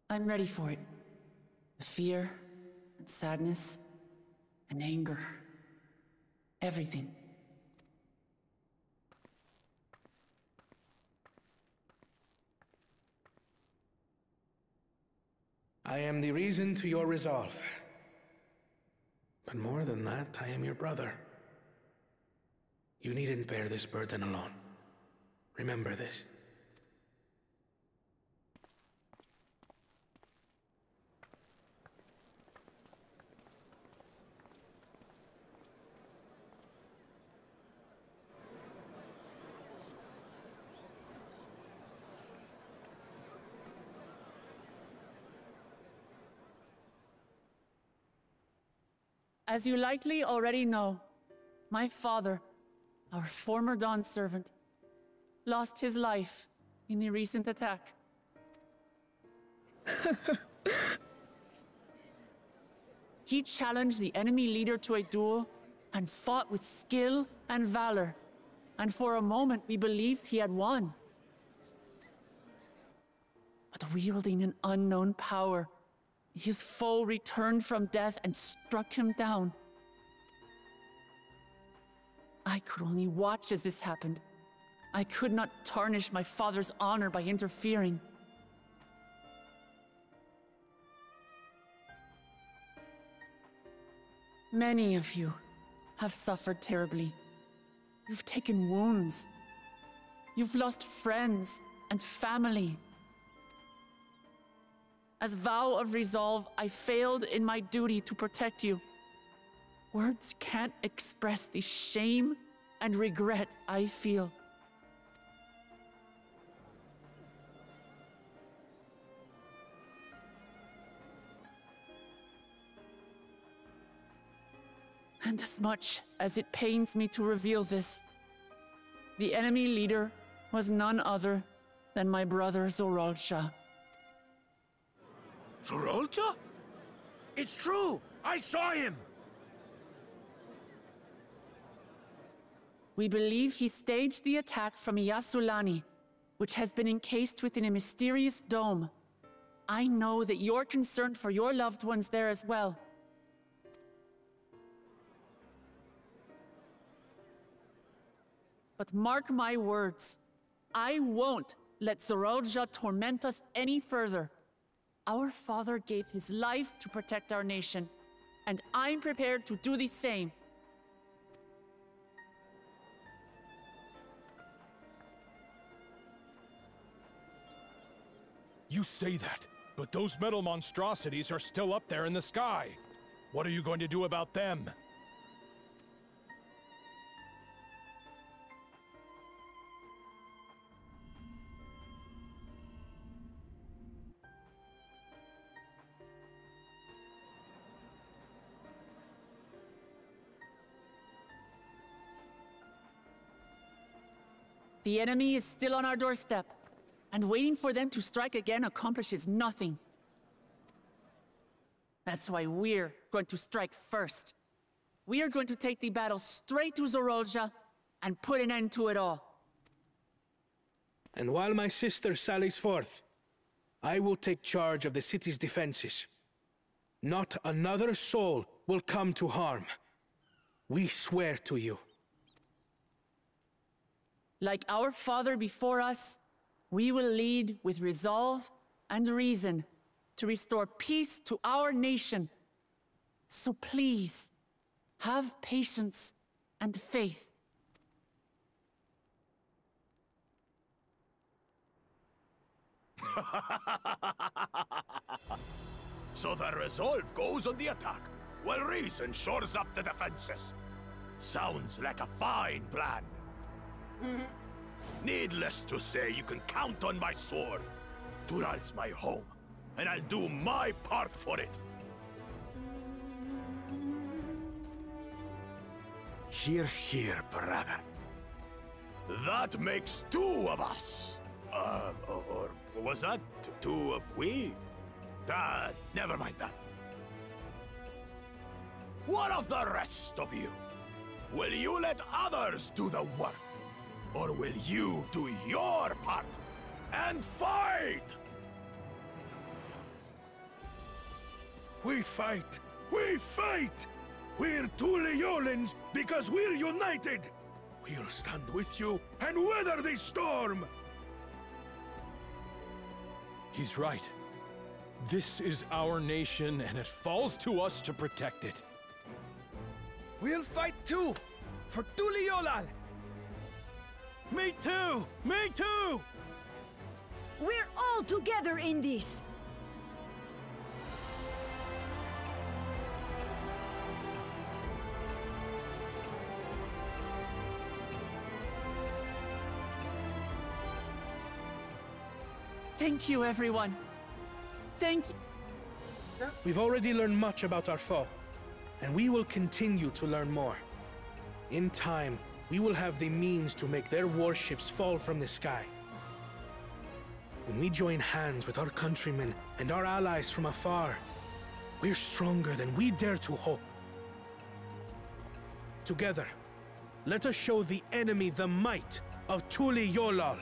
I'm ready for it. The fear, and sadness, and anger. Everything. I am the reason to your resolve. But more than that, I am your brother. You needn't bear this burden alone. Remember this. As you likely already know, my father, our former Dawn servant, lost his life in the recent attack. He challenged the enemy leader to a duel and fought with skill and valor, and for a moment we believed he had won. But wielding an unknown power, his foe returned from death and struck him down. I could only watch as this happened. I could not tarnish my father's honor by interfering. Many of you have suffered terribly. You've taken wounds. You've lost friends and family. As vow of resolve, I failed in my duty to protect you. Words can't express the shame and regret I feel. And as much as it pains me to reveal this, the enemy leader was none other than my brother Zoralsha. Zoralsha? It's true! I saw him! We believe he staged the attack from Yasulani, which has been encased within a mysterious dome. I know that you're concerned for your loved ones there as well. But mark my words, I won't let Zoralsha torment us any further. Our father gave his life to protect our nation, and I'm prepared to do the same. You say that, but those metal monstrosities are still up there in the sky. What are you going to do about them? The enemy is still on our doorstep, and waiting for them to strike again accomplishes nothing. That's why we're going to strike first. We are going to take the battle straight to Zoralsha and put an end to it all. And while my sister sallies forth, I will take charge of the city's defenses. Not another soul will come to harm. We swear to you. Like our father before us, we will lead with resolve and reason to restore peace to our nation. So please, have patience and faith. So the resolve goes on the attack, while reason shores up the defenses. Sounds like a fine plan. Needless to say, you can count on my sword. Tural's my home, and I'll do my part for it. Hear, hear, brother. That makes two of us. Or was that two of we? Never mind that. What of the rest of you? Will you let others do the work? Or will you do your part and fight? We fight! We fight! We're Tuliolans because we're united! We'll stand with you and weather this storm! He's right. This is our nation, and it falls to us to protect it. We'll fight too! For Tuliolal! Me too! Me too! We're all together in this! Thank you, everyone. Thank you. We've already learned much about our foe, and we will continue to learn more. In time, we will have the means to make their warships fall from the sky. When we join hands with our countrymen and our allies from afar, we're stronger than we dare to hope. Together, let us show the enemy the might of Tuliolal.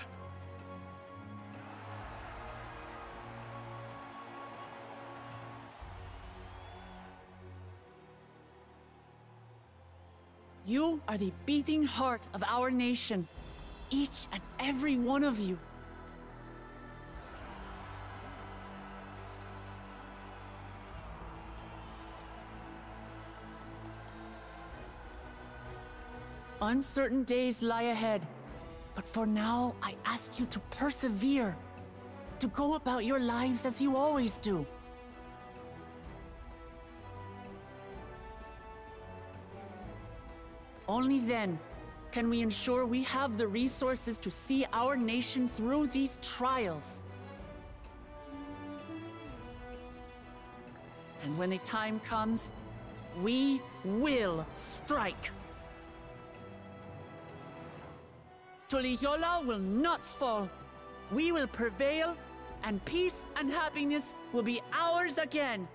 You are the beating heart of our nation, each and every one of you. Uncertain days lie ahead, but for now, I ask you to persevere, to go about your lives as you always do. Only then can we ensure we have the resources to see our nation through these trials. And when the time comes, we will strike. Tuliyola will not fall. We will prevail, and peace and happiness will be ours again.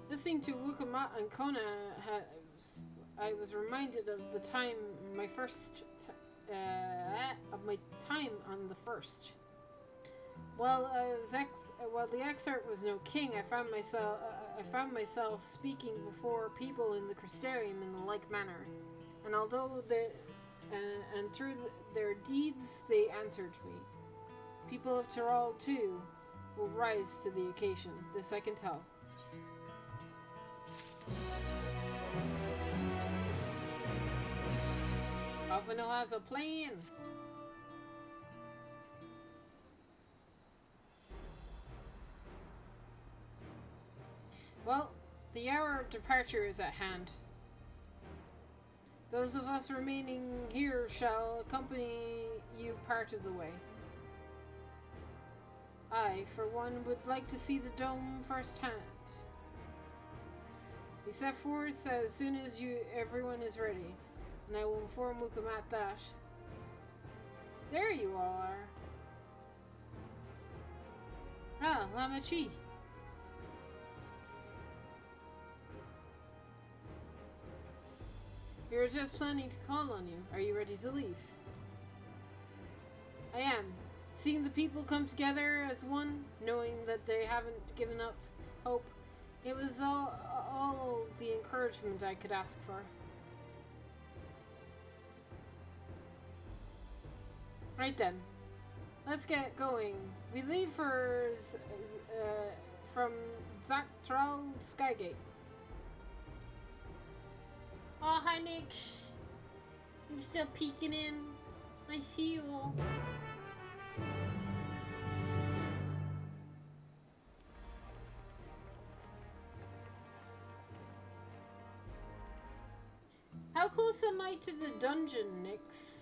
Listening to Wukamat and Kona, I was reminded of the time my time on the first. While the exarch was no king, I found myself speaking before people in the Crystarium in the like manner, and although through their deeds they answered me. People of Tyrol too will rise to the occasion. This I can tell. Alphino has a plan. Well, the hour of departure is at hand. Those of us remaining here shall accompany you part of the way. I, for one, would like to see the dome firsthand. We set forth as soon as everyone is ready, and I will inform Wukamat that. There you all are. Ah, Lama Chi. We were just planning to call on you. Are you ready to leave? I am. Seeing the people come together as one, knowing that they haven't given up hope, it was all the encouragement I could ask for. Right then, let's get going. We leave from Dawntrail Skygate. Oh, hi Nick. You're still peeking in. I see you all. How close am I to the dungeon, Nix?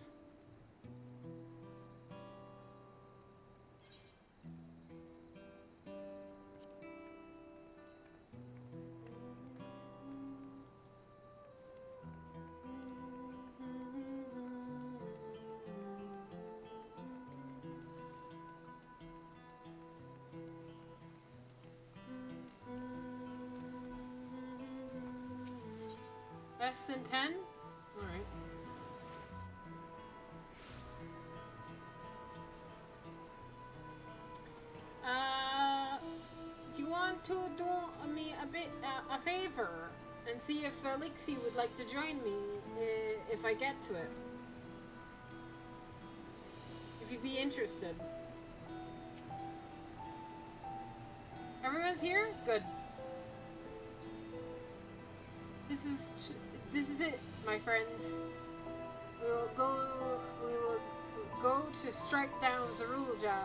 Less than 10? Alright. Do you want to do me a favor and see if Elixir would like to join me if I get to it? If you'd be interested. Everyone's here? Good. This is it, my friends. We will go to strike down Zarulja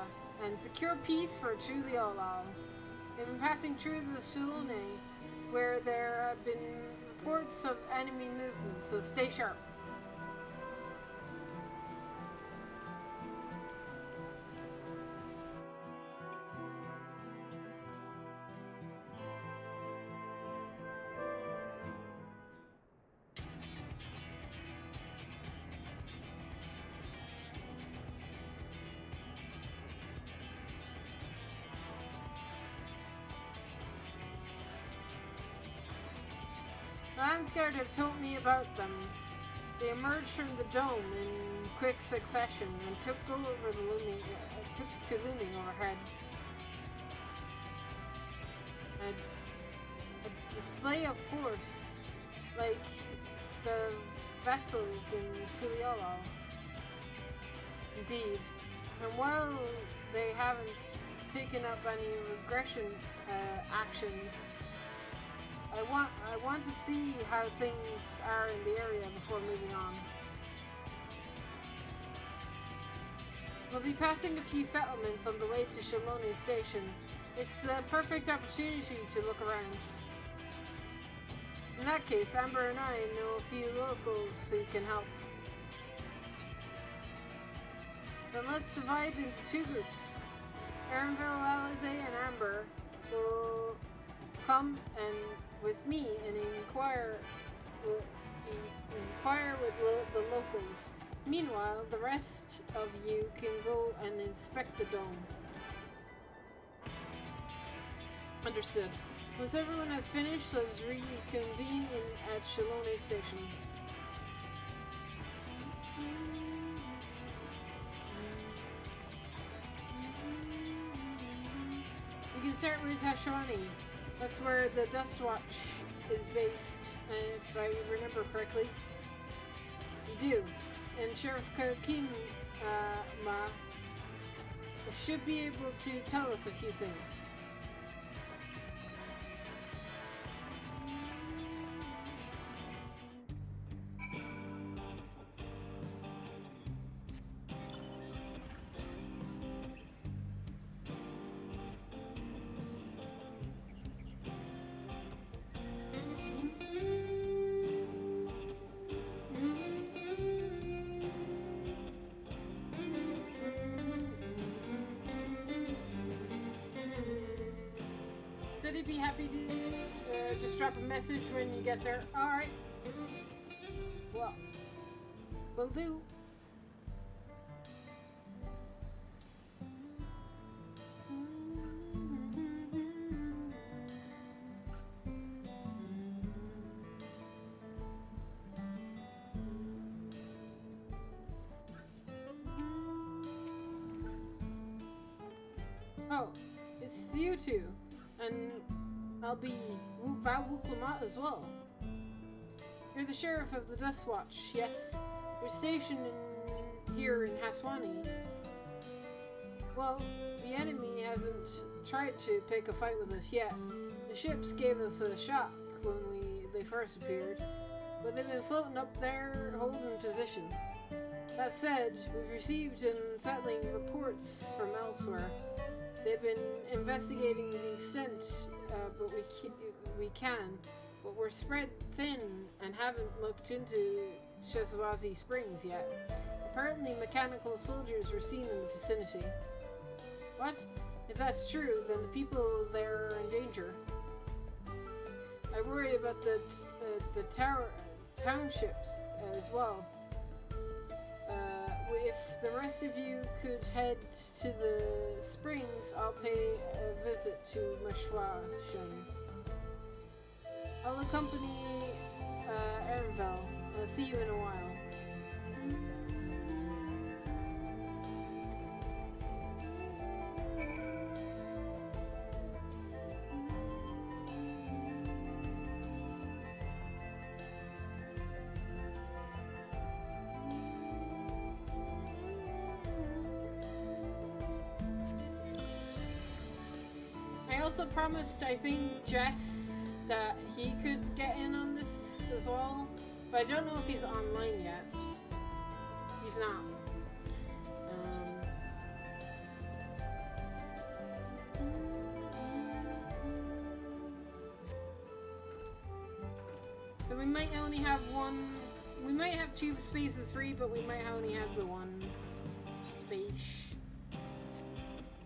and secure peace for Tuliyola. We've been passing through the Sulune, where there have been reports of enemy movement, so stay sharp. Landsguard have told me about them. They emerged from the dome in quick succession and took to looming overhead. A display of force, like the vessels in Tuliolo. Indeed. And while they haven't taken up any regression actions, I want to see how things are in the area before moving on. We'll be passing a few settlements on the way to Shalone Station. It's a perfect opportunity to look around. In that case, Amber and I know a few locals who can help. Then let's divide into two groups. Erenville, Alize, and Amber will come and with me and inquire with the locals. Meanwhile, the rest of you can go and inspect the dome. Understood. Once everyone has finished, let's reconvene at Shalone Station. We can start with Hashwani. That's where the Dust Watch is based, if I remember correctly. You do. And Sheriff Kakima should be able to tell us a few things. Said he'd be happy to just drop a message when you get there. Alright. Well, will do. Oh, it's you two. And I'll be Wuklamat as well. You're the sheriff of the Dust Watch, yes. You're stationed here in Haswani. Well, the enemy hasn't tried to pick a fight with us yet. The ships gave us a shock when they first appeared, but they've been floating up there holding position. That said, we've received unsettling reports from elsewhere. They've been investigating the extent, but we're spread thin and haven't looked into Shezawazi Springs yet. Apparently mechanical soldiers were seen in the vicinity. What? If that's true, then the people there are in danger. I worry about the townships as well. If the rest of you could head to the springs, I'll pay a visit to Mashwashan. I'll accompany Erenville. I'll see you in a while. I also promised, I think, Jess that he could get in on this as well, but I don't know if he's online yet. He's not. So we might only have one. We might have two spaces free, but we might only have the one space.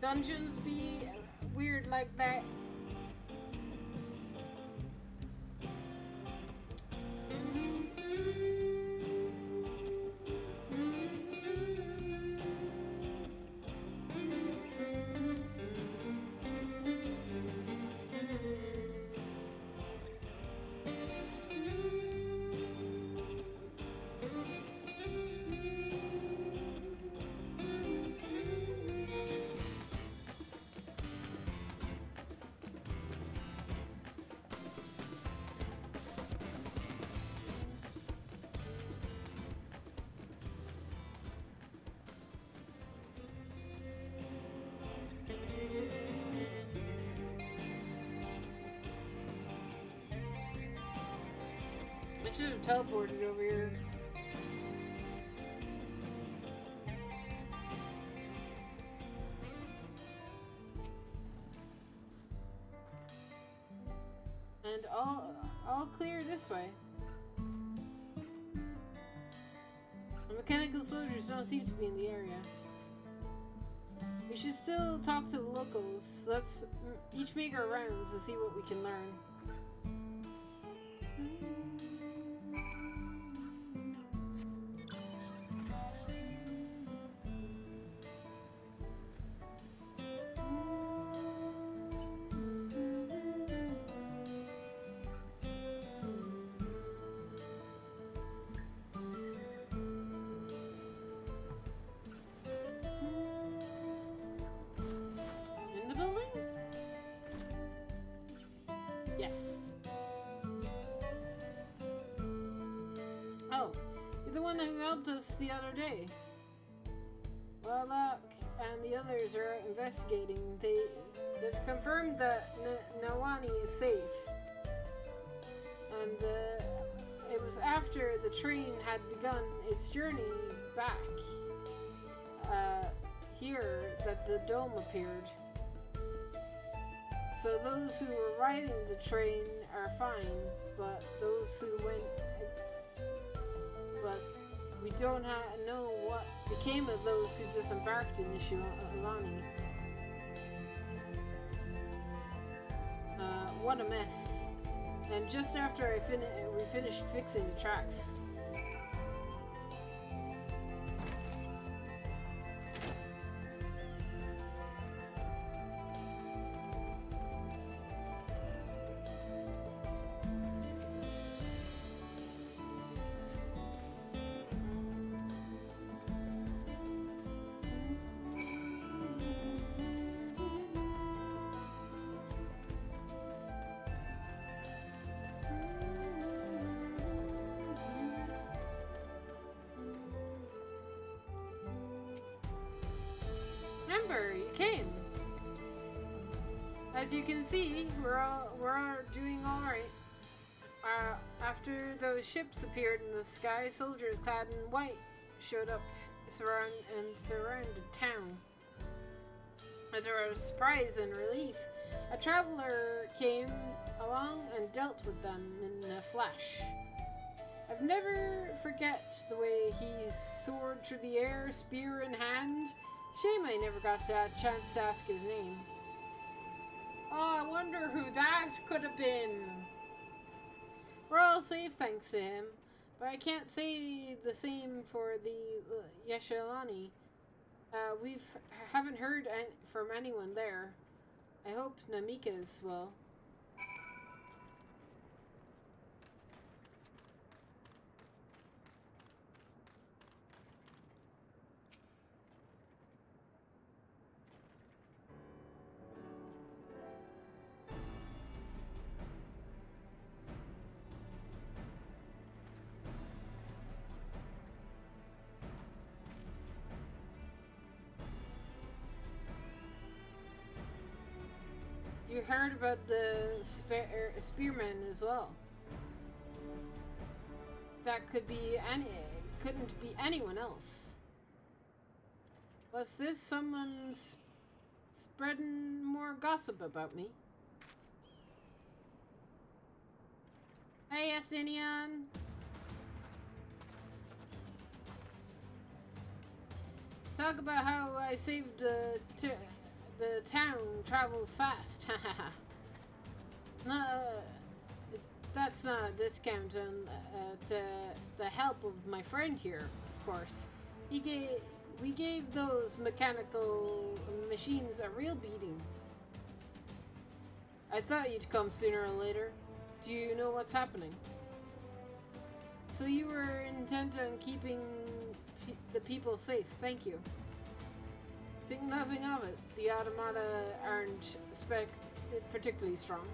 Dungeons be weird like that. I should have teleported over here. And all clear this way. The mechanical soldiers don't seem to be in the area. We should still talk to the locals. Let's each make our rounds to see what we can learn. Yes. Oh, you're the one who helped us the other day. Well, Locke and the others are investigating. They've confirmed that Nawani is safe. And it was after the train had begun its journey back here that the dome appeared. So those who were riding the train are fine, but those who went... But we don't know what became of those who disembarked in Nishualani. What a mess. And just after we finished fixing the tracks. Remember, you came. As you can see, we're doing all right. After those ships appeared in the sky, soldiers clad in white showed up surrounded town. And to our surprise and relief, a traveler came along and dealt with them in a flash. I've never forget the way he soared through the air, spear in hand. Shame I never got that chance to ask his name. Oh, I wonder who that could have been. We're all safe thanks to him, but I can't say the same for the Yeshalani. We haven't heard from anyone there. I hope Namika's well. You heard about the spearmen as well. That couldn't be anyone else. Was this someone spreading more gossip about me? Hey, Estinian. Talk about how I saved the town travels fast. No, that's not a discount on to the help of my friend here, of course. We gave those mechanical machines a real beating. I thought you'd come sooner or later. Do you know what's happening? So you were intent on keeping the people safe. Thank you. Think nothing of it. The automata aren't particularly strong.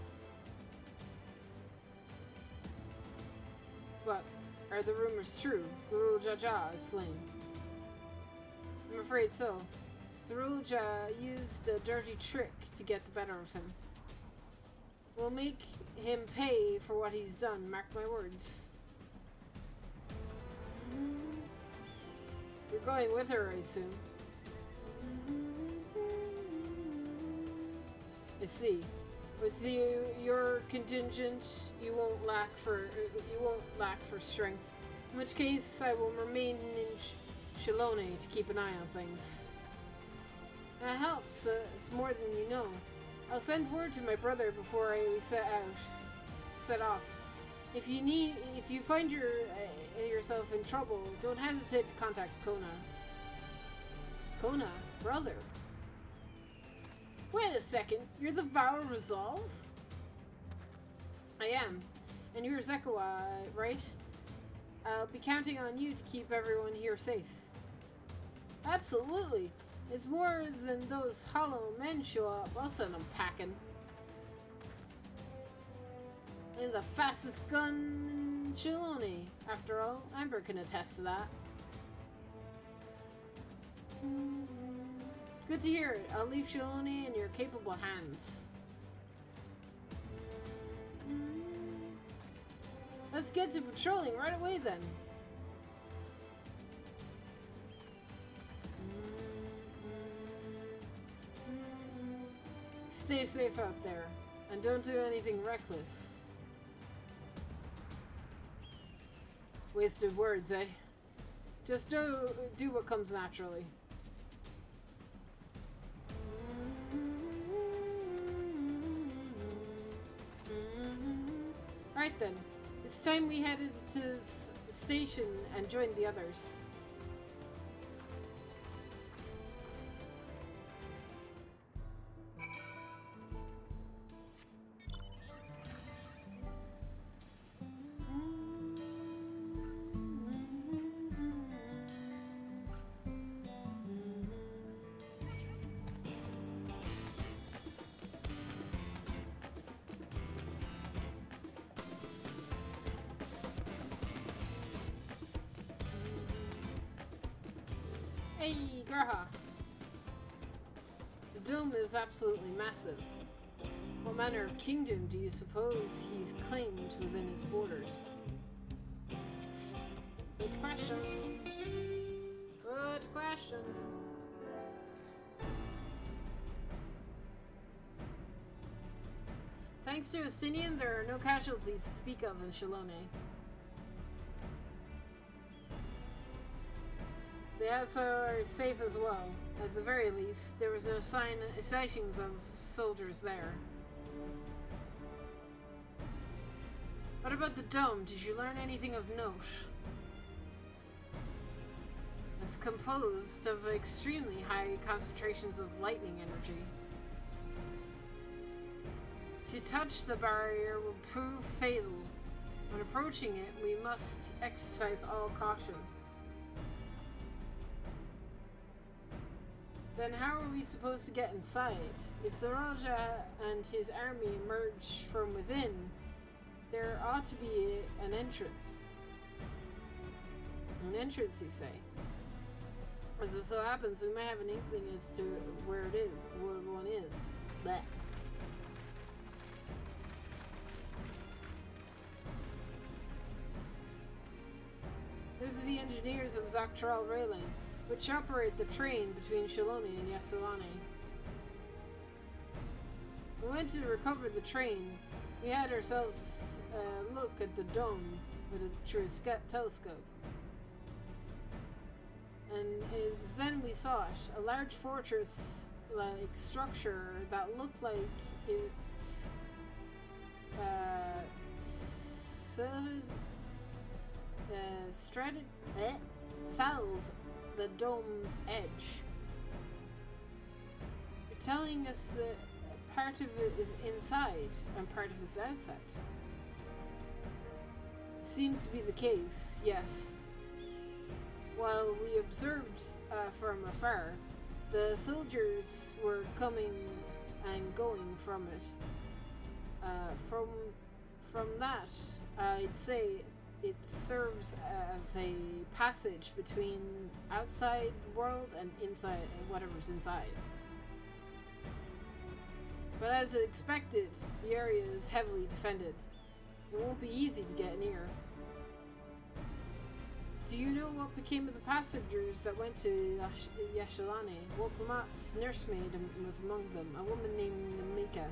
But are the rumors true? Guru Jaja is slain. I'm afraid so. Zaruja used a dirty trick to get the better of him. We'll make him pay for what he's done, mark my words. You're going with her, I assume. I see. With your contingent, you won't lack for strength. In which case, I will remain in Shilone to keep an eye on things. That helps. It's more than you know. I'll send word to my brother before we set off. If you find yourself in trouble, don't hesitate to contact Kona. Kona, brother. Wait a second, you're the Vow of Resolve? I am. And you're Zekawa, right? I'll be counting on you to keep everyone here safe. Absolutely. It's more than those hollow men show up. I'll send them packing. And the fastest gun in Shilone. After all, Amber can attest to that. Good to hear it. I'll leave Shilone in your capable hands. Let's get to patrolling right away then. Stay safe out there, and don't do anything reckless. Wasted words, eh? Just do what comes naturally. Right then, it's time we headed to the station and joined the others. Hey, Graha! The dome is absolutely massive. What manner of kingdom do you suppose he's claimed within its borders? Good question. Good question. Thanks to Astinian, there are no casualties to speak of in Shilone. The outs are safe as well. At the very least, there was no sightings of soldiers there. What about the dome? Did you learn anything of note? It's composed of extremely high concentrations of lightning energy. To touch the barrier will prove fatal. When approaching it, we must exercise all caution. Then how are we supposed to get inside? If Zaraja and his army emerge from within, there ought to be an entrance. An entrance, you say? As it so happens, we may have an inkling as to where it is, where one is. Blech. These are the engineers of Dawntrail Railing, which operate the train between Shilone and Yassilani. We went to recover the train. We had ourselves a look at the dome with a true telescope. And it was then we saw it, a large fortress-like structure that looked like it's saddled the dome's edge. You're telling us that part of it is inside and part of it is outside. Seems to be the case, yes. While we observed from afar, the soldiers were coming and going from it. From that, I'd say it serves as a passage between outside world and inside, whatever's inside. But as expected, the area is heavily defended. It won't be easy to get near. Do you know what became of the passengers that went to Yashalani? Wolflamat's nursemaid was among them, a woman named Namika.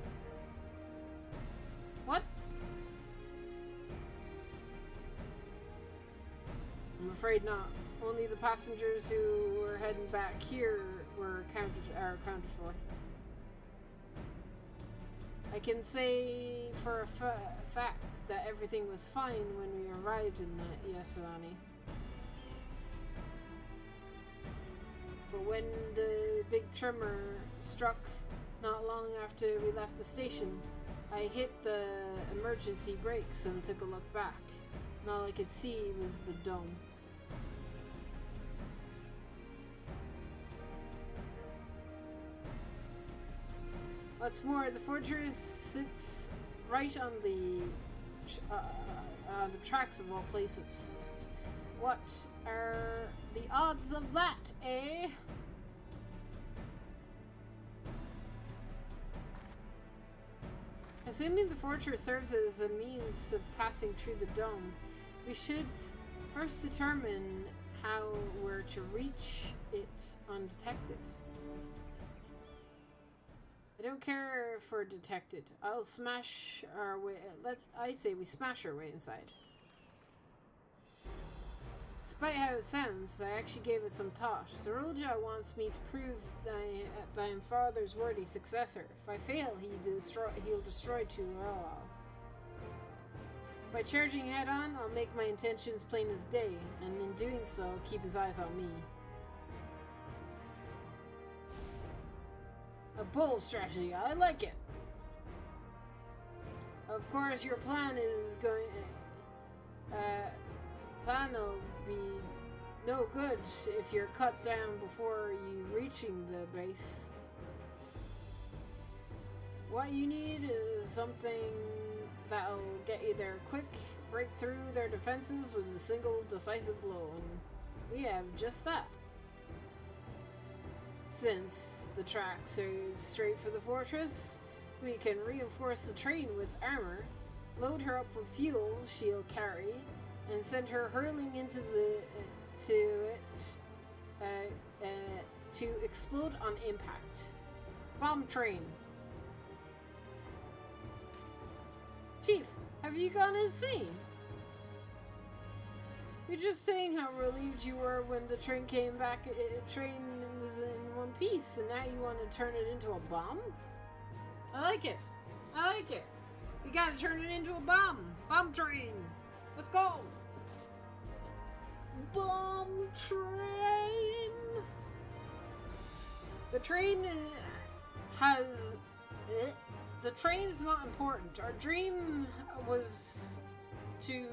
What? I'm afraid not. Only the passengers who were heading back here are accounted for. I can say for a fact that everything was fine when we arrived in Yashalani. But when the big tremor struck not long after we left the station, I hit the emergency brakes and took a look back. And all I could see was the dome. What's more, the fortress sits right on the tracks of all places. What are the odds of that, eh? Assuming the fortress serves as a means of passing through the dome, we should first determine how we're to reach it undetected. I don't care if we're detected. I'll smash our way. I say we smash our way inside. Despite how it sounds, I actually gave it some thought. Sarulja wants me to prove that I am father's worthy successor. If I fail, he'll destroy Tural. By charging head on, I'll make my intentions plain as day, and in doing so, keep his eyes on me. A bold strategy. I like it. Of course, your plan is going. Plan will be no good if you're cut down before you reaching the base. What you need is something that'll get you there quick, break through their defenses with a single decisive blow, and we have just that. Since the tracks are straight for the fortress, we can reinforce the train with armor, load her up with fuel she'll carry, and send her hurling into to explode on impact. Bomb train. Chief, have you gone insane? You're just saying how relieved you were when the train came back. Train was in one piece, and now you want to turn it into a bomb? I like it. I like it. We gotta turn it into a bomb. Bomb train. Let's go. Bomb train. The train has. The train's not important. Our dream was to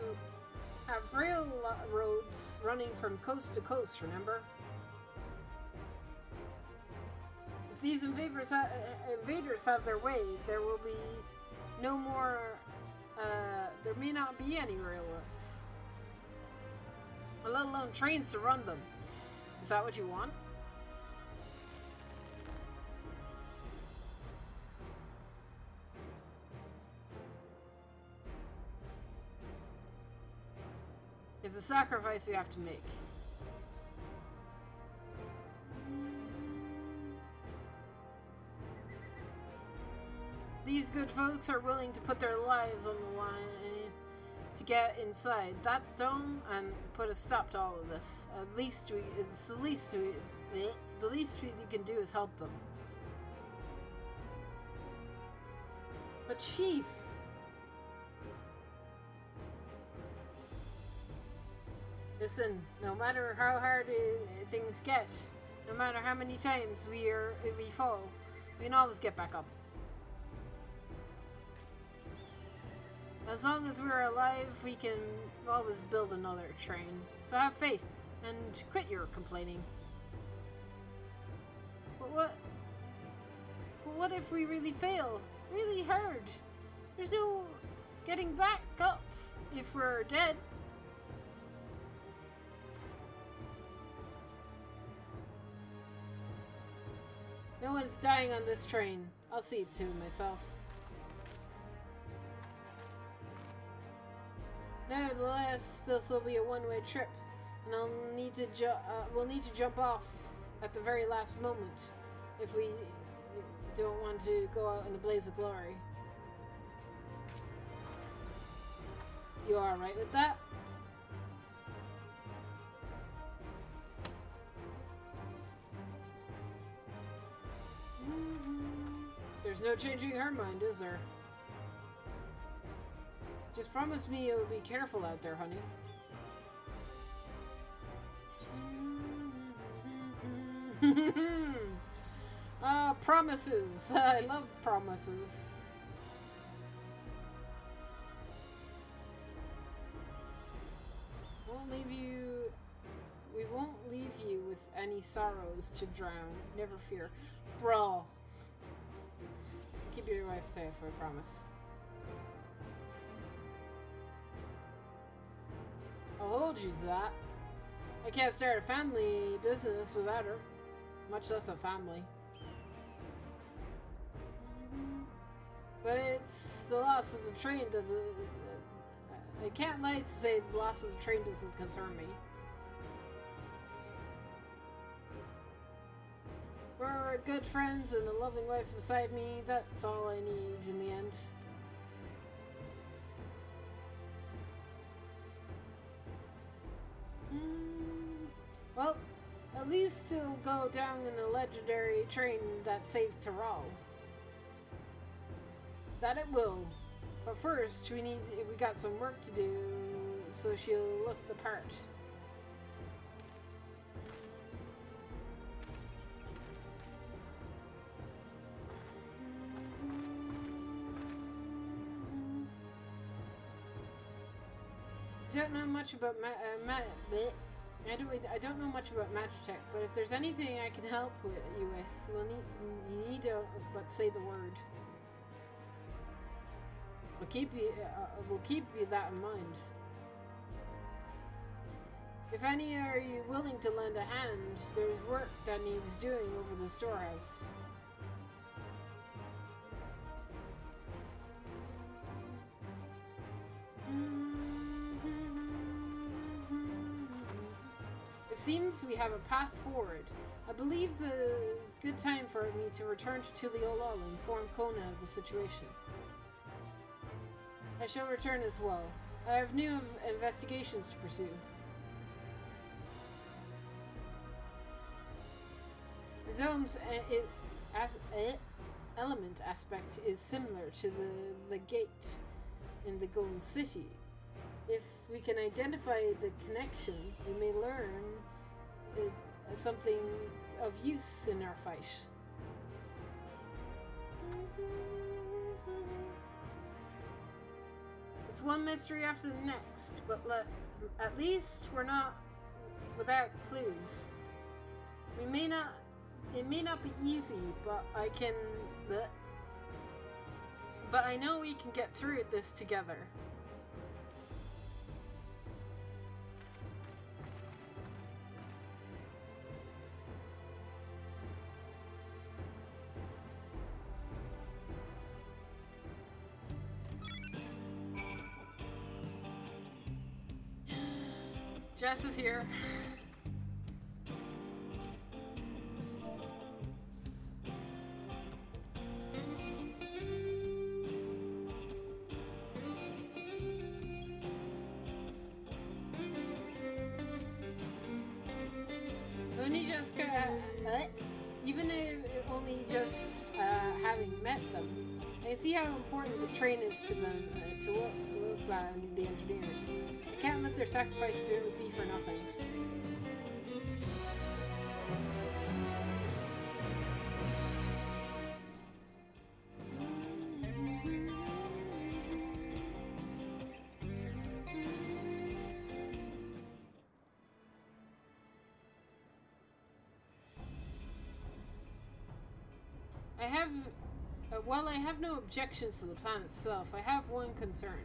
have railroads running from coast to coast, remember? If these invaders have their way, there will be no more, there may not be any railroads. Let alone trains to run them. Is that what you want? It's a sacrifice we have to make. These good folks are willing to put their lives on the line to get inside that dome and put a stop to all of this. The least we can do is help them. But Chief, listen, no matter how hard things get, no matter how many times we fall, we can always get back up. As long as we're alive, we can always build another train. So have faith, and quit your complaining. But what if we really fail? Really hard? There's no getting back up if we're dead. No one's dying on this train. I'll see it to myself. Nevertheless, this will be a one-way trip. And we'll need to jump off at the very last moment if we don't want to go out in a blaze of glory. You alright with that? There's no changing her mind, is there? Just promise me you'll be careful out there, honey. Promises. I love promises. We won't leave you with any sorrows to drown. Never fear. Bro. Keep your wife safe, I promise. I'll hold you to that. I can't start a family business without her. Much less a family. But it's the loss of the train doesn't... I can't lie to say the loss of the train doesn't concern me. We're good friends and a loving wife beside me. That's all I need in the end. Well, at least it'll go down in a legendary train that saves Tyrol. That it will. But first, we got some work to do, so she'll look the part. I don't know much about I don't know much about Magitech, but if there's anything I can help you with, you need to but say the word. We'll keep you that in mind. If any are you willing to lend a hand, there's work that needs doing over the storehouse. It seems we have a path forward. I believe it's a good time for me to return to Tuliolol and inform Kona of the situation. I shall return as well. I have new investigations to pursue. The dome's element aspect is similar to the gate in the Golden City. If we can identify the connection, we may learn something of use in our fight. It's one mystery after the next, but at least we're not without clues. It may not be easy, but I know we can get through this together. Jess is here. Even if only just having met them, I see how important the train is to them, to Wokla and the engineers. I can't let their sacrifice be for nothing. While I have no objections to the plan itself, I have one concern.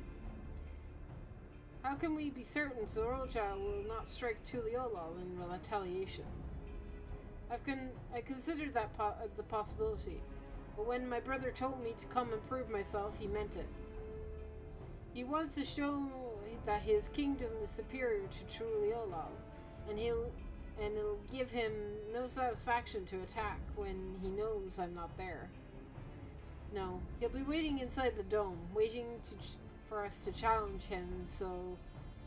How can we be certain Zoroja will not strike Tuliolol in retaliation? I considered that the possibility, but when my brother told me to come and prove myself, he meant it. He wants to show that his kingdom is superior to Tuliolol, and it'll give him no satisfaction to attack when he knows I'm not there. No, he'll be waiting inside the dome, waiting for us to challenge him so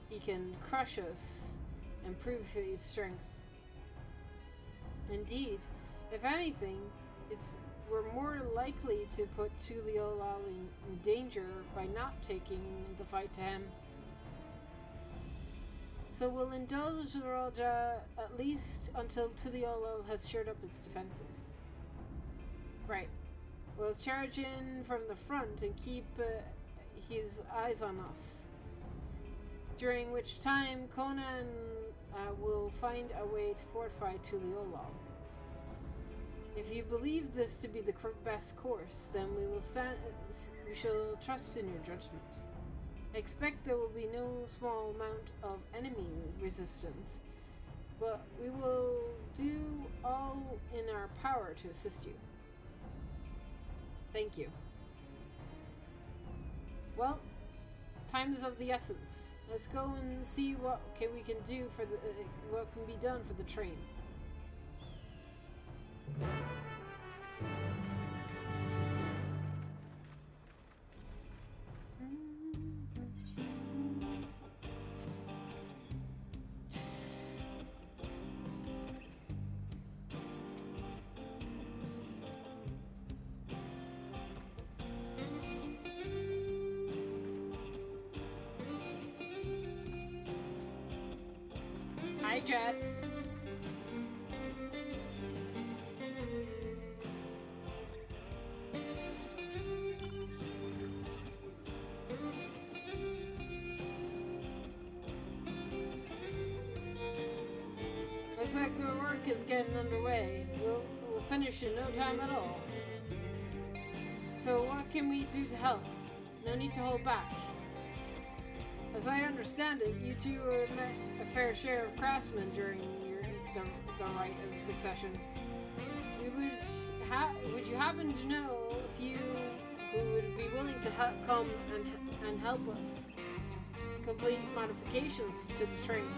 he can crush us and prove his strength. Indeed, if anything, we're more likely to put Tuliolal in danger by not taking the fight to him. So we'll indulge the Raja at least until Tuliolal has shored up its defenses. Right. We'll charge in from the front and keep his eyes on us. During which time Conan will find a way to fortify Tuliolal. If you believe this to be the best course, then we shall trust in your judgment. Expect there will be no small amount of enemy resistance, but we will do all in our power to assist you. Thank you. Well, time is of the essence. Let's go and see what we can do for what can be done for the train. Hi, Jess. Looks like our work is getting underway. We'll finish in no time at all. So what can we do to help? No need to hold back. As I understand it, you two met a fair share of craftsmen during the rite of succession. Would you happen to know a few who would be willing to come and help us complete modifications to the train?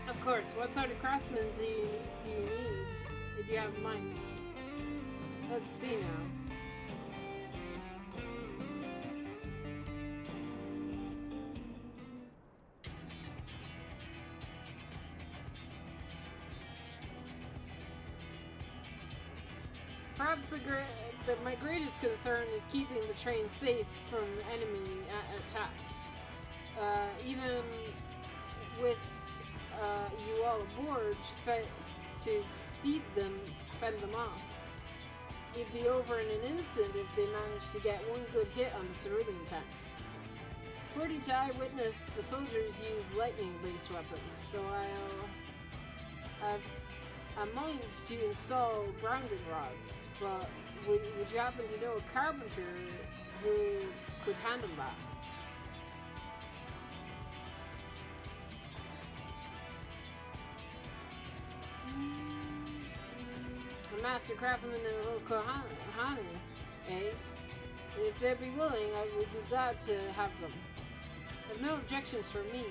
Of course. What sort of craftsmen do you need? Do you have in mind? Let's see now. Perhaps my greatest concern is keeping the train safe from enemy attacks. Even with you all aboard to fend them off. It'd be over in an instant if they managed to get one good hit on the cerulean tanks. According to eyewitness, the soldiers use lightning-based weapons, so I'll have a mind to install grounding rods, but would you happen to know a carpenter who could handle that? A master craftsman in Rokohana, eh? If they'd be willing, I would be glad to have them. I've no objections from me.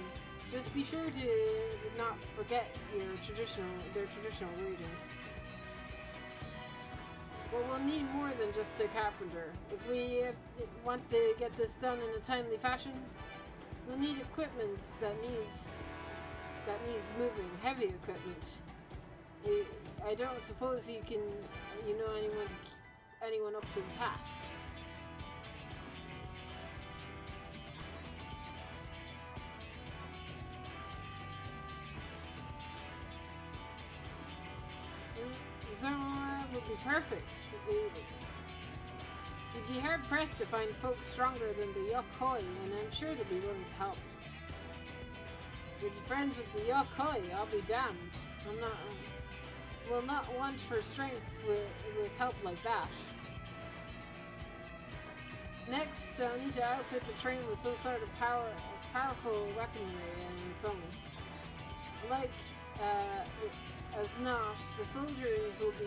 Just be sure to not forget their traditional greetings. Well, we'll need more than just a carpenter. If we want to get this done in a timely fashion, we'll need equipment that needs moving, heavy equipment. I don't suppose you know anyone up to the task. Zora would be perfect. You'd be hard pressed to find folks stronger than the Yokoi, and I'm sure they'll be willing to help. You're friends with the Yokoi, I'll be damned. Will not want for strength with help like that. Next, I'll need to outfit the train with some sort of powerful weaponry and so on. Like, as not, the soldiers will be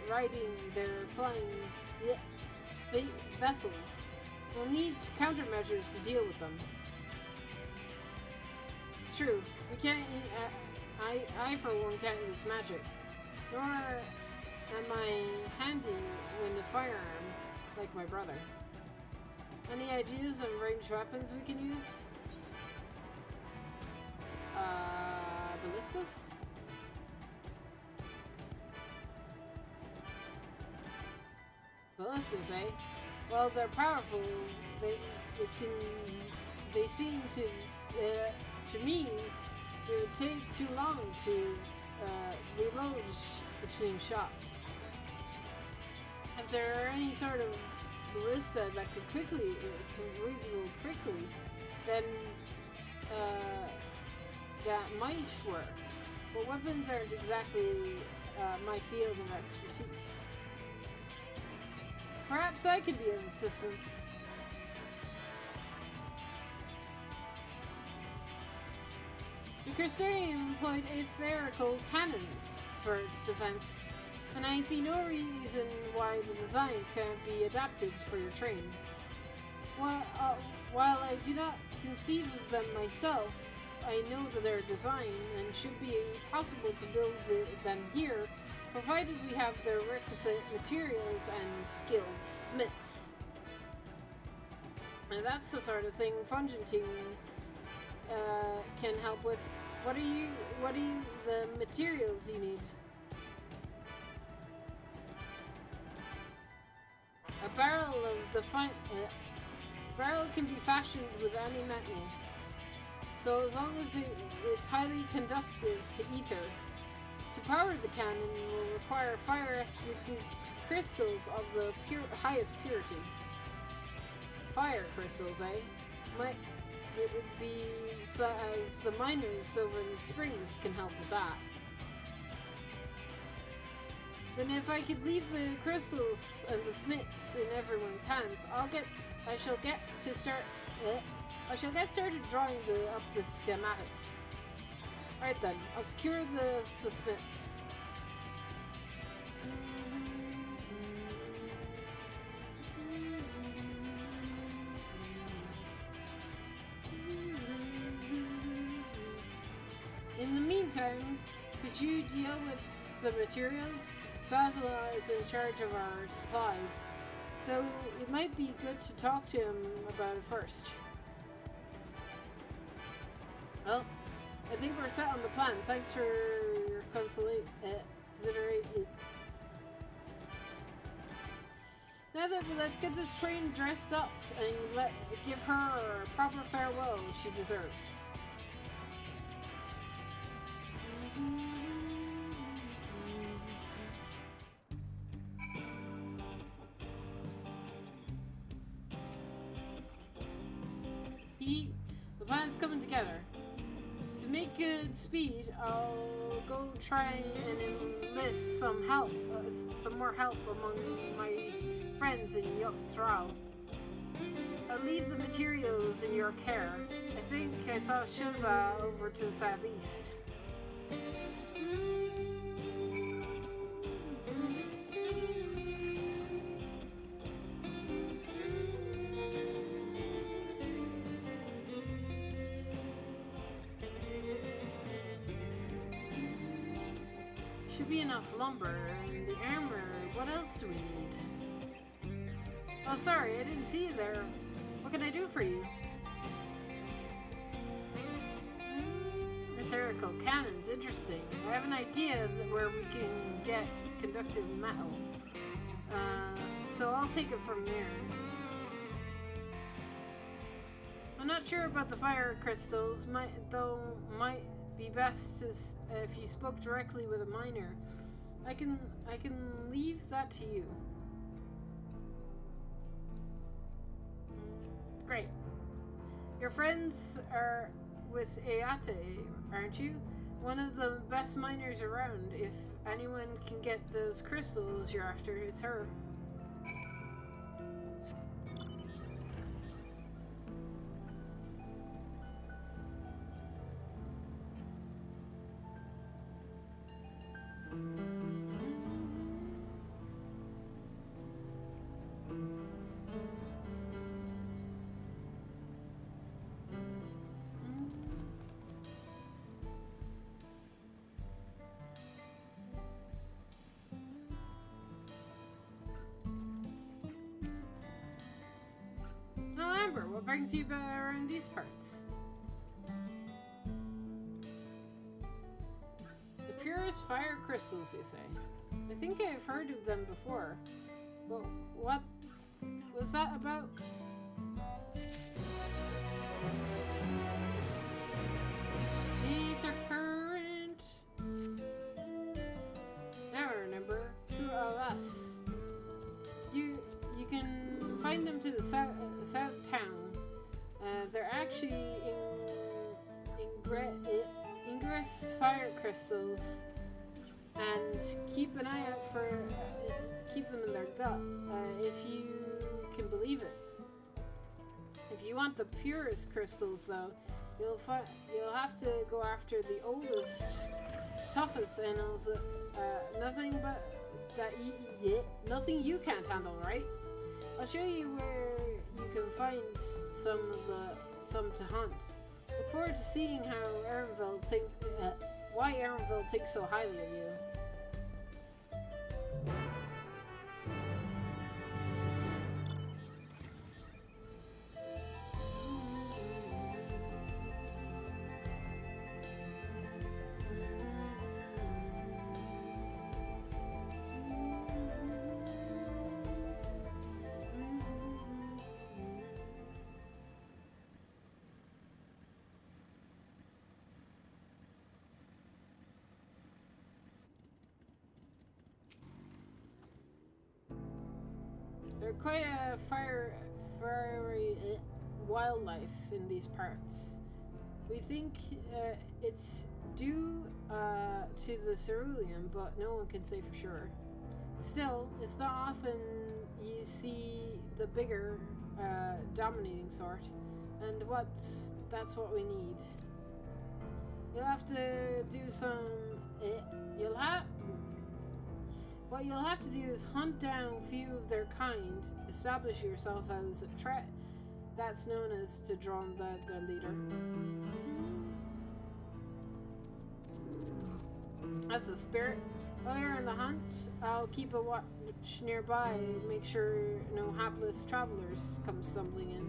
riding their flying vessels. We'll need countermeasures to deal with them. It's true. We can't I for one can't use magic, nor am I handy with a firearm like my brother. Any ideas on ranged weapons we can use? Ballistas? Ballistas, eh? Well, they're powerful. They seem to me, it would take too long to reload between shots. If there are any sort of ballista that could quickly reload quickly, then that might work. But weapons aren't exactly my field of expertise. Perhaps I could be of assistance. The Crystarium employed etherical cannons for its defense, and I see no reason why the design can't be adapted for your train. While I do not conceive of them myself, I know that their design and should be possible to build them here, provided we have the requisite materials and skilled smiths. And that's the sort of thing Fungentine can help with. What are the materials you need? A barrel of the barrel can be fashioned with any metal, so as long as it's highly conductive to ether. To power the cannon will require fire-executed crystals of the highest purity. Fire crystals, eh? It would be so as the miners over in the springs can help with that. Then if I could leave the crystals and the smiths in everyone's hands, I shall get started drawing up the schematics. Alright then, I'll secure the smiths. In the meantime, could you deal with the materials? Zazala is in charge of our supplies, so it might be good to talk to him about it first. Well, I think we're set on the plan. Thanks for your consideration. Now that let's get this train dressed up and give her a proper farewell she deserves. The plan's coming together. To make good speed, I'll go try and enlist some more help among my friends in Dawntrail. I'll leave the materials in your care. I think I saw Shuza over to the southeast. Should be enough lumber and the armor. What else do we need? Oh, sorry, I didn't see you there. What can I do for you? Etherical cannons, interesting. I have an idea where we can get conductive metal. So I'll take it from there. I'm not sure about the fire crystals, might be best if you spoke directly with a miner. I can leave that to you. Great. Your friends are with Ayate, aren't you? One of the best miners around. If anyone can get those crystals you're after, it's her. What brings you around these parts? The purest fire crystals, you say? I think I've heard of them before. But what was that about? Ether current. Now I remember. Who are us? You can find them to the south town. They're actually ingress fire crystals, and keep an eye out for. Keep them in their gut, if you can believe it. If you want the purest crystals, though, you'll have to go after the oldest, toughest animals. Nothing you can't handle, right? I'll show you where you can find some to hunt. Look forward to seeing how why Erenville thinks so highly of you. There's quite a fiery wildlife in these parts. We think it's due to the cerulean, but no one can say for sure. Still, it's not often you see the bigger, dominating sort, and that's what we need. You'll have to do some. What you'll have to do is hunt down a few of their kind, establish yourself as a threat. That's known as to draw the leader. That's the spirit. While you're on the hunt, I'll keep a watch nearby, make sure no hapless travelers come stumbling in.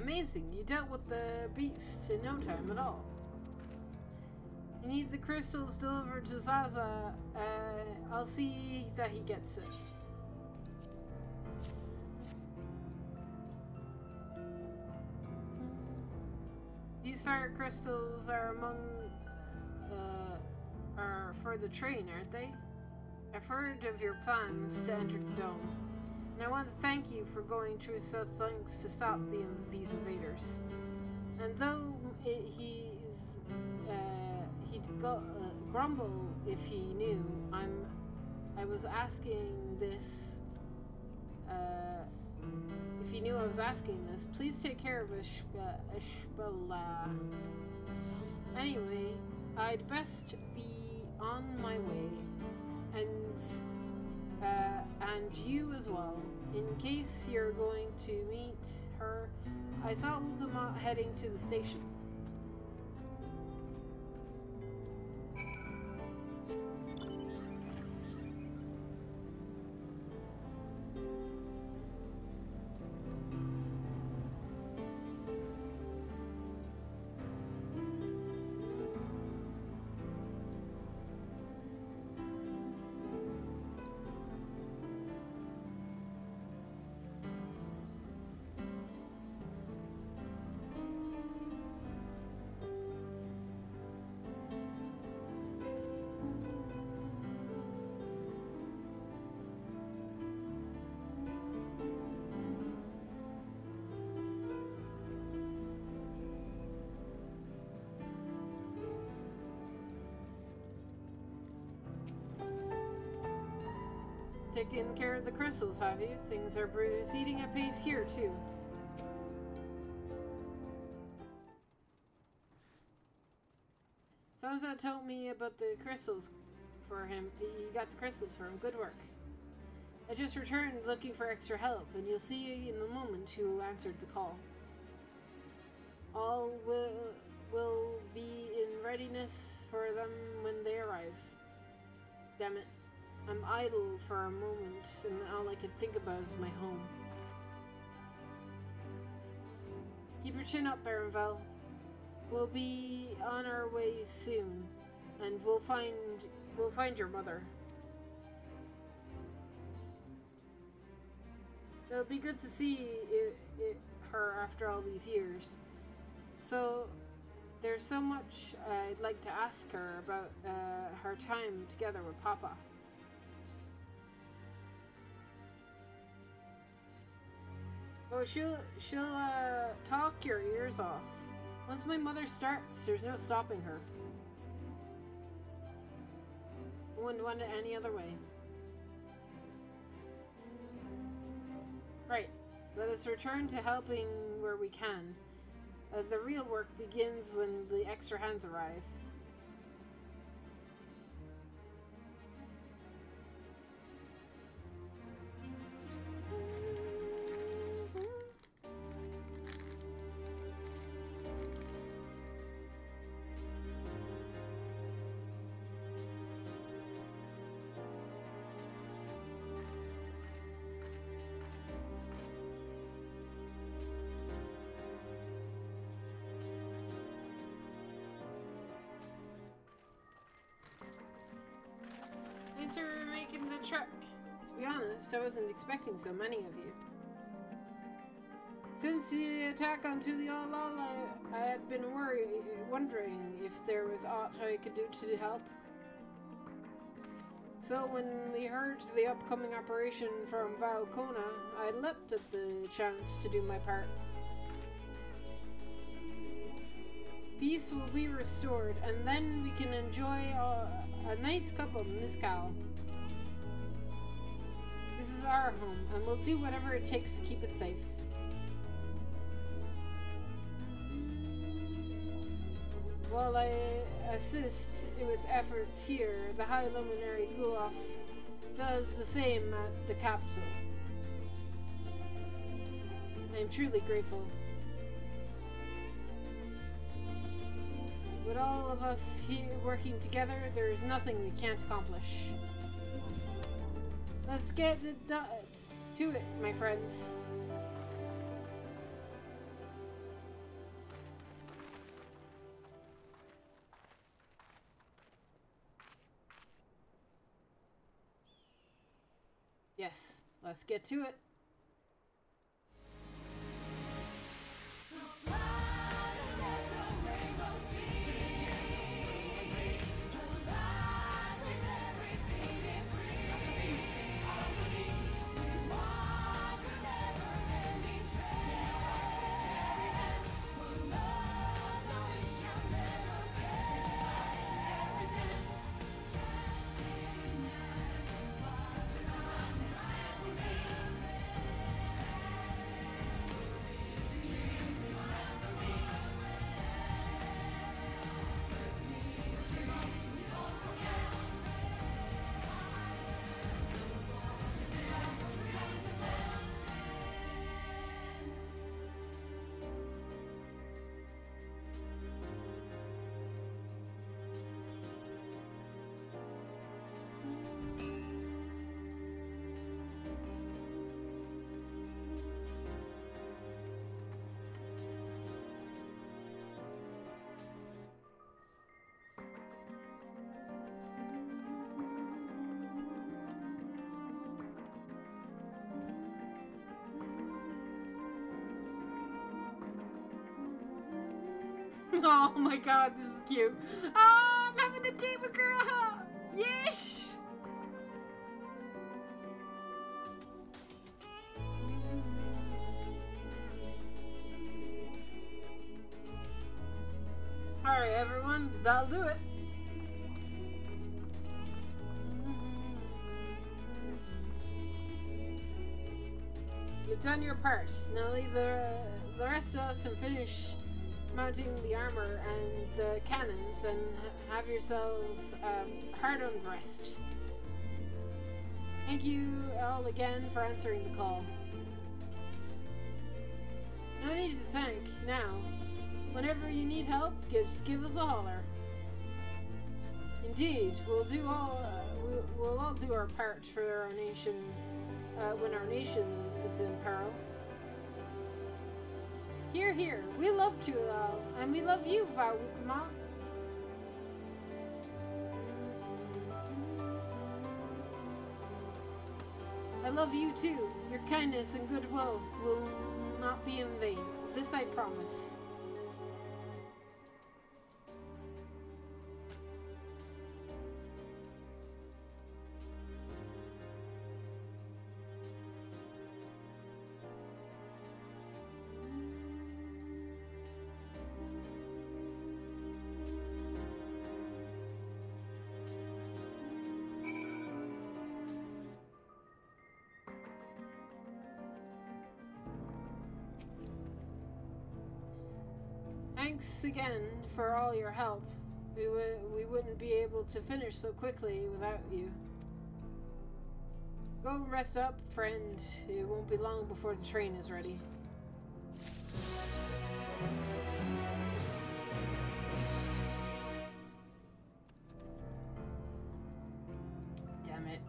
Amazing, you dealt with the beast in no time at all. You need the crystals delivered to Zaza. I'll see that he gets it. These fire crystals are are for the train, aren't they? I've heard of your plans to enter the dome, and I want to thank you for going through such lengths to stop these invaders. And though he'd grumble if he knew, I was asking this. If he knew I was asking this, please take care of Ishbala. Anyway, I'd best be on my way, and you as well. In case you're going to meet her, I saw Ultima heading to the station. Taking care of the crystals, have you? Things are proceeding at pace here, too. Sansa told me about the crystals for him. You got the crystals for him. Good work. I just returned looking for extra help, and you'll see in the moment who answered the call. All will be in readiness for them when they arrive. Damn it. I'm idle for a moment, and all I can think about is my home. Keep your chin up, Baronvel. We'll be on our way soon, and we'll find your mother. It'll be good to see her after all these years. So, there's so much I'd like to ask her about her time together with Papa. Oh, she'll talk your ears off. Once my mother starts, there's no stopping her. I wouldn't want it any other way. Right, let us return to helping where we can. The real work begins when the extra hands arrive. Thanks for making the trek. To be honest, I wasn't expecting so many of you. Since the attack on Tuliolal, I had been wondering if there was aught I could do to help. So when we heard the upcoming operation from Valcona, I leapt at the chance to do my part. Peace will be restored, and then we can enjoy a nice cup of mezcal. This is our home, and we'll do whatever it takes to keep it safe. While I assist with efforts here, the High Luminary Gulof does the same at the capital. I am truly grateful. With all of us here working together, there is nothing we can't accomplish. Let's get to it, my friends. Yes, let's get to it. Oh my god, this is cute. Oh, I'm having a date with girl. Yes. Alright, everyone, that'll do it. You've done your part. Now leave the rest of us and finish mounting the armor and the cannons and have yourselves hard on rest. Thank you all again for answering the call. No need to thank now. Whenever you need help, just give us a holler. Indeed, we'll all do our part for our nation when our nation is in peril. Here, here. We love you all, and we love you, Vaukma. I love you too. Your kindness and goodwill will not be in vain. This I promise. Thanks again for all your help. We wouldn't be able to finish so quickly without you. Go rest up, friend. It won't be long before the train is ready. Damn it.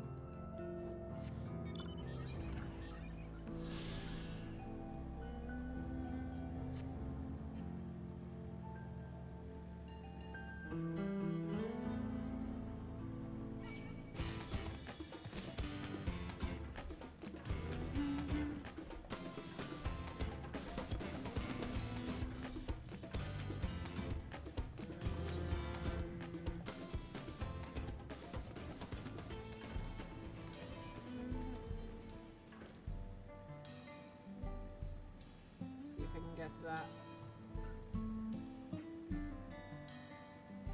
That.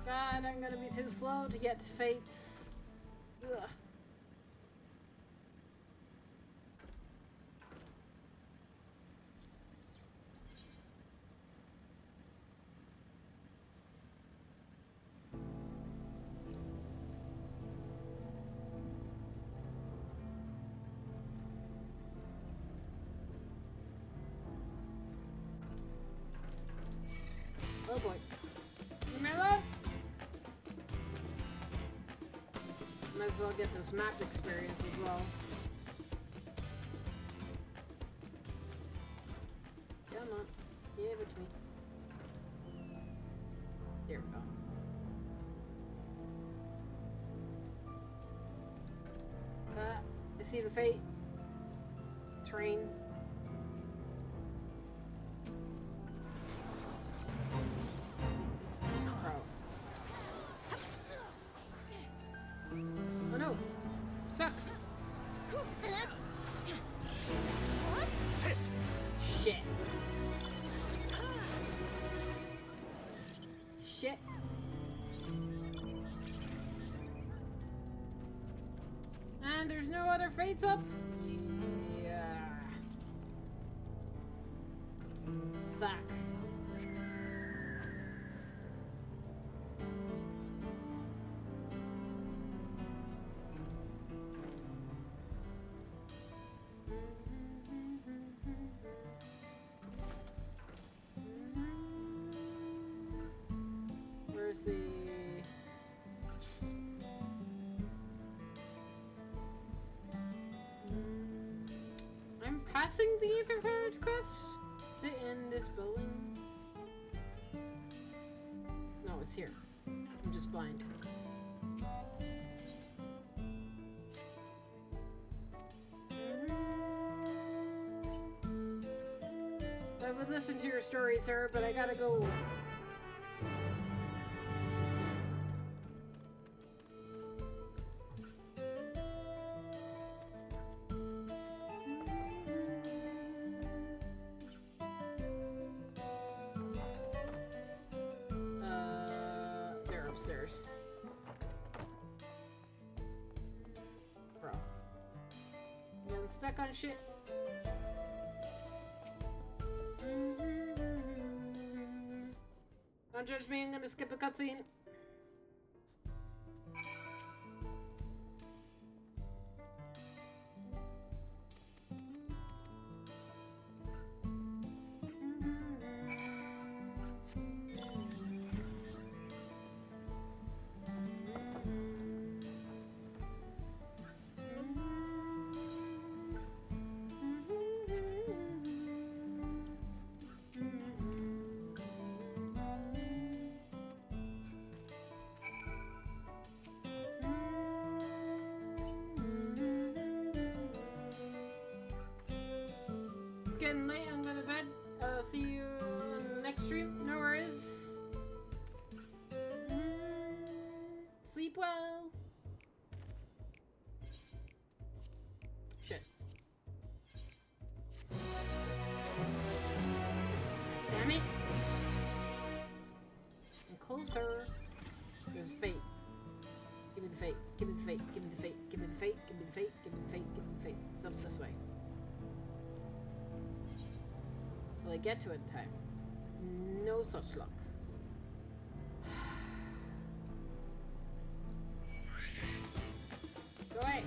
God, I'm gonna be too slow to get to Fates. Ugh. Oh boy. You my love? Might as well get this map experience as well. Come on. Give it to me. There we go. see the fate. Terrain. Oh no! Suck! Shit. Shit. And there's no other fates up? Yeah. Suck. Where's the... I'm passing the Ethercard quest? Is it in this building? No, it's here. I'm just blind. I would listen to your story, sir, but I gotta go. They're upstairs. Bro. You getting stuck on shit? Don't judge me, I'm gonna skip a cutscene. It's getting late, I'm going to bed. See you in the next stream. No worries. Sleep well. Shit. Damn it. I'm closer. There's fate. Give me the fate. Give me the fate. Give me the fate. Give me the fate. Give me the fate. Give me the fate. Give me the fate. It's up this way. Will I get to it in time? No such luck. Go away.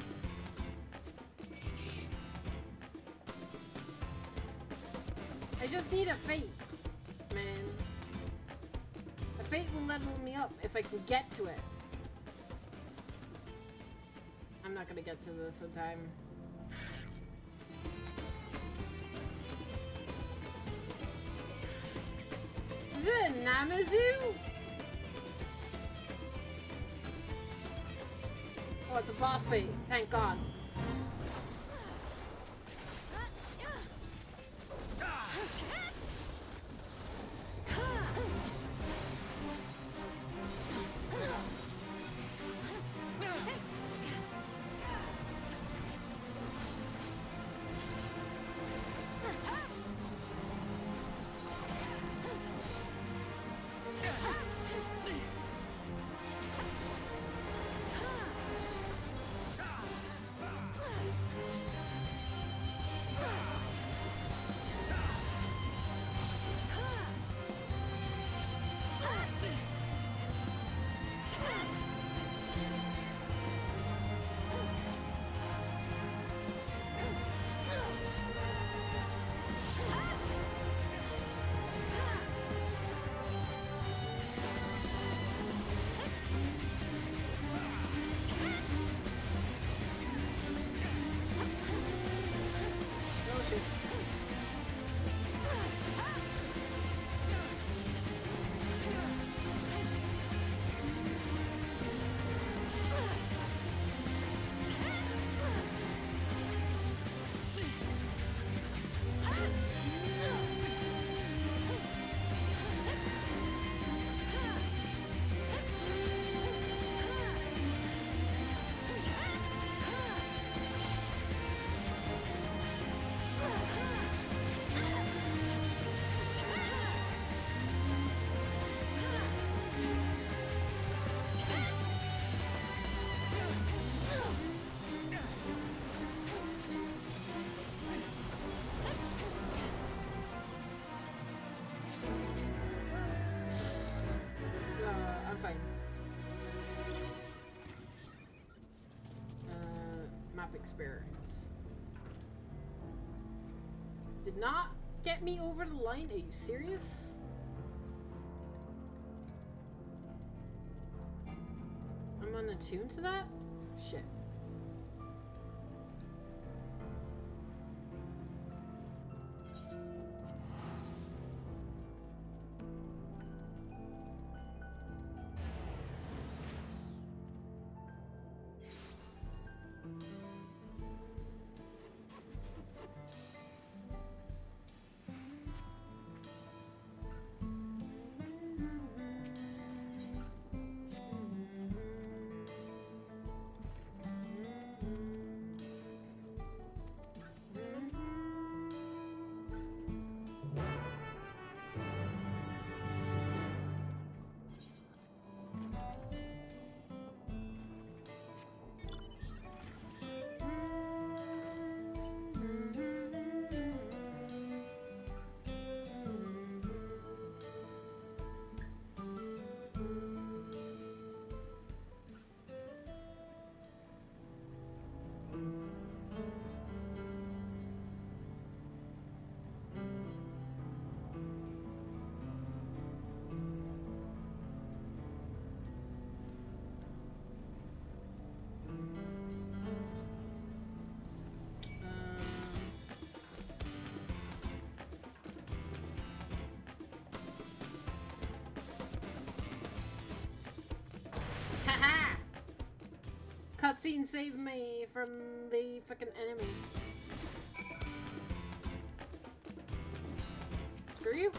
I just need a fate, man. A fate will level me up if I can get to it. I'm not gonna get to this in time. Is it a Namazu? Oh, it's a boss fight. Thank God. map experience. Did not get me over the line. Are you serious? I'm unattuned to that? Shit. Cutscene saved me from the fucking enemy. Screw you.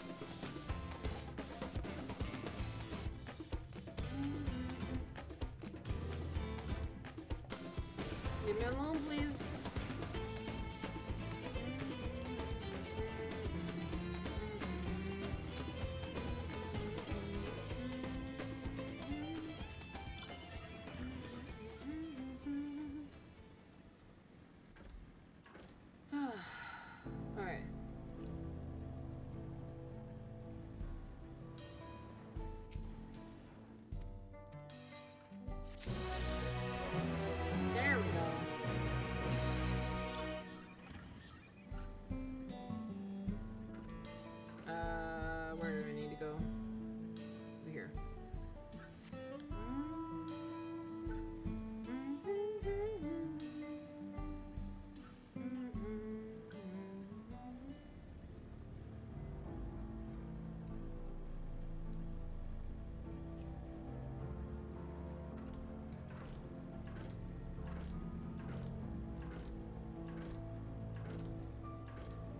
Leave me alone, please. Alright. There we go. Where do I need to go? Over here.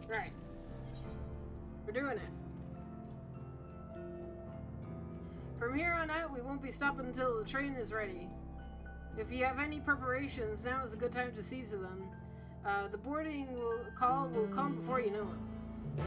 Right. We're doing it. From here on out, we won't be stopping until the train is ready. If you have any preparations, now is a good time to seize them. The boarding call will come before you know it.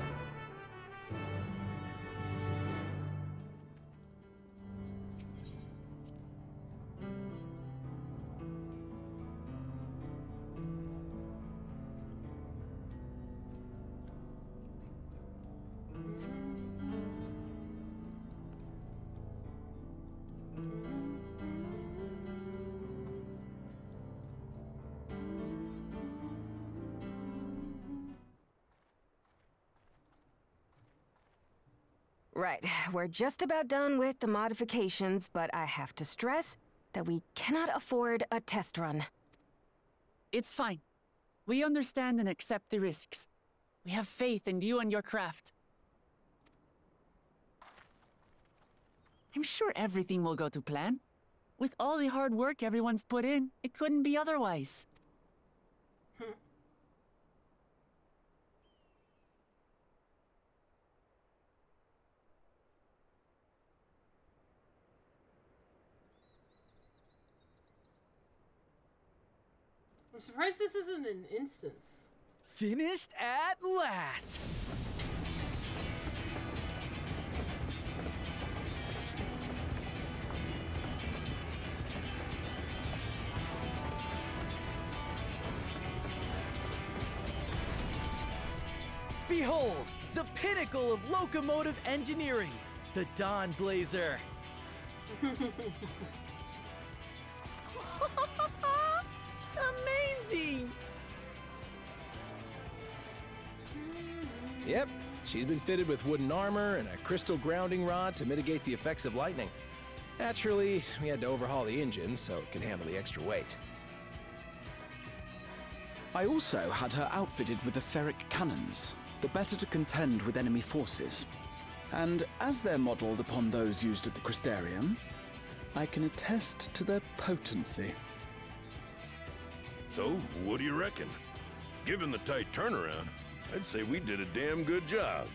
Right, we're just about done with the modifications, but I have to stress that we cannot afford a test run. It's fine. We understand and accept the risks. We have faith in you and your craft. I'm sure everything will go to plan. With all the hard work everyone's put in, it couldn't be otherwise. I'm surprised this isn't an instance. Finished at last! Behold, the pinnacle of locomotive engineering, the Dawn Blazer. Amazing! Yep, she's been fitted with wooden armor and a crystal grounding rod to mitigate the effects of lightning. Naturally, we had to overhaul the engine so it can handle the extra weight. I also had her outfitted with the ferric cannons, the better to contend with enemy forces. And as they're modeled upon those used at the Crystarium, I can attest to their potency. So, what do you reckon? Given the tight turnaround, I'd say we did a damn good job.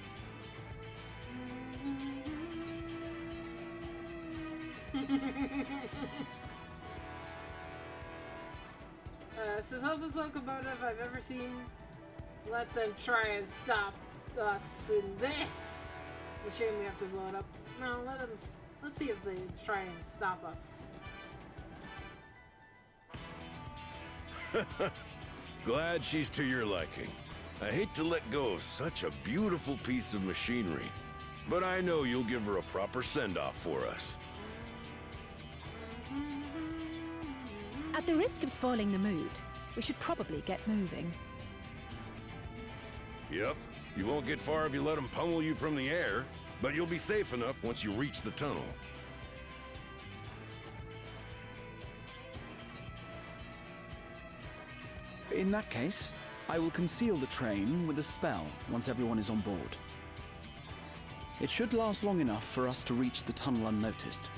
This is the toughest locomotive I've ever seen. Let them try and stop us in this. It's a shame we have to blow it up. No, let's see if they try and stop us. Glad she's to your liking. I hate to let go of such a beautiful piece of machinery, but I know you'll give her a proper send-off for us. At the risk of spoiling the mood, we should probably get moving. Yep, you won't get far if you let them pummel you from the air, but you'll be safe enough once you reach the tunnel. In that case, I will conceal the train with a spell once everyone is on board. It should last long enough for us to reach the tunnel unnoticed.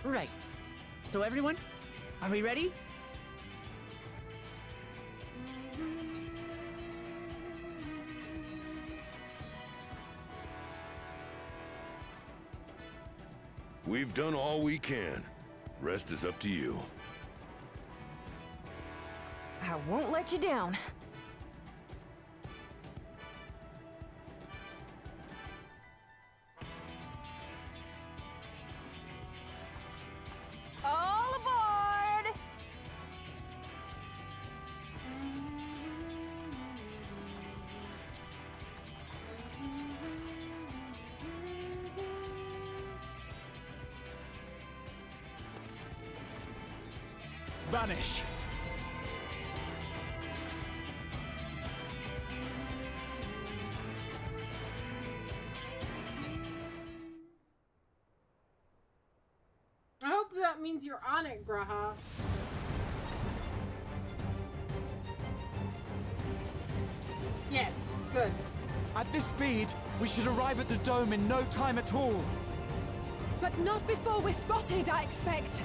Right. So everyone, are we ready? We've done all we can. Rest is up to you. I won't let you down. All aboard! Vanish! I hope that means you're on it, Graha. Yes, good. At this speed, we should arrive at the dome in no time at all. But not before we're spotted, I expect.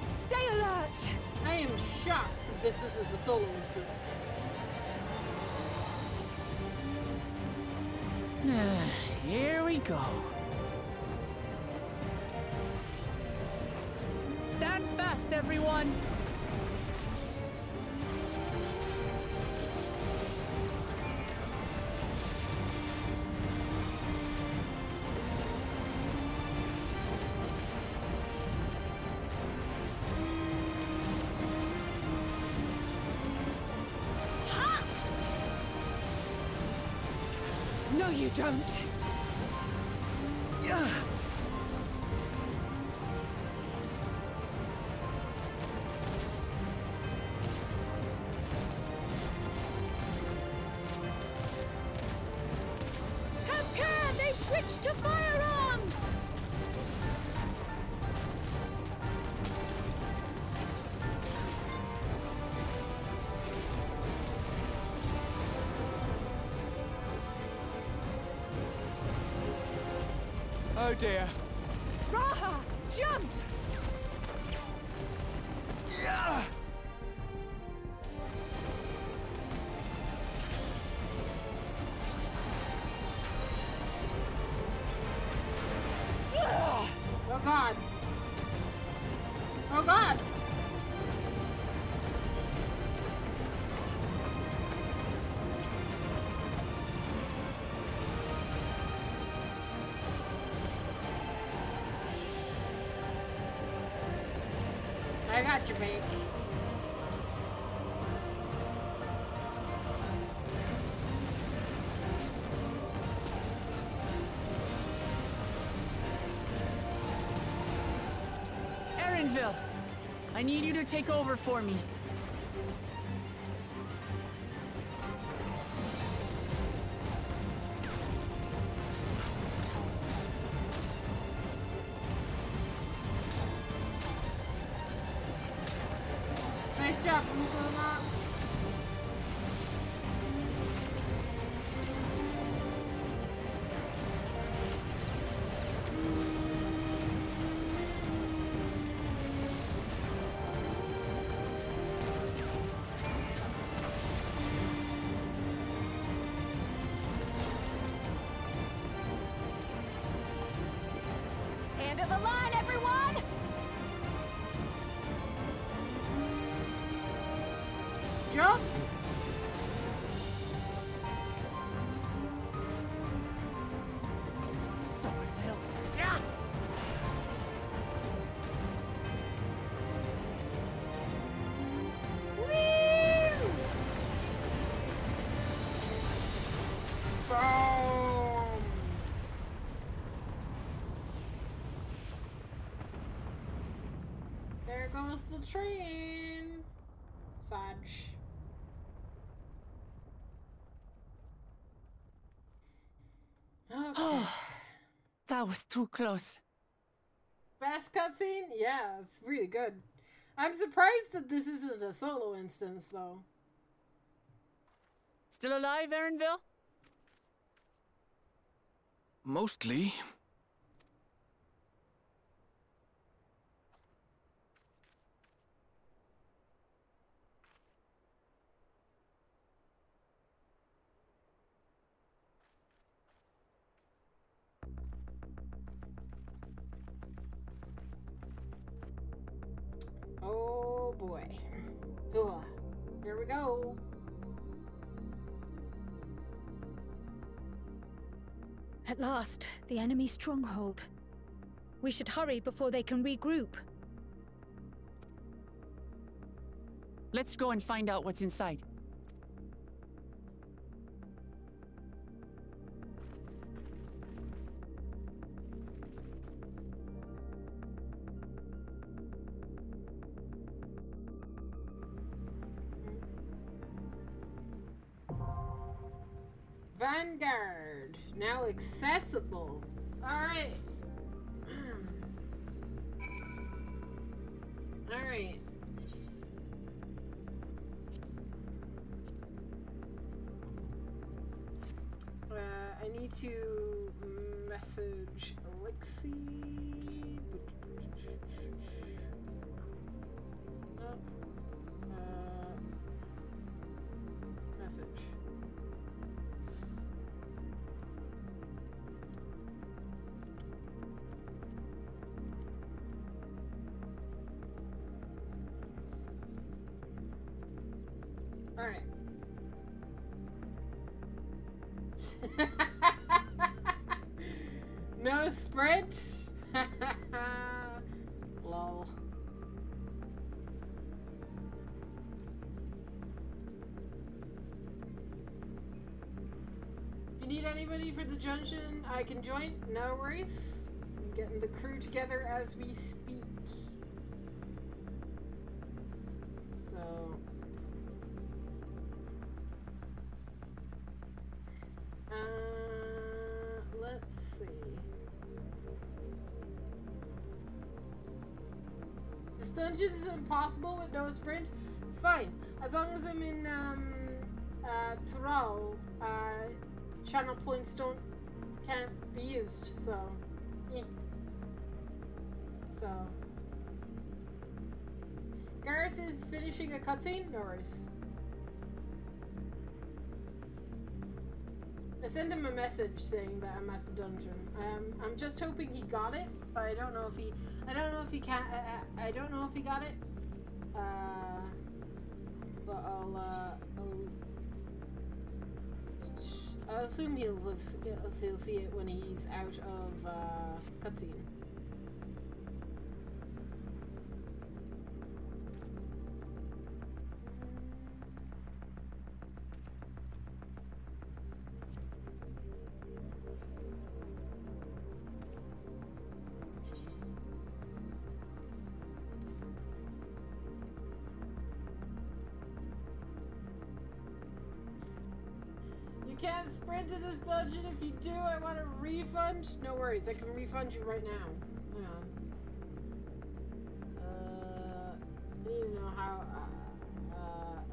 Stay alert! I am shocked this isn't a solo instance. Here we go. Stand fast, everyone! No, you don't! Yeah. Have care! They've switched to firearms! Oh dear. Raha! Jump! Yeah. Oh god. Oh god. I got you, babe. Erenville, I need you to take over for me. Nice job, Uma. End of the line, everyone! Jump! Stop it, hell. Yeah! Woo! Boom! There goes the train. Saj. Okay. That was too close. Best cutscene? Yeah, it's really good. I'm surprised that this isn't a solo instance, though. Still alive, Erinville? Mostly. Oh boy. Ugh. Here we go. At last, the enemy stronghold. We should hurry before they can regroup. Let's go and find out what's inside. Vanguard. Now accessible. Alright. Alright. I need to message Alexi. Nope. Message. Alright. No sprint? Lol. If you need anybody for the junction, I can join. No worries. I'm getting the crew together as we speak. So... let's see. This dungeon is impossible with no sprint. It's fine. As long as I'm in Tural, channel points can't be used, so yeah. So Gareth is finishing a cutscene? No worries. I sent him a message saying that I'm at the dungeon. I'm just hoping he got it, but I don't know if he. I don't know if he can. I don't know if he got it. But I'll assume he'll see it when he's out of cutscene. can't sprint to this dungeon. If you do, I want a refund. No worries, I can refund you right now. Hang on. I need to know how.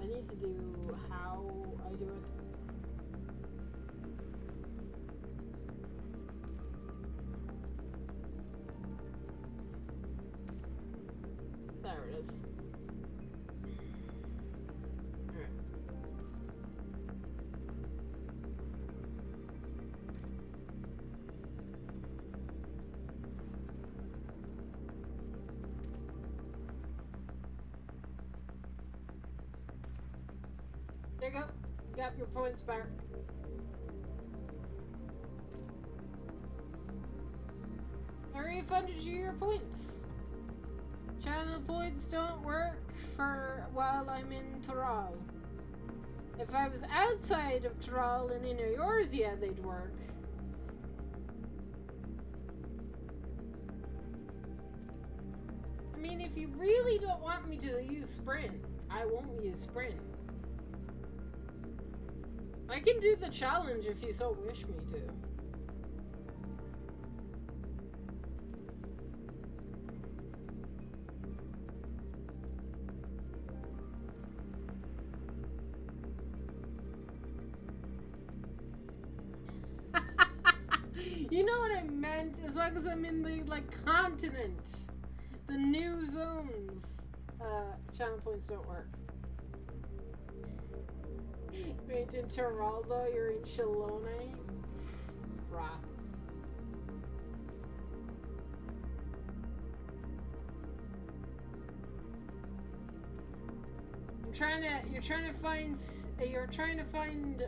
I need to do how I do it. There it is. There you go. You got your points back. I refunded you your points. Channel points don't work for while I'm in Tyrol. If I was outside of Tyrol and in Eorzea, they'd work. I mean, if you really don't want me to use Sprint, I won't use Sprint. I can do the challenge if you so wish me to. You know what I meant? As long as I'm in the, like, continent. The new zones. Channel points don't work. You ain't in Tyrol though, you're in Shalone. Bruh. You're trying to find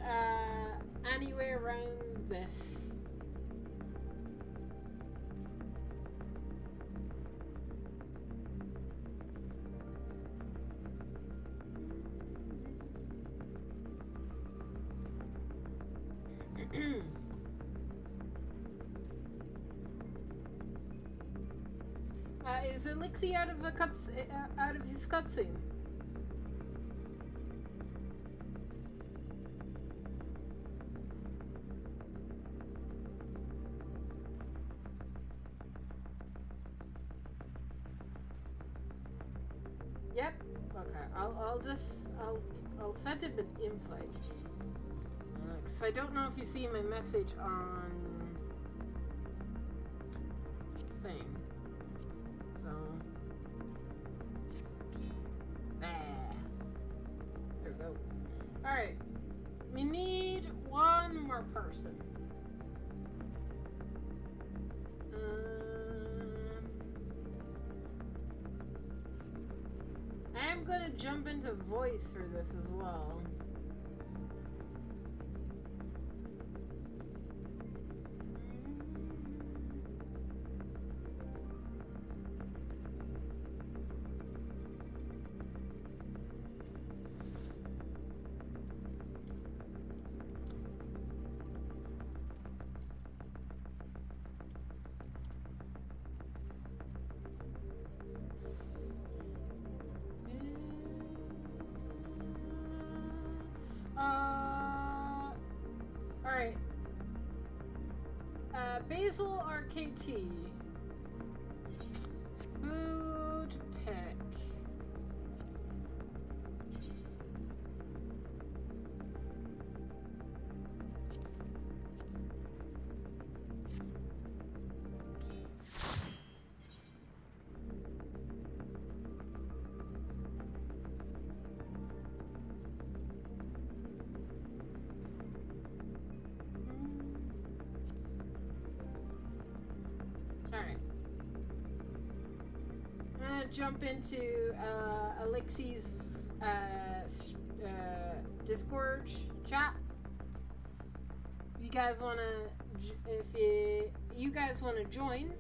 any way around this. Is Elixir out of his cutscene? Yep. Okay. I'll send him an invite. Because I don't know if you see my message on thing. So there we go. Alright. We need one more person. I am gonna jump into voice for this as well. Alright. Basil RKT. Food pick. Jump into Alexei's Discord chat. You guys wanna, if you guys wanna join,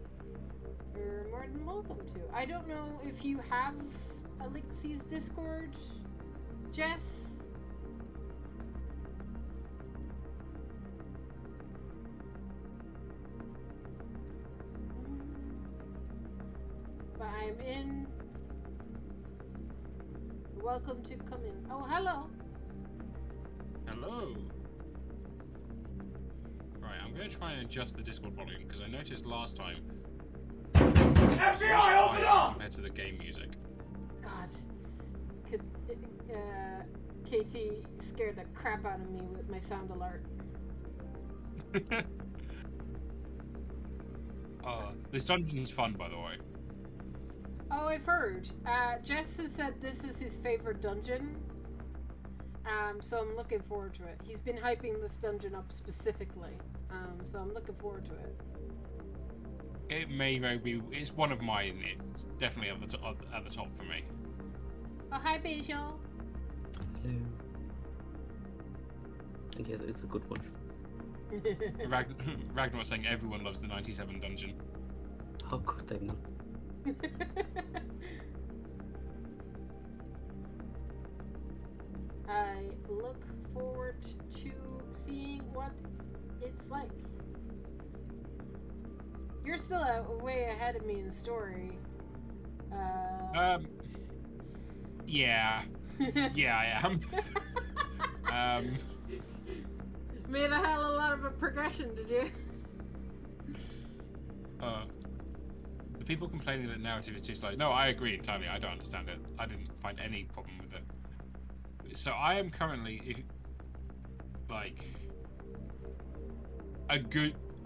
you're more than welcome to. I don't know if you have Alexei's Discord, Jess. But I'm in. Welcome to come in. Oh, hello. Hello. Right, I'm going to try and adjust the Discord volume because I noticed last time. FBI, open up! Compared to the game music. God. Katie scared the crap out of me with my sound alert. This dungeon is fun, by the way. Oh, I've heard. Jess has said this is his favorite dungeon. So I'm looking forward to it. He's been hyping this dungeon up specifically. So I'm looking forward to it. It may very be. It's one of mine. It's definitely at the top for me. Oh, hi, Basil. Hello. And yes, it's a good one. Ragnar was saying everyone loves the 97 dungeon. How could they not? I look forward to seeing what it's like. You're still way ahead of me in story. Yeah. Yeah, I am. Made a hell of a lot of a progression, did you? The people complaining that narrative is too slow. No, I agree entirely. I don't understand it. I didn't find any problem with it. So I am currently,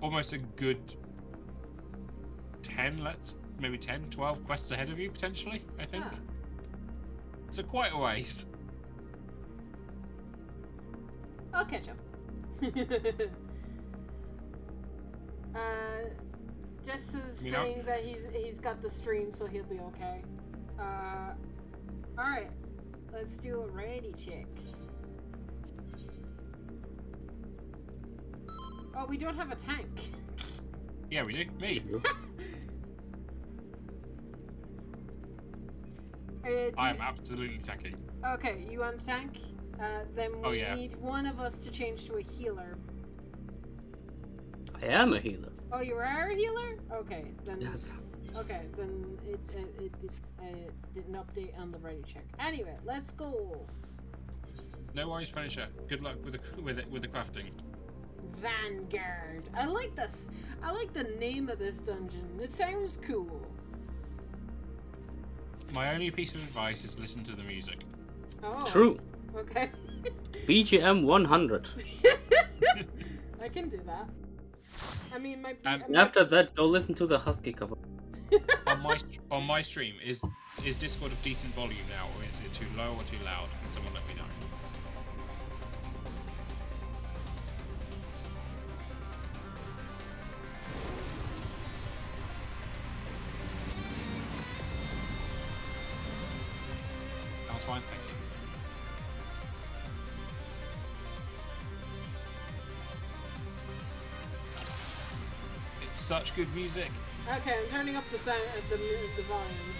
almost a good 10, maybe 10, 12 quests ahead of you, potentially, I think. Ah. So quite a ways. I'll catch up. Jess is saying that he's got the stream, so he'll be okay. Alright. Let's do a ready check. Oh, we don't have a tank. Yeah, we do. Me. I am absolutely tanking. Okay, you want a tank? Then we need one of us to change to a healer. I am a healer. Oh, you are a healer? Okay, then. Yes. Okay, then it didn't update on the ready check. Anyway, let's go. No worries, Punisher. Good luck with the crafting. Vanguard. I like this. I like the name of this dungeon. It sounds cool. My only piece of advice is listen to the music. Oh. True. Okay. BGM 100. I can do that. I mean, after that, go listen to the Husky cover. on my stream, is Discord of decent volume now, or is it too low or too loud? Can someone let me know? Sounds fine, thank you. It's such good music. Okay, I'm turning up the sound, the volume.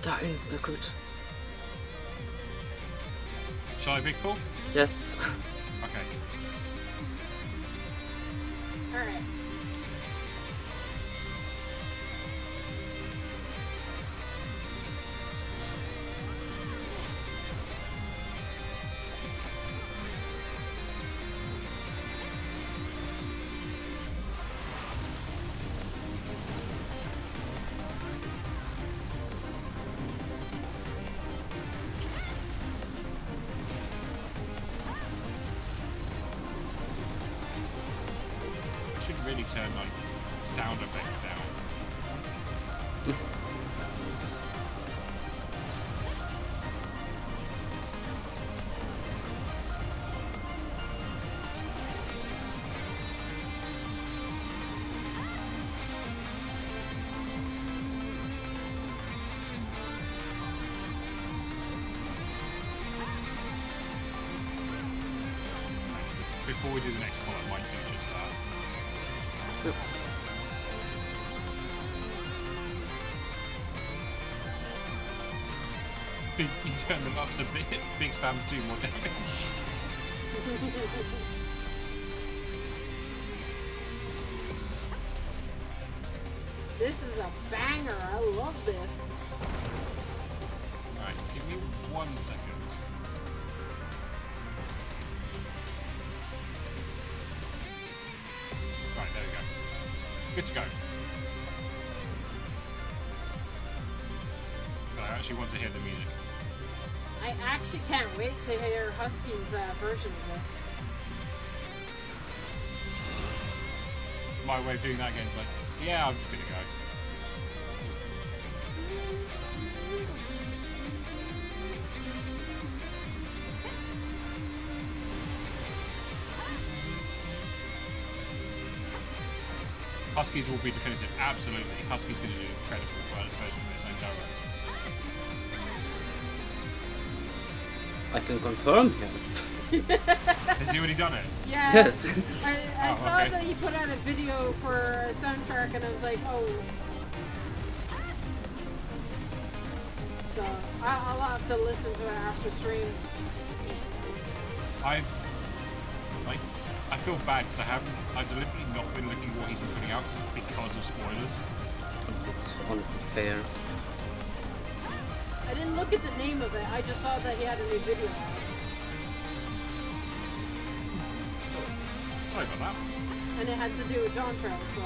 That insta good. Shall I big pull? Yes. Okay. Alright. Really turn like sound effects down. Before we do the next one, I might do just that. You turn them up so big slams do more damage. This is a banger. I love this. Alright, give me 1 second. good to go. But I actually want to hear the music. I actually can't wait to hear Husky's version of this. My way of doing that again is like, yeah, I'm just gonna go. Huskies will be definitive, absolutely. Huskies going to do an incredible version of this own Doro. I can confirm, yes. Has he already done it? Yeah. Yes. I saw that he put out a video for a soundtrack, and I was like, oh. So I'll have to listen to it after stream. I feel bad because I've deliberately not been looking at what he's been putting out because of spoilers. It's honestly fair. I didn't look at the name of it. I just saw that he had a new video out. Sorry about that. And it had to do with Dawntrail, so.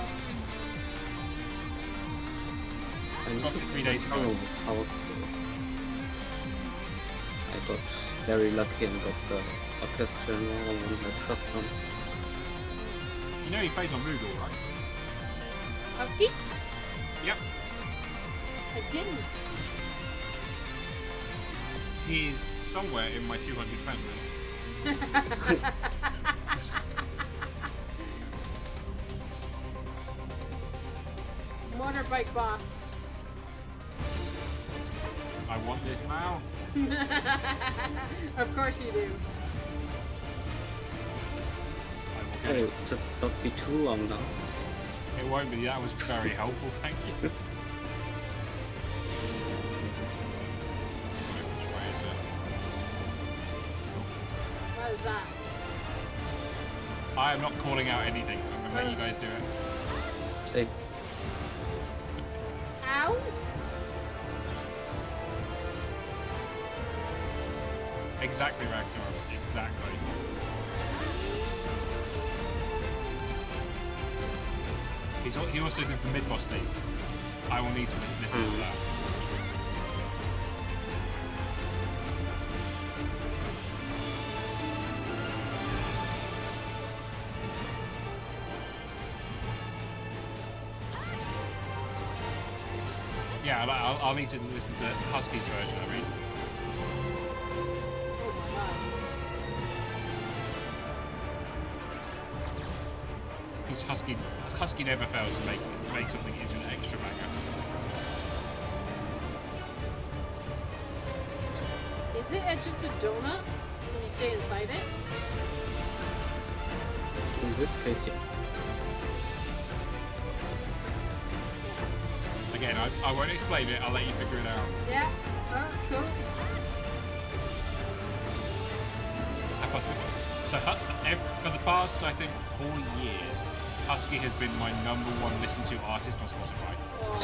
I need to 3 days ago. His house. I got very lucky and got the orchestra and all one of the first ones. You know he plays on Moodle, right? Husky? Yep. I didn't. He's somewhere in my 200 friend list. Motorbike boss. I want this now. Of course you do. Hey, it should not be too long now. It won't be. That was very helpful. Thank you. What is that? I am not calling out anything. I'm gonna let you guys do it. Say. Ow! Exactly, Ragnarok. Exactly. He also did the mid-boss thing. I will need to listen to that. Yeah, I'll need to listen to Husky's version, I mean. Because Husky never fails to make something into an extra banger. Is it just a donut when you stay inside it? In this case, yes. Again, I won't explain it, I'll let you figure it out. Yeah. Oh, cool. So, for the past, I think, 4 years, Husky has been my #1 listened to artist on Spotify. Oh.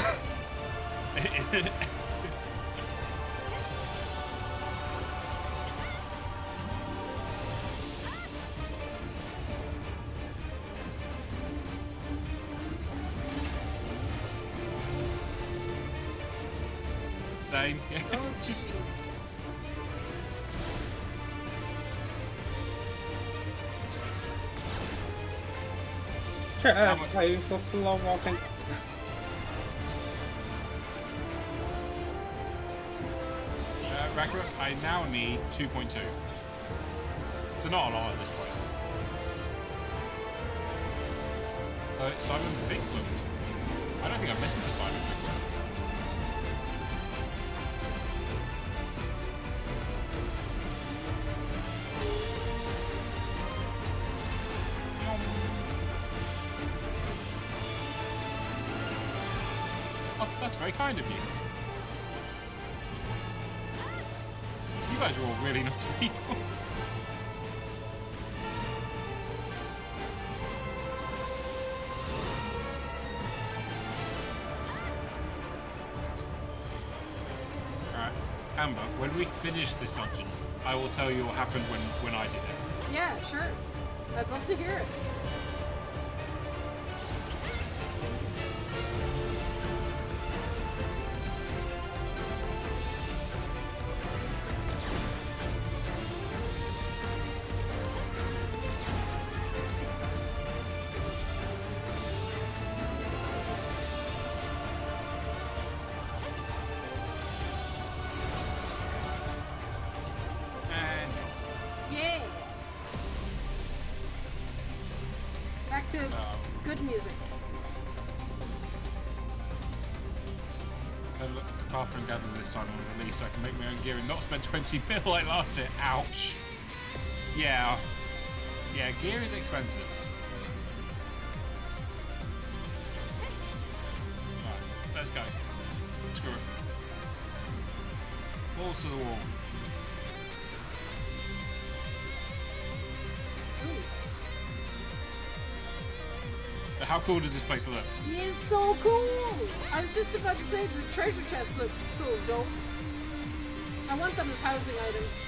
Same. Oh, Jesus. Yes, why are you so slow walking? Ragnarok, I now need 2.2. So not a lot at this point. Simon Vickland. I don't think I've listened to Simon Vickland. That's very kind of you. You guys are all really nice people. Alright, Amber, when we finish this dungeon, I will tell you what happened when I did it. Yeah, sure. I'd love to hear it. good music. Catherine gathering this time on release so I can make my own gear and not spend 20 mil like last year. Ouch. Yeah. Yeah, gear is expensive. Right, let's go. Screw it. Balls to the wall. How cool does this place look? It's so cool! I was just about to say the treasure chest looks so dope. I want them as housing items.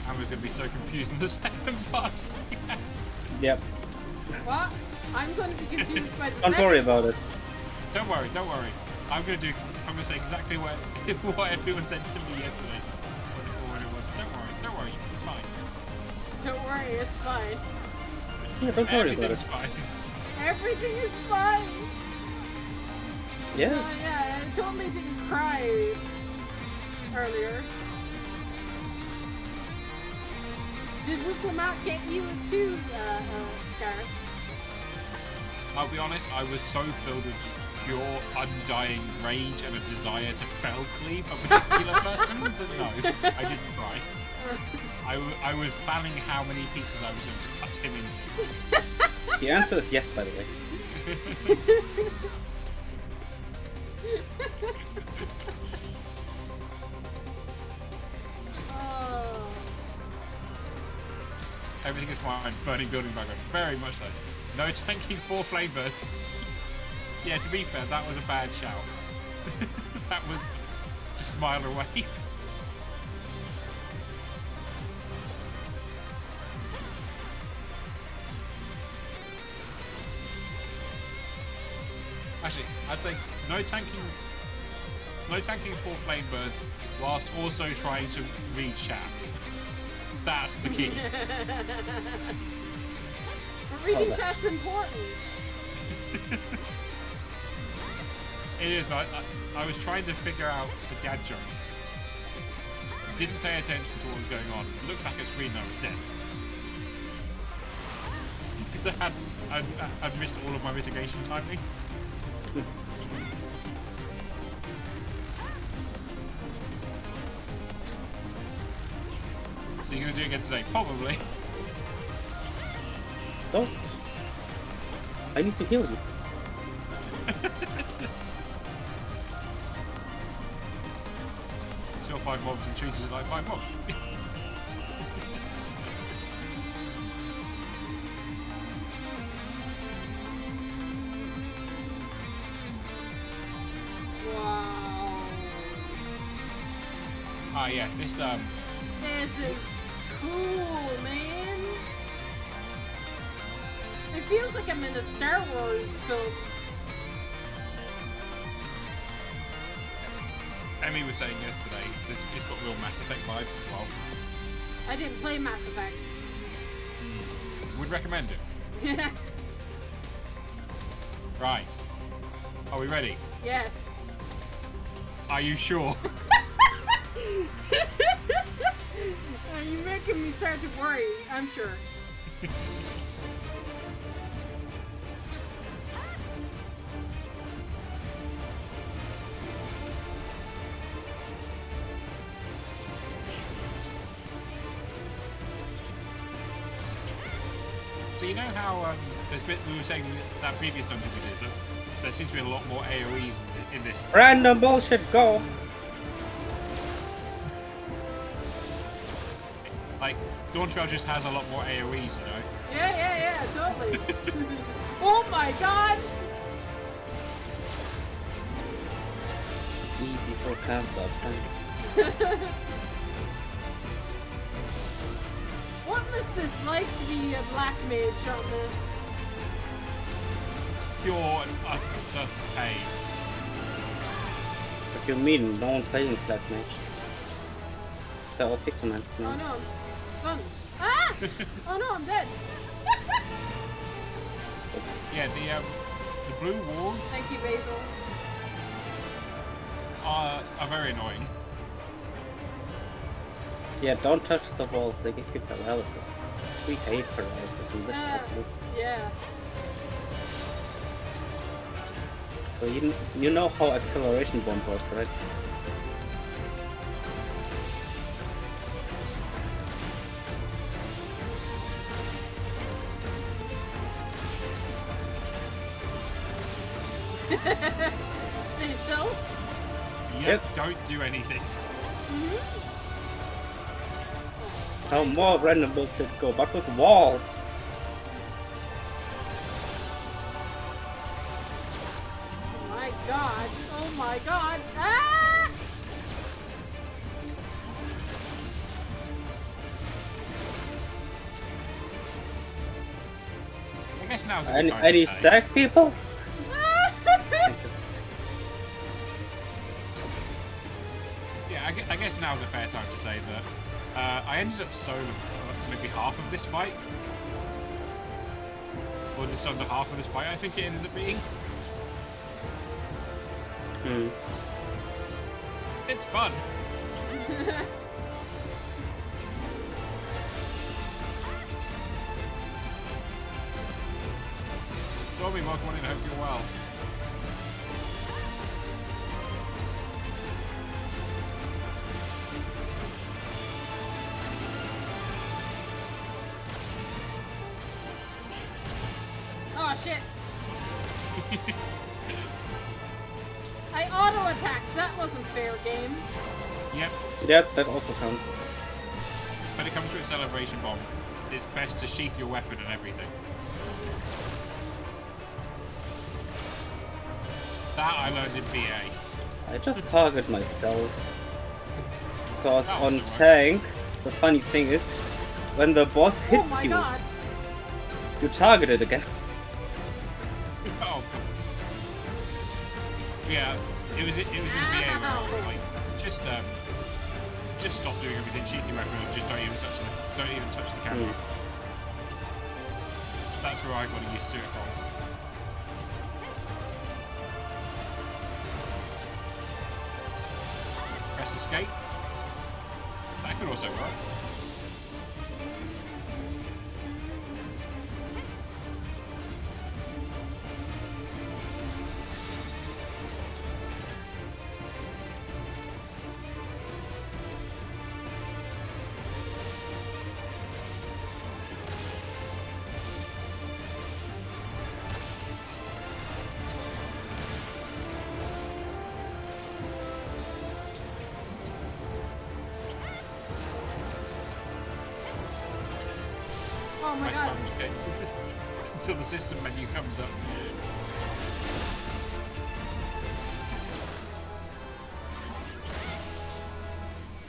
Amber's gonna be so confused in the second boss. Yep. What? I'm going to be confused by the Don't worry about it. Don't worry, don't worry. I'm gonna say exactly what what everyone said to me yesterday. When it was. Don't worry, it's fine. Don't worry, it's fine. Yeah, don't worry about it. Fine. Everything is fine. Yeah. Yeah, it totally didn't cry earlier. Did Wooklamat get you too, Gareth? I'll be honest, I was so filled with pure, undying rage and a desire to fell cleave a particular person that no, I didn't cry. I was planning how many pieces I was going to cut him into. The answer is yes, by the way. Everything is fine. Burning building background. Very much so. No tanking 4 flame birds. Yeah, to be fair, that was a bad shout. That was just a mile away. Actually, I'd say no tanking 4 flame birds whilst also trying to read chat. That's the key. Reading chat's important. It is. I was trying to figure out the dad joke. Didn't pay attention to what was going on. Looked back at screen and I was dead. Because I'd missed all of my mitigation timing. So you're gonna do it again today? Probably. Don't. I need to heal you. Still 5 mobs and treated it like 5 mobs. Wow. Ah, yeah, this This is cool, man. It feels like I'm in a Star Wars film. Emmy was saying yesterday that it's got real Mass Effect vibes as well. I didn't play Mass Effect. Would recommend it. Right. Are we ready? Yes. Are you sure? You're making me start to worry, I'm sure. So you know how we were saying that previous dungeon we did, that there seems to be a lot more AoEs in this. Random bullshit, go! Like, Dawntrail just has a lot more AoEs, you know? Yeah, totally. Oh my god! Easy for cast up time. What must this like to be a black mage on this? Pure and utter pain. What you mean? No one playing Black Mage. the OP commands now. Oh no, I'm stunned. Ah! Oh no, I'm dead. Yeah, the blue walls Thank you, Basil. are very annoying. Yeah, don't touch the walls, they give you paralysis. We hate paralysis in this house. Yeah. So you know how acceleration bomb works, right? Stay still. Yep. Don't do anything. How more random bullshit go, but with walls. Oh my god. Oh my god. Ah! I guess now's a good time Any to say. stack people? Yeah, I guess now's a fair time to say that I ended up soloing maybe half of this fight. Or just under half of this fight, I think it ended up being. It's fun. Stormy, welcome on in, I hope you're well. Oh shit. I auto-attacked. That wasn't fair game. Yep. Yep, that also counts. When it comes to acceleration bomb, it's best to sheath your weapon and everything. That I learned in PA. I just target myself. Because on tank, the funny thing is, when the boss hits you, God. you target it again. Oh, God. Yeah, it was in VA where I was like, just stop doing everything, sheath your weapon, and just don't even touch the camera. That's where I got used to it from. Press escape. That could also work. Oh my god. Until the system menu comes up.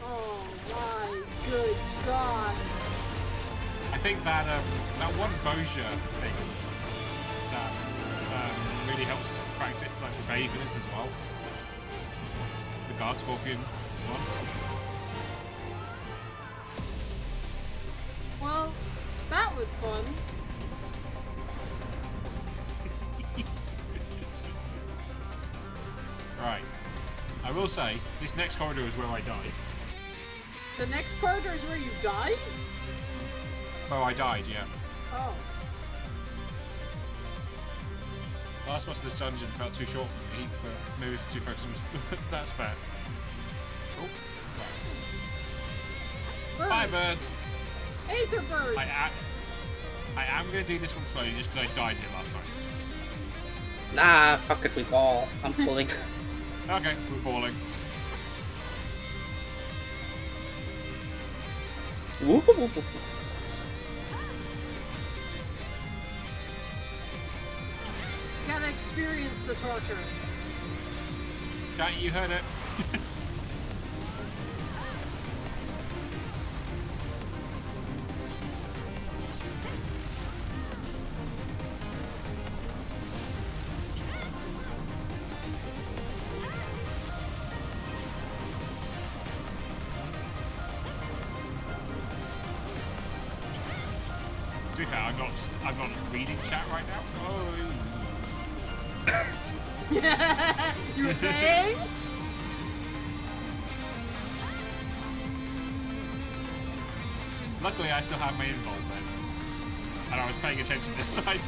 Oh my good god. I think that that one Boja thing that really helps practice like evasiveness as well. The Guard Scorpion one. Well, that was fun. Right. I will say, this next corridor is where I died. The next corridor is where you died? Oh, I died, yeah. Oh. Last boss of this dungeon felt too short for me, but maybe it's too focused on that's fair. Oh. Birds. Bye, birds! Aether birds! I am going to do this one slowly just because I died here last time. Nah, fuck it, we ball. I'm pulling. Okay, we're balling. Gotta experience the torture. Chat, you heard it. fair, I'm not reading chat right now. Oh. You were saying? Luckily, I still have my involvement, and I was paying attention this time.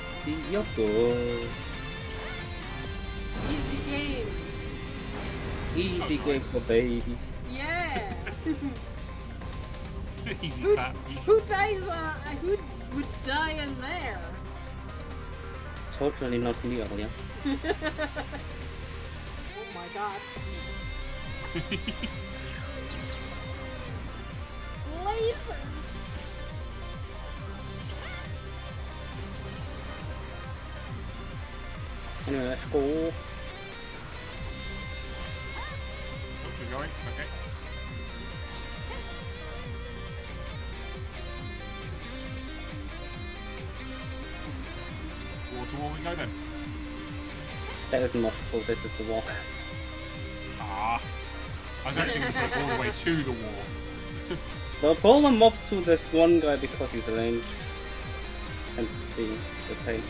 See you go. Easy game. Easy game for babies. Yeah. Easy who, fat. Who dies? Who would die in there? Totally not me, yeah. Oh my god. Lasers. Anyway, let's go. Oh, we're going? Okay. Wall to wall we go then. That isn't multiple, this is the wall. Ah. I was actually going to put it all the way to the wall. Well, pull the mobs to this one guy because he's ranged. And the pain.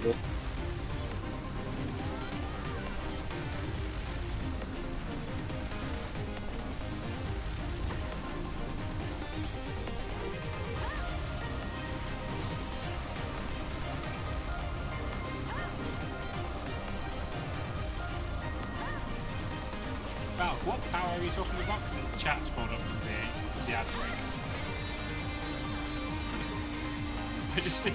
Go. Val, what power are you talking about? Because it's chat scrolled up as the ad break. I just see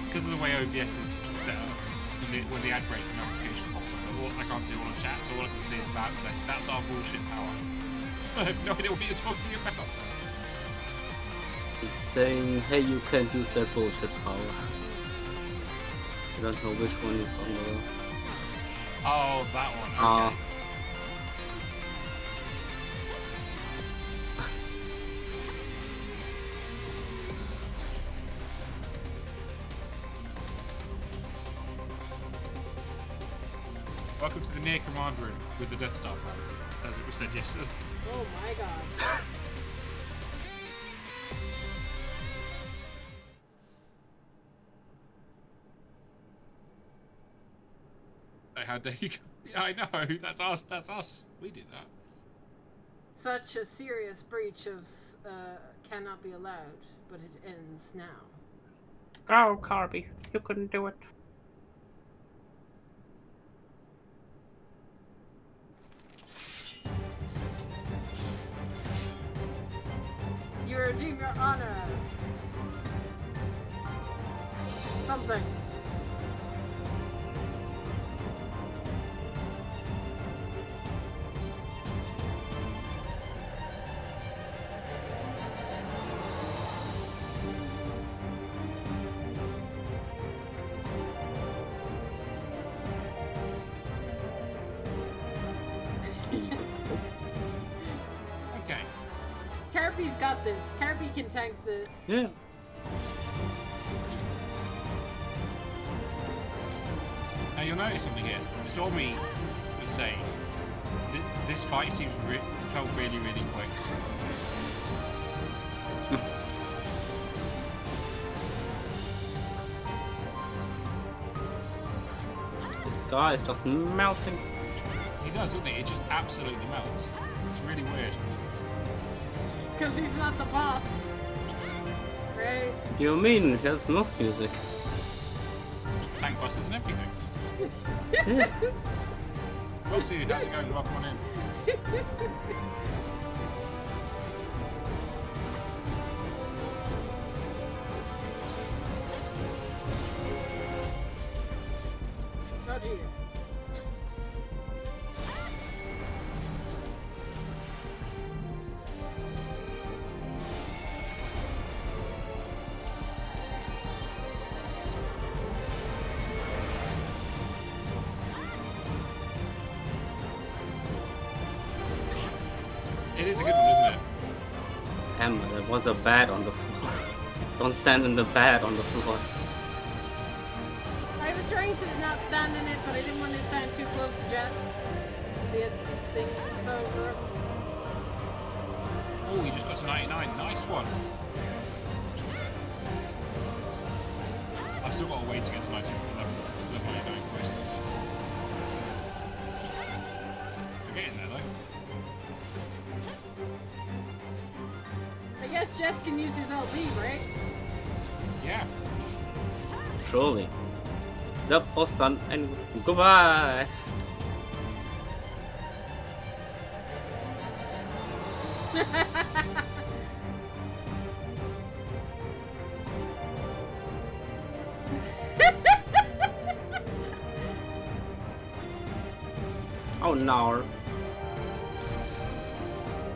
because of the way OBS is set up, when the ad break notification pops up, I can't see all the chat, so all I can see is Val saying, "That's our bullshit power." I have no idea what you're talking about. He's saying, hey, you can't use that bullshit power. I don't know which one is on the... Oh, that one, okay. Welcome to the near command room with the Death Star plans, as it was said yesterday. Oh my god. How dare you? Yeah, I know. That's us. That's us. We did that. Such a serious breach of cannot be allowed, but it ends now. Go, Kirby. You couldn't do it. You redeem your honor. Something. Okay. Carpy's got this. Carpy can tank this. Yeah. Now you'll notice something here. Stormy was saying this fight seems felt really, really quick. The sky is just melting. He does, doesn't he? It just absolutely melts. It's really weird. Because he's not the boss. Right? You mean he has most music? Tank bosses and everything. Yeah. Well, dude, how's it going? Welcome on in. Oh dear. It is a good one, isn't it? hammer. There was a bat on the floor. Don't stand in the bat on the floor. I was trying to not stand in it, but I didn't want to stand too close to Jess. See it being so gross. Oh, you just got to 99. Nice one. I've still got a way to get to 99 quests. We're getting there though. I guess Jess can use his LB, right? Yeah. Surely. The post done and goodbye. Oh no.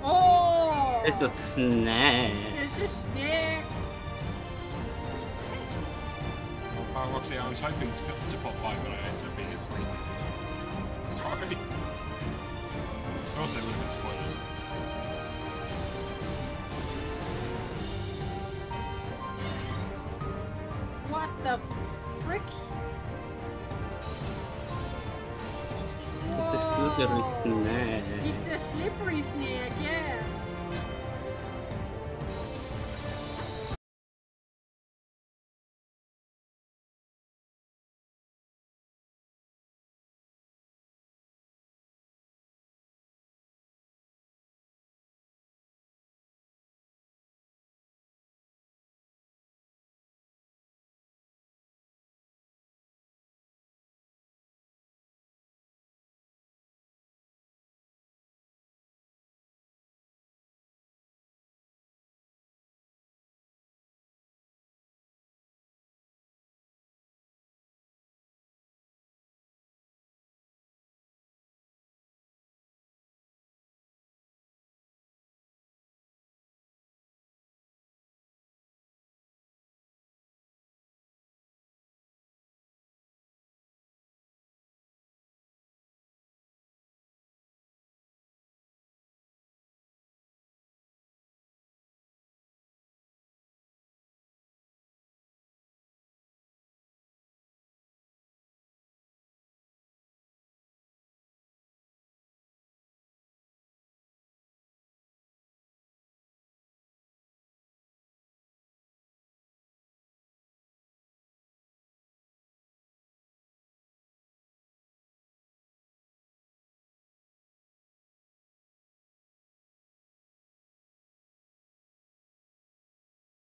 Oh! It's a snack. It's a snack. Roxy, I was hoping to pop by, but I ended up being asleep. Sorry. Also, it would have been spoilers. What the frick? It's a slippery snake. It's a slippery snake, yeah.